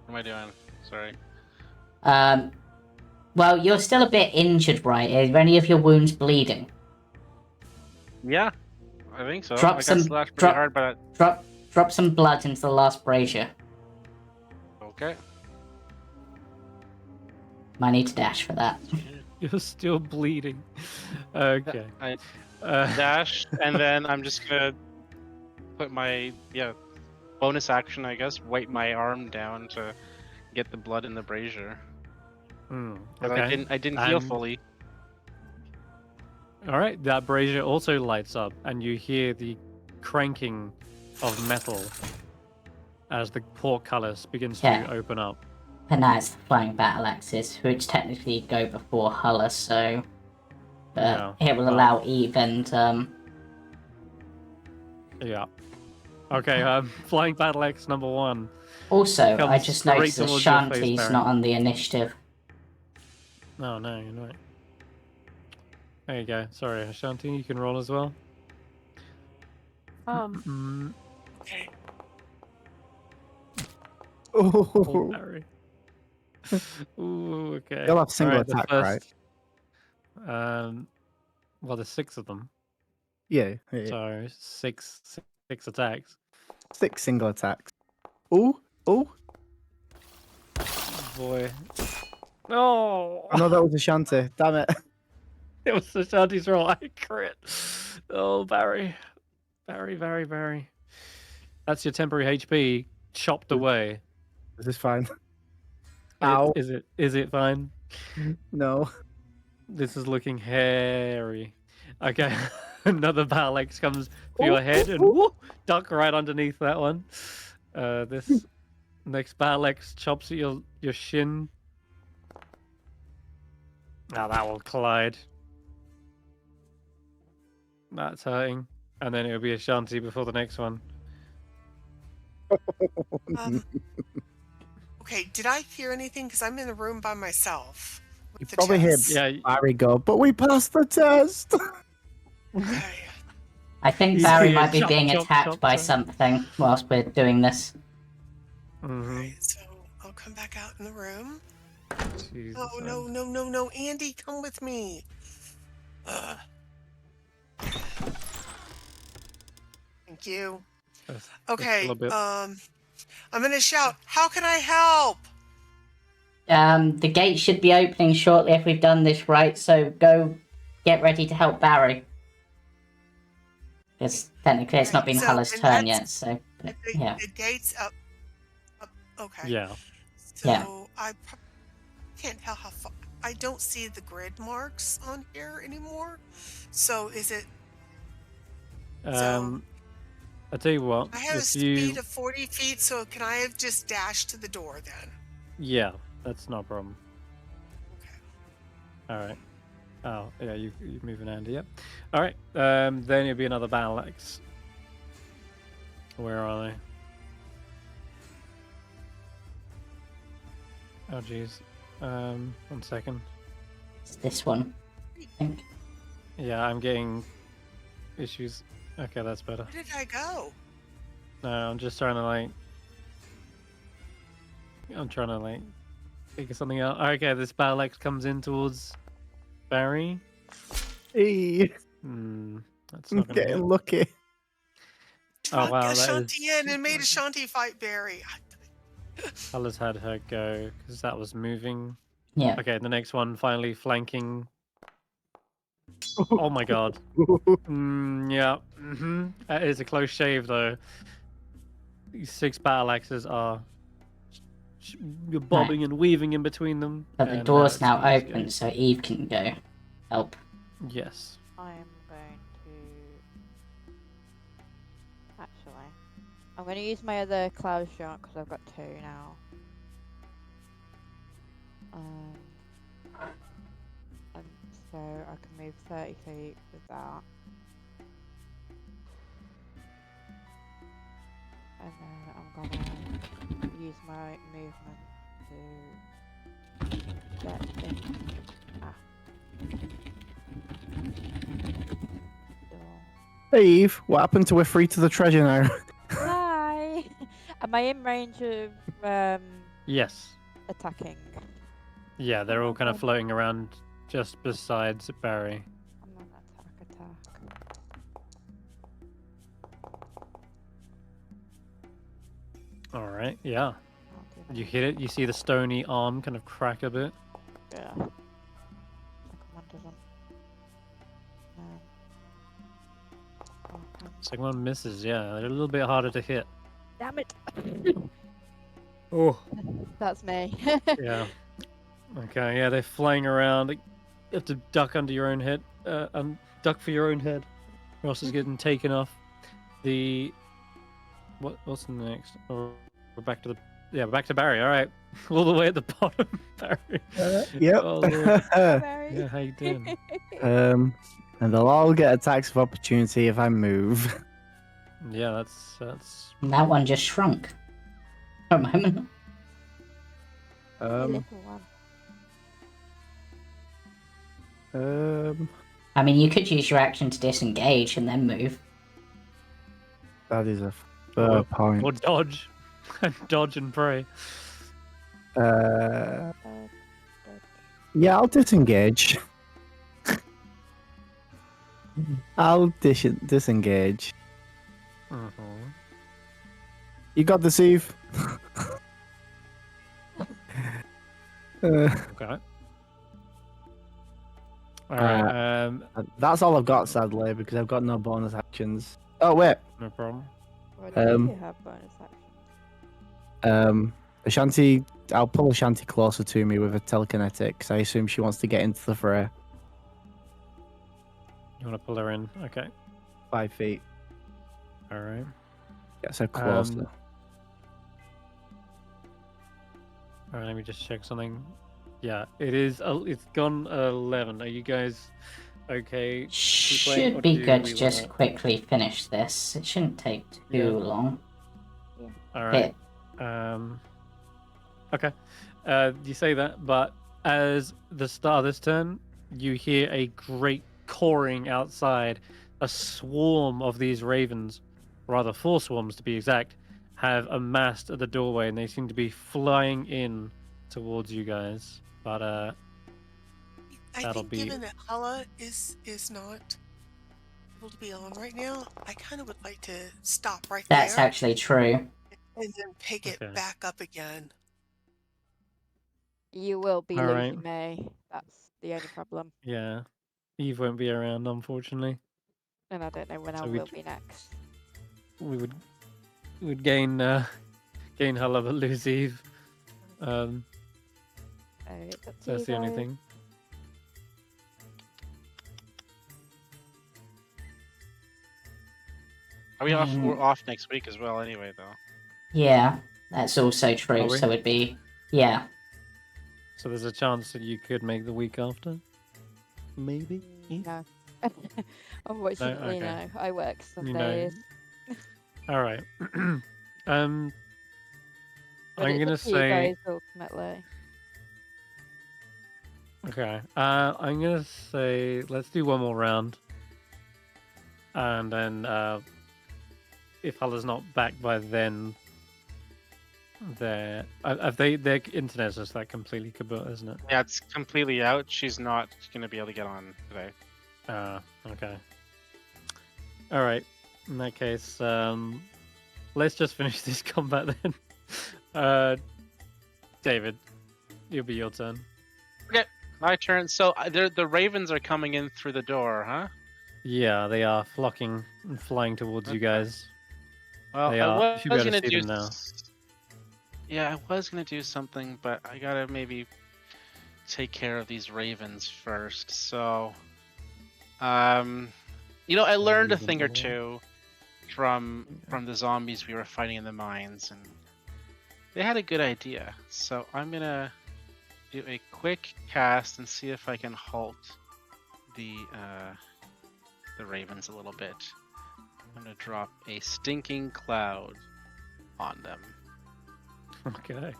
What am I doing? Sorry. Well, you're still a bit injured, right? Are any of your wounds bleeding? Yeah, I think so. Drop I got some, slashed pretty hard, but drop some blood into the last brazier. okay. Might need to dash for that. You're still bleeding. Okay. I dash, and then I'm just gonna put my bonus action, I guess, wipe my arm down to get the blood in the brazier. Okay. I didn't heal fully. All right, that brazier also lights up, and you hear the cranking of metal as the portcullis begins to open up. And now it's the flying battle axes, which technically go before Hulla, so it will allow even. Yeah. Okay. Flying battle axe number 1. Also, I just noticed Ashanti's not on the initiative. Oh no, you're not. There you go. Sorry, Ashanti, you can roll as well. Okay. Oh, Barry. Ooh, okay. They'll have single attack, right? Well, there's 6 of them. Yeah. So 6 attacks. 6 single attacks. Oh. Boy. Oh, I know that was Ashanti. Damn it. it was Ashanti's roll. I crit. Oh, Barry. Barry. That's your temporary HP chopped away. Is this fine? Ow. Is it fine? No. This is looking hairy. Okay, another battle axe comes for your head and whoop, duck right underneath that one. This next battle axe chops at your shin. Now that will collide. That's hurting. And then it'll be Ashanti before the next one. Okay, did I hear anything? Because I'm in the room by myself. With You the probably hear chest. Yeah, Barry go, but we passed the test. Okay. I think You Barry see it might be chop, being chop, attacked chop, by chop. something whilst we're doing this. Alright, so I'll come back out in the room. Jesus, Oh, no. Andy, come with me. Thank you. That's Okay, a little bit. I'm gonna shout, how can I help? The gate should be opening shortly if we've done this right, so go get ready to help Barry. Because technically it's not Okay, been so- Hulla's and turn that's- yet, so The, yeah. the gate's up. Okay. Yeah. So Yeah. I can't tell how far. I don't see the grid marks on here anymore. So is it? I'll tell you what. I have a If speed you, of 40 feet, so can I have just dashed to the door then? yeah, that's no problem. Okay. All right. Oh, yeah, you're moving Andy, yep. All right, then it'll be another battle axe. Where are they? Oh, jeez. 1 second. It's this one, I think. Yeah, I'm getting issues. Okay, that's better. Where did I go? No, I'm just trying to, like... figure something out. Okay, this battle axe comes in towards Barry. Hey, That's I'm not gonna hit. getting lucky. Oh, wow, that Ashanti is... in and made Ashanti fight Barry. Hulla's had her go, because that was moving. Yeah. Okay, the next one finally flanking. Oh my god. Yeah. That is a close shave, though. These 6 battle axes are... You're bobbing and weaving in between them. But the and door's it's now Eve's open, go. so Eve can go help. Yes. I am going to... Actually, I'm going to use my other cloud shot because I've got 2 now. And so I can move 30 feet with that. And then I'm gonna use my movement to get in. Door. Hey, Eve, what happened to we're free to the treasure now? Hi! Am I in range of Yes. attacking? Yeah, they're all kind of floating around just besides Barry. I'm on attack. Alright, yeah. I'll do that. You hit it, you see the stony arm kind of crack a bit. Yeah. Second one doesn't. Okay. Second one misses, yeah. They're a little bit harder to hit. Damn it! Oh. That's me. Yeah. Okay, yeah, they're flying around. You have to duck under your own head. Duck for your own head. Or else it's getting taken off. What's next? Or we're back to back to Barry. All right, all the way at the bottom, Barry. Yep. Oh, Lord. Very. Yeah, how you doing? And they'll all get attacks of opportunity if I move. Yeah, that's. And that one just shrunk. For a moment. Little one. I mean, you could use your action to disengage and then move. That is a fair point. Or dodge, dodge and pray. Yeah, I'll disengage. I'll disengage. You got this, Eve. Okay. All right. That's all I've got, sadly, because I've got no bonus actions. Oh wait, No problem. What do Um, you have bonus actions? Ashanti. I'll pull Ashanti closer to me with a telekinetic. I assume she wants to get into the fray. You want to pull her in? Okay. 5 feet. All right. Gets her closer. All right. Let me just check something. Yeah, it is. It's gone 11. Are you guys okay? playing, or Should be do good we to just wanna- quickly finish this. It shouldn't take too Yeah. long. All right. Hit. Okay. You say that, but as the start of this turn, you hear a great cawing outside. A swarm of these ravens, rather 4 swarms to be exact, have amassed at the doorway, and they seem to be flying in towards you guys. But I that'll think be given that Hulla is not able to be on right now, I kind of would like to stop right That's there actually true. and then pick it Okay. back up again. You will be All losing right. me. That's the only problem. Yeah. Eve won't be around, unfortunately. And I don't know when I So will be next. We would gain Hulla but lose Eve. It's up to That's you the only guys. thing. Are we off? We're off next week as well, anyway, though. Yeah, that's also true. Are we? So it'd be, yeah. So there's a chance that you could make the week after? Maybe? No. Unfortunately, Okay. no. I work You know. Sundays. Alright. But I'm it's gonna up to you say guys ultimately. okay. I'm gonna say let's do one more round. And then if Hulla's not back by then, their internet's just like completely kaboot, isn't it? Yeah, it's completely out. She's not going to be able to get on today. Okay. All right. In that case, let's just finish this combat then. David, it'll be your turn. Okay, my turn. So the ravens are coming in through the door, huh? Yeah, they are flocking and flying towards you Okay. guys. Well, They I are. You was should be able going to to see do. them now. Yeah, I was going to do something, but I got to maybe take care of these ravens first. So, I learned a thing or two from the zombies we were fighting in the mines, and they had a good idea. So I'm gonna do a quick cast and see if I can halt the ravens a little bit. I'm gonna drop a stinking cloud on them. Okay.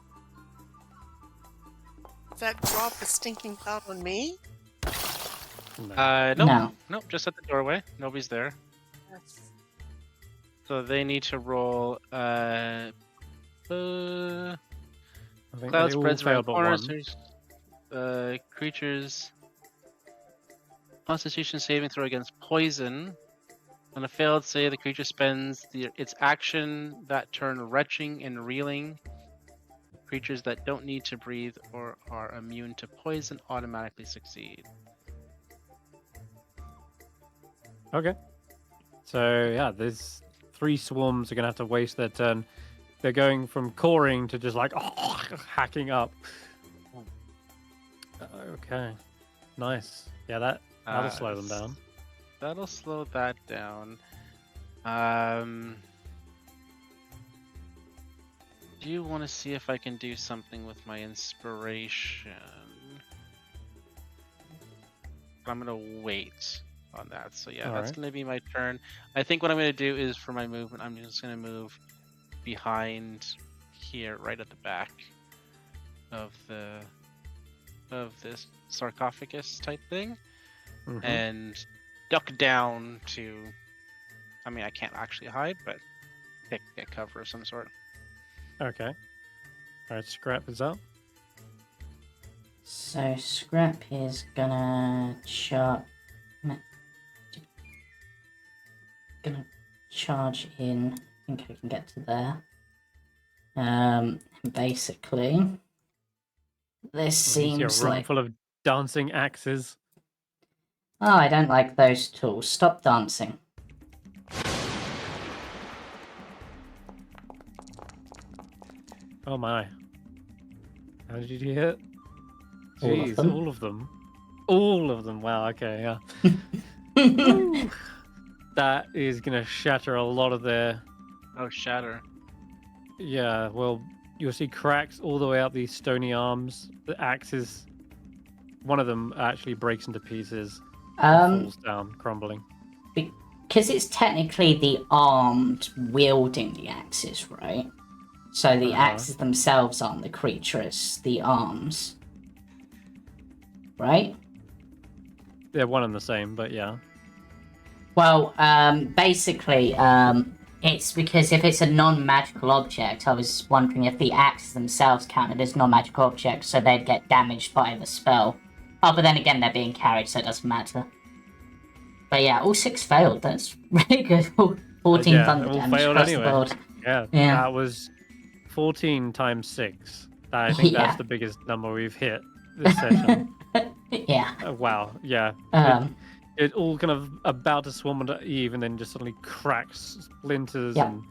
Does that drop a stinking cloud on me? Nope. Nope, just at the doorway. Nobody's there. Yes. So they need to roll I think cloud they all spreads around failed but corners. one. There's creatures Constitution saving throw against poison. On a failed save, the creature spends its action that turn retching and reeling. Creatures that don't need to breathe or are immune to poison automatically succeed. Okay. So yeah, there's 3 swarms are gonna have to waste their turn. They're going from coring to just like hacking up. Okay. Nice. Yeah, that'll slow them down. That'll slow that down. Do you want to see if I can do something with my inspiration? I'm gonna wait on that. So yeah, that's gonna be my turn. I think what I'm gonna do is for my movement, I'm just gonna move behind here, right at the back of this sarcophagus type thing, and duck down to. I mean, I can't actually hide, but get cover of some sort. Okay. Alright, Skrapp is up. So Skrapp is gonna charge in. I think I can get to there. Basically, This You see a seems room like... full of dancing axes. Oh, I don't like those tools. Stop dancing. Oh my. How did you hit? All of Jeez, them. all of them. All of them. Wow, okay, yeah. Woo. That is going to shatter a lot of their... Oh, shatter. Yeah, well, you'll see cracks all the way up these stony arms. The axes... One of them actually breaks into pieces and falls down, crumbling. Because it's technically the armed wielding the axes, right? So the axes themselves aren't the creature, it's the arms. Right? They're one and the same, but yeah. Well, basically, it's because if it's a non-magical object, I was wondering if the axes themselves counted as non-magical objects, so they'd get damaged by the spell. Oh, but then again, they're being carried, so it doesn't matter. But yeah, all 6 failed. That's really good. 14 thunder damage across the board. Yeah, Yeah. that was 14 times 6. I think Yeah. that's the biggest number we've hit this session. Yeah. Wow, yeah. It all kind of about to swarm onto Eve and then just suddenly cracks, splinters, Yep. and...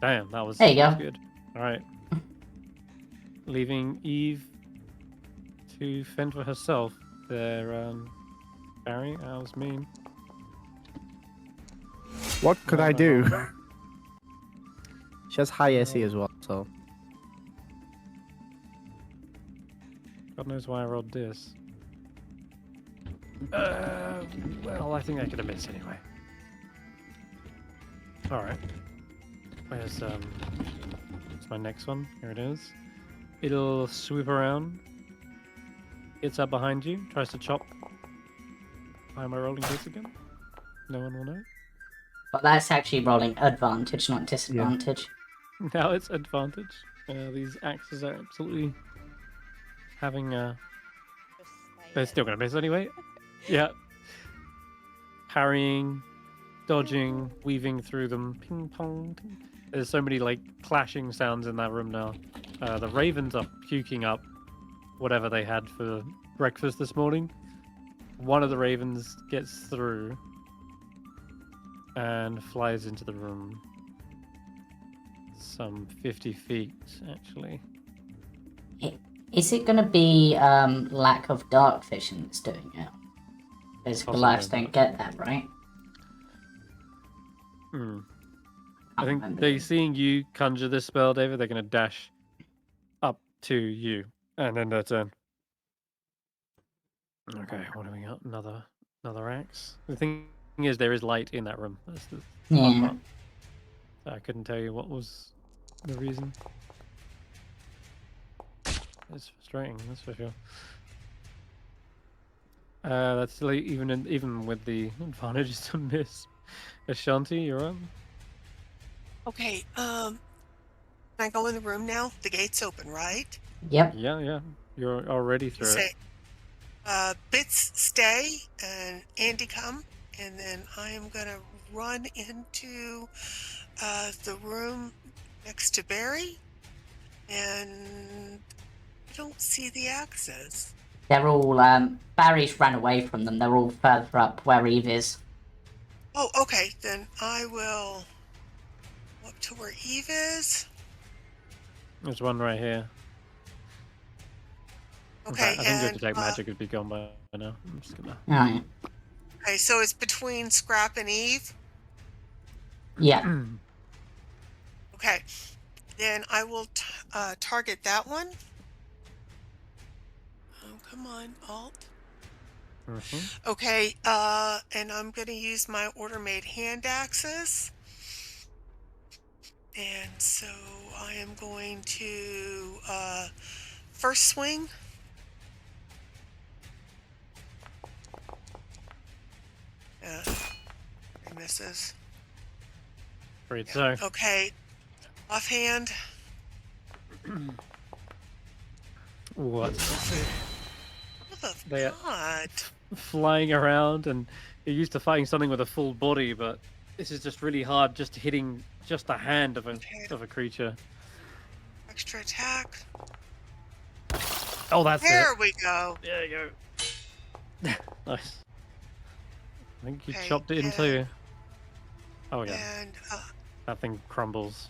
Damn, that was, There you that go. was good. Alright. Leaving Eve to fend for herself. There, Barry, that was mean. What could I do? She has high AC as well, so... God knows why I rolled this. Well, I think I could have missed anyway. Alright. Where's my next one? Here it is. It'll swoop around. Gets up behind you, tries to chop. Why am I rolling this again? No one will know. But that's actually rolling advantage, not disadvantage. Now it's advantage. These axes are absolutely having They're still gonna miss anyway. Yeah. Parrying, dodging, weaving through them. Ping pong. Ping. There's so many like clashing sounds in that room now. The ravens are puking up whatever they had for breakfast this morning. One of the ravens gets through and flies into the room. Some 50 feet, actually. Is it going to be lack of dark vision that's doing it? Because Goliaths don't get that, right? I think they seeing you conjure this spell, David, they're going to dash up to you. And then their turn. Okay, what do we got? Another axe. The thing is, there is light in that room. That's the fun part. I couldn't tell you what was the reason. It's frustrating, that's for sure. That's still even with the advantages to miss. Ashanti, you're on. Okay, can I go in the room now? The gate's open, right? Yep. Yeah. You're already through it. Bits stay and Andy come, and then I am gonna run into the room next to Barry, and I don't see the axes. They're all, Barry's ran away from them. They're all further up where Eve is. Oh, okay, then I will go up to where Eve is. There's one right here. Okay, I think your detect magic would be gone by now. I'm just gonna... Oh, yeah. Okay, so it's between Skrapp and Eve? Yeah. Okay, then I will target that one. Oh, come on, Alt. Okay, and I'm going to use my order-made hand axes. And so I am going to first swing. It misses. Great, so. Okay, offhand. What? They are flying around, and you're used to fighting something with a full body, but this is just really hard, just hitting just the hand of a creature. Extra attack. Oh, that's There it. we go. There you go. Nice. I think you Okay, chopped it in two. Oh yeah, And that thing crumbles.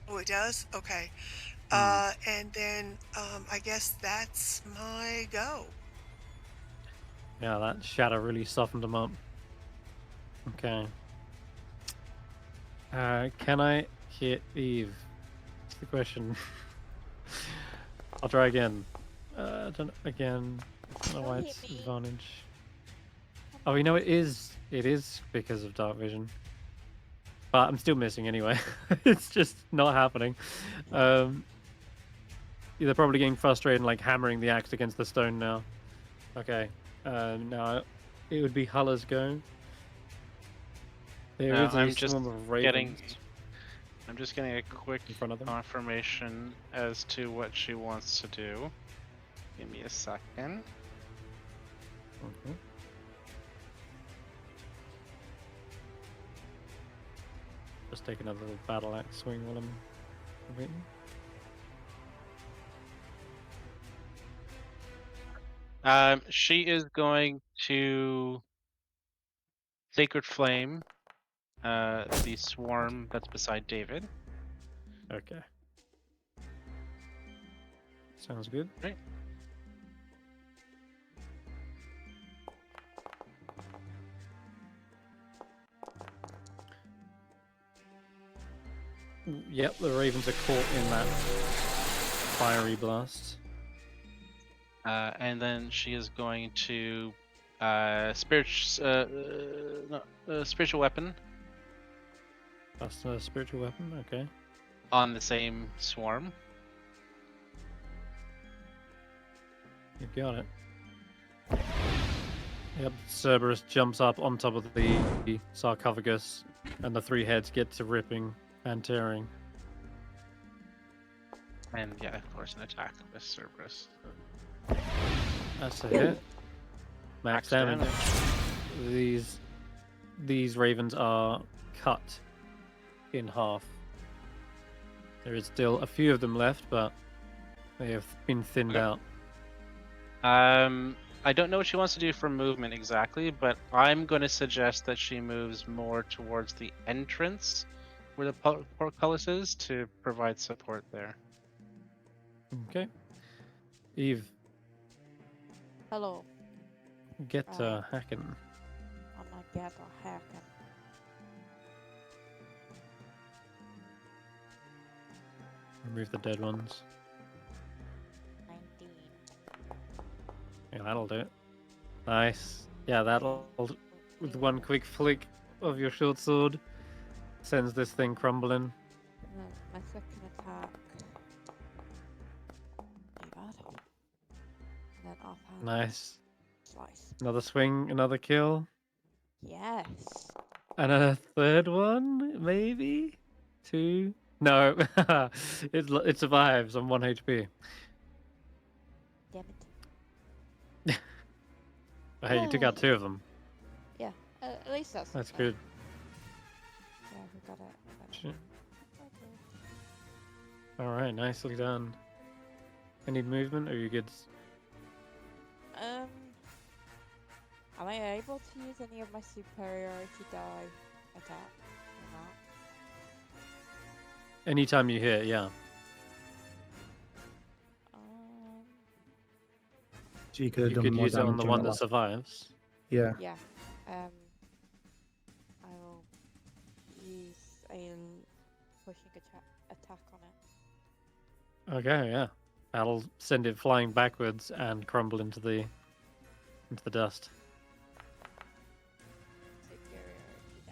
oh, it does. Okay. And then I guess that's my go. Yeah, that shadow really softened him up. Okay. Can I hit Eve? That's the question. I'll try again. Again. I don't know why Don't it's hit me. advantage. Oh, you know it is. It is because of dark vision. But I'm still missing anyway. It's just not happening. They're probably getting frustrated and like hammering the axe against the stone now. Okay. Now it would be Hulla's go. There Now, is a swarm of ravens I'm just getting a quick in front of them. confirmation as to what she wants to do. Give me a second. Mhm. Just take another little battle axe swing while I'm waiting. She is going to Sacred Flame the swarm that's beside David. Okay. Sounds good. Right. Yep, the ravens are caught in that fiery blast. And then she is going to spiritual weapon That's a spiritual weapon, okay. on the same swarm. You got it. Yep, Cerberus jumps up on top of the sarcophagus, and the three heads get to ripping and tearing. And yeah, of course, an attack with Cerberus. That's a hit. Max damage. These ravens are cut in half. There is still a few of them left, but they have been thinned Okay. out. I don't know what she wants to do for movement exactly, but I'm going to suggest that she moves more towards the entrance where the portcullis is to provide support there. Okay. Eve, Hello. get hacking. I'm gonna get a haircut. Remove the dead ones. 19. Yeah, that'll do it. Nice. Yeah, that'll, with one quick flick of your short sword, sends this thing crumbling. And then my second attack. Do that. And then offhand. Nice. Slice. Another swing, another kill. Yes. And a third one, maybe? Two? No. it survives on 1 HP. Damn it. Oh, hey, you took out 2 of them. Yeah. At least that's. That's something. good. Yeah, we got it. Shit. Alright, nicely done. I need movement, or are you good? Am I able to use any of my superiority die attack or not? Anytime you hit, yeah. So you could have You done could more use it on damage the on one the that last- survives. Yeah. Yeah. I will use a pushing attack on it. Okay, yeah. That'll send it flying backwards and crumble into the dust. Superiority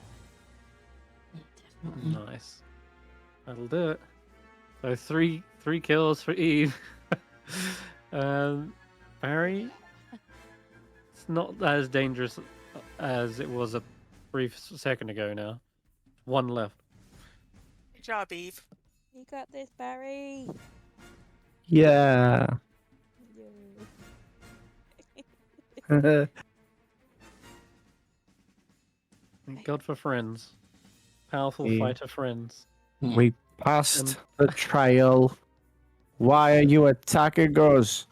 die. Nice. That'll do it. So three kills for Eve. Barry, it's not as dangerous as it was a brief second ago now. 1 left. Good job, Eve. You got this, Barry. Yeah. Yay. Thank God for friends. Powerful Yeah. fighter friends. We passed the trial. Why are you attacking us?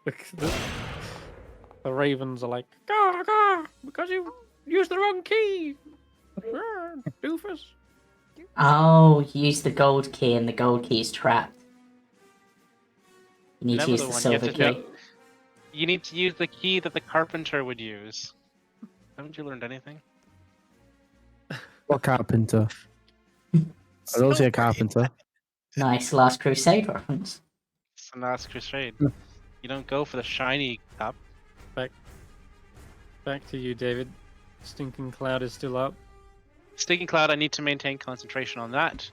The ravens are like, "Gah, gah, because you used the wrong key, doofus." Oh, use the gold key, and the gold key is trapped. You need to Remember use the the one, silver you have key. to You need to use the key that the carpenter would use. Haven't you learned anything? What carpenter? I don't see a carpenter. Nice Last Crusade reference. It's the last crusade. Hmm. You don't go for the shiny cup. Back to you, David. Stinking cloud is still up. Stinking cloud, I need to maintain concentration on that.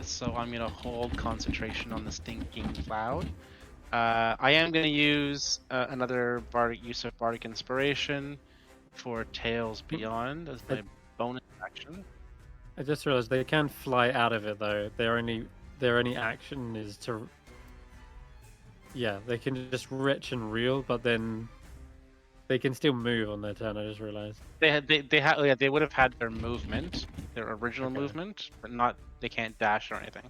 So I'm gonna hold concentration on the stinking cloud. I am gonna use another use of bardic inspiration for Tales Beyond as my bonus action. I just realized they can fly out of it though. Their only action is to. Yeah, they can just retch and reel, but then they can still move on their turn. I just realized. They would have had their movement, their original Okay. movement, but not they can't dash or anything.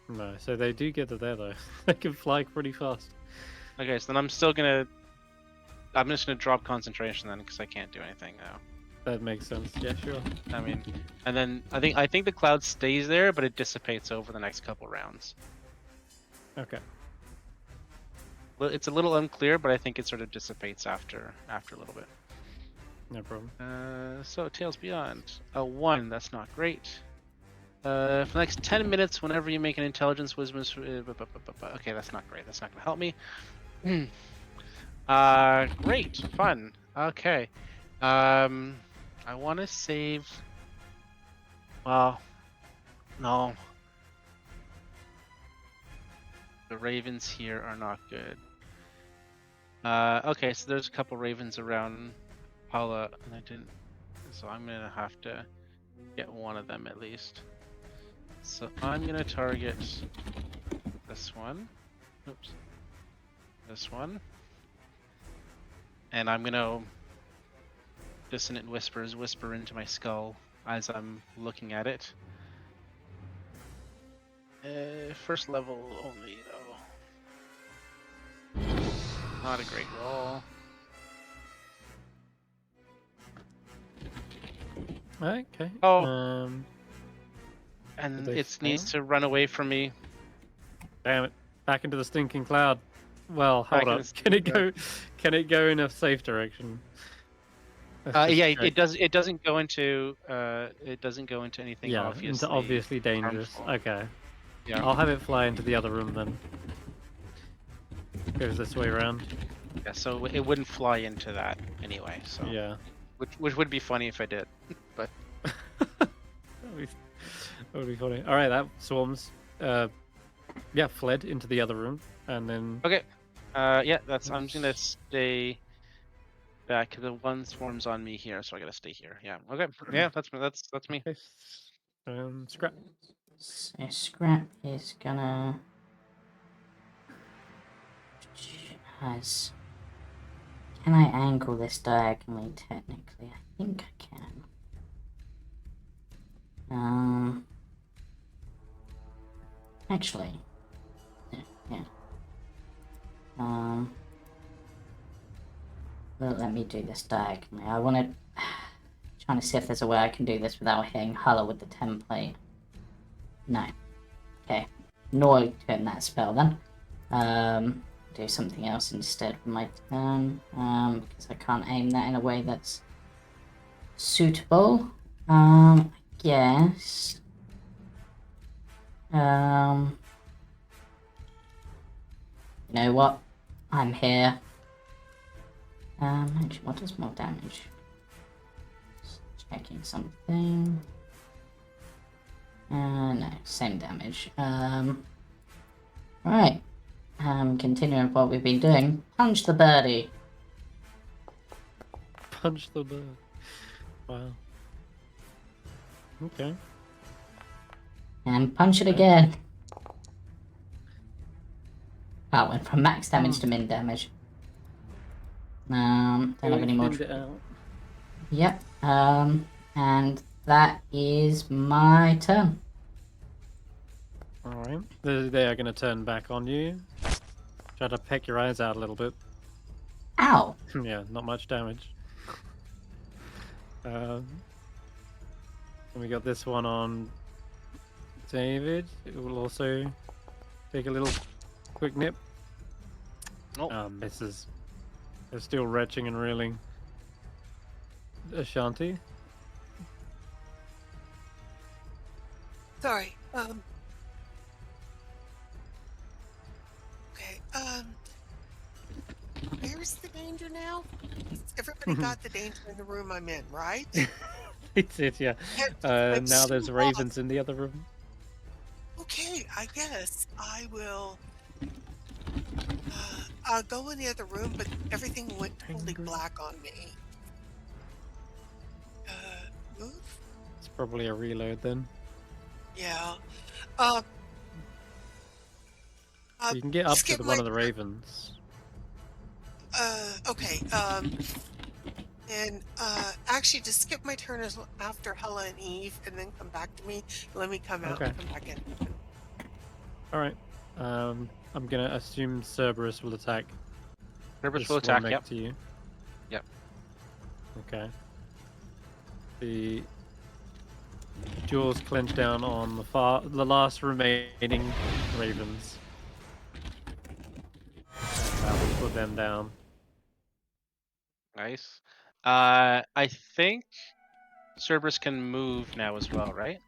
No, so they do get to there though. They can fly pretty fast. Okay, so then I'm just gonna drop concentration then because I can't do anything now. That makes sense. Yeah, sure. I mean, and then I think the cloud stays there, but it dissipates over the next couple rounds. Okay. Well, it's a little unclear, but I think it sort of dissipates after a little bit. No problem. So Tales Beyond, a 1. That's not great. For the next 10 minutes, whenever you make an intelligence wisdom, okay, that's not great. That's not gonna help me. Great, fun. Okay. I want to save. Well, no. The ravens here are not good. Okay, so there's a couple ravens around Hulla, and I didn't. So I'm gonna have to get one of them at least. So I'm gonna target this one. Oops. This one. And I'm gonna Dissonant Whispers whisper into my skull as I'm looking at it. First level only though. Not a great roll. Okay. Oh. Did And they it needs fail? to run away from me. Damn it! Back into the stinking cloud. Well, Back hold in up. the Can it stinking go? Can it go in a safe direction? Let's just Yeah, check. it does. It doesn't go into. It doesn't go into anything Yeah, obviously. into obviously dangerous. harmful. Okay. Yeah. I'll have it fly into the other room then. Goes this way around. Yeah. So it wouldn't fly into that anyway. So. Yeah. Which would be funny if I did, but. That would be funny. All right, that swarms. Yeah, fled into the other room, and then. Okay. Yeah. That's. I'm just gonna stay. Back. The one swarms on me here, so I gotta stay here. Yeah. Okay. Yeah. That's me. Okay. Scrap. So Skrapp is gonna can I angle this diagonally? Technically, I think I can. Actually, yeah. Well, let me do this diagonally. I want to trying to see if there's a way I can do this without hitting Hulla with the template. No. Okay. No turn that spell then. Do something else instead with my turn. Because I can't aim that in a way that's suitable. I guess. You know what? I'm here. Actually, what does more damage? Just checking something. No, same damage. Right. Continuing with what we've been doing. Punch the birdie. Punch the bird. Wow. Okay. And punch it again. Oh, went from max damage to min damage. Don't have any more. Thinned it out. Yep. And that is my turn. Alright. They are going to turn back on you. Try to peck your eyes out a little bit. Ow! Yeah, not much damage. And we got this one on David. It will also take a little quick nip. Oh. Misses. They're still retching and reeling. Ashanti. Sorry. Okay. Where's the danger now? Everybody got the danger in the room I'm in, right? It's it, yeah. I'm Now so there's lost. ravens in the other room. Okay, I guess I will. I'll go in the other room, but everything went totally black on me. Move? It's probably a reload then. Yeah. You can get up to skip one my of the ravens. Okay. And actually, just skip my turn after Hulla and Eve, and then come back to me. Let me come out and come back in. All right. I'm gonna assume Cerberus will attack. Cerberus this will one attack. next Yep. to you. Yep. Okay. The jaws clench down on the last remaining ravens. And that will put them down. Nice. I think Cerberus can move now as well, right?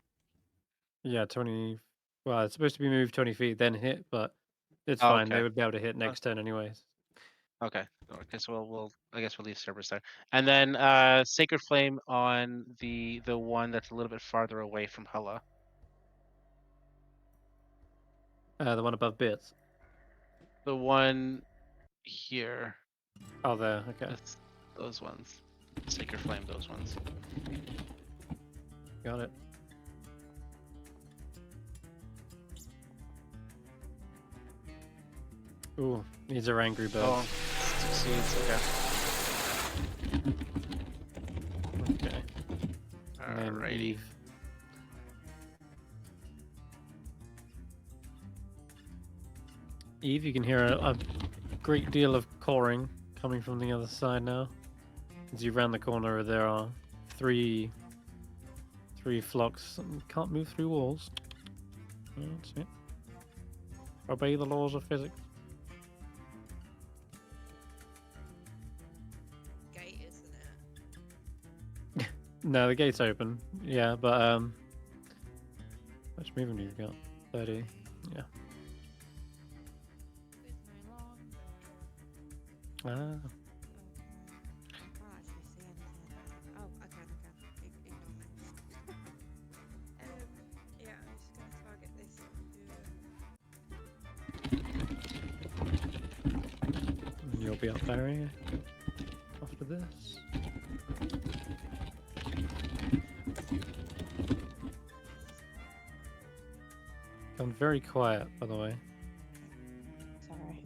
Yeah, 20. Well, it's supposed to be moved 20 feet, then hit, but it's Oh, fine. They okay. would be able to hit next turn anyways. Okay. Okay, so I guess we'll leave Cerberus there. And then Sacred Flame on the one that's a little bit farther away from Hulla. The one above bits. The one here. Oh, there. Okay. That's those ones. Sacred Flame, those ones. Got it. Ooh, these are angry birds. Oh, succeeds. Okay. Okay. And then Alrighty. Eve. Eve, you can hear a great deal of cawing coming from the other side now. As you round the corner, there are three flocks. Can't move through walls. That's it. Obey the laws of physics. Gate, isn't it? No, the gate's open. Yeah, but how much movement have you got? 30. Yeah. Where's my alarm? Ah. Can't actually see anything. Oh, I can. Ignore me. Yeah, I'm just gonna target this one. And you'll be up Barry after this. Gone very quiet, by the way. Sorry.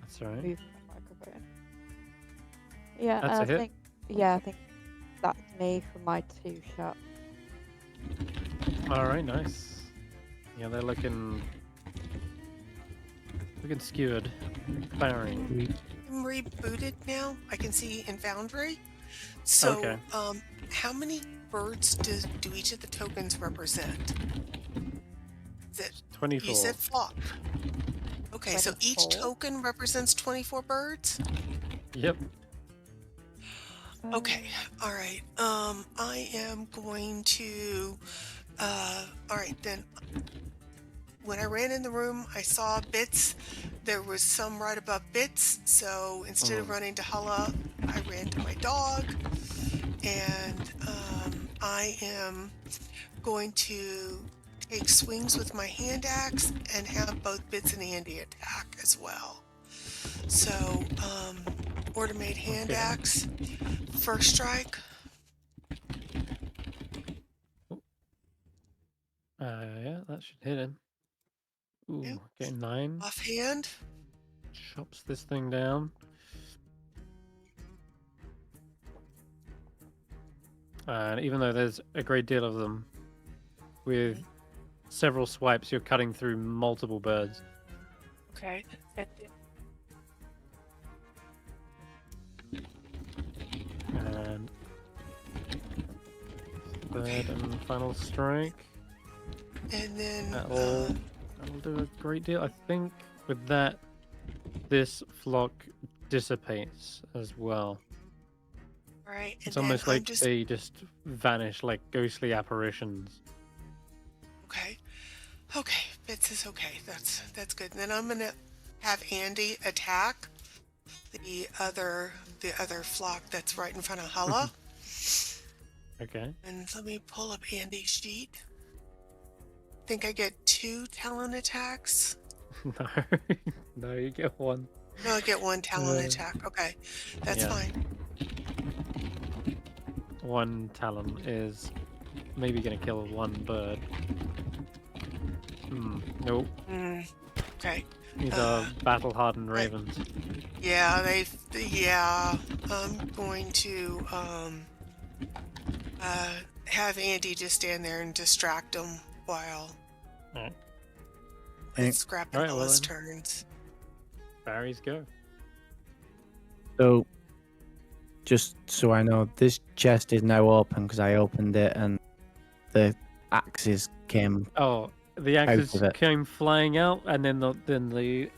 That's alright. Move my microphone. Yeah, That's a hit. I think that's me for my 2 shot. Alright, nice. Yeah, they're looking skewered. Firing. I'm rebooted now. I can see in Foundry. So, Okay. How many birds do each of the tokens represent? That 24. you said flock. Okay, so each 24? token represents 24 birds. Yep. Okay, all right. I am going to. All right, then. When I ran in the room, I saw Bits. There was some right above Bits, so instead of running to Hulla, I ran to my dog. And I am going to take swings with my hand axe and have both Bits and Andy attack as well. So, order-made hand axe, first strike. Yeah, that should hit him. Ooh, Yep. getting 9. Offhand. Chops this thing down. And even though there's a great deal of them, with several swipes, you're cutting through multiple birds. Okay. And third and final strike. And then That'll do a great deal. I think with that, this flock dissipates as well. right. It's and almost then like they just vanish like ghostly apparitions. Okay. Okay, Bits is okay. That's good. And then I'm gonna have Andy attack the other flock that's right in front of Hulla. Okay. And let me pull up Andy's sheet. Think I get 2 talon attacks? No, no, you get one. No, I get 1 talon attack. Okay, that's Yeah. fine. One talon is maybe gonna kill one bird. Nope. Okay. These are battle-hardened ravens. Yeah, I'm going to have Andy just stand there and distract him while Alright. it's Skrapp and Alright, well Hulla's then. turns. Barry's go. So, just so I know, this chest is now open because I opened it and the axes came. Oh, the axes of it. came flying out, and then the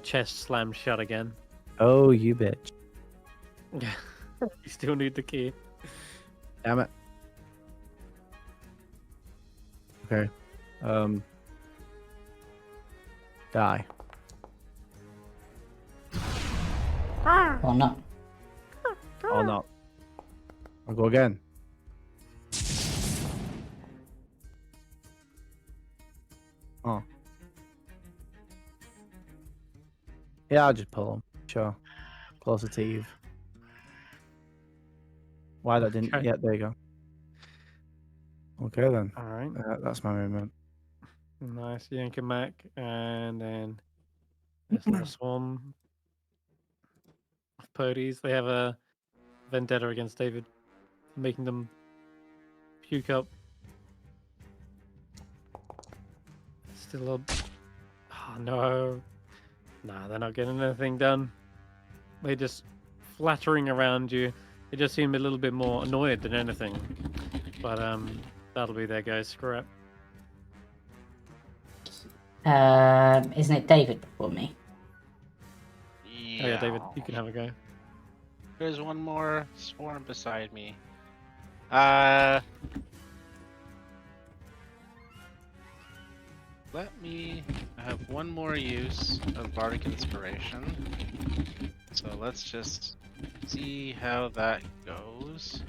chest slammed shut again. Oh, you bitch! You still need the key. Damn it. Okay. Die. Or not. Or not. I'll go again. Oh. Yeah, I'll just pull him. Sure. Closer to Eve. Why that didn't... Okay. Yeah, there you go. Okay then. Alright. That's my movement. Nice. Yank him back, and then this little swarm of purdies. They have a vendetta against David, making them puke up. Still up. Oh no. Nah, they're not getting anything done. They're just flattering around you. They just seem a little bit more annoyed than anything. But that'll be their go. Skrapp. Isn't it David before me? Yeah. Oh yeah, David, you can have a go. There's one more swarm beside me. Let me have one more use of Bardic Inspiration. So let's just see how that goes.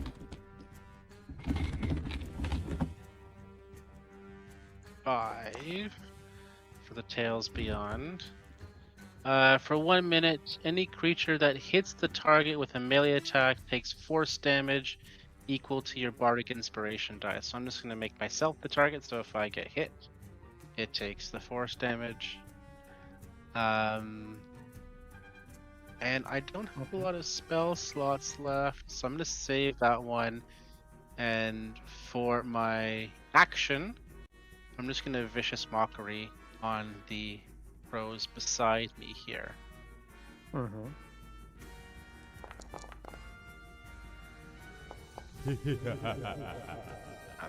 Five for the Tales Beyond. For 1 minute, any creature that hits the target with a melee attack takes force damage equal to your Bardic Inspiration die. So I'm just going to make myself the target, so if I get hit, it takes the force damage. And I don't have a lot of spell slots left, so I'm going to save that one. And for my action, I'm just going to Vicious Mockery on the crows beside me here. Mm-hmm.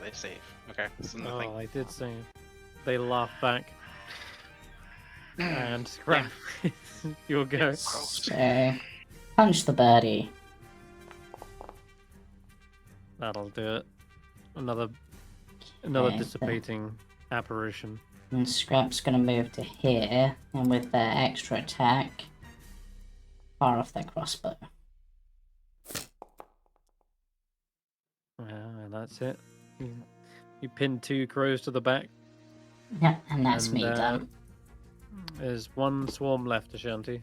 They save. Okay, so nothing. Oh, I did save. They laugh back. And Skrapp, you'll go. So, punch the birdie. That'll do it. Another Okay, dissipating apparition. And Skrapp's gonna move to here, and with their extra attack, fire off their crossbow. And that's it. You pinned 2 crows to the back. Yeah, and that's me And, done. There's 1 swarm left, Ashanti.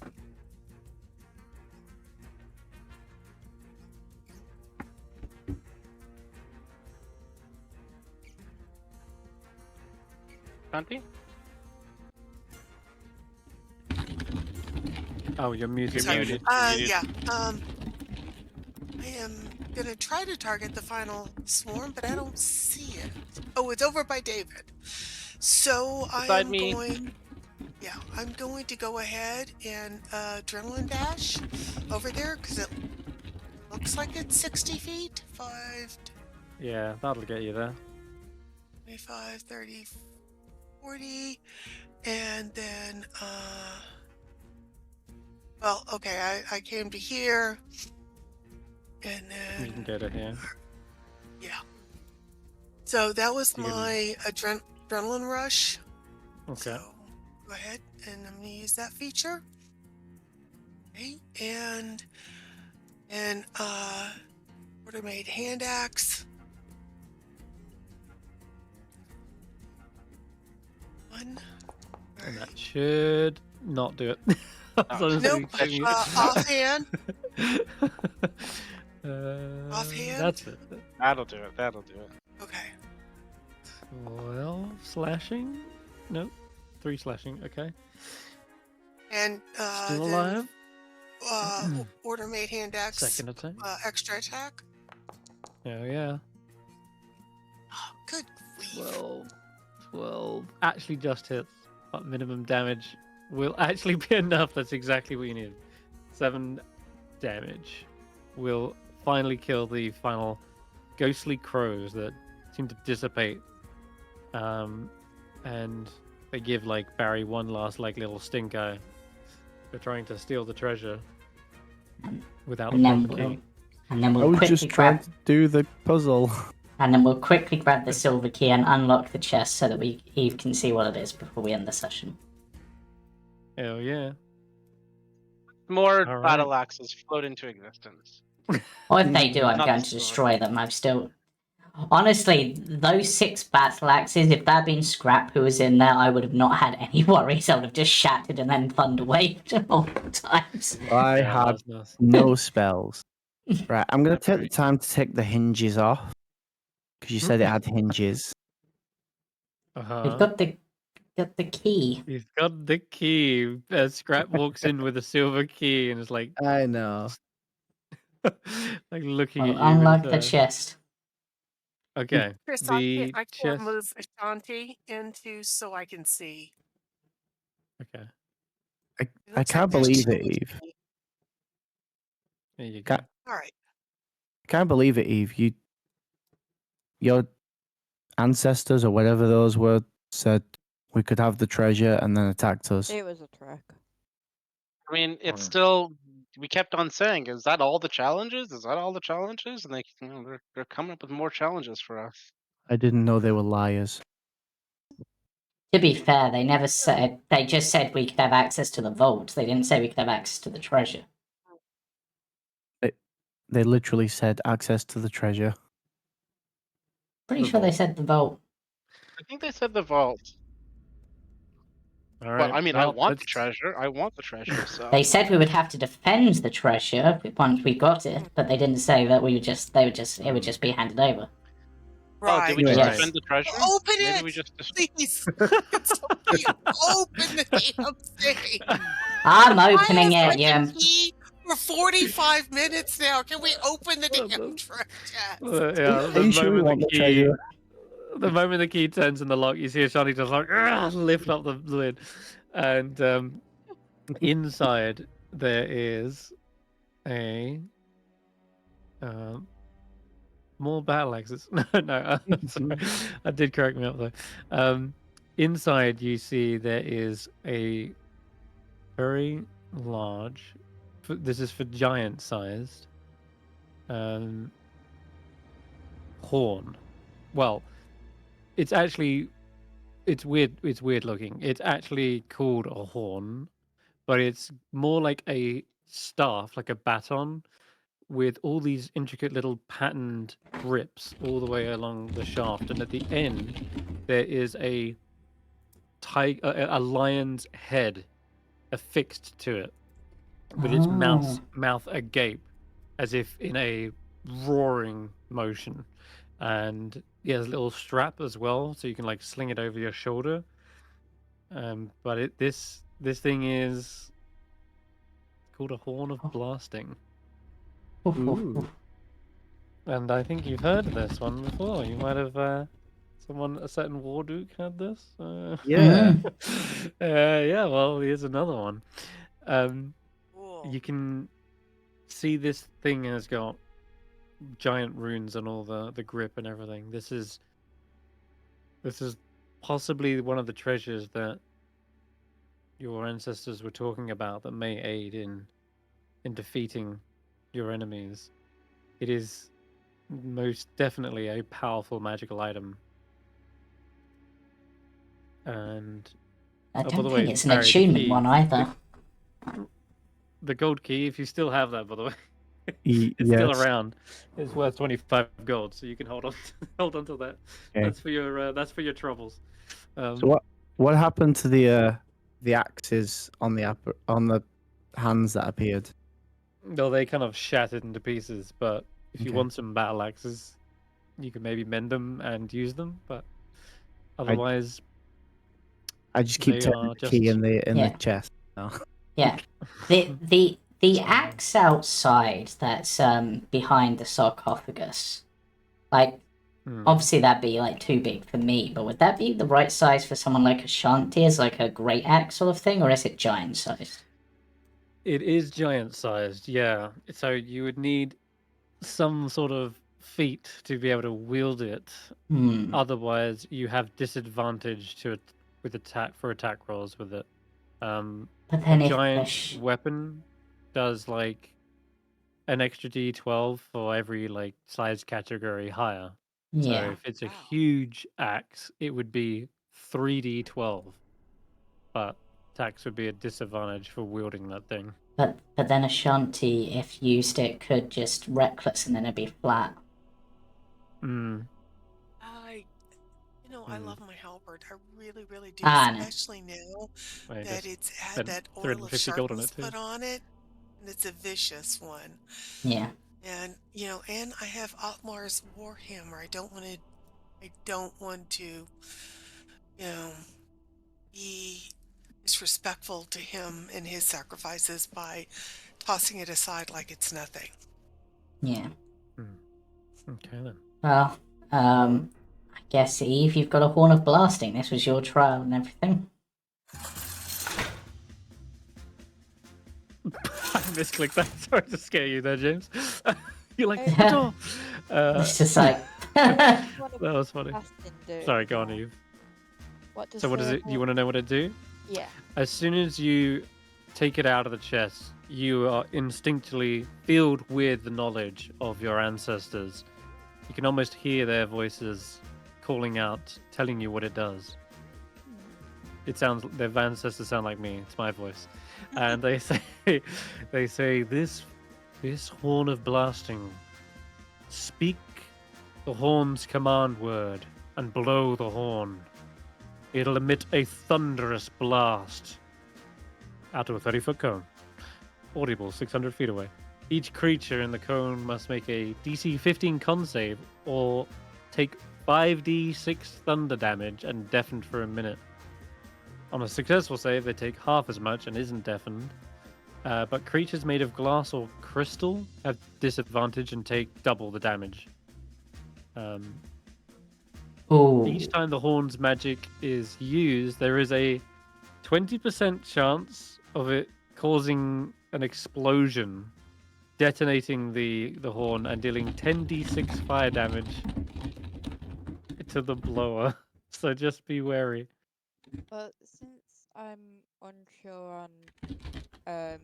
Ashanti? Oh, you're muted. Sorry. Muted. Yeah. I am gonna try to target the final swarm, but I don't see it. Oh, it's over by David. So I Beside am me. going. Yeah, I'm going to go ahead and adrenaline dash over there because it looks like it's 60 feet. 5, Yeah, that'll get you there. 25, 30, 40. And then, well, okay, I came to here. And You can then, get it here. yeah. So that was You can- my adrenaline rush. Okay. So go ahead and I'm going to use that feature. Okay, and order-made hand axe. 1. And that should not do it. I was Nope. honestly giving you- Offhand. Offhand? Offhand? That's it. That'll do it. That'll do it. Okay. 12 slashing? Nope. 3 slashing, okay. And Still then, alive? order-made hand axe. Second attack. Extra attack. Oh, yeah. Oh, good grief. 12 actually just hits, but minimum damage will actually be enough. That's exactly what you need. 7 damage will finally kill the final ghostly crows that seem to dissipate, and they give like Barry one last like little stink eye for trying to steal the treasure without the And then proper key. And then I we'll was quickly just trying grab to do the puzzle. and then we'll quickly grab the silver key and unlock the chest so that Eve can see what it is before we end the session. Hell yeah. More All right. battle axes float into existence. Or if they do, I'm Not going the to sword. destroy them. I've still... Honestly, those 6 battle axes, if that had been Skrapp who was in there, I would have not had any worries. I would have just shattered and then thunder waved multiple times. I Yeah, had that's nice. no spells. Right, I'm going to take the time to take the hinges off. Because you said it had hinges. Uh-huh. You've got the key. He's got the key. Skrapp walks in with a silver key and is like, I know. like looking I'll at you. unlock with, the chest. Okay. Chris, The I can't chest. move Ashanti into so I can see. Okay. It I looks can't like there's believe it, too much Eve. key. There you go. Ca- All right. I can't believe it, Eve. Your ancestors or whatever those were said we could have the treasure and then attacked us. It was a trick. I mean, it's Mm. still. We kept on saying, "Is that all the challenges? Is that all the challenges?" And they're coming up with more challenges for us. I didn't know they were liars. To be fair, they never said... They just said we could have access to the vault. They didn't say we could have access to the treasure. They literally said access to the treasure. Pretty The sure they vault. said the vault. I think they said the vault. All right. Well, I mean, I well, want the let's- treasure. I want the treasure. So They said we would have to defend the treasure once we got it, but they didn't say that it would just be handed over. Oh, Right. did we just Yes. defend the treasure? Open Maybe it! we just. Please. It's open the damn thing. I'm opening I have it, yeah. the key for 45 minutes now. Can we open the damn treasure? yeah, Are you sure you want the treasure? the moment the key turns in the lock, you see Ashanti just like lift up the lid, and inside there is a more battle axes. no, sorry, I did correct me up though. Inside you see there is a very large. This is for giant sized. Horn. Well, it's weird. It's weird looking. It's actually called a horn, but it's more like a staff, like a baton, with all these intricate little patterned grips all the way along the shaft, and at the end there is a lion's head affixed to it, with its mouth agape, as if in a roaring motion. And yeah, there's a little strap as well, so you can like sling it over your shoulder. But this thing is called a horn of blasting, Ooh. and I think you've heard of this one before. You might have a certain Warduke had this. Yeah. Yeah. Well, here's another one. Cool. You can see this thing has got giant runes on all the grip and everything. This is possibly one of the treasures that your ancestors were talking about that may aid in defeating your enemies. It is most definitely a powerful magical item. And I by don't the think way, it's an Barry, the attunement key, one either. the gold key, if you still have that, by the way, it's still Yes. around. It's worth 25 gold, so you can hold on hold on to that. Okay. That's for your troubles. So what happened to the axes on the hands that appeared? No, they kind of shattered into pieces, but if you Okay. want some battle axes, you can maybe mend them and use them, but otherwise I just keep they turning are the key just in the Yeah. chest. No. Yeah. The axe outside that's behind the sarcophagus, like obviously that'd be like too big for me, but would that be the right size for someone like Ashanti as like a great axe sort of thing, or is it giant sized? It is giant sized, yeah. So you would need some sort of feat to be able to wield it. Otherwise, you have disadvantage with attack rolls with it. But then a if giant weapon does like an extra d12 for every like size category higher. So Yeah. if it's a huge axe, it would be 3d12. But attacks would be a disadvantage for wielding that thing. But then Ashanti, if used it, could just reckless and then it'd be flat. I love my halberd. I really, really do. Ah, no. Especially now I that just it's had spent that oil of 350 gold on sharpness it too. put on it, and it's a vicious one. Yeah. And and I have Otmar's Warhammer. I don't want to, be disrespectful to him and his sacrifices by tossing it aside like it's nothing. Yeah. Okay then. Well, I guess Eve, you've got a horn of blasting. This was your trial and everything. I misclicked that. Sorry to scare you there, James. You're like, Yeah. the door. It's just like that was funny. Do Sorry, go on, Eve. What does So what does it? You want to know what it do? Yeah. As soon as you take it out of the chest, you are instinctively filled with the knowledge of your ancestors. You can almost hear their voices calling out, telling you what it does. It sounds, their ancestors sound like me. It's my voice, and they say this horn of blasting. Speak the horn's command word and blow the horn. It'll emit a thunderous blast out of a 30-foot cone, audible 600 feet away. Each creature in the cone must make a DC 15 con save or take 5d6 thunder damage and deafened for a minute. On a successful save, they take half as much and isn't deafened. But creatures made of glass or crystal have disadvantage and take double the damage. Each time the horn's magic is used, there is a 20% chance of it causing an explosion, detonating the horn and dealing 10d6 fire damage to the blower. So just be wary. But since I'm unsure on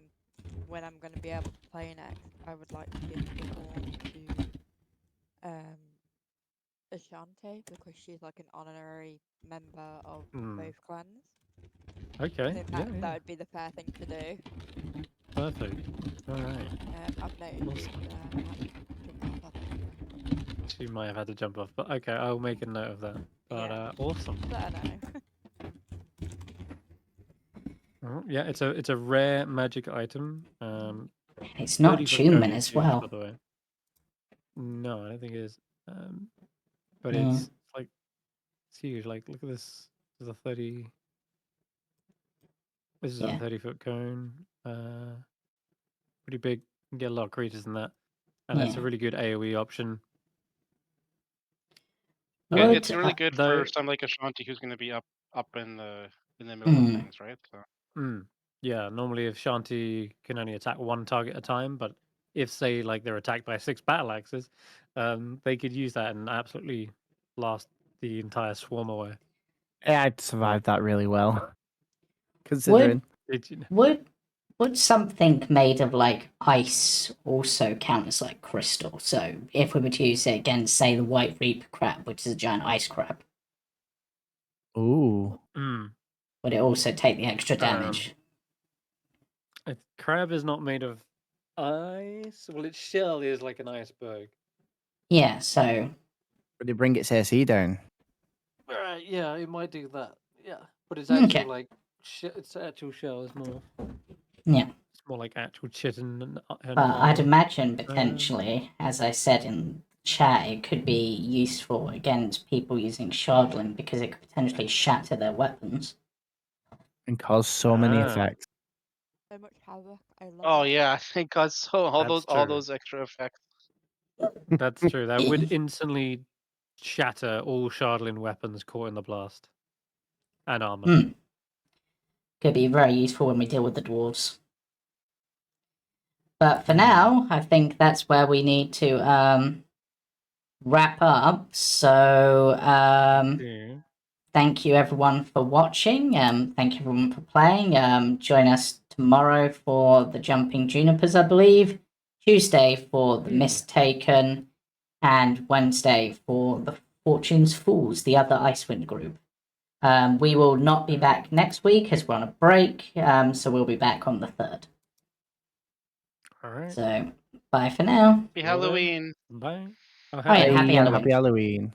when I'm going to be able to play next, I would like to give the horn to Ashanti because she's like an honorary member of both clans. Okay. I think that would be the fair thing to do. Perfect. All right. I've noticed She might have had to jump off, but okay, I'll make a note of that. But awesome. Let her know. Oh, yeah, it's a rare magic item. it's not 30-foot attunement cone is as huge, well. by the way. No, I don't think it is. But Yeah. it's like it's huge. Like look at this. This is a 30. This is a 30-foot cone. Pretty big. You can get a lot of creatures in that, and it's a really good AOE option. Would, It's really good though- for something like Ashanti who's going to be up in the middle of things, right? So. Yeah, normally if Shanti can only attack one target at a time, but if say like they're attacked by 6 battle axes, they could use that and absolutely blast the entire swarm away. Yeah, I'd survived that really well. Considering. Did you know? would something made of like ice also count as like crystal? So if we were to use it against, say, the White Reaper crab, which is a giant ice crab, Ooh. would it also take the extra damage? Crab is not made of ice. Well, its shell is like an iceberg. Yeah, so Would it bring its AC down? Right, yeah, it might do that. Yeah, but it's Okay. actually like its actual shell is more. Yeah. It's more like actual chitin and. But I'd imagine potentially, as I said in chat, it could be useful against people using Shardling because it could potentially shatter their weapons. And cause so many Ah. effects. So much havoc. I love Oh that. yeah, thank God. So all That's all true. those extra effects. That's true. That would instantly shatter all Shardlin weapons caught in the blast. And armor. Could be very useful when we deal with the dwarves. But for now, I think that's where we need to wrap up. So thank you everyone for watching. Thank you everyone for playing. Join us tomorrow for the Jumping Junipers, I believe. Tuesday for the Mistaken, and Wednesday for the Fortune's Fools, the other Icewind group. We will not be back next week as we're on a break, so we'll be back on the 3rd. All right. So, bye for now. Happy Halloween. Bye. Oh, yeah, happy Halloween. Happy Halloween.